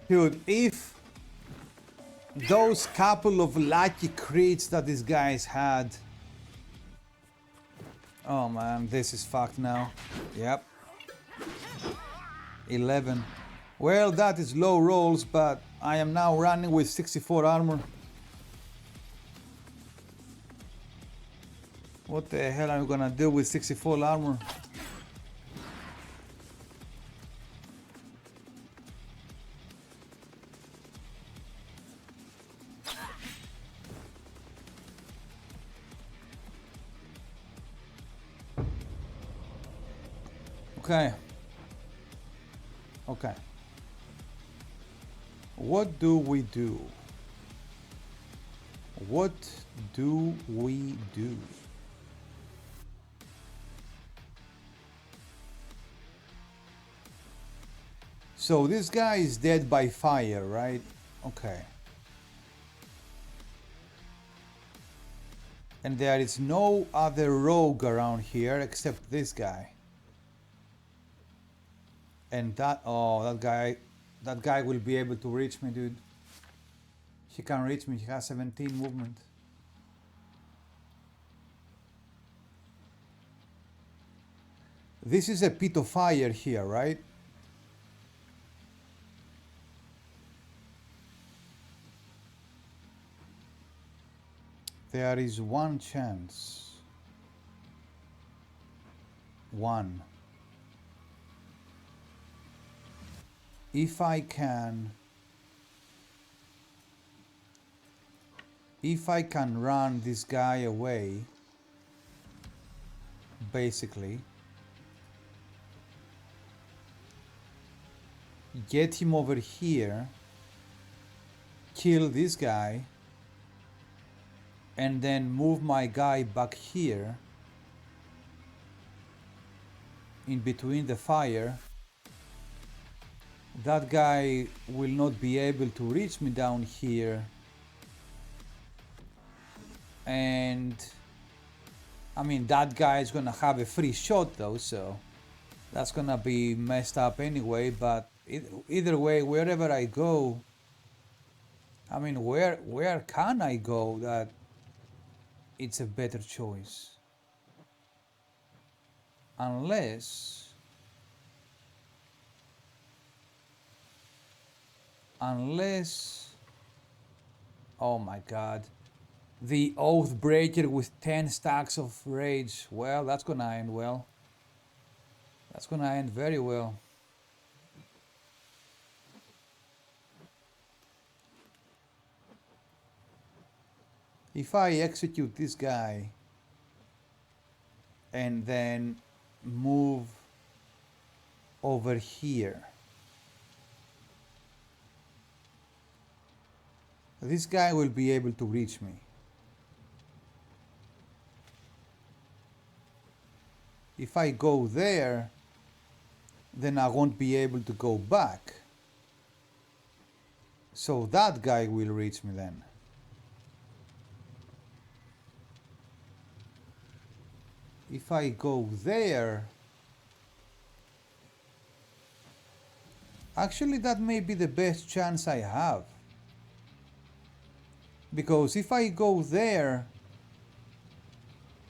Dude, if those couple of lucky crits that these guys had. Oh man, this is fucked now. Yep. 11. Well, that is low rolls, but I am now running with 64 armor. What the hell am I gonna do with 64 armor? Okay. What do we do? What do we do? So this guy is dead by fire, right? Okay. And there is no other rogue around here except this guy. And that guy will be able to reach me, dude. He can reach me, he has 17 movement. This is a pit of fire here, right? There is one chance. One. If I can run this guy away, basically, get him over here, kill this guy, and then move my guy back here, in between the fire. That guy will not be able to reach me down here. And I mean, that guy is gonna have a free shot though, so that's gonna be messed up anyway. But either way, wherever I go, I mean, where can I go that it's a better choice? Unless oh my god, the Oathbreaker with 10 stacks of rage. Well, that's gonna end well. That's gonna end very well. If I execute this guy and then move over here, this guy will be able to reach me. If I go there, then I won't be able to go back. So that guy will reach me then. If I go there, actually that may be the best chance I have. Because if I go there,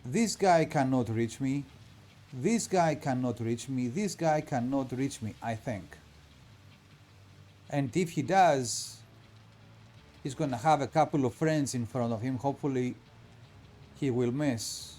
this guy cannot reach me, this guy cannot reach me, this guy cannot reach me, I think. And if he does, he's gonna have a couple of friends in front of him. Hopefully he will miss.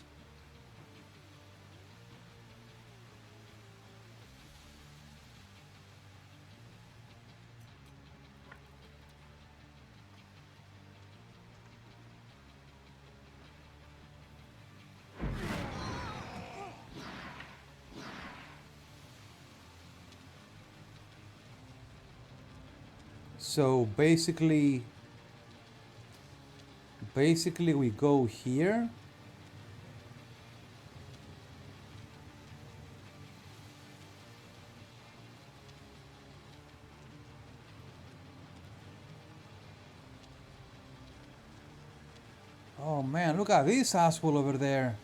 So basically we go here. Oh man, look at this asshole over there.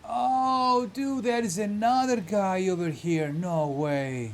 Oh dude, there is another guy over here. No way.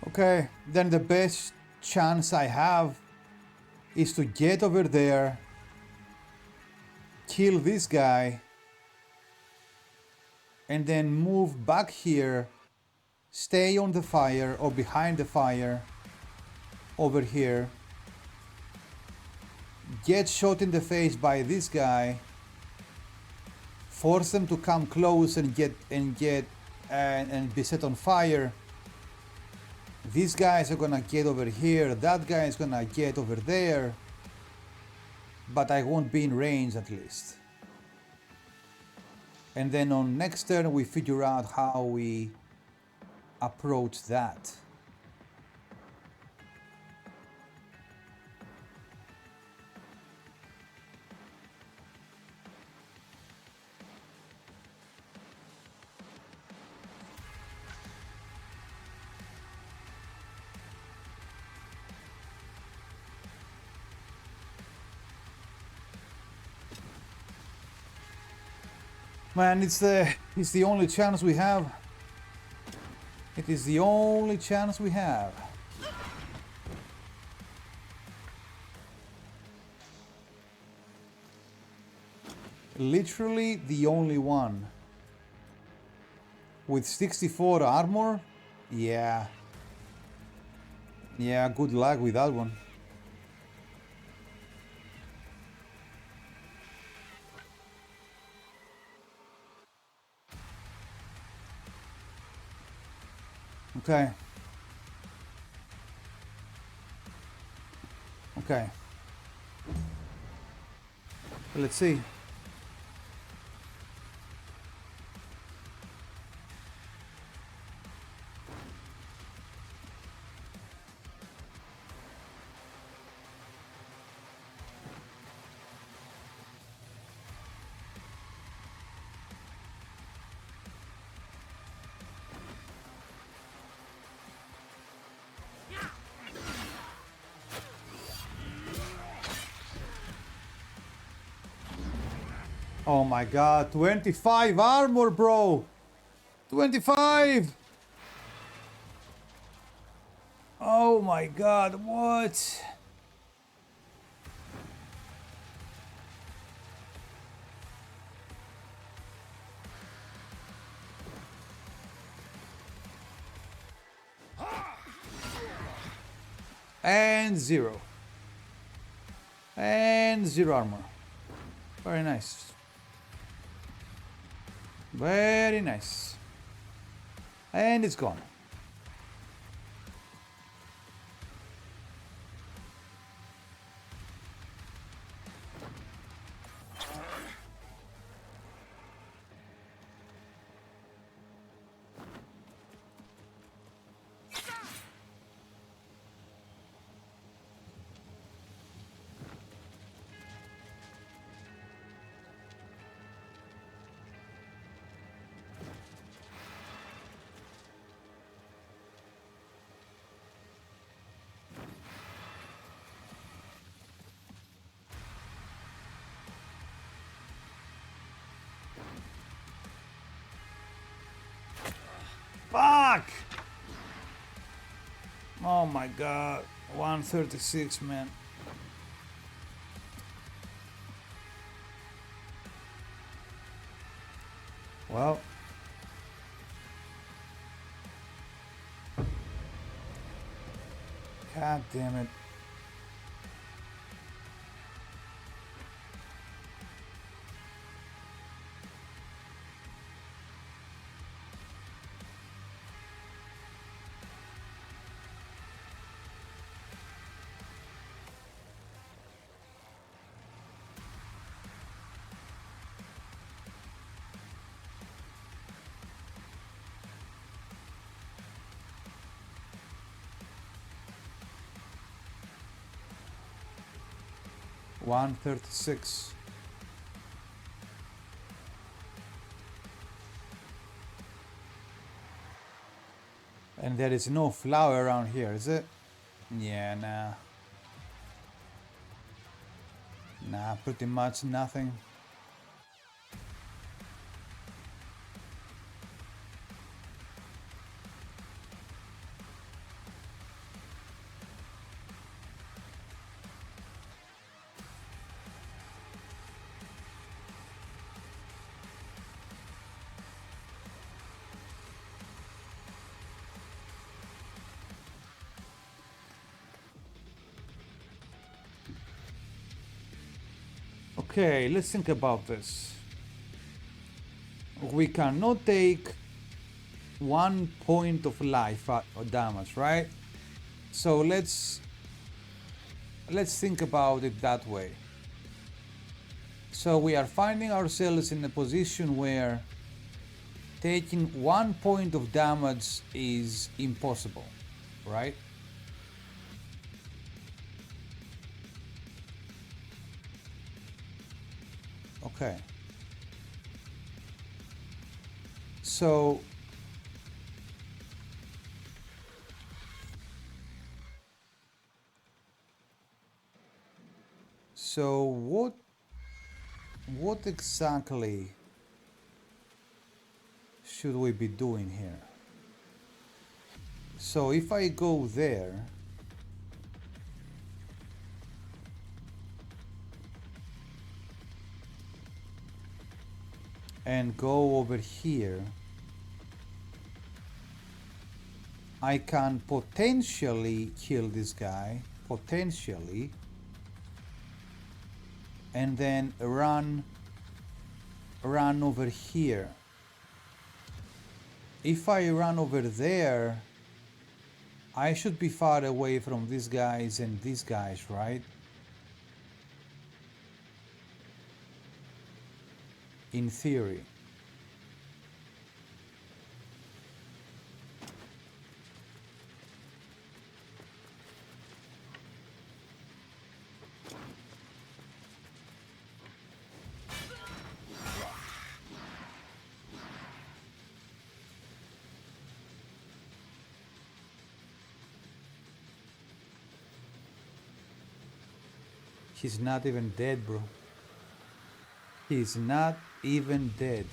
Okay, then the best chance I have is to get over there, kill this guy, and then move back here, stay on the fire or behind the fire over here, get shot in the face by this guy, force them to come close and be set on fire. These guys are gonna get over here, that guy is gonna get over there, but I won't be in range at least. And then on next turn we figure out how we approach that. Man, it's the only chance we have. It is the only chance we have. Literally the only one. With 64 armor? Yeah. Yeah, good luck with that one. Okay. Okay. Let's see. Oh my god, 25 armor, bro! 25! Oh my god, what? And 0. And 0 armor. Very nice. Very nice. And it's gone. Fuck! Oh my god. 136, man. Well. God damn it. One 36. And there is no flower around here, is it? Yeah, nah. Nah, pretty much nothing. Okay, let's think about this. We cannot take 1 point of life or damage, right? So let's think about it that way. So we are finding ourselves in a position where taking 1 point of damage is impossible, right? Okay. So what exactly should we be doing here? So if I go there and go over here, I can potentially kill this guy, potentially, and then run over here. If I run over there, I should be far away from these guys and these guys, right? In theory. He's not even dead, bro. He's not even dead.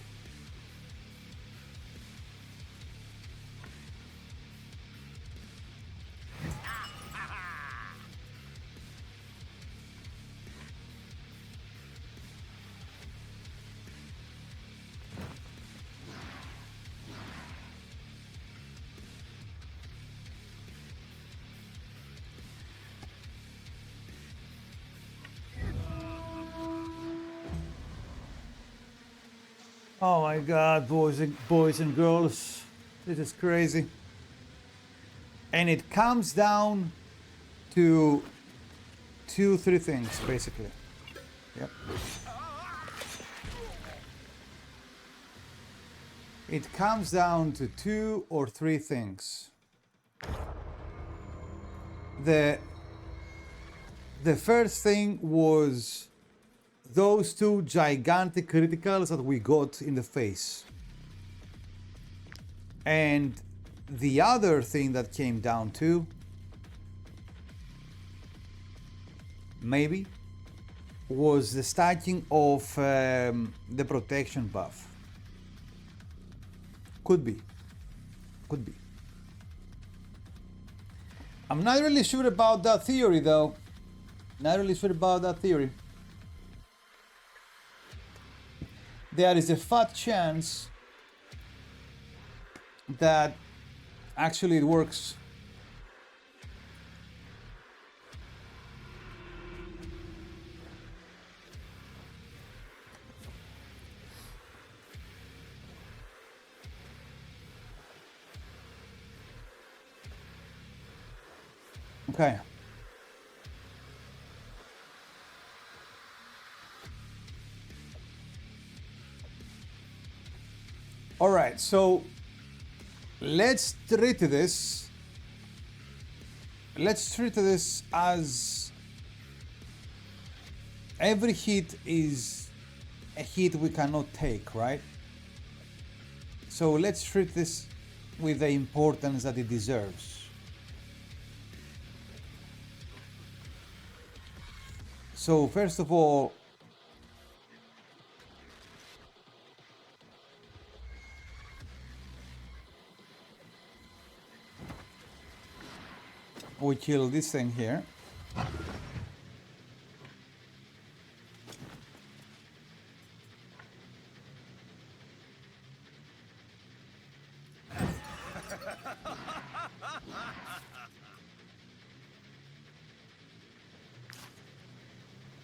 Oh my god, boys and girls. This is crazy. And it comes down to 2-3 things, basically. Yep. It comes down to 2 or 3 things. The first thing was those 2 gigantic criticals that we got in the face. And the other thing that came down to, maybe, was the stacking of the protection buff. Could be. Could be. I'm not really sure about that theory though. Not really sure about that theory. There is a fat chance that actually it works. Okay. All right, so let's treat this as every hit is a hit we cannot take, right? So let's treat this with the importance that it deserves. So first of all, we kill this thing here.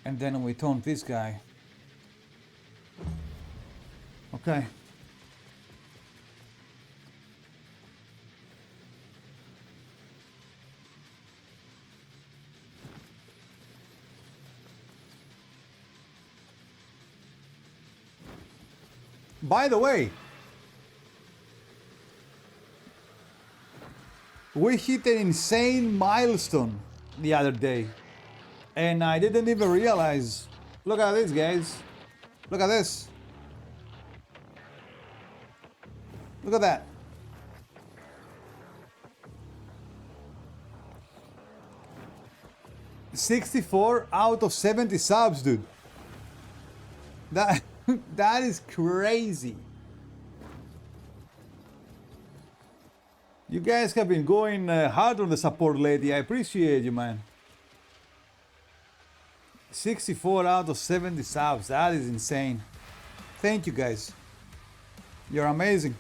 And then we taunt this guy. Okay. By the way, we hit an insane milestone the other day, and I didn't even realize. Look at this, guys. Look at this. Look at that. $64 out of 70 subs, dude. That is crazy. You guys have been going hard on the support lately. I appreciate you, man. 64 out of 70 subs. That is insane. Thank you, guys. You're amazing.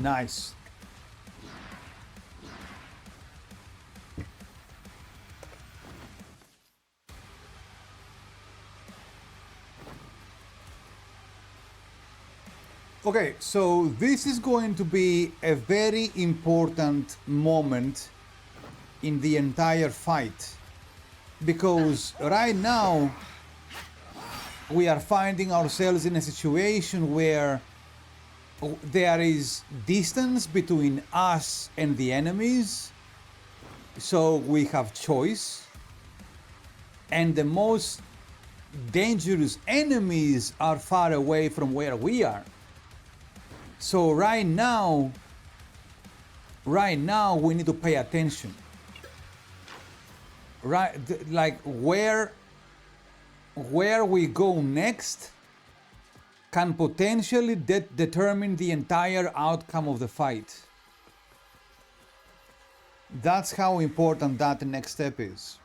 Nice. Okay, so this is going to be a very important moment in the entire fight, because right now we are finding ourselves in a situation where there is distance between us and the enemies, so we have choice, and the most dangerous enemies are far away from where we are. So right now we need to pay attention. Right, like where we go next can potentially determine the entire outcome of the fight. That's how important that next step is.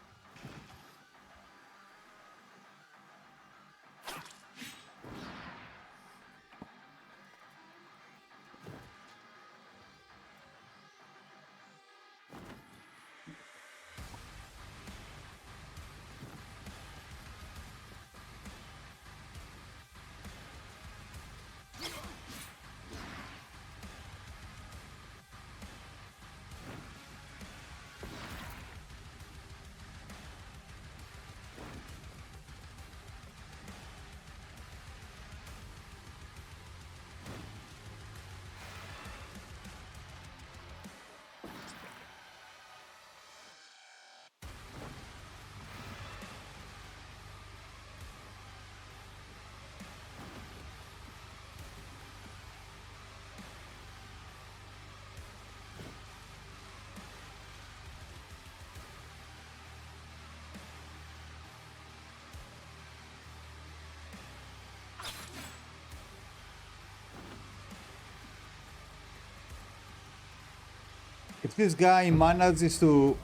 If this guy manages to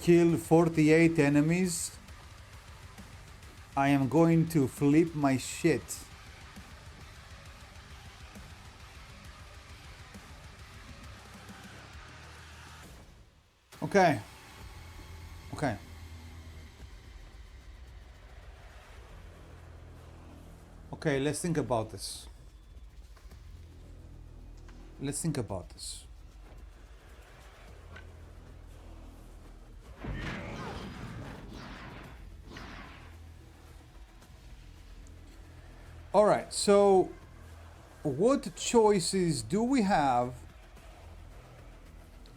kill 48 enemies, I am going to flip my shit. Okay. Okay. Okay, let's think about this. Let's think about this. All right, so what choices do we have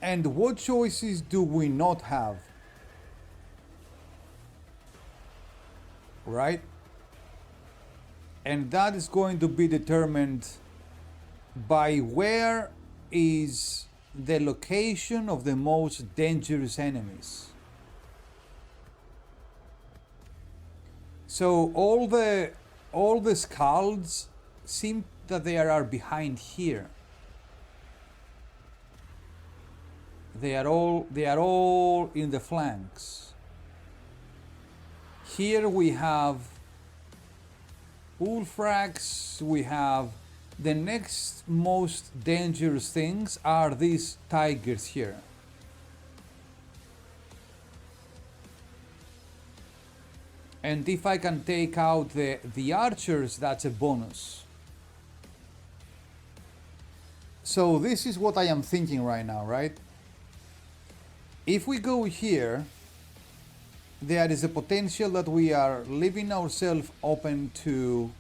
and what choices do we not have? Right? And that is going to be determined by where is the location of the most dangerous enemies. So all the skulls seem that they are behind here. They are all in the flanks. Here we have Ulfrax, we have the next most dangerous things are these tigers here. And if I can take out the archers, that's a bonus. So this is what I am thinking right now, right? If we go here, there is a potential that we are leaving ourselves open to,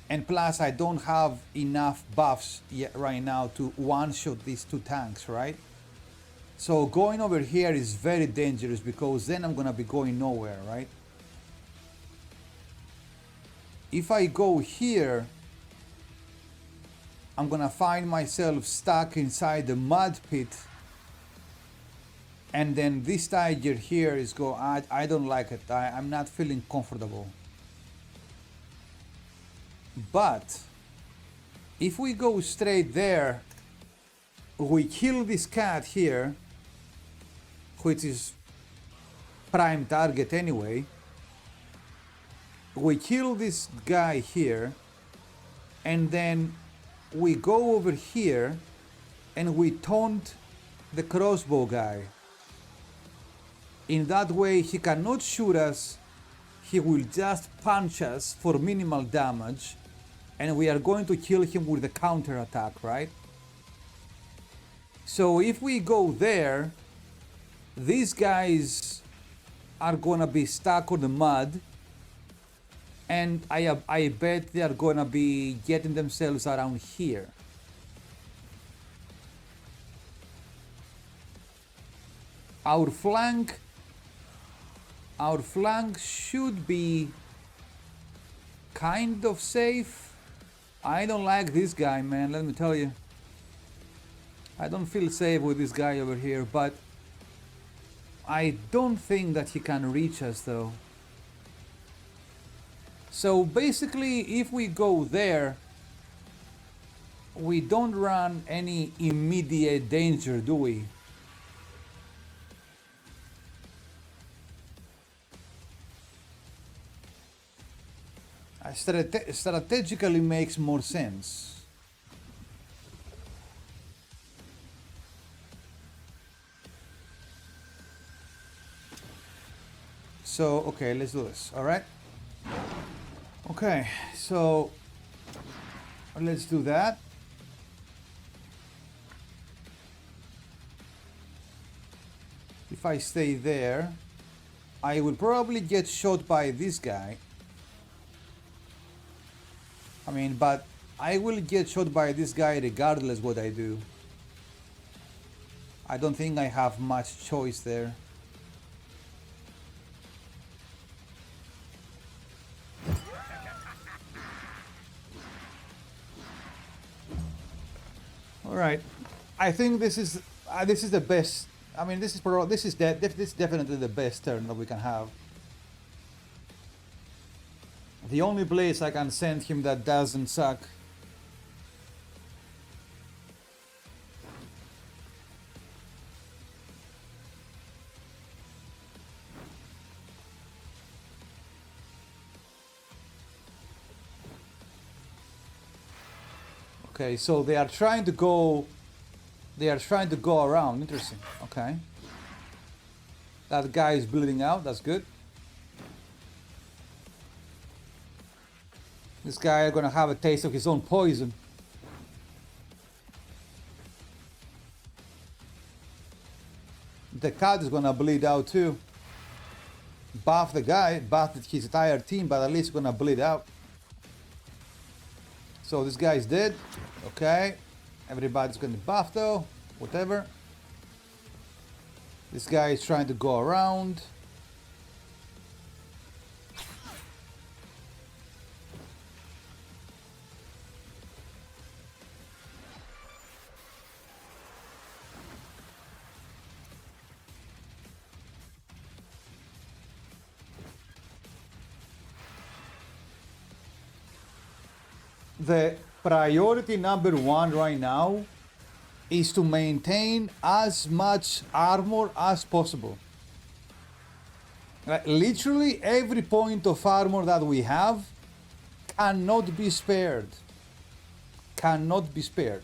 and plus I don't have enough buffs yet right now to one-shot these two tanks, right? So going over here is very dangerous because then I'm gonna be going nowhere, right? If I go here, I'm gonna find myself stuck inside the mud pit, and then this tiger here is I don't like it. I'm not feeling comfortable. But if we go straight there, we kill this cat here, which is prime target anyway. We kill this guy here, and then we go over here and we taunt the crossbow guy. In that way, he cannot shoot us, he will just punch us for minimal damage, and we are going to kill him with a counter attack, right? So if we go there, these guys are gonna be stuck on the mud, and I bet they are gonna be getting themselves around here. Our flank should be kind of safe. I don't like this guy, man, let me tell you. I don't feel safe with this guy over here, but I don't think that he can reach us though. So basically, if we go there, we don't run any immediate danger, do we? Strategically makes more sense. So, okay, let's do this, all right? Okay, so let's do that. If I stay there, I will probably get shot by this guy. I mean, but I will get shot by this guy regardless what I do. I don't think I have much choice there. All right, I think this is the best. I mean, this is definitely the best turn that we can have. The only place I can send him that doesn't suck. Okay, so they are trying to go around. Interesting. Okay. That guy is bleeding out, that's good. This guy is gonna have a taste of his own poison. The cat is gonna bleed out too. Buff the guy, buff his entire team, but at least gonna bleed out. So this guy is dead. Okay. Everybody's gonna buff though. Whatever. This guy is trying to go around. The priority number one right now is to maintain as much armor as possible. Literally every point of armor that we have cannot be spared. Cannot be spared.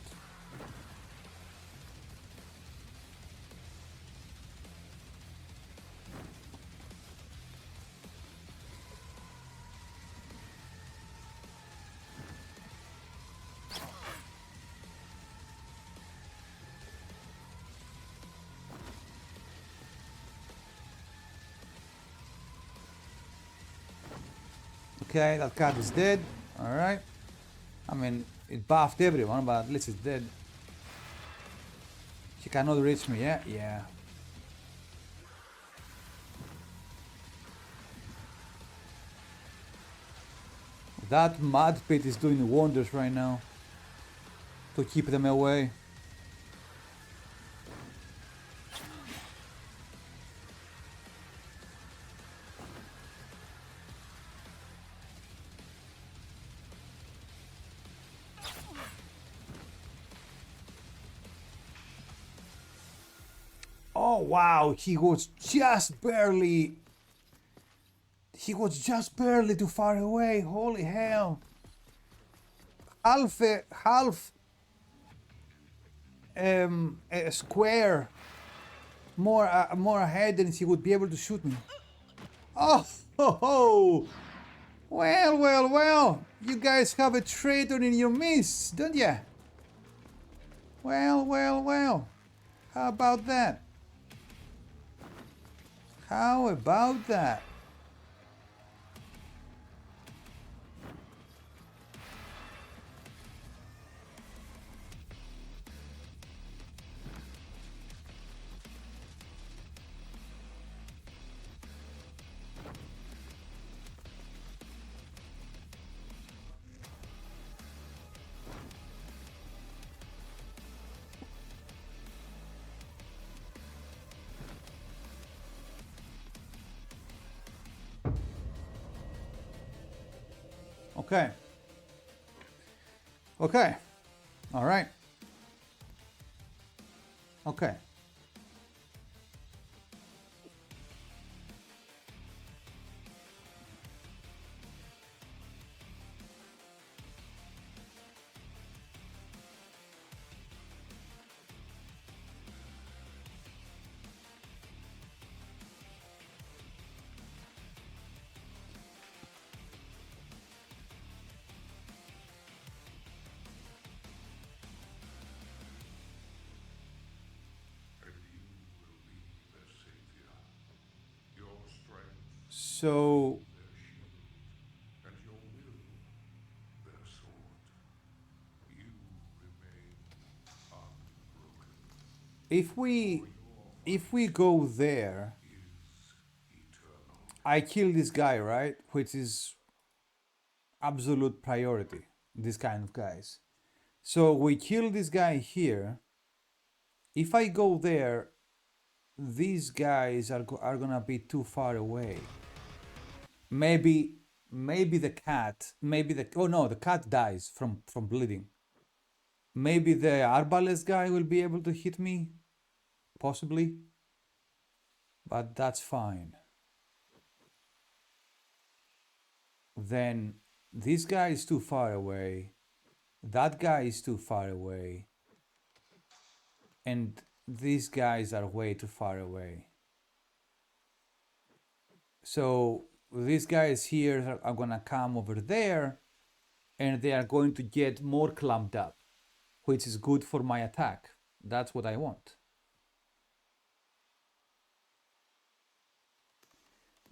Okay, that cat is dead. Alright. I mean, it buffed everyone, but at least it's dead. He cannot reach me, yeah? Yeah. That mud pit is doing wonders right now to keep them away. Oh wow, he was just barely too far away. Holy hell. Half a square more ahead, and he would be able to shoot me. Oh, ho, ho. Well, well, well. You guys have a traitor in your midst, don't ya? Well, well, well. How about that? How about that? Okay. Okay. All right. Okay. So if we go there, I kill this guy, right? Which is absolute priority. This kind of guys. So we kill this guy here. If I go there, these guys are gonna be too far away. Maybe the cat. Maybe the oh no, the cat dies from bleeding. Maybe the arbalest guy will be able to hit me, possibly, but that's fine. Then this guy is too far away. That guy is too far away. And these guys are way too far away. So these guys here are gonna come over there and they are going to get more clumped up, which is good for my attack. That's what I want.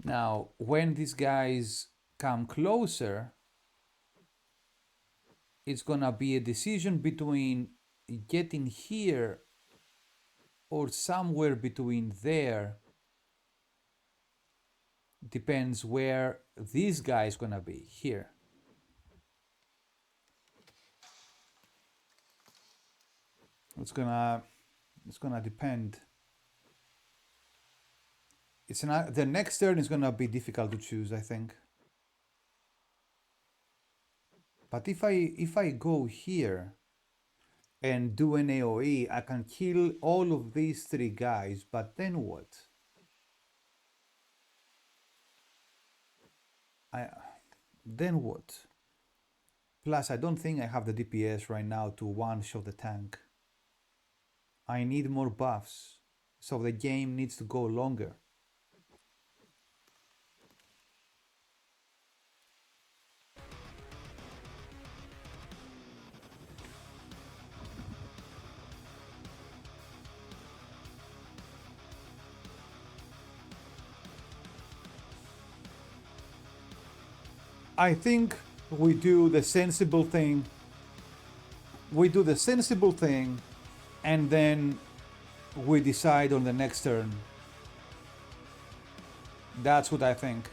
Now, when these guys come closer, it's gonna be a decision between getting here or somewhere between there. Depends where this guy is gonna be here. It's gonna depend. It's not, the next turn is gonna be difficult to choose, I think. But if I go here and do an AoE, I can kill all of these three guys, but then what? Then what? Plus, I don't think I have the DPS right now to one-shot the tank. I need more buffs, so the game needs to go longer. I think we do the sensible thing. We do the sensible thing, and then we decide on the next turn. That's what I think.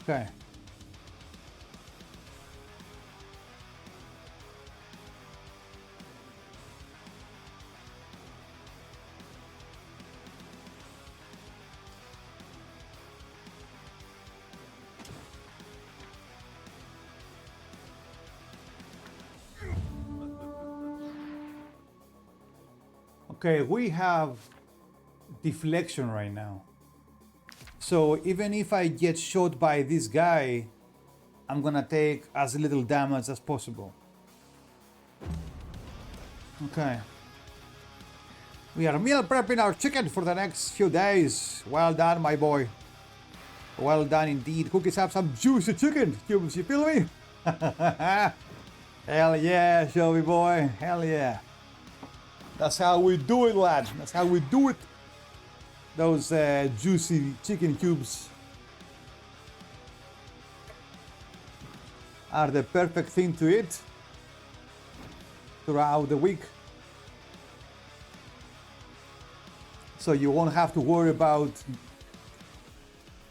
Okay. Okay, we have deflection right now. So even if I get shot by this guy, I'm gonna take as little damage as possible. Okay. We are meal prepping our chicken for the next few days. Well done, my boy. Well done indeed. Cookies have some juicy chicken cubes, you feel me? Hell yeah, Shelby boy. Hell yeah. That's how we do it, lad. That's how we do it. Those juicy chicken cubes are the perfect thing to eat throughout the week. So you won't have to worry about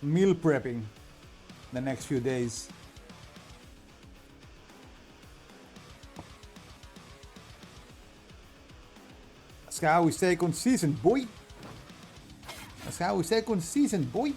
meal prepping the next few days. That's how we stay consistent, boy. That's how we stay consistent, boy.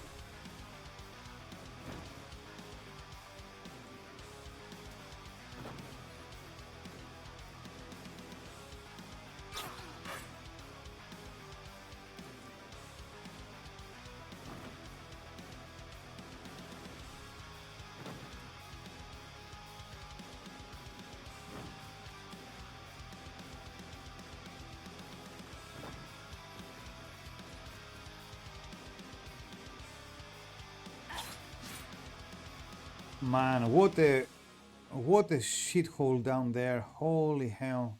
Man, what a shithole down there. Holy hell.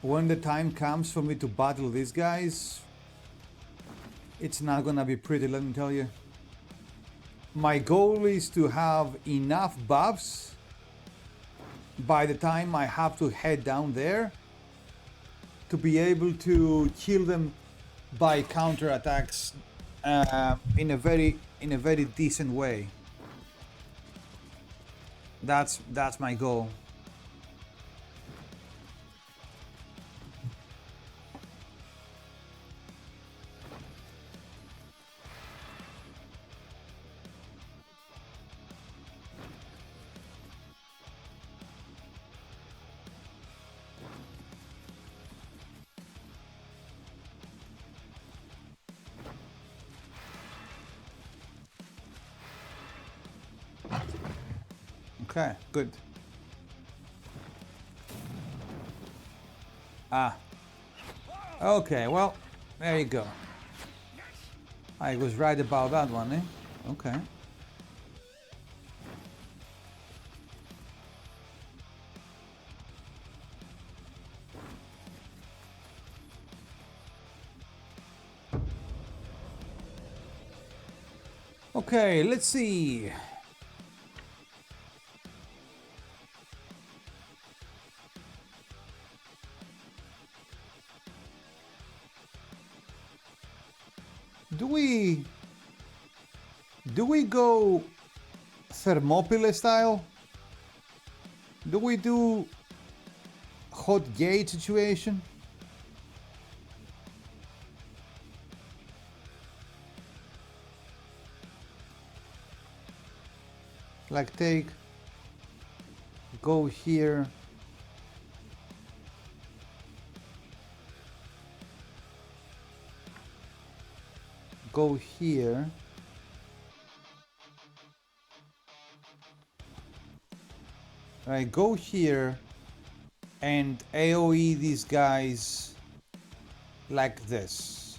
When the time comes for me to battle these guys, it's not gonna be pretty, let me tell you. My goal is to have enough buffs by the time I have to head down there to be able to kill them by counterattacks in a very decent way. That's my goal. Okay, good. Okay, well, there you go. I was right about that one, eh? Okay. Okay, let's see. Do we go Thermopylae style? Do we do hot gate situation? Like go here. Go here. Right, go here and AoE these guys like this.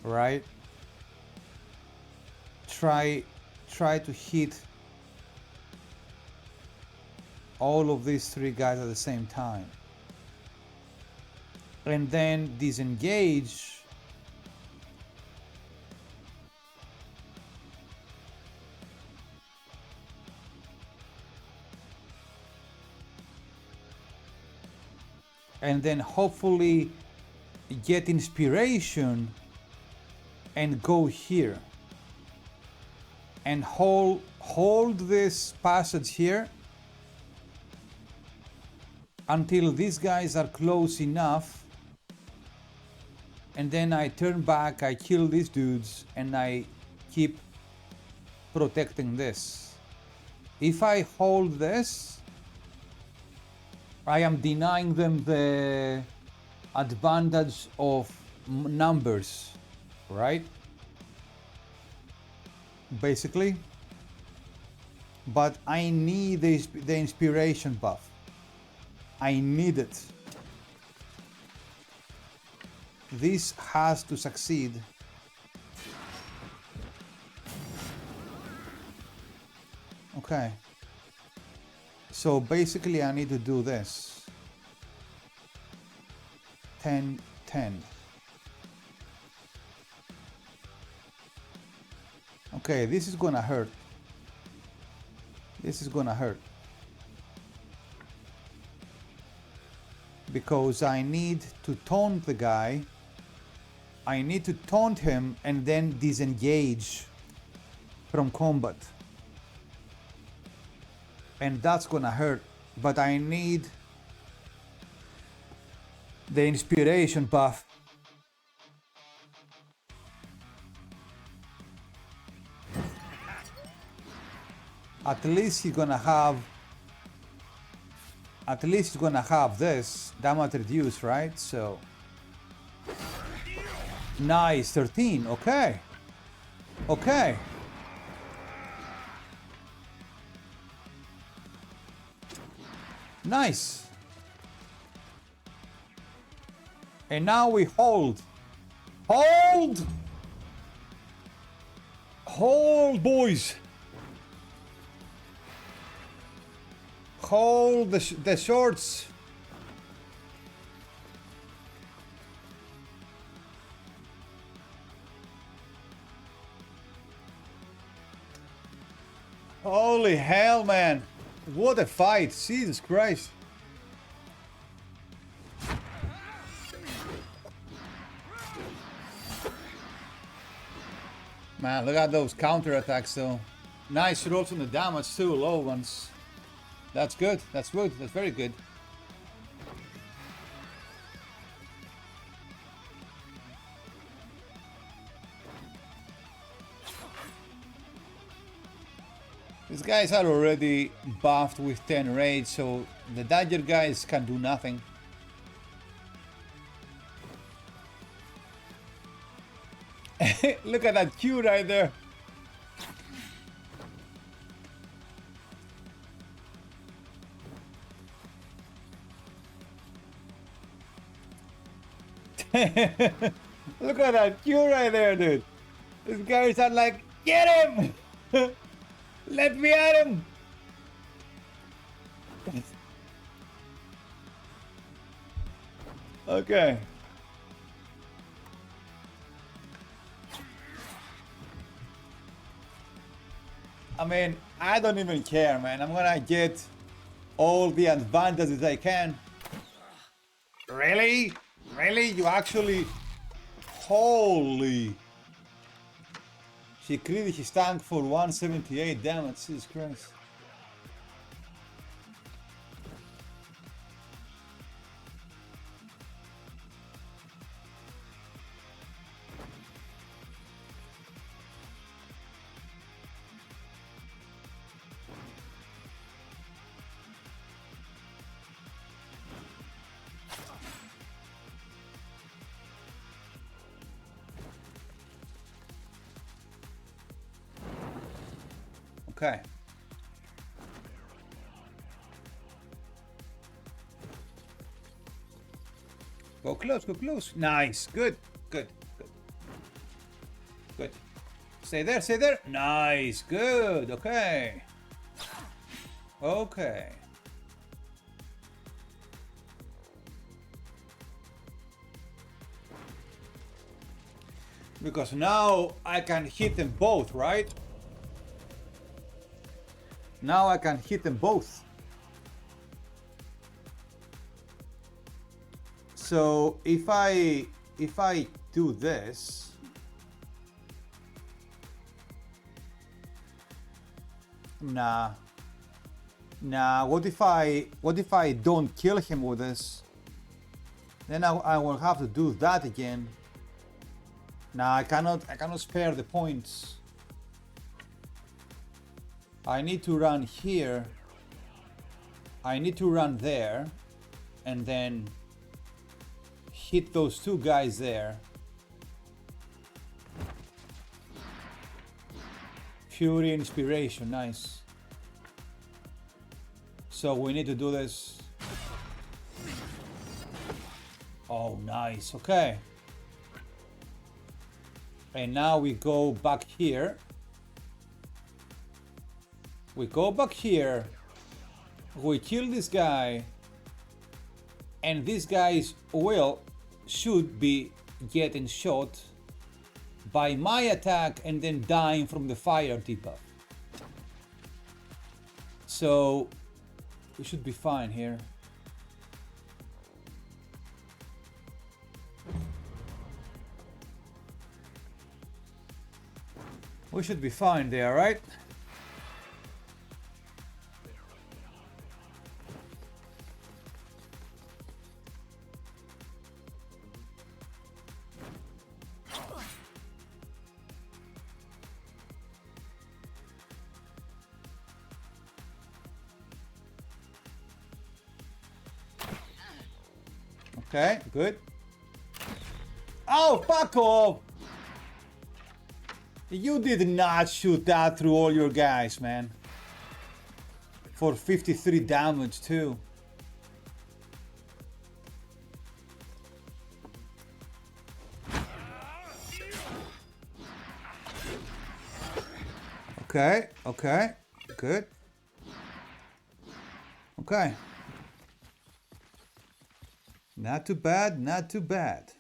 Right? Try to hit all of these three guys at the same time. And then disengage. And then hopefully get inspiration and go here. And hold this passage here until these guys are close enough, and then I turn back, I kill these dudes, and I keep protecting this. If I hold this, I am denying them the advantage of numbers, right? Basically. But I need the inspiration buff. I need it. This has to succeed. Okay. So basically I need to do this. 10, 10. Okay, this is gonna hurt. This is gonna hurt. Because I need to taunt the guy. I need to taunt him and then disengage from combat. And that's gonna hurt. But I need the inspiration buff. At least he's gonna have this damage reduced, right? So nice, 13. Okay. Okay. Nice. And now we hold. Hold! Hold, boys. Hold the shorts. Holy hell, man. What a fight. Jesus Christ. Man, look at those counterattacks though. Nice rolls on the damage too, low ones. That's good. That's good. That's very good. These guys are already buffed with 10 rage, so the dagger guys can do nothing. Look at that Q right there. Look at that Q right there, dude. These guys are like, get him! Let me at him! Okay. I mean, I don't even care, man. I'm gonna get all the advantages I can. Really? Really? You actually... Holy... She critted his tank for 178 damage, Jesus Christ. Okay. Go close, go close. Nice. Good, good, good. Good. Stay there, stay there. Nice, good. Okay. Okay. Because now I can hit them both, right? Now I can hit them both. So if I do this, nah. What if I don't kill him with this? Then I will have to do that again. Nah, I cannot spare the points. I need to run here. I need to run there. and then hit those two guys there. Fury Inspiration, nice. So we need to do this. Oh, nice, okay. And now we go back here. We go back here. We kill this guy. And these guys should be getting shot by my attack and then dying from the fire debuff. So we should be fine here. We should be fine there, right? Okay, good. Oh, fuck off! You did not shoot that through all your guys, man. For 53 damage too. Okay, okay, good. Okay. Not too bad, not too bad.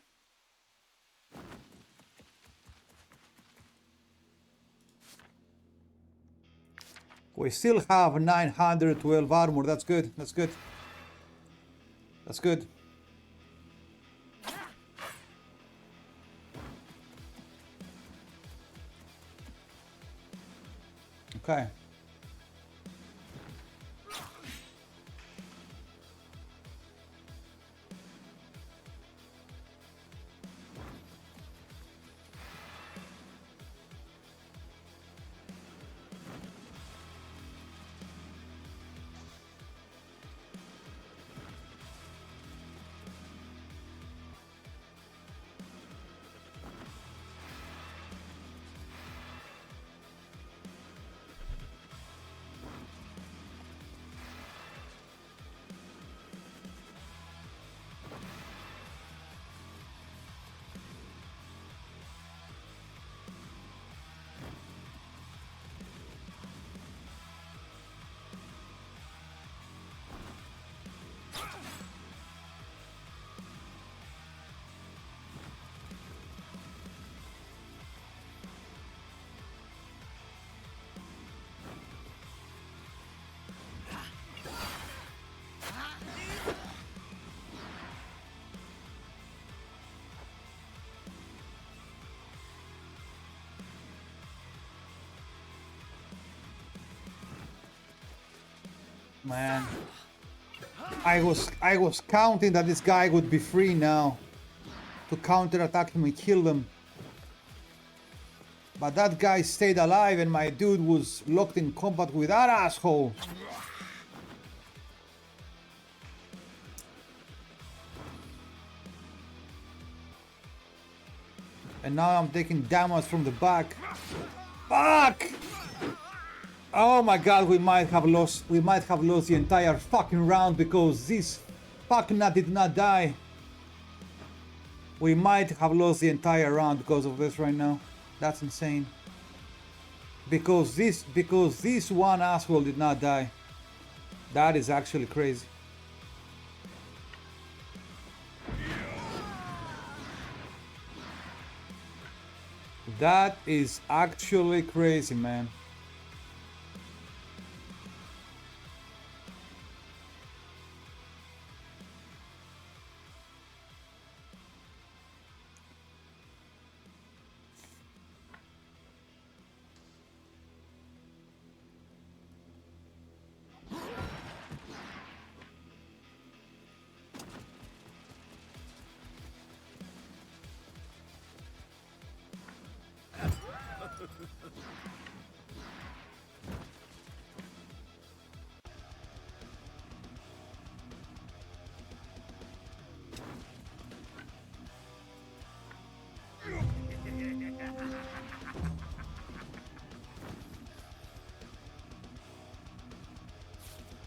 We still have 912 armor. That's good. That's good. That's good. Okay. Man, I was counting that this guy would be free now to counterattack him and kill him. But that guy stayed alive and my dude was locked in combat with that asshole. And now I'm taking damage from the back. Fuck! Oh my god, we might have lost the entire fucking round because this fucking nut did not die. We might have lost the entire round because of this right now. That's insane. Because this one asshole did not die. That is actually crazy. That is actually crazy, man.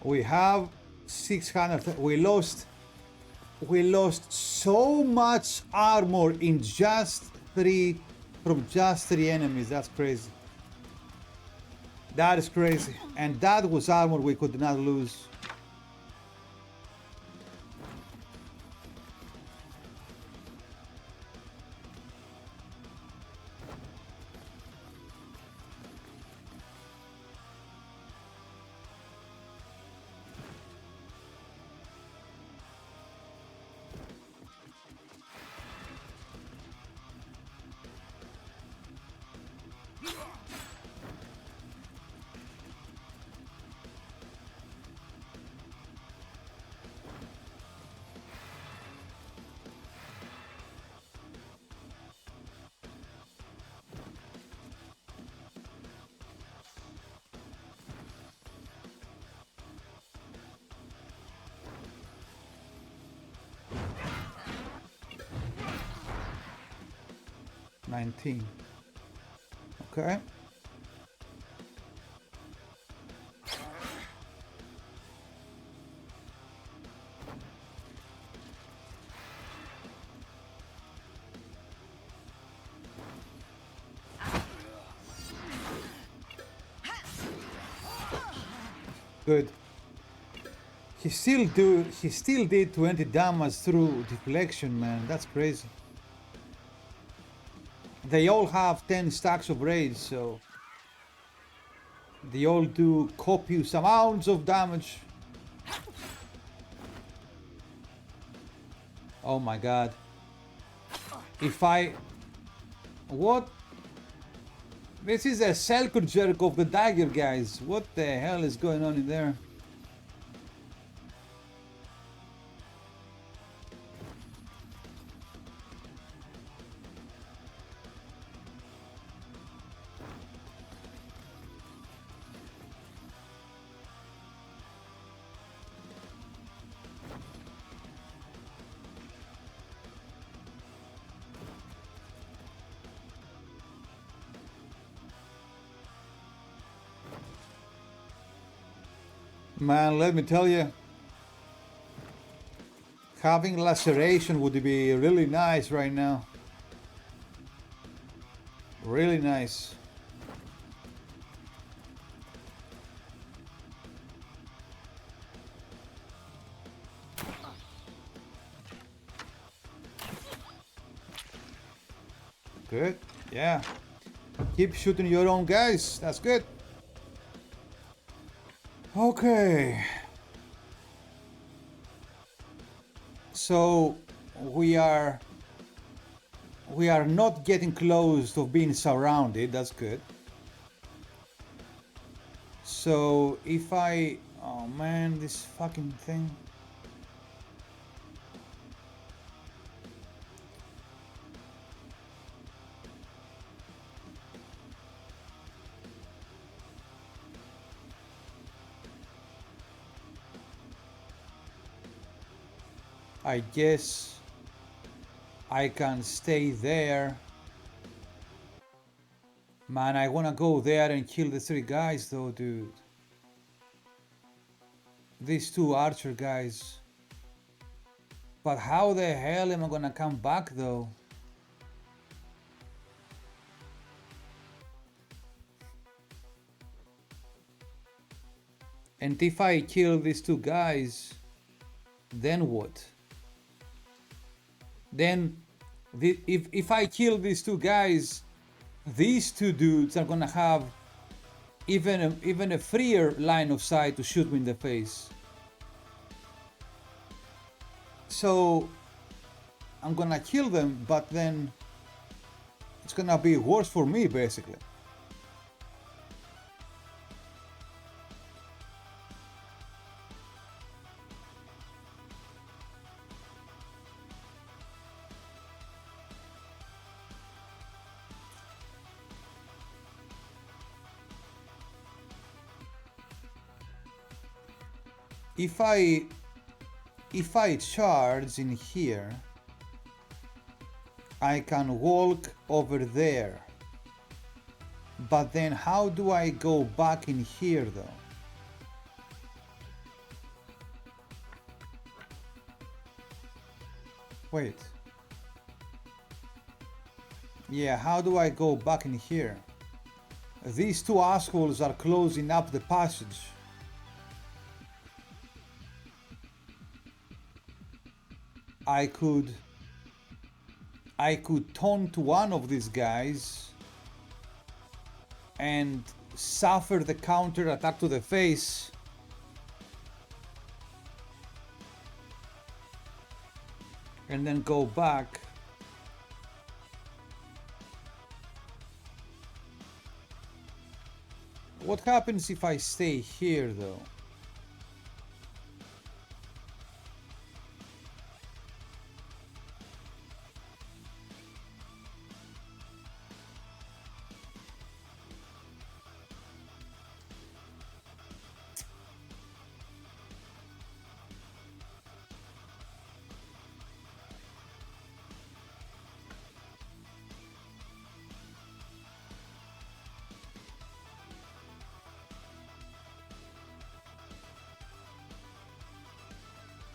We have 600. We lost so much armor in just three, from just three enemies. That's crazy. That is crazy. And that was armor we could not lose. $19. Okay. Good. He still did 20 damage through deflection, man. That's crazy. They all have 10 stacks of rage, so they all do copious amounts of damage. Oh my god. If I... What? This is a circle jerk of the dagger, guys. What the hell is going on in there? Man, let me tell you, having laceration would be really nice right now. Really nice. Good, yeah. Keep shooting your own guys, that's good. Okay. So we are not getting close to being surrounded, that's good. So if I, oh man, this fucking thing. I guess I can stay there. Man, I wanna go there and kill the three guys though, dude. These two archer guys. But how the hell am I gonna come back though? And if I kill these two guys, then what? Then if I kill these two guys, these two dudes are gonna have even a freer line of sight to shoot me in the face. So I'm gonna kill them, but then it's gonna be worse for me basically. If I charge in here, I can walk over there. But then how do I go back in here though? Wait. Yeah, how do I go back in here? These two assholes are closing up the passage. I could taunt one of these guys and suffer the counter attack to the face. And then go back. What happens if I stay here though?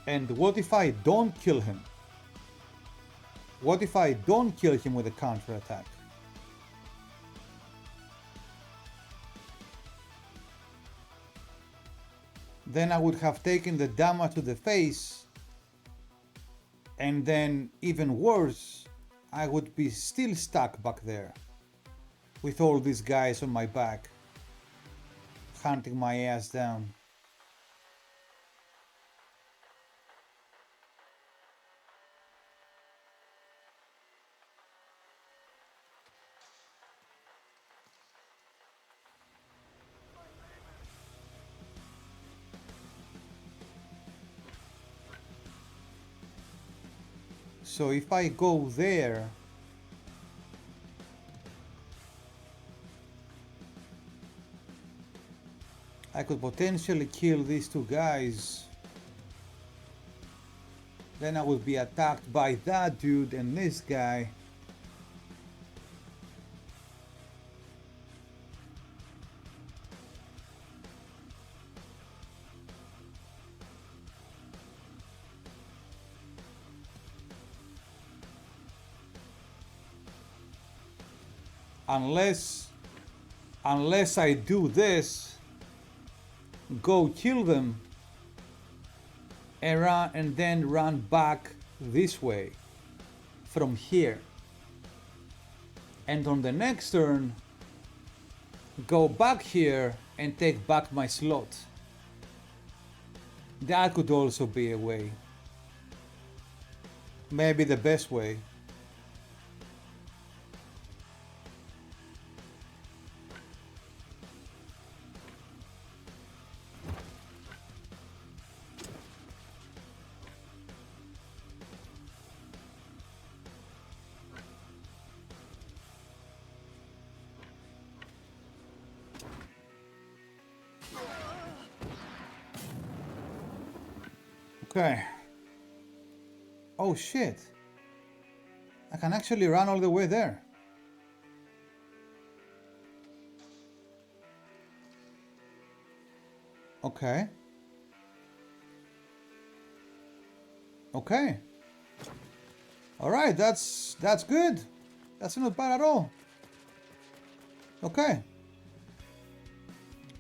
And what if I don't kill him? What if I don't kill him with a counter attack? Then I would have taken the damage to the face, and then even worse, I would be still stuck back there with all these guys on my back, hunting my ass down. So if I go there, I could potentially kill these two guys. Then I would be attacked by that dude and this guy. Unless I do this, go kill them and run, and then run back this way from here, and on the next turn go back here and take back my slot. That could also be a way, maybe the best way. Okay. Oh shit. I can actually run all the way there. Okay. Okay. All right, that's good. That's not bad at all. Okay.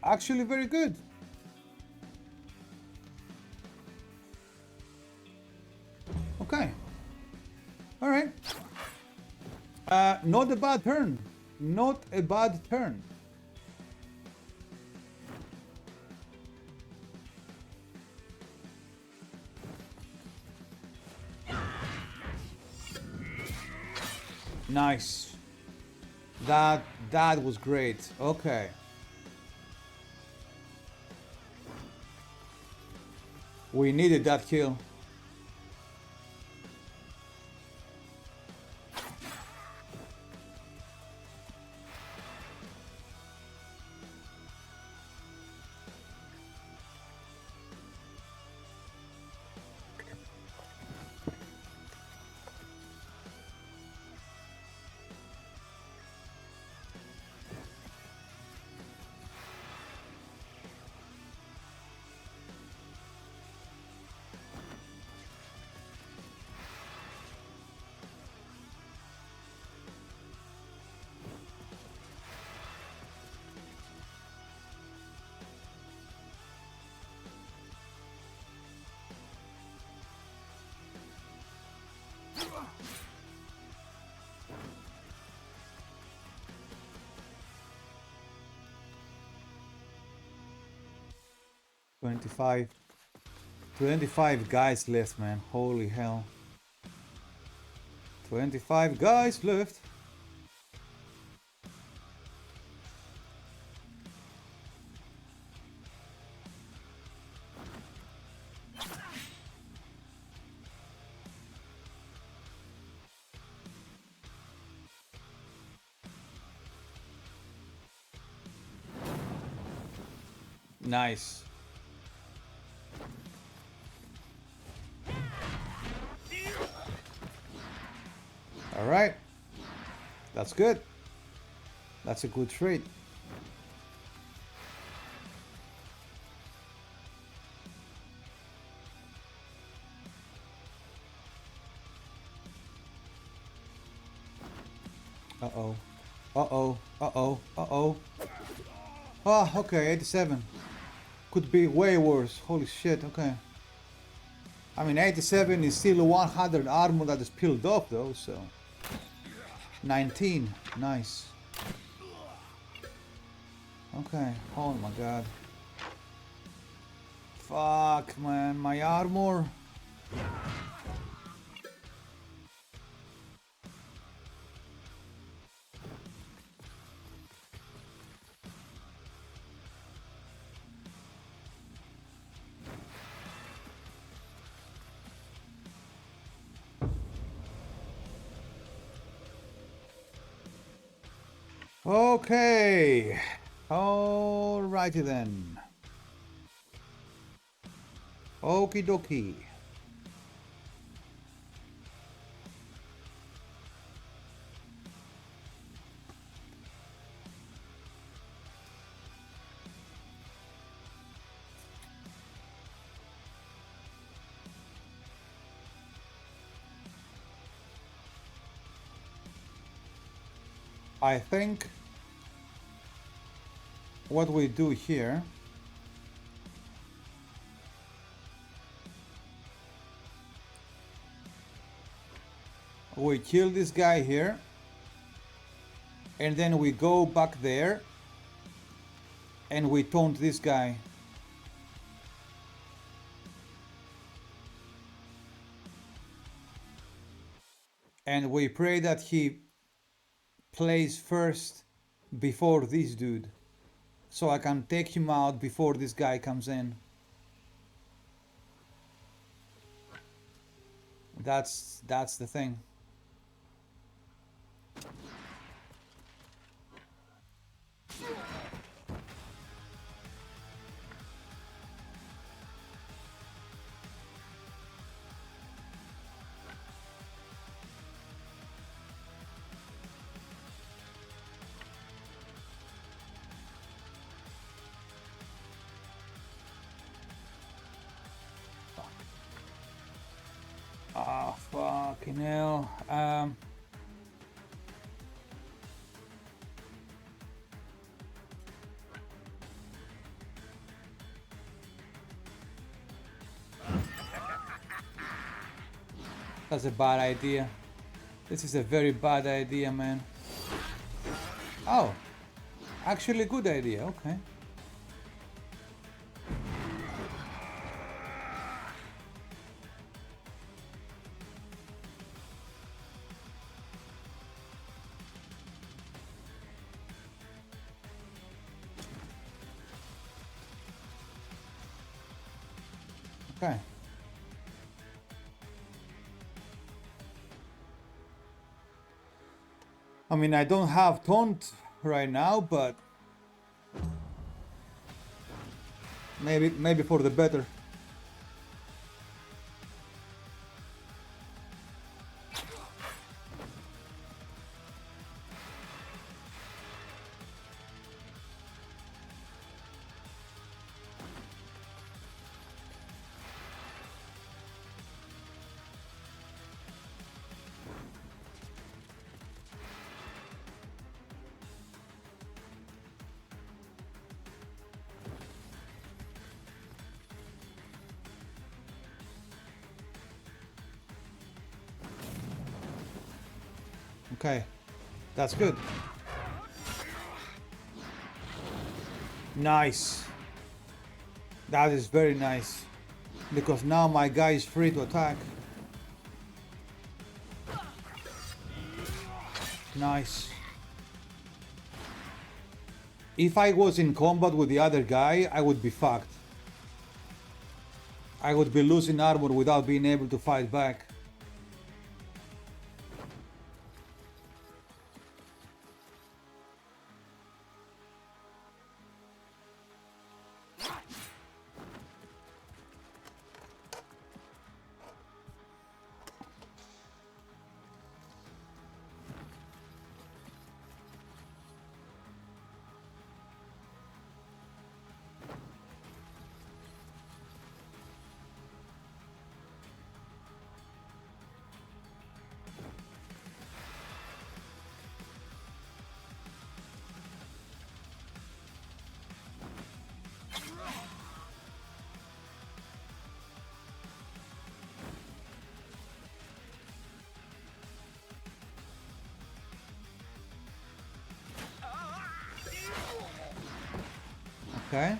Actually very good. Okay. All right. Not a bad turn. Not a bad turn. Nice. That was great. Okay. We needed that kill. 25. 25 guys left, man. Holy hell. 25 guys left. Nice. All right. That's good. That's a good trade. Uh-oh. Uh-oh. Uh-oh. Uh-oh. Oh, okay, 87. Could be way worse. Holy shit, okay. I mean, 87 is still 100 armor that is peeled off, though, so... 19. Nice. Okay. Oh my god. Fuck, man. My armor. Okay. Alrighty then. Okie dokie. I think what we do here we kill this guy here and then we go back there and we taunt this guy. And we pray that he plays first before this dude, so I can take him out before this guy comes in. That's the thing. Ah, fucking hell. That's a bad idea. This is a very bad idea, man. Oh, actually good idea, okay. Okay. I mean, I don't have taunt right now, but maybe for the better. Okay, that's good. Nice. That is very nice. Because now my guy is free to attack. Nice. If I was in combat with the other guy, I would be fucked. I would be losing armor without being able to fight back. Okay.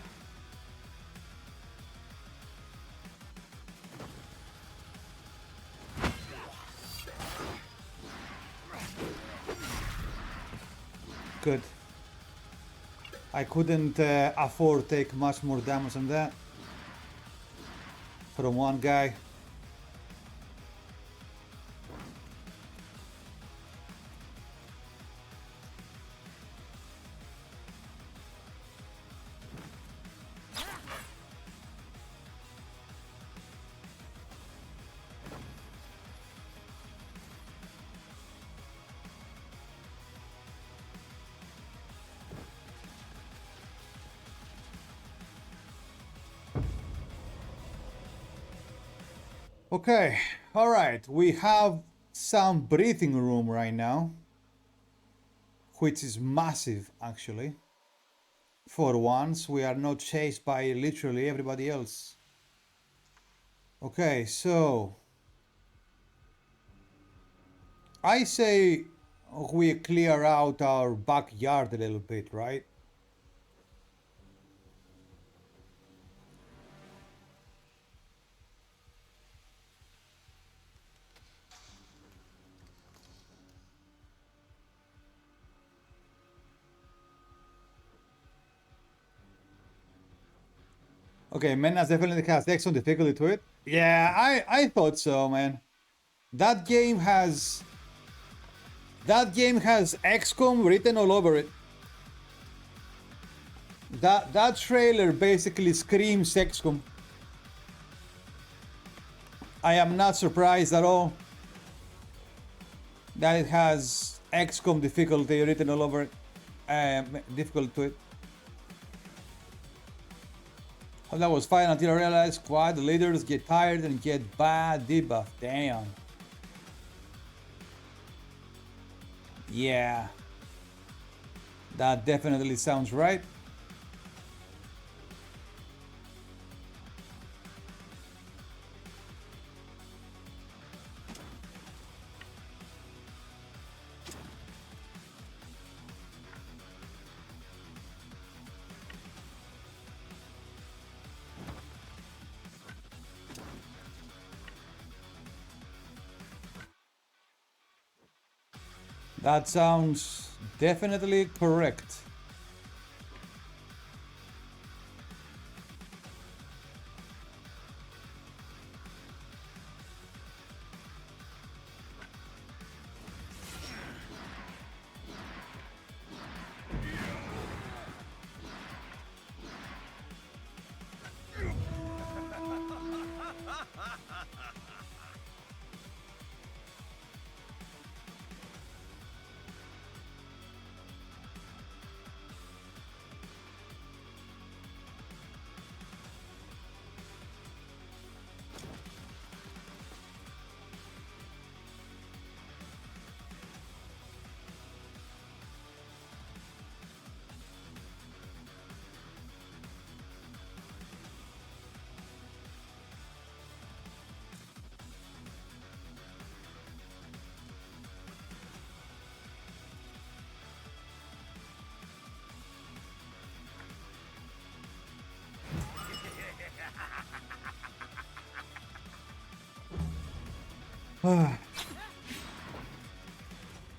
Good. I couldn't afford to take much more damage than that from one guy. Okay, all right, we have some breathing room right now, which is massive actually. For once, we are not chased by literally everybody else. Okay, so I say we clear out our backyard a little bit, right? Okay, Menace definitely has excellent difficulty to it. Yeah, I thought so, man. That game has XCOM written all over it. That trailer basically screams XCOM. I am not surprised at all that it has XCOM difficulty written all over it. Difficult to it. Oh, that was fine until I realized squad leaders get tired and get bad debuff. Damn. Yeah. That definitely sounds right. That sounds definitely correct.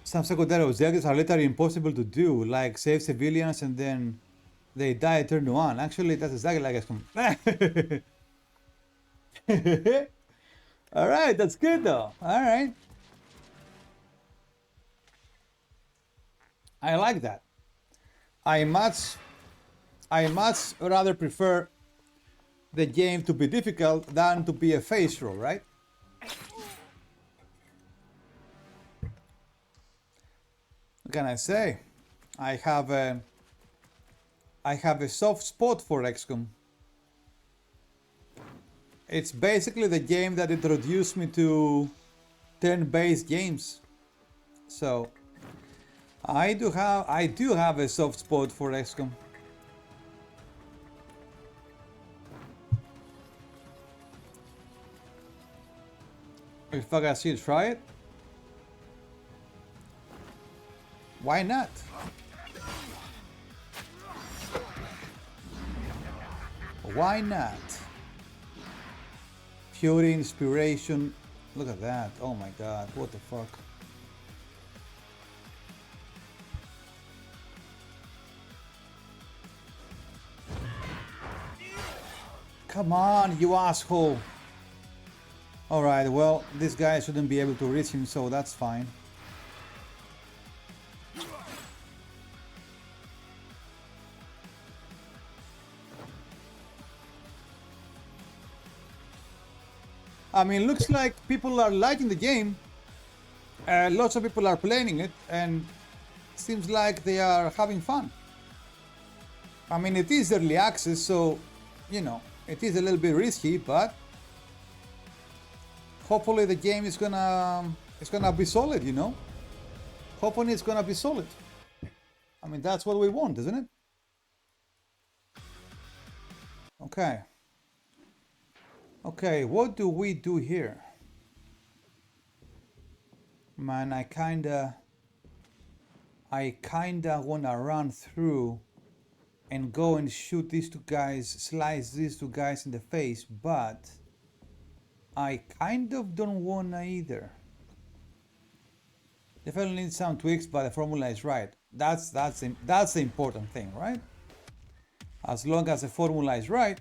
Some secondary objectives are literally impossible to do, like save civilians and then they die at turn 1. Actually, that's exactly like XCOM. Alright, that's good though. Alright. I like that. I much rather prefer the game to be difficult than to be a face roll, right? What can I say? I have a soft spot for XCOM. It's basically the game that introduced me to turn-based games. So I do have a soft spot for XCOM. If I see you try it, why not? Why not? Pure inspiration. Look at that. Oh my god, what the fuck? Come on, you asshole. Alright, well, this guy shouldn't be able to reach him, so that's fine. I mean, looks like people are liking the game. Lots of people are playing it, and seems like they are having fun. I mean, it is early access, so, you know, it is a little bit risky, but hopefully the game is gonna be solid, you know? Hopefully it's gonna be solid. I mean, that's what we want, isn't it? Okay. Okay, what do we do here? Man, I kinda wanna run through and go and shoot these two guys, slice these two guys in the face, but I kind of don't wanna either. Definitely need some tweaks, but the formula is right. That's the important thing, right? As long as the formula is right.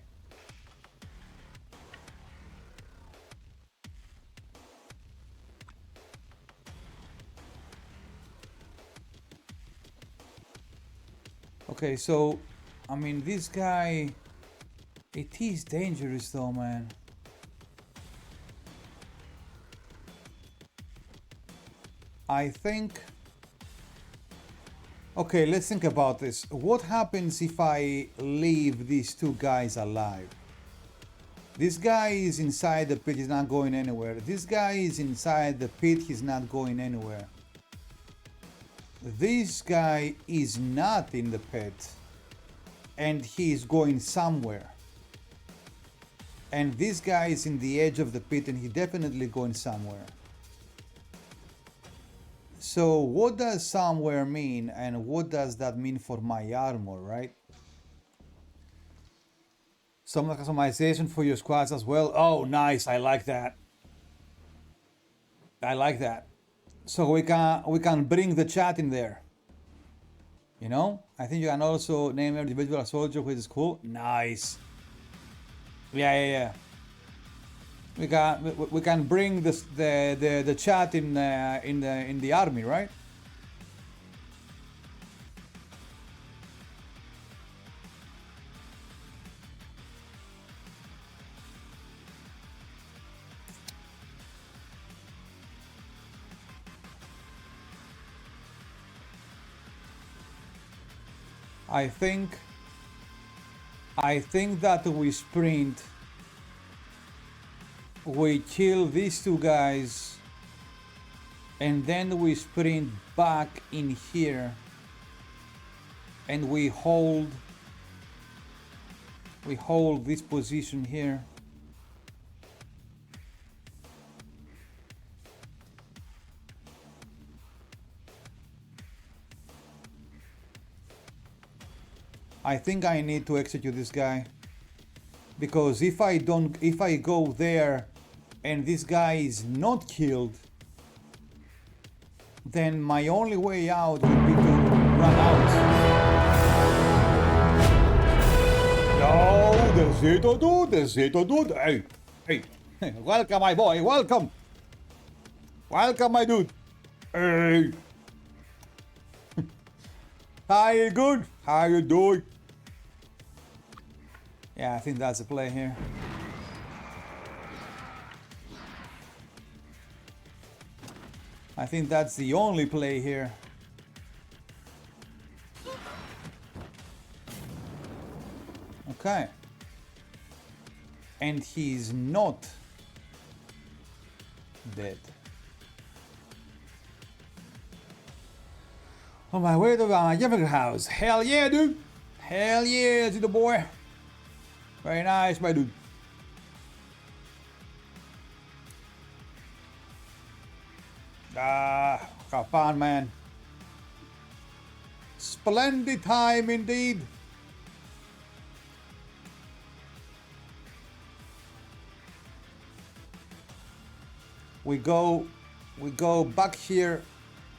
Okay, so I mean, this guy, it is dangerous though, man. I think, okay, let's think about this. What happens if I leave these two guys alive? This guy is inside the pit, he's not going anywhere. This guy is inside the pit, he's not going anywhere. This guy is not in the pit and he's going somewhere. And this guy is in the edge of the pit and he's definitely going somewhere. So what does somewhere mean, and what does that mean for my armor, right? Some customization for your squads as well. Oh, nice, I like that. I like that. So we can bring the chat in there. You know? I think you can also name every individual soldier, which is cool. Nice. Yeah. We can bring this the chat in the army, right? I think that we sprint. We kill these two guys and then we sprint back in here and we hold this position here. I think I need to execute this guy, because if I go there and this guy is not killed, then my only way out would be to run out. No, the Zito dude, the Zito dude. Hey, hey, welcome, my boy, welcome. Welcome, my dude. Hey. How you good? How you doing? Yeah, I think that's a play here. I think that's the only play here. Okay. And he's not dead. On my way to my Jefferson house. Hell yeah, dude. Hell yeah, to the boy. Very nice, my dude. Have fun, man. Splendid time indeed. We go back here.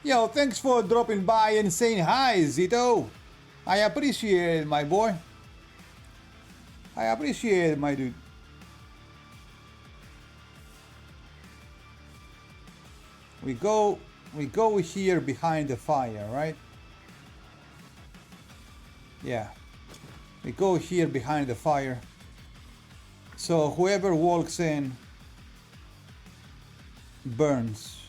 Yo, thanks for dropping by and saying hi, Zito. I appreciate it, my boy. I appreciate it, my dude. We go here behind the fire, right? Yeah. We go here behind the fire. So whoever walks in burns.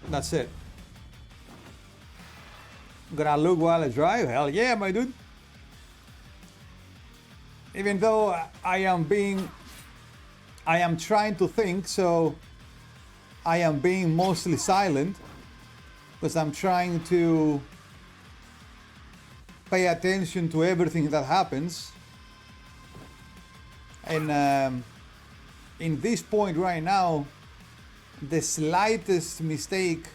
That's it. Gonna look while I drive? Hell yeah, my dude. Even though I am trying to think, so I am being mostly silent because I'm trying to pay attention to everything that happens. And in this point right now, the slightest mistake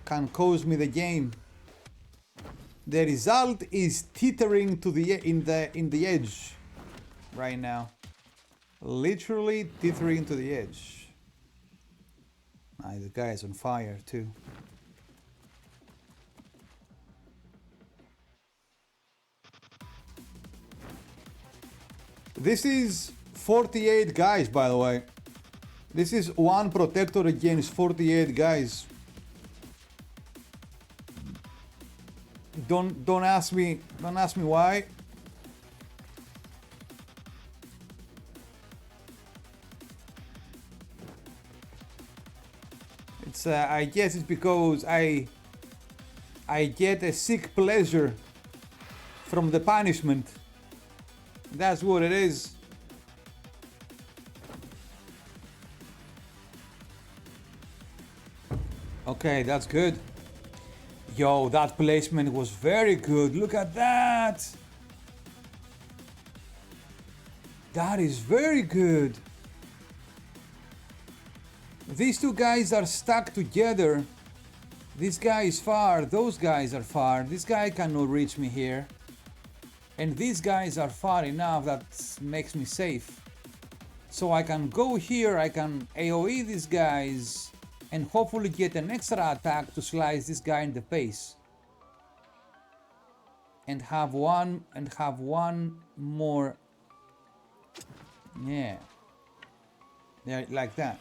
can cause me the game. The result is teetering to the in the edge right now. Literally teetering to the edge. The guy is on fire too. This is 48 guys, by the way. This is one protector against 48 guys. Don't ask me why. It's I guess it's because I get a sick pleasure from the punishment. That's what it is. Okay, that's good. Yo, that placement was very good. Look at that. That is very good. These two guys are stuck together. This guy is far, those guys are far. This guy cannot reach me here. And these guys are far enough that makes me safe. So I can go here, I can AoE these guys and hopefully get an extra attack to slice this guy in the face. And have one more. Yeah. Yeah, like that.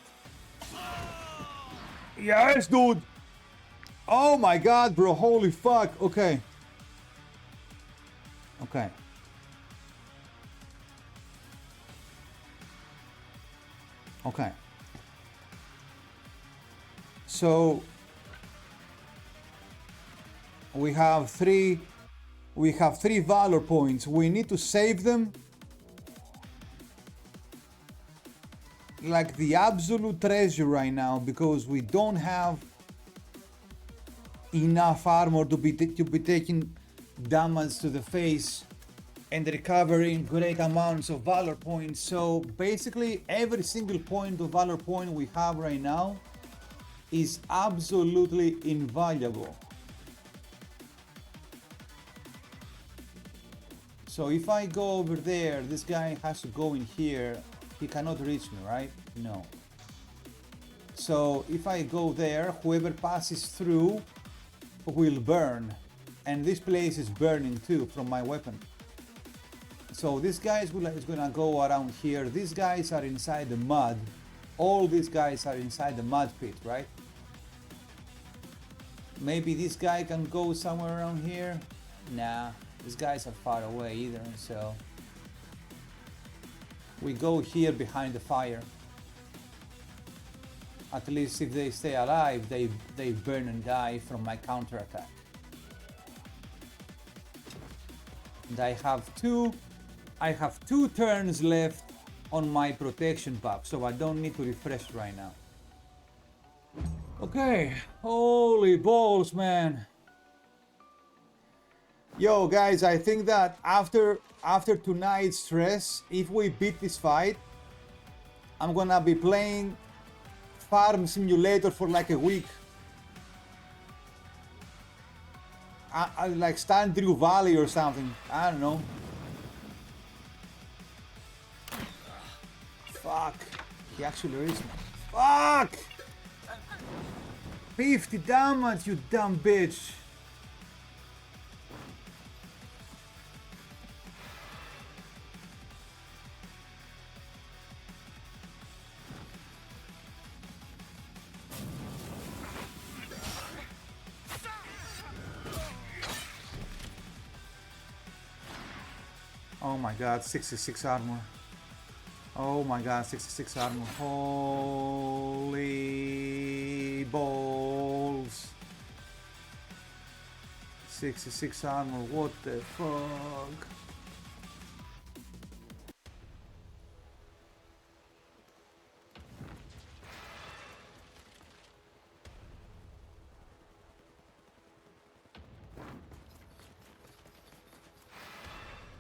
Yes, dude. Oh my god, bro. Holy fuck. Okay. Okay. Okay. So we have three valor points. We need to save them like the absolute treasure right now because we don't have enough armor to be taking damage to the face and recovering great amounts of valor points. So basically every single point of valor point we have right now is absolutely invaluable. So if I go over there, this guy has to go in here. He cannot reach me, right? No. So if I go there, whoever passes through will burn. And this place is burning too from my weapon. So this guy is gonna go around here. These guys are inside the mud. All these guys are inside the mud pit, right? Maybe this guy can go somewhere around here. Nah, these guys are far away either, so we go here behind the fire. At least if they stay alive, they burn and die from my counterattack. And I have two turns left on my protection buff, so I don't need to refresh right now. Okay, holy balls, man. Yo guys, I think that after tonight's stress, if we beat this fight, I'm gonna be playing Farm Simulator for like a week. I like Stardew Valley or something, I don't know. Fuck, he actually reached me. Fuck! 50 damage, you dumb bitch. Oh my god, 66 armor. Oh my god, 66 armor. Holy balls. 66 armor, what the fuck?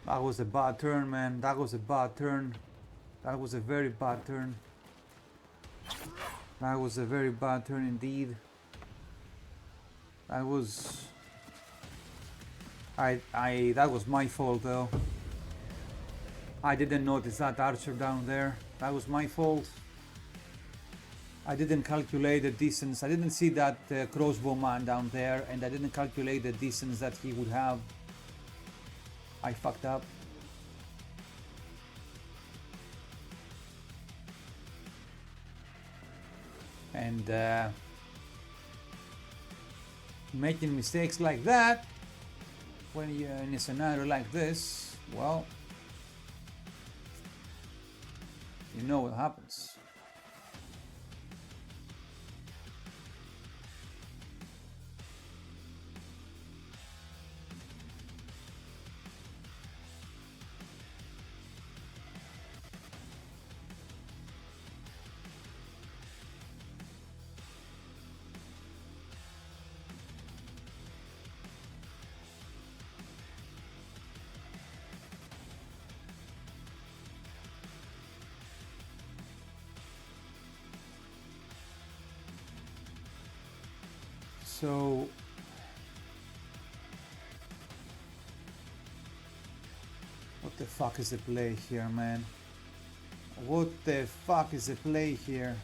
That was a bad turn, man. That was a bad turn. That was a very bad turn. That was a very bad turn indeed. That was... that was my fault though. I didn't notice that archer down there. That was my fault. I didn't calculate the distance. I didn't see that crossbowman down there, and I didn't calculate the distance that he would have. I fucked up. And making mistakes like that when you're in a scenario like this, well, you know what happens. So what the fuck is the play here, man? What the fuck is the play here?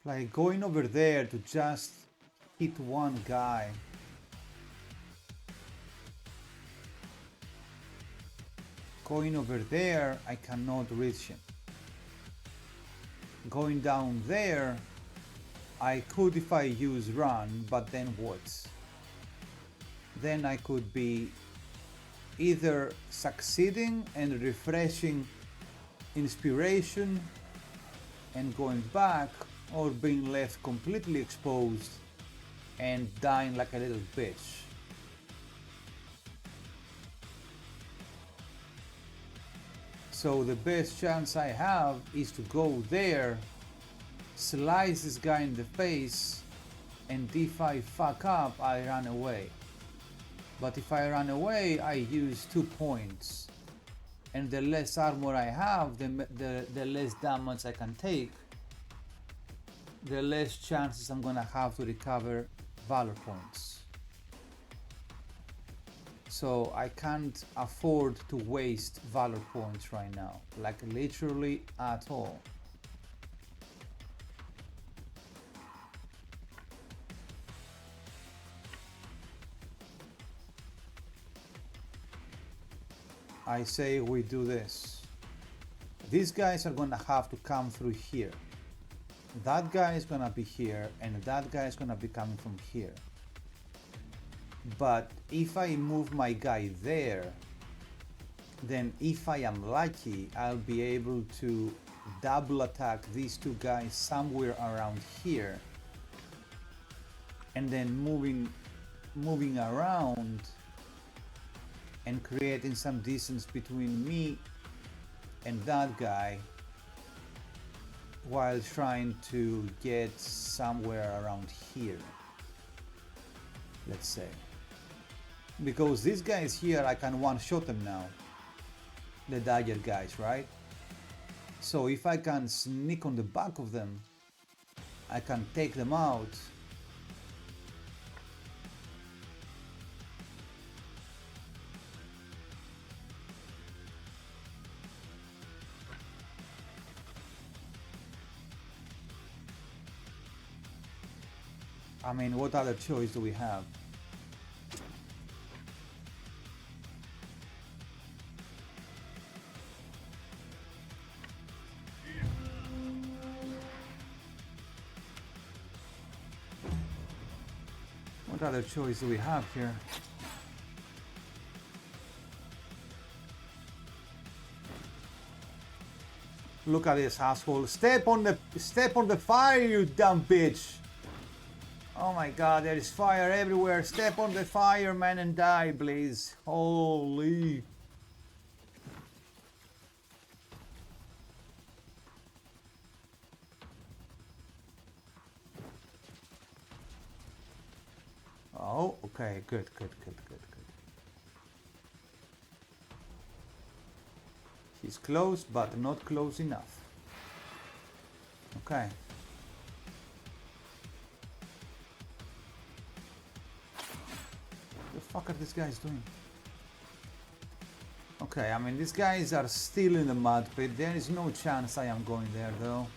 Like going over there to just hit one guy. Going over there, I cannot reach him. Going down there, I could if I use run, but then what? Then I could be either succeeding and refreshing inspiration and going back, or being left completely exposed and dying like a little bitch. So the best chance I have is to go there, slice this guy in the face, and if I fuck up, I run away. But if I run away, I use 2 points. And the less armor I have, the less damage I can take. the less chances I'm gonna have to recover valor points. So I can't afford to waste valor points right now, like literally at all. I say we do this. These guys are gonna have to come through here. That guy is gonna be here, and that guy is gonna be coming from here. But if I move my guy there, then if I am lucky, I'll be able to double attack these two guys somewhere around here, and then moving around and creating some distance between me and that guy while trying to get somewhere around here, let's say. Because these guys here, I can one-shot them now, the dagger guys, right? So if I can sneak on the back of them, I can take them out. I mean, what other choice do we have? What other choice do we have here? Look at this asshole. Step on the fire, you dumb bitch. Oh my god, there is fire everywhere. Step on the fire, man, and die, please. Holy. Oh, okay, good. He's close, but not close enough. Okay. What the fuck are these guys doing? Okay, I mean, these guys are still in the mud pit. There is no chance I am going there, though.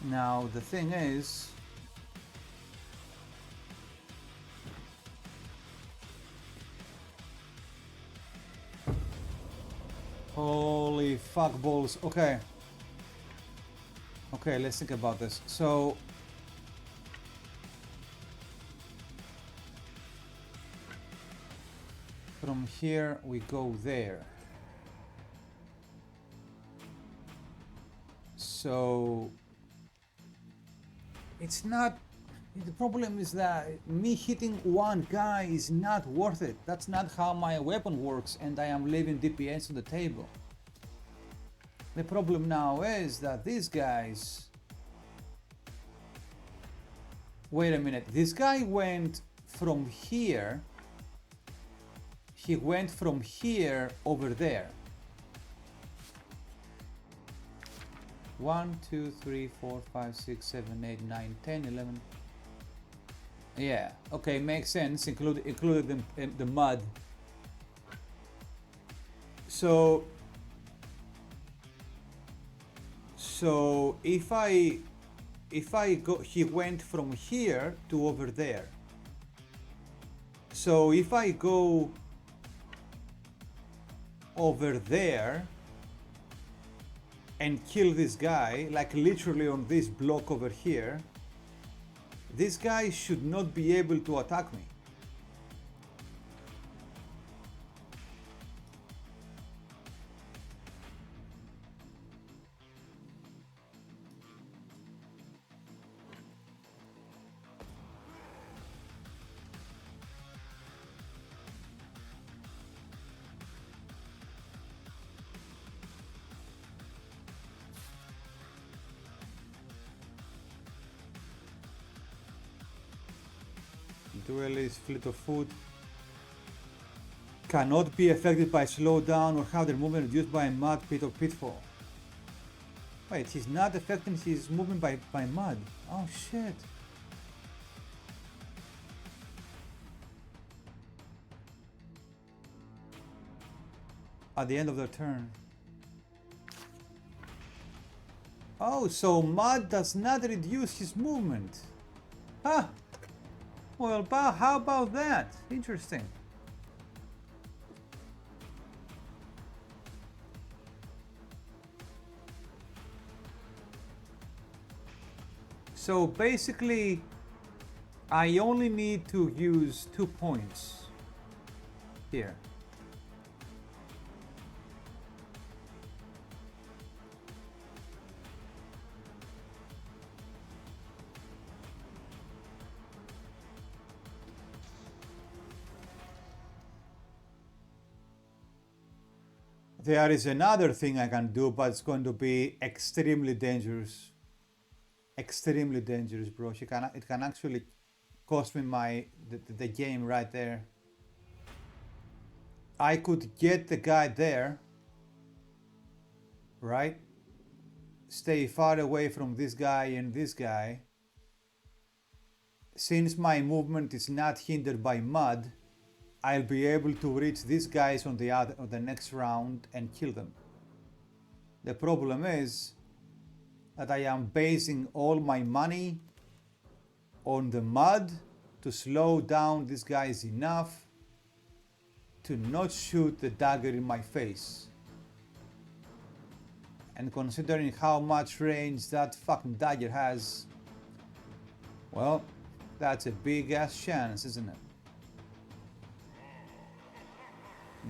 Now, the thing is... Holy fuck balls. Okay. Okay, let's think about this. So... From here we go there. So... It's not... The problem is that me hitting one guy is not worth it. That's not how my weapon works, and I am leaving DPS on the table. The problem now is that these guys... Wait a minute, this guy went from here. He went from here over there. 1, 2, 3, 4, 5, 6, 7, 8, 9, 10, 11. Yeah, okay, makes sense, included the mud. So if I go, he went from here to over there. So if I go over there and kill this guy, like literally on this block over here, this guy should not be able to attack me. Duelist, fleet of foot. Cannot be affected by slowdown or have their movement reduced by a mud pit or pitfall. Wait, he's not affecting his movement by mud. Oh shit. At the end of their turn. Oh, so mud does not reduce his movement. Ah. Well, how about that? Interesting. So basically, I only need to use 2 points here. There is another thing I can do, but it's going to be extremely dangerous. Extremely dangerous, bro. It can actually cost me the game right there. I could get the guy there, right? Stay far away from this guy and this guy. Since my movement is not hindered by mud, I'll be able to reach these guys on the next round and kill them. The problem is that I am basing all my money on the mud to slow down these guys enough to not shoot the dagger in my face. And considering how much range that fucking dagger has, well, that's a big ass chance, isn't it?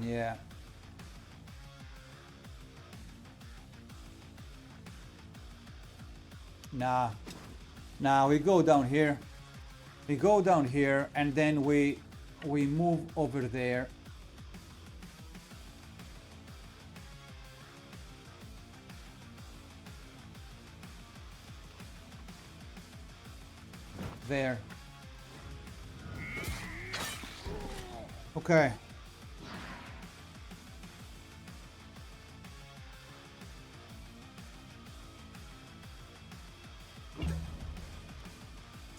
Yeah. Nah, we go down here. We go down here and then we move over there. There. Okay.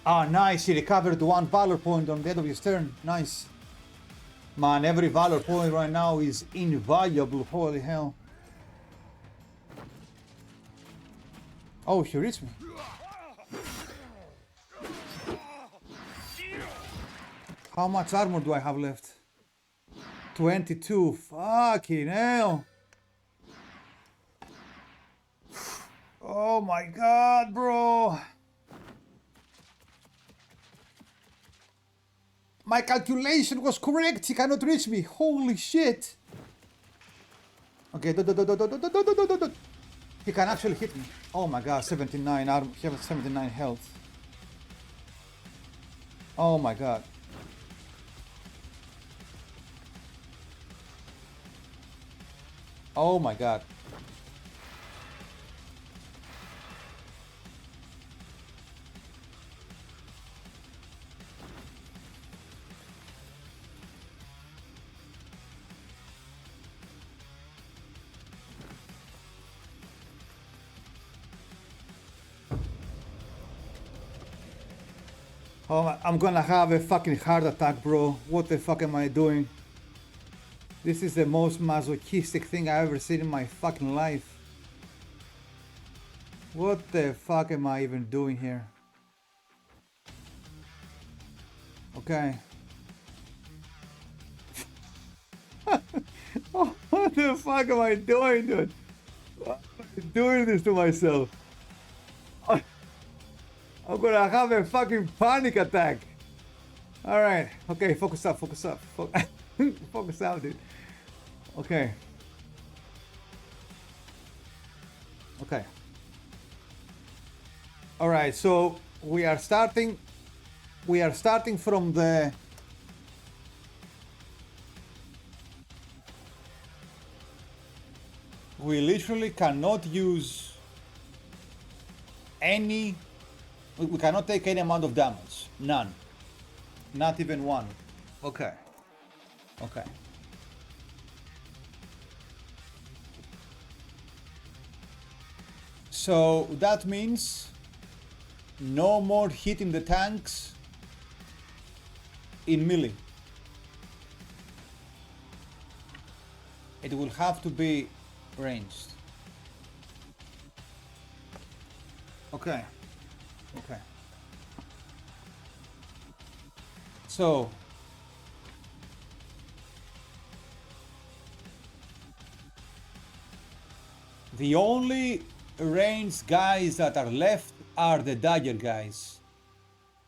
Ah, nice. He recovered 1 valor point on the end of his turn. Nice. Man, every valor point right now is invaluable. Holy hell. Oh, he reached me. How much armor do I have left? 22. Fucking hell. Oh my god, bro. My calculation was correct. He cannot reach me. Holy shit. Okay, he can actually hit me. Oh my god, 79 armor. He has 79 health. Oh my god. Oh my god. Oh, I'm gonna have a fucking heart attack, bro. What the fuck am I doing? This is the most masochistic thing I've ever seen in my fucking life. What the fuck am I even doing here? Okay. Oh, what the fuck am I doing, dude? Why am I doing this to myself? I'm gonna have a fucking panic attack. Alright, okay, focus up, focus up. Focus out, dude. Okay. Okay. Alright, so we are starting from the we literally cannot use any. We cannot take any amount of damage. None. Not even one. Okay. Okay. So that means no more hitting the tanks in melee. It will have to be ranged. Okay. Okay. So the only ranged guys that are left are the dagger guys.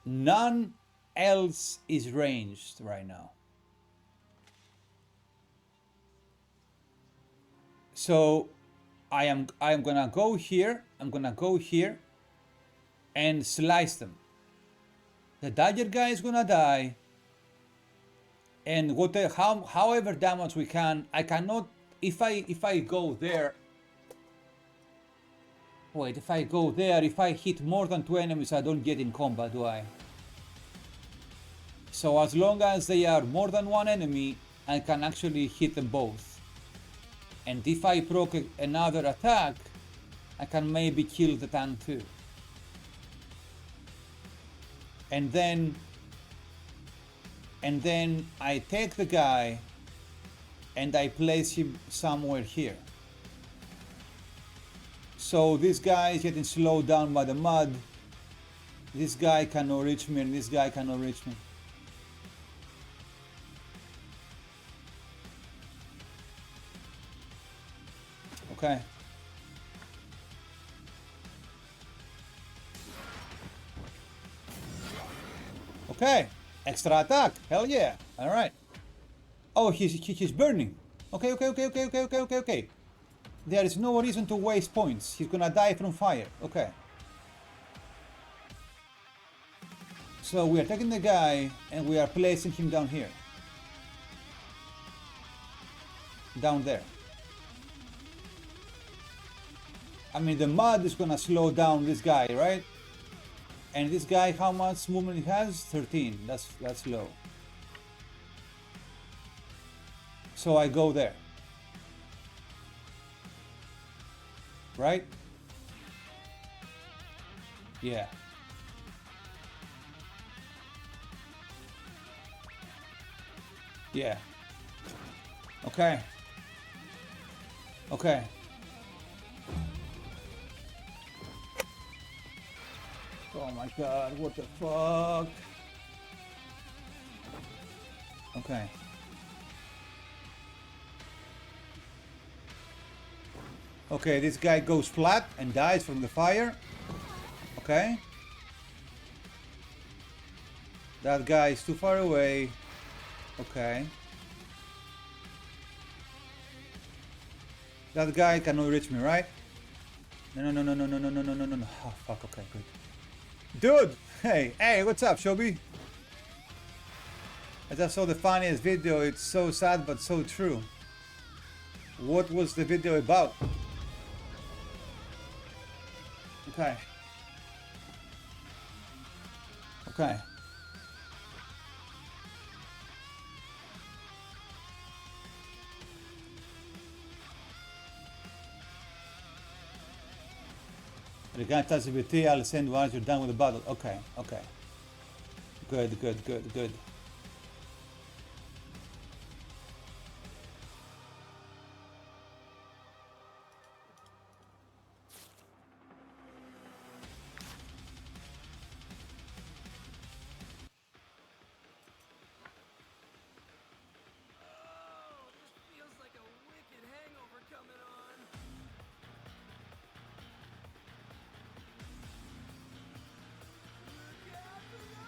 None else is ranged right now. So I am gonna go here. I'm gonna go here and slice them. The dagger guy is gonna die, and however damage we can. I cannot if I go there. Wait, if I go there, if I hit more than 2 enemies, I don't get in combat, do I? So as long as they are more than 1 enemy, I can actually hit them both. And if I proc another attack, I can maybe kill the tank too. And then I take the guy and I place him somewhere here. So this guy is getting slowed down by the mud. This guy cannot reach me and this guy cannot reach me. Okay. Okay. Extra attack. Hell yeah. Alright. Oh, he's burning. Okay. There is no reason to waste points. He's gonna die from fire. Okay. So we are taking the guy and we are placing him down here. Down there. I mean, the mud is gonna slow down this guy, right? And this guy, how much movement he has? 13. That's low. So I go there. Right? Yeah. Yeah. Okay. Okay. Oh my god, what the fuck? Okay. Okay, this guy goes flat and dies from the fire. Okay. That guy is too far away. Okay. That guy cannot reach me, right? No. Oh, fuck, okay, good. Dude! Hey, what's up, Shobi? I just saw the funniest video. It's so sad, but so true. What was the video about? Okay. Okay. Regarding ChatGPT, I'll send once you're done with the battle. Okay. Good. Feels like a wicked hangover coming on. Look out below!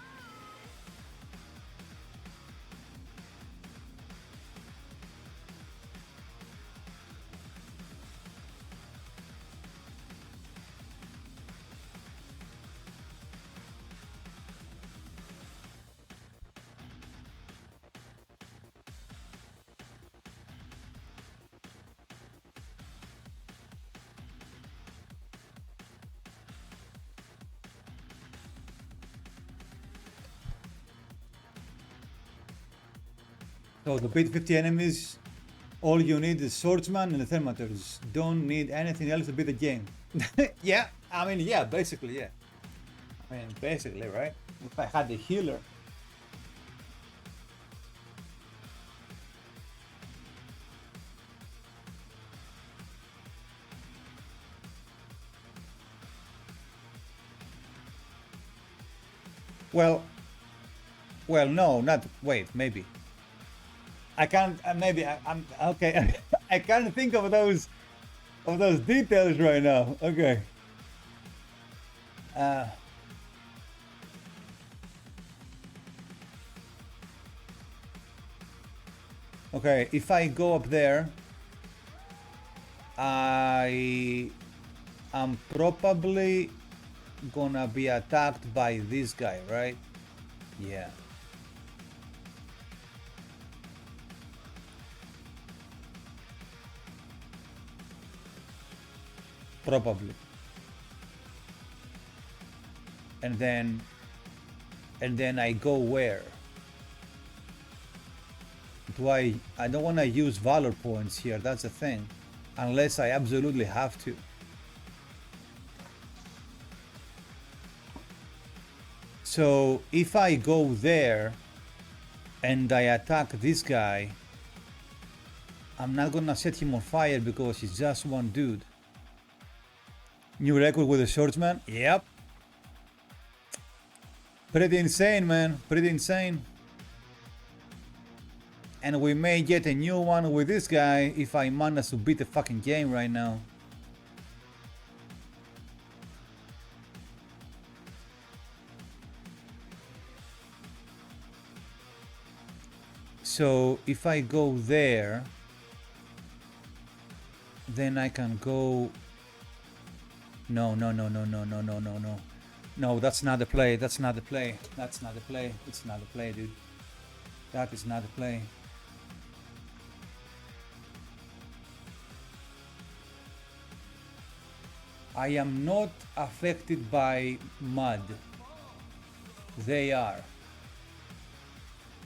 So to beat 50 enemies, all you need is Swordsman and the Thermators. Don't need anything else to beat the game. Yeah, I mean, yeah, basically, yeah. I mean, basically, right? If I had the healer. Well, well, no, not, wait, maybe. I can't, maybe, I'm, okay. I can't think of those details right now. Okay. Okay, if I go up there, I am probably gonna be attacked by this guy, right? Yeah. Probably. And then I go where? I don't want to use valor points here, that's the thing. Unless I absolutely have to. So if I go there and I attack this guy, I'm not gonna set him on fire because he's just one dude. New record with the Swordsman? Yep. Pretty insane, man. Pretty insane. And we may get a new one with this guy if I manage to beat the fucking game right now. So if I go there, then I can go. No, no, no, no, no, no, no, no, no. No, that's not the play. That's not the play. That's not the play. It's not the play, dude. That is not the play. I am not affected by mud. They are.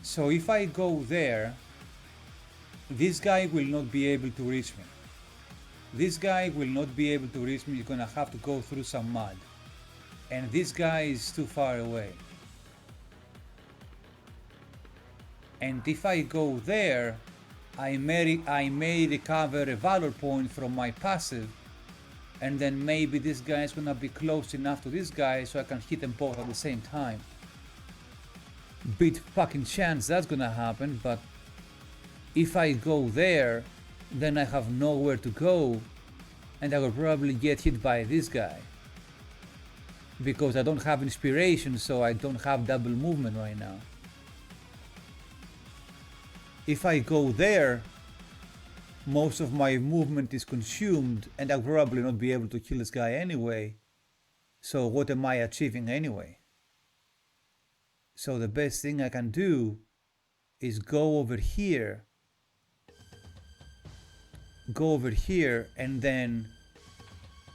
So if I go there, this guy will not be able to reach me. This guy will not be able to reach me. He's gonna have to go through some mud. And this guy is too far away. And if I go there, I may recover a valor point from my passive, and then maybe this guy is gonna be close enough to this guy so I can hit them both at the same time. Big fucking chance that's gonna happen, but if I go there, then I have nowhere to go, and I will probably get hit by this guy. Because I don't have inspiration, so I don't have double movement right now. If I go there, most of my movement is consumed and I'll probably not be able to kill this guy anyway. So what am I achieving anyway? So the best thing I can do is go over here and then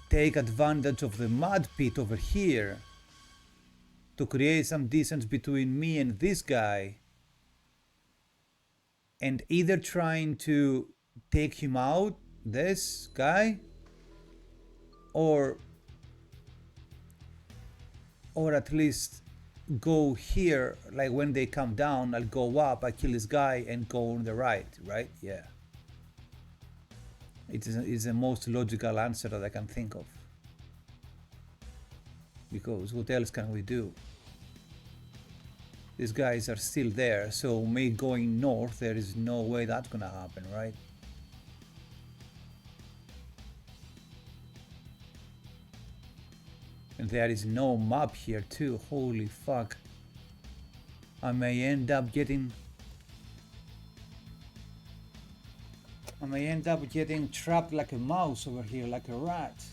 take advantage of the mud pit over here to create some distance between me and this guy, and either trying to take him out, this guy, or at least go here, like when they come down, I'll go up, I kill this guy and go on the right? Yeah. It's the most logical answer that I can think of. Because what else can we do? These guys are still there, so me going north, there is no way that's gonna happen, right? And there is no map here too, holy fuck. I may end up getting trapped like a mouse over here, like a rat.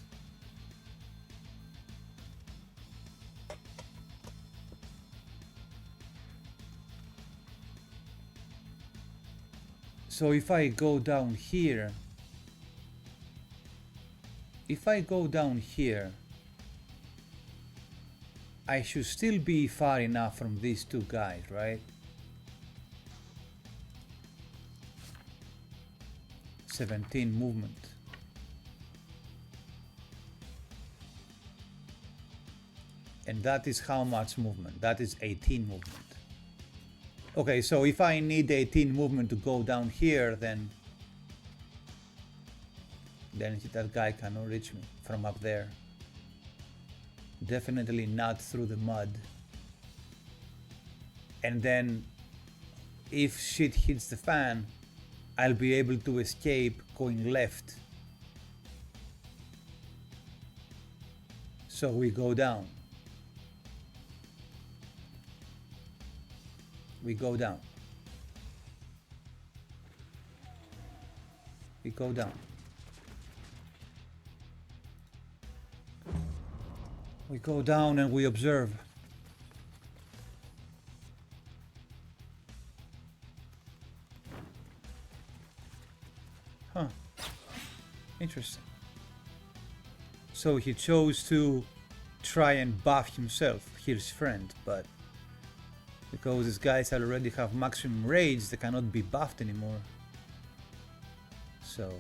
So if I go down here, I should still be far enough from these two guys, right? 17 movement. And that is how much movement? That is 18 movement. Okay, so if I need 18 movement to go down here, then that guy cannot reach me from up there. Definitely not through the mud. And then if shit hits the fan, I'll be able to escape going left. So we go down. We go down. We go down. We go down and we observe. Huh. Interesting. So he chose to try and buff himself, his friend, but because these guys already have maximum rage, they cannot be buffed anymore. So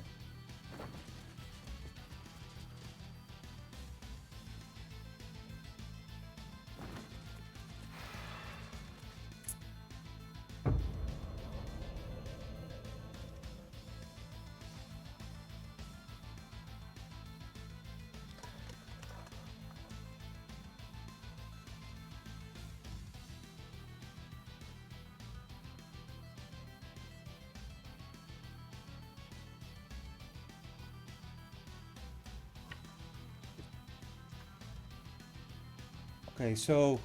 okay, so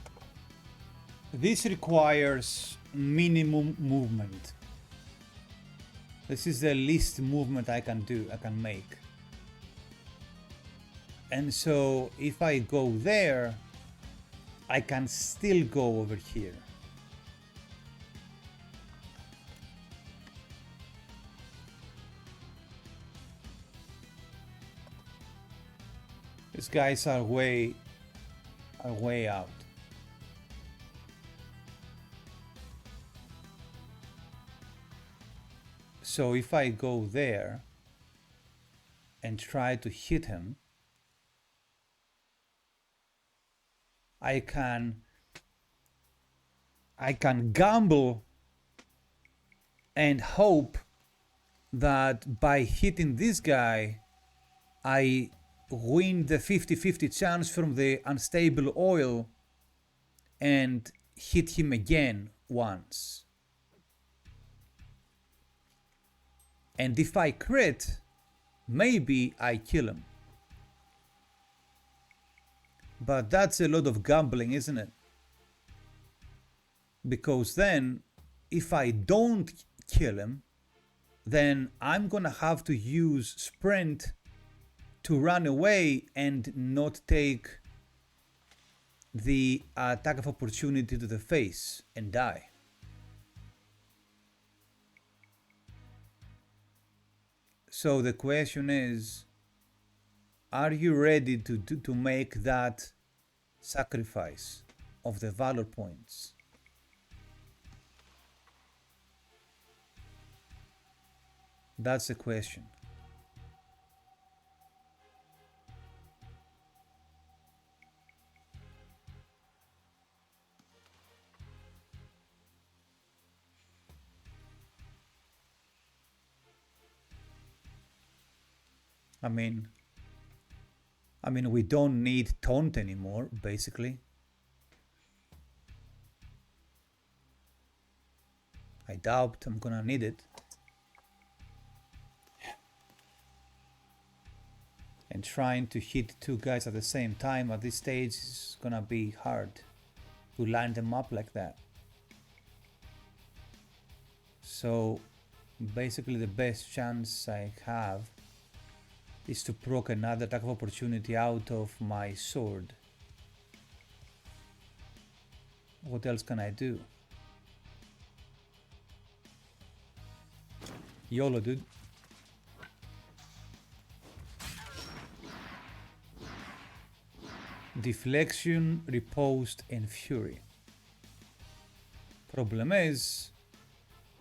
this requires minimum movement. This is the least movement I can make. And so if I go there, I can still go over here. These guys are way out. So if I go there and try to hit him, I can gamble and hope that by hitting this guy, I win the 50-50 chance from the unstable oil and hit him again once. And if I crit, maybe I kill him. But that's a lot of gambling, isn't it? Because then, if I don't kill him, then I'm gonna have to use sprint to run away and not take the attack of opportunity to the face and die. So the question is, are you ready to make that sacrifice of the valor points? That's the question. I mean, we don't need taunt anymore, basically. I doubt I'm gonna need it. And trying to hit two guys at the same time at this stage is gonna be hard to line them up like that. So basically the best chance I have is to proc another attack of opportunity out of my sword. What else can I do? YOLO, dude. Deflection, riposte, and fury. Problem is,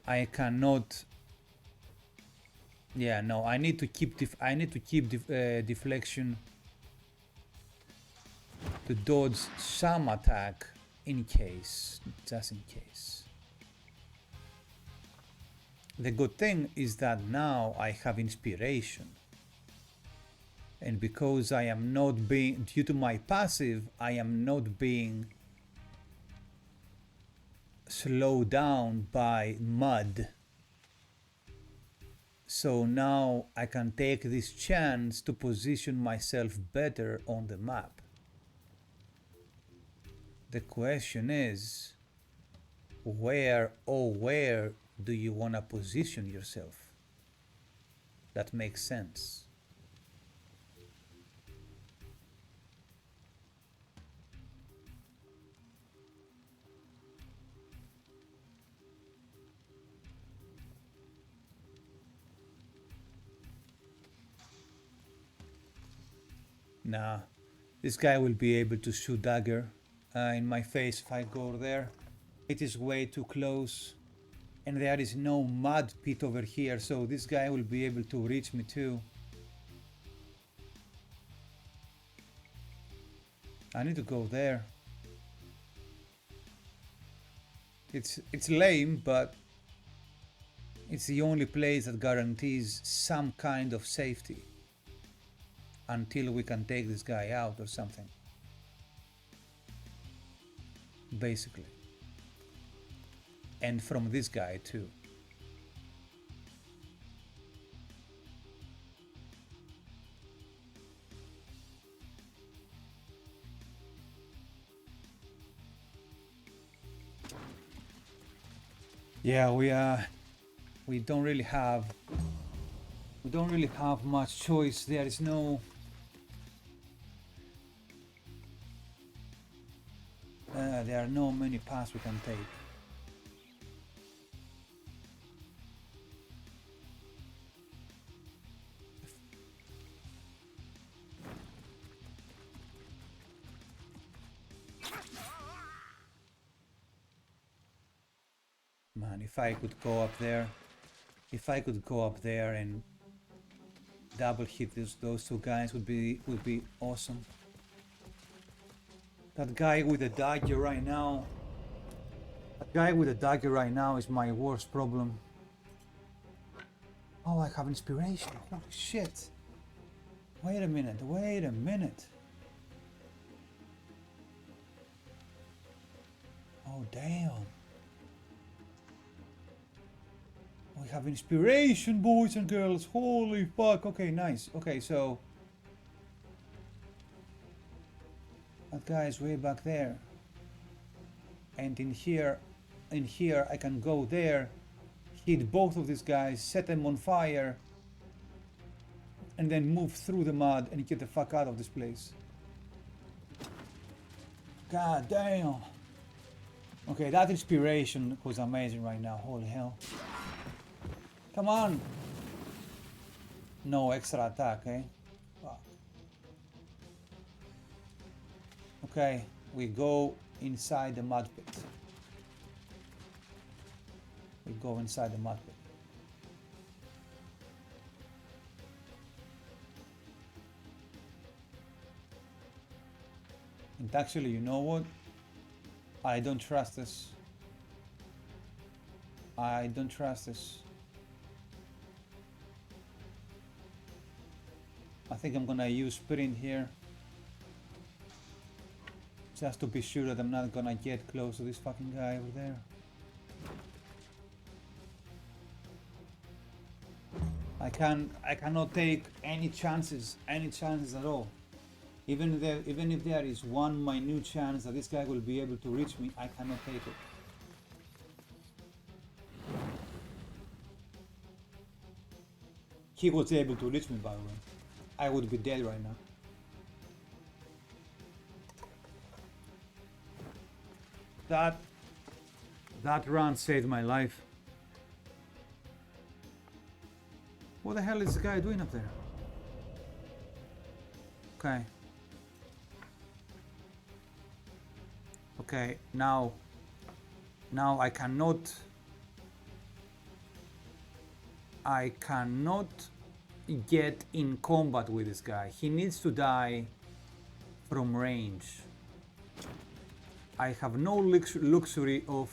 I cannot. Yeah, no, I need to keep deflection to dodge some attack in case, just in case. The good thing is that now I have inspiration, and because I am not being, due to my passive, I am not being slowed down by mud. So now I can take this chance to position myself better on the map. The question is, where, oh where do you want to position yourself? That makes sense. Nah, this guy will be able to shoot dagger in my face if I go there. It is way too close, and there is no mud pit over here, so this guy will be able to reach me too. I need to go there. It's lame, but it's the only place that guarantees some kind of safety until we can take this guy out or something. Basically. And from this guy too. Yeah, we don't really have much choice. There is no there are no many paths we can take. Man, if I could go up there, and double hit those two guys would be awesome. That guy with the dagger right now. Is my worst problem. Oh, I have inspiration. Holy shit. Wait a minute. Oh, damn. We have inspiration, boys and girls. Holy fuck. Okay, nice. Okay, so that guy is way back there. And in here I can go there, hit both of these guys, set them on fire, and then move through the mud and get the fuck out of this place. God damn. Okay, that inspiration was amazing right now. Holy hell. Come on. No extra attack, eh? Fuck. Okay, we go inside the mud pit. We go inside the mud pit. And actually, you know what? I don't trust this. I don't trust this. I think I'm gonna use sprint here. Just to be sure that I'm not gonna get close to this fucking guy over there. I cannot take any chances at all. Even if there is one minute chance that this guy will be able to reach me, I cannot take it. He was able to reach me, by the way. I would be dead right now. That run saved my life. What the hell is this guy doing up there? Okay. Okay, now I cannot get in combat with this guy. He needs to die from range. I have no luxury of...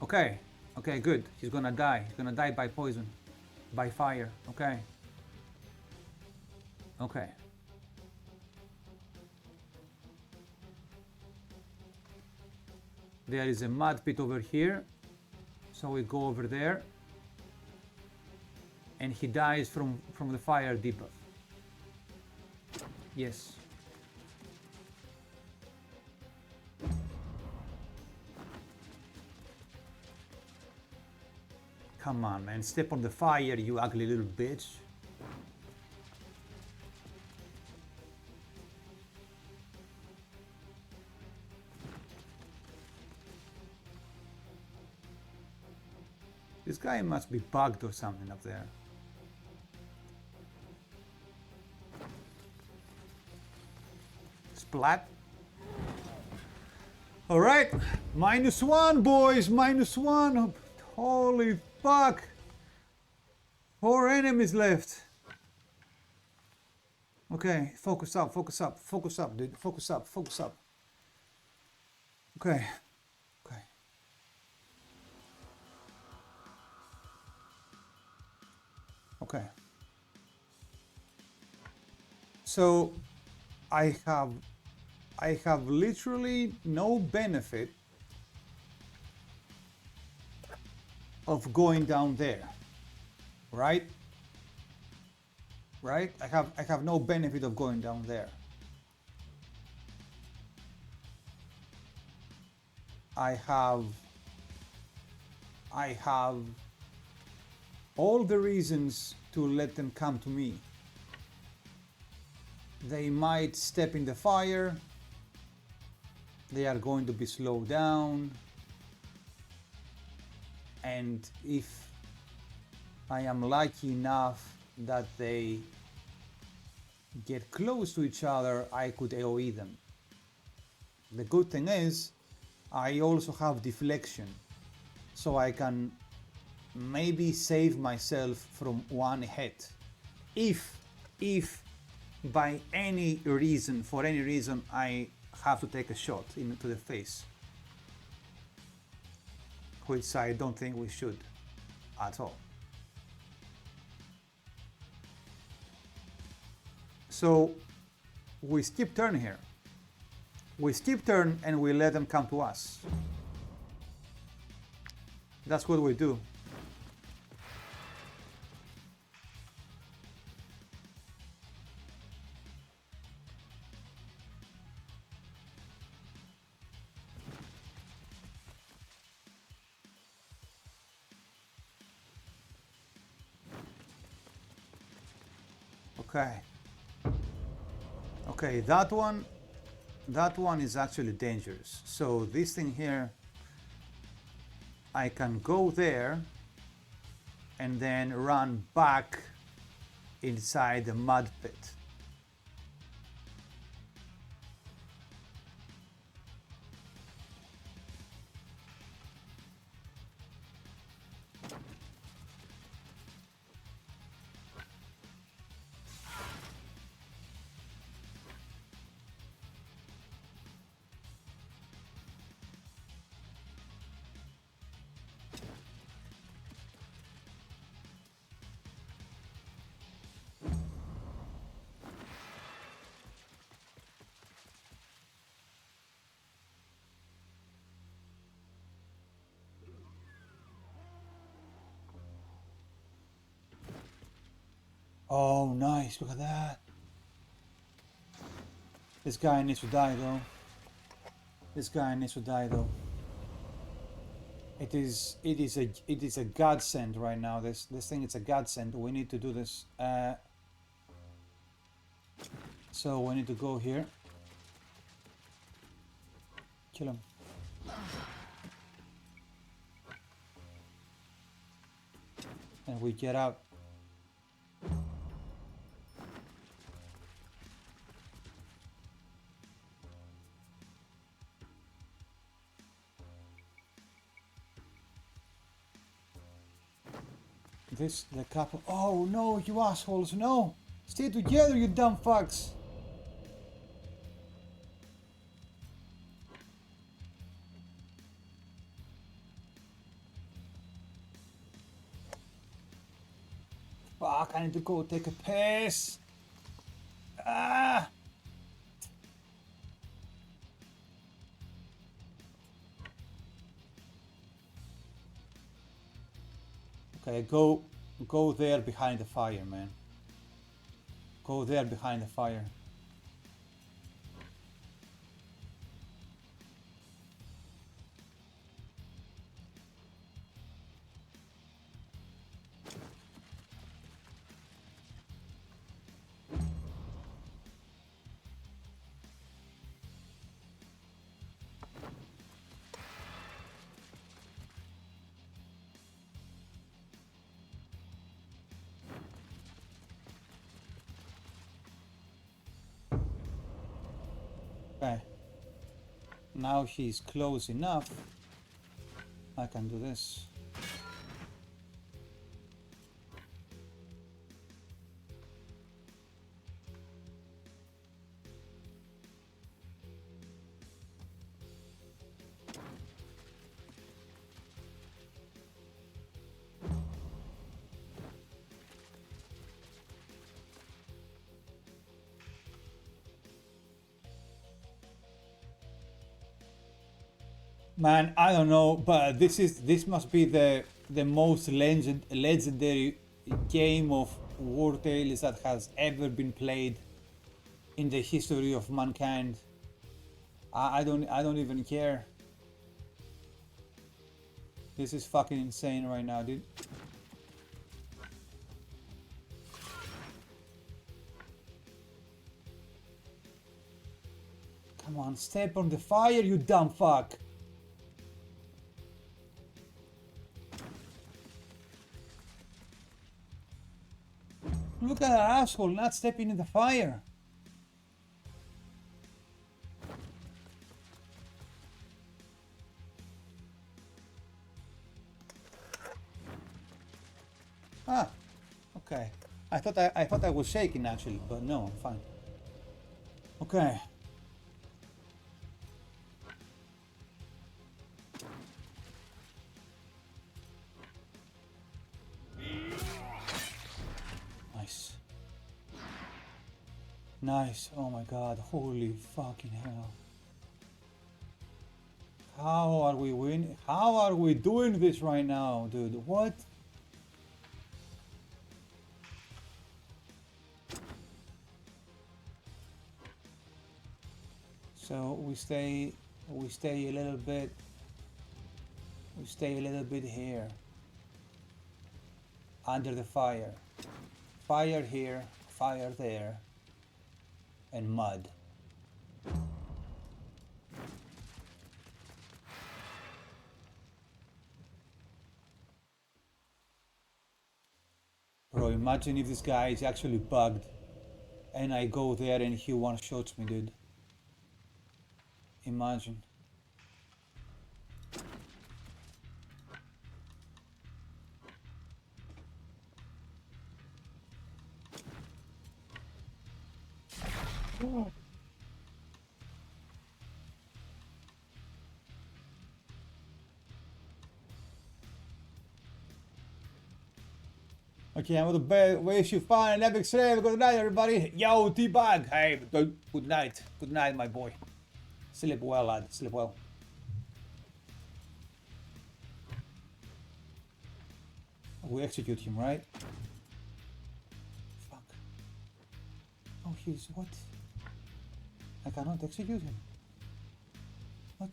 Okay, okay, good. He's gonna die. He's gonna die by poison. By fire, okay. Okay. There is a mud pit over here. So we go over there. And he dies from the fire debuff. Yes. Come on, man. Step on the fire, you ugly little bitch. This guy must be bugged or something up there. Splat. All right, -1, boys, -1. Holy fuck. 4 enemies left. Okay, focus up, focus up, focus up, dude. Focus up, focus up. Okay, okay. Okay. So I have literally no benefit of going down there, right? Right? I have no benefit of going down there. I have all the reasons to let them come to me. They might step in the fire. They are going to be slowed down. And if I am lucky enough that they get close to each other, I could AoE them. The good thing is, I also have deflection, so I can maybe save myself from one hit. If by any reason, for any reason, I have to take a shot into the face, which I don't think we should at all. So we skip turn here. We skip turn and we let them come to us. That's what we do. Okay. Okay, that one is actually dangerous. So this thing here, I can go there and then run back inside the mud pit. Oh, nice, look at that. This guy needs to die though. This guy needs to die though. It is a godsend right now. This thing is a godsend. We need to do this. So we need to go here. Kill him. And we get out. The couple. Oh no, you assholes, no! Stay together, you dumb fucks! Fuck, I need to go take a piss. Ah! Okay, go there behind the fire, man. Go there behind the fire. Okay. Now he's close enough. I can do this. Man, I don't know, but this must be the most legendary game of War Tales that has ever been played in the history of mankind. I don't even care. This is fucking insane right now, dude. Come on, step on the fire, you dumb fuck. Look at that asshole not stepping in the fire. Ah, okay. I thought I was shaking actually, but no, I'm fine. Okay. Nice. Nice. Oh my god. Holy fucking hell. How are we winning? How are we doing this right now, dude? What? So we stay a little bit here under the fire. Fire here, fire there, and mud. Bro, imagine if this guy is actually bugged and I go there and he one-shots me, dude. Imagine. Okay, I'm going to bed. Wish you fun and epic slave. Good night, everybody. Yo, T-Bag. Hey, good night. Good night, my boy. Sleep well, lad. Sleep well. We execute him, right? Fuck. Oh, he's what? I cannot execute him. What?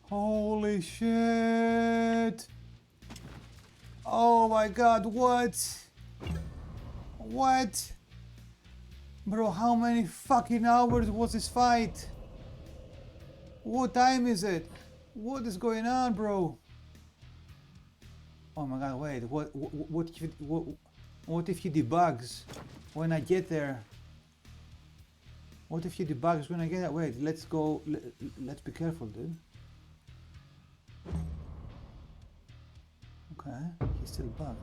Holy shit! Oh my god, what? What? Bro, how many fucking hours was this fight? What time is it? What is going on, bro? Oh my god, wait, what What if he debugs when I get there? What if he debugs when I get there? Wait, let's go. Let's be careful, dude. Okay, he's still bugged.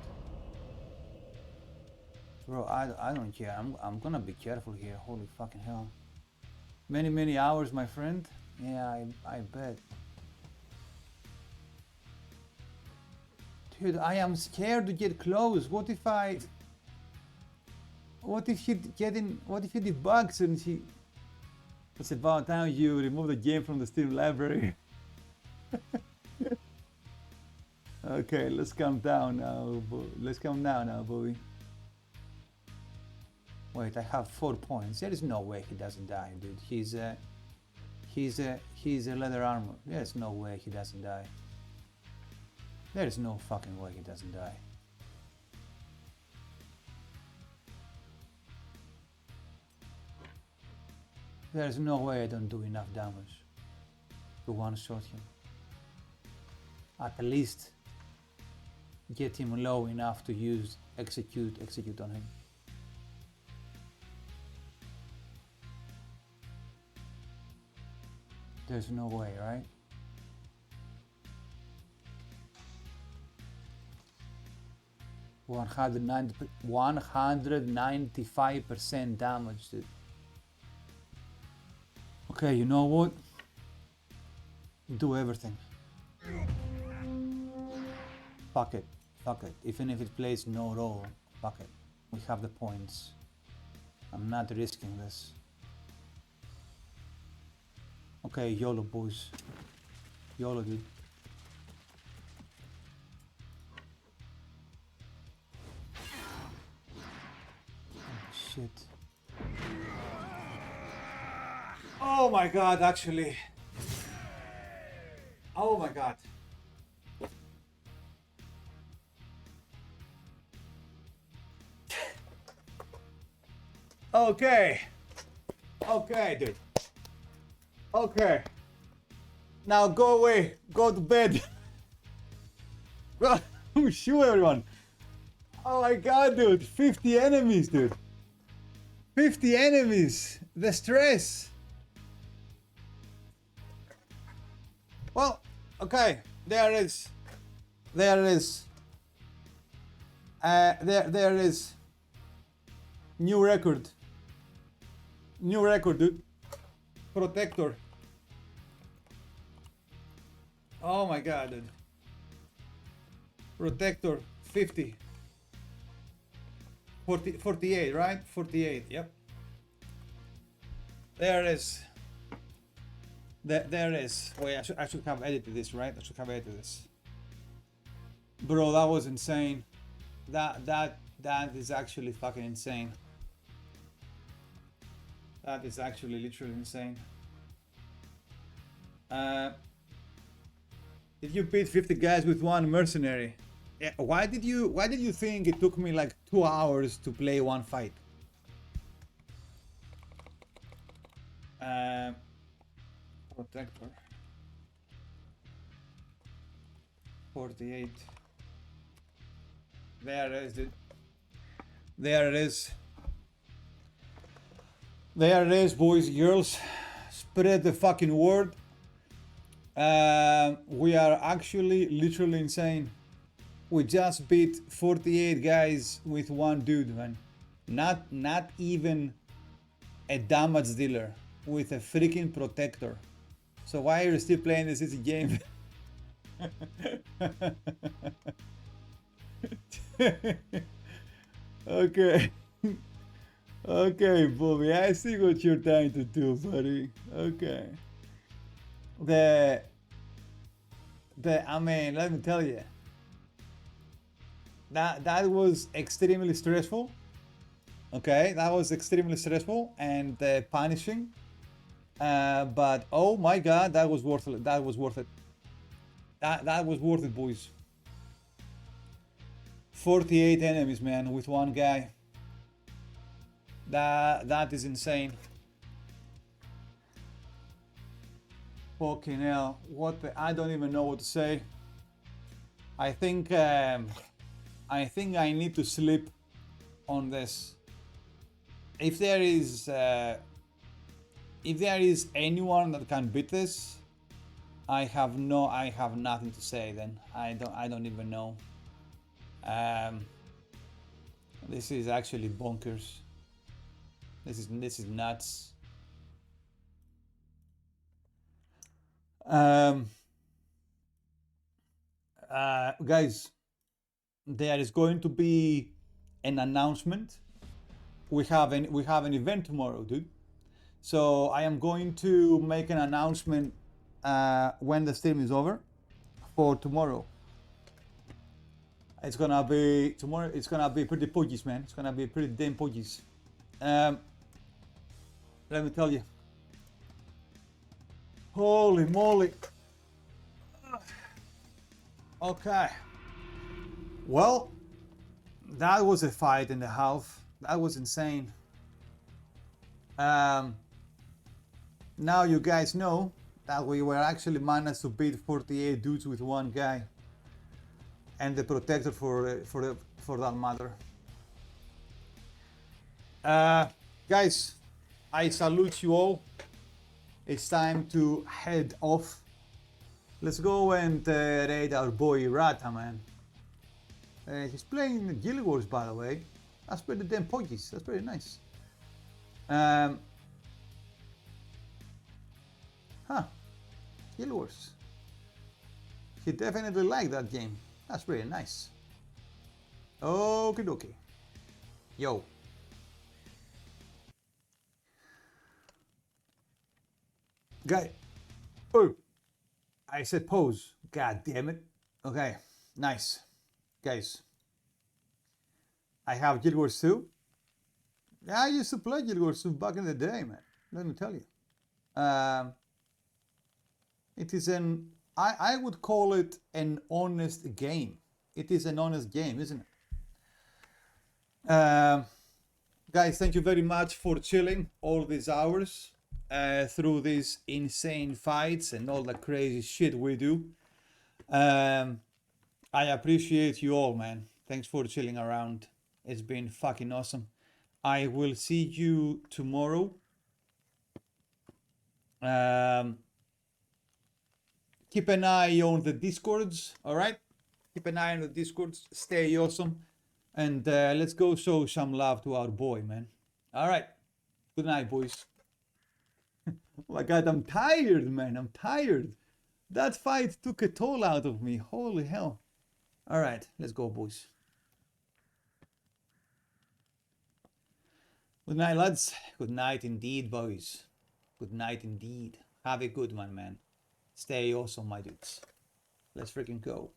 Bro, I don't care. I'm gonna be careful here. Holy fucking hell. Many hours, my friend. Yeah, I bet. Dude, I am scared to get close. What if he debugs and he... It's about time you remove the game from the Steam library. Okay, let's calm down now. Let's calm down now, boy. Wait, I have 4 points. There is no way he doesn't die, dude. He's a leather armor. There's no way he doesn't die. There is no fucking way he doesn't die. There's no way I don't do enough damage to one-shot him. At least get him low enough to use execute on him. There's no way, right? One hundred 195% damage, dude. Okay, you know what? Do everything. Fuck it. Fuck it. Even if it plays no role, fuck it. We have the points. I'm not risking this. Okay, YOLO, boys. YOLO, dude. Oh, shit. Oh my god, actually. Oh my god. Okay. Okay, dude. Okay. Now go away. Go to bed. Shoot everyone. Oh my god, dude. 50 enemies, dude. 50 enemies. The stress. Well, okay. There it is. There it is. There it is. New record. New record, dude. Protector. Oh my god, dude. Protector 50. 48, right? 48, yep. There it is. There it is. Wait, I should have edited this, right? I should have edited this. Bro, that was insane. That is actually fucking insane. That is actually literally insane. Did you beat 50 guys with one mercenary? Yeah, why did you think it took me like 2 hours to play one fight? Protector 48. There it is, dude. There it is. There it is, boys and girls. Spread the fucking word. We are actually literally insane. We just beat 48 guys with one dude, man. Not even a damage dealer with a freaking protector. So why are you still playing this easy game? Okay. Okay, Bobby, I see what you're trying to do, buddy. Okay. I mean, let me tell you. That was extremely stressful. Okay, that was extremely stressful and punishing. But oh my god, that was worth it. That was worth it. That was worth it, boys. 48 enemies, man, with one guy. That is insane. Fucking hell. I don't even know what to say. I think I need to sleep on this. If there is anyone that can beat this, I have nothing to say. Then I don't even know. This is actually bonkers. This is nuts. Guys, there is going to be an announcement. We have an event tomorrow, dude. So I am going to make an announcement when the stream is over for tomorrow. It's gonna be tomorrow. It's gonna be pretty poggies, man. It's gonna be pretty damn poggies. Let me tell you. Holy moly. Okay. Well, that was a fight and a half. That was insane. Now you guys know that we were actually managed to beat 48 dudes with one guy, and the protector for that matter. Guys, I salute you all. It's time to head off. Let's go and raid our boy Rata, man. He's playing Guild Wars, by the way. That's pretty damn poggies. That's pretty nice. Guild Wars. He definitely liked that game. That's pretty nice. Okie dokie. Yo. Guy. Oh. I said pause. God damn it. Okay. Nice. Guys. I have Guild Wars 2. Yeah, I used to play Guild Wars 2 back in the day, man. Let me tell you. It is I would call it an honest game. It is an honest game, isn't it? Guys, thank you very much for chilling all these hours through these insane fights and all the crazy shit we do. I appreciate you all, man. Thanks for chilling around. It's been fucking awesome. I will see you tomorrow. Keep an eye on the Discords, alright? Keep an eye on the Discords. Stay awesome. And let's go show some love to our boy, man. Alright. Good night, boys. Oh my god, I'm tired, man. I'm tired. That fight took a toll out of me. Holy hell. Alright, let's go, boys. Good night, lads. Good night indeed, boys. Good night indeed. Have a good one, man. Stay awesome, my dudes. Let's freaking go.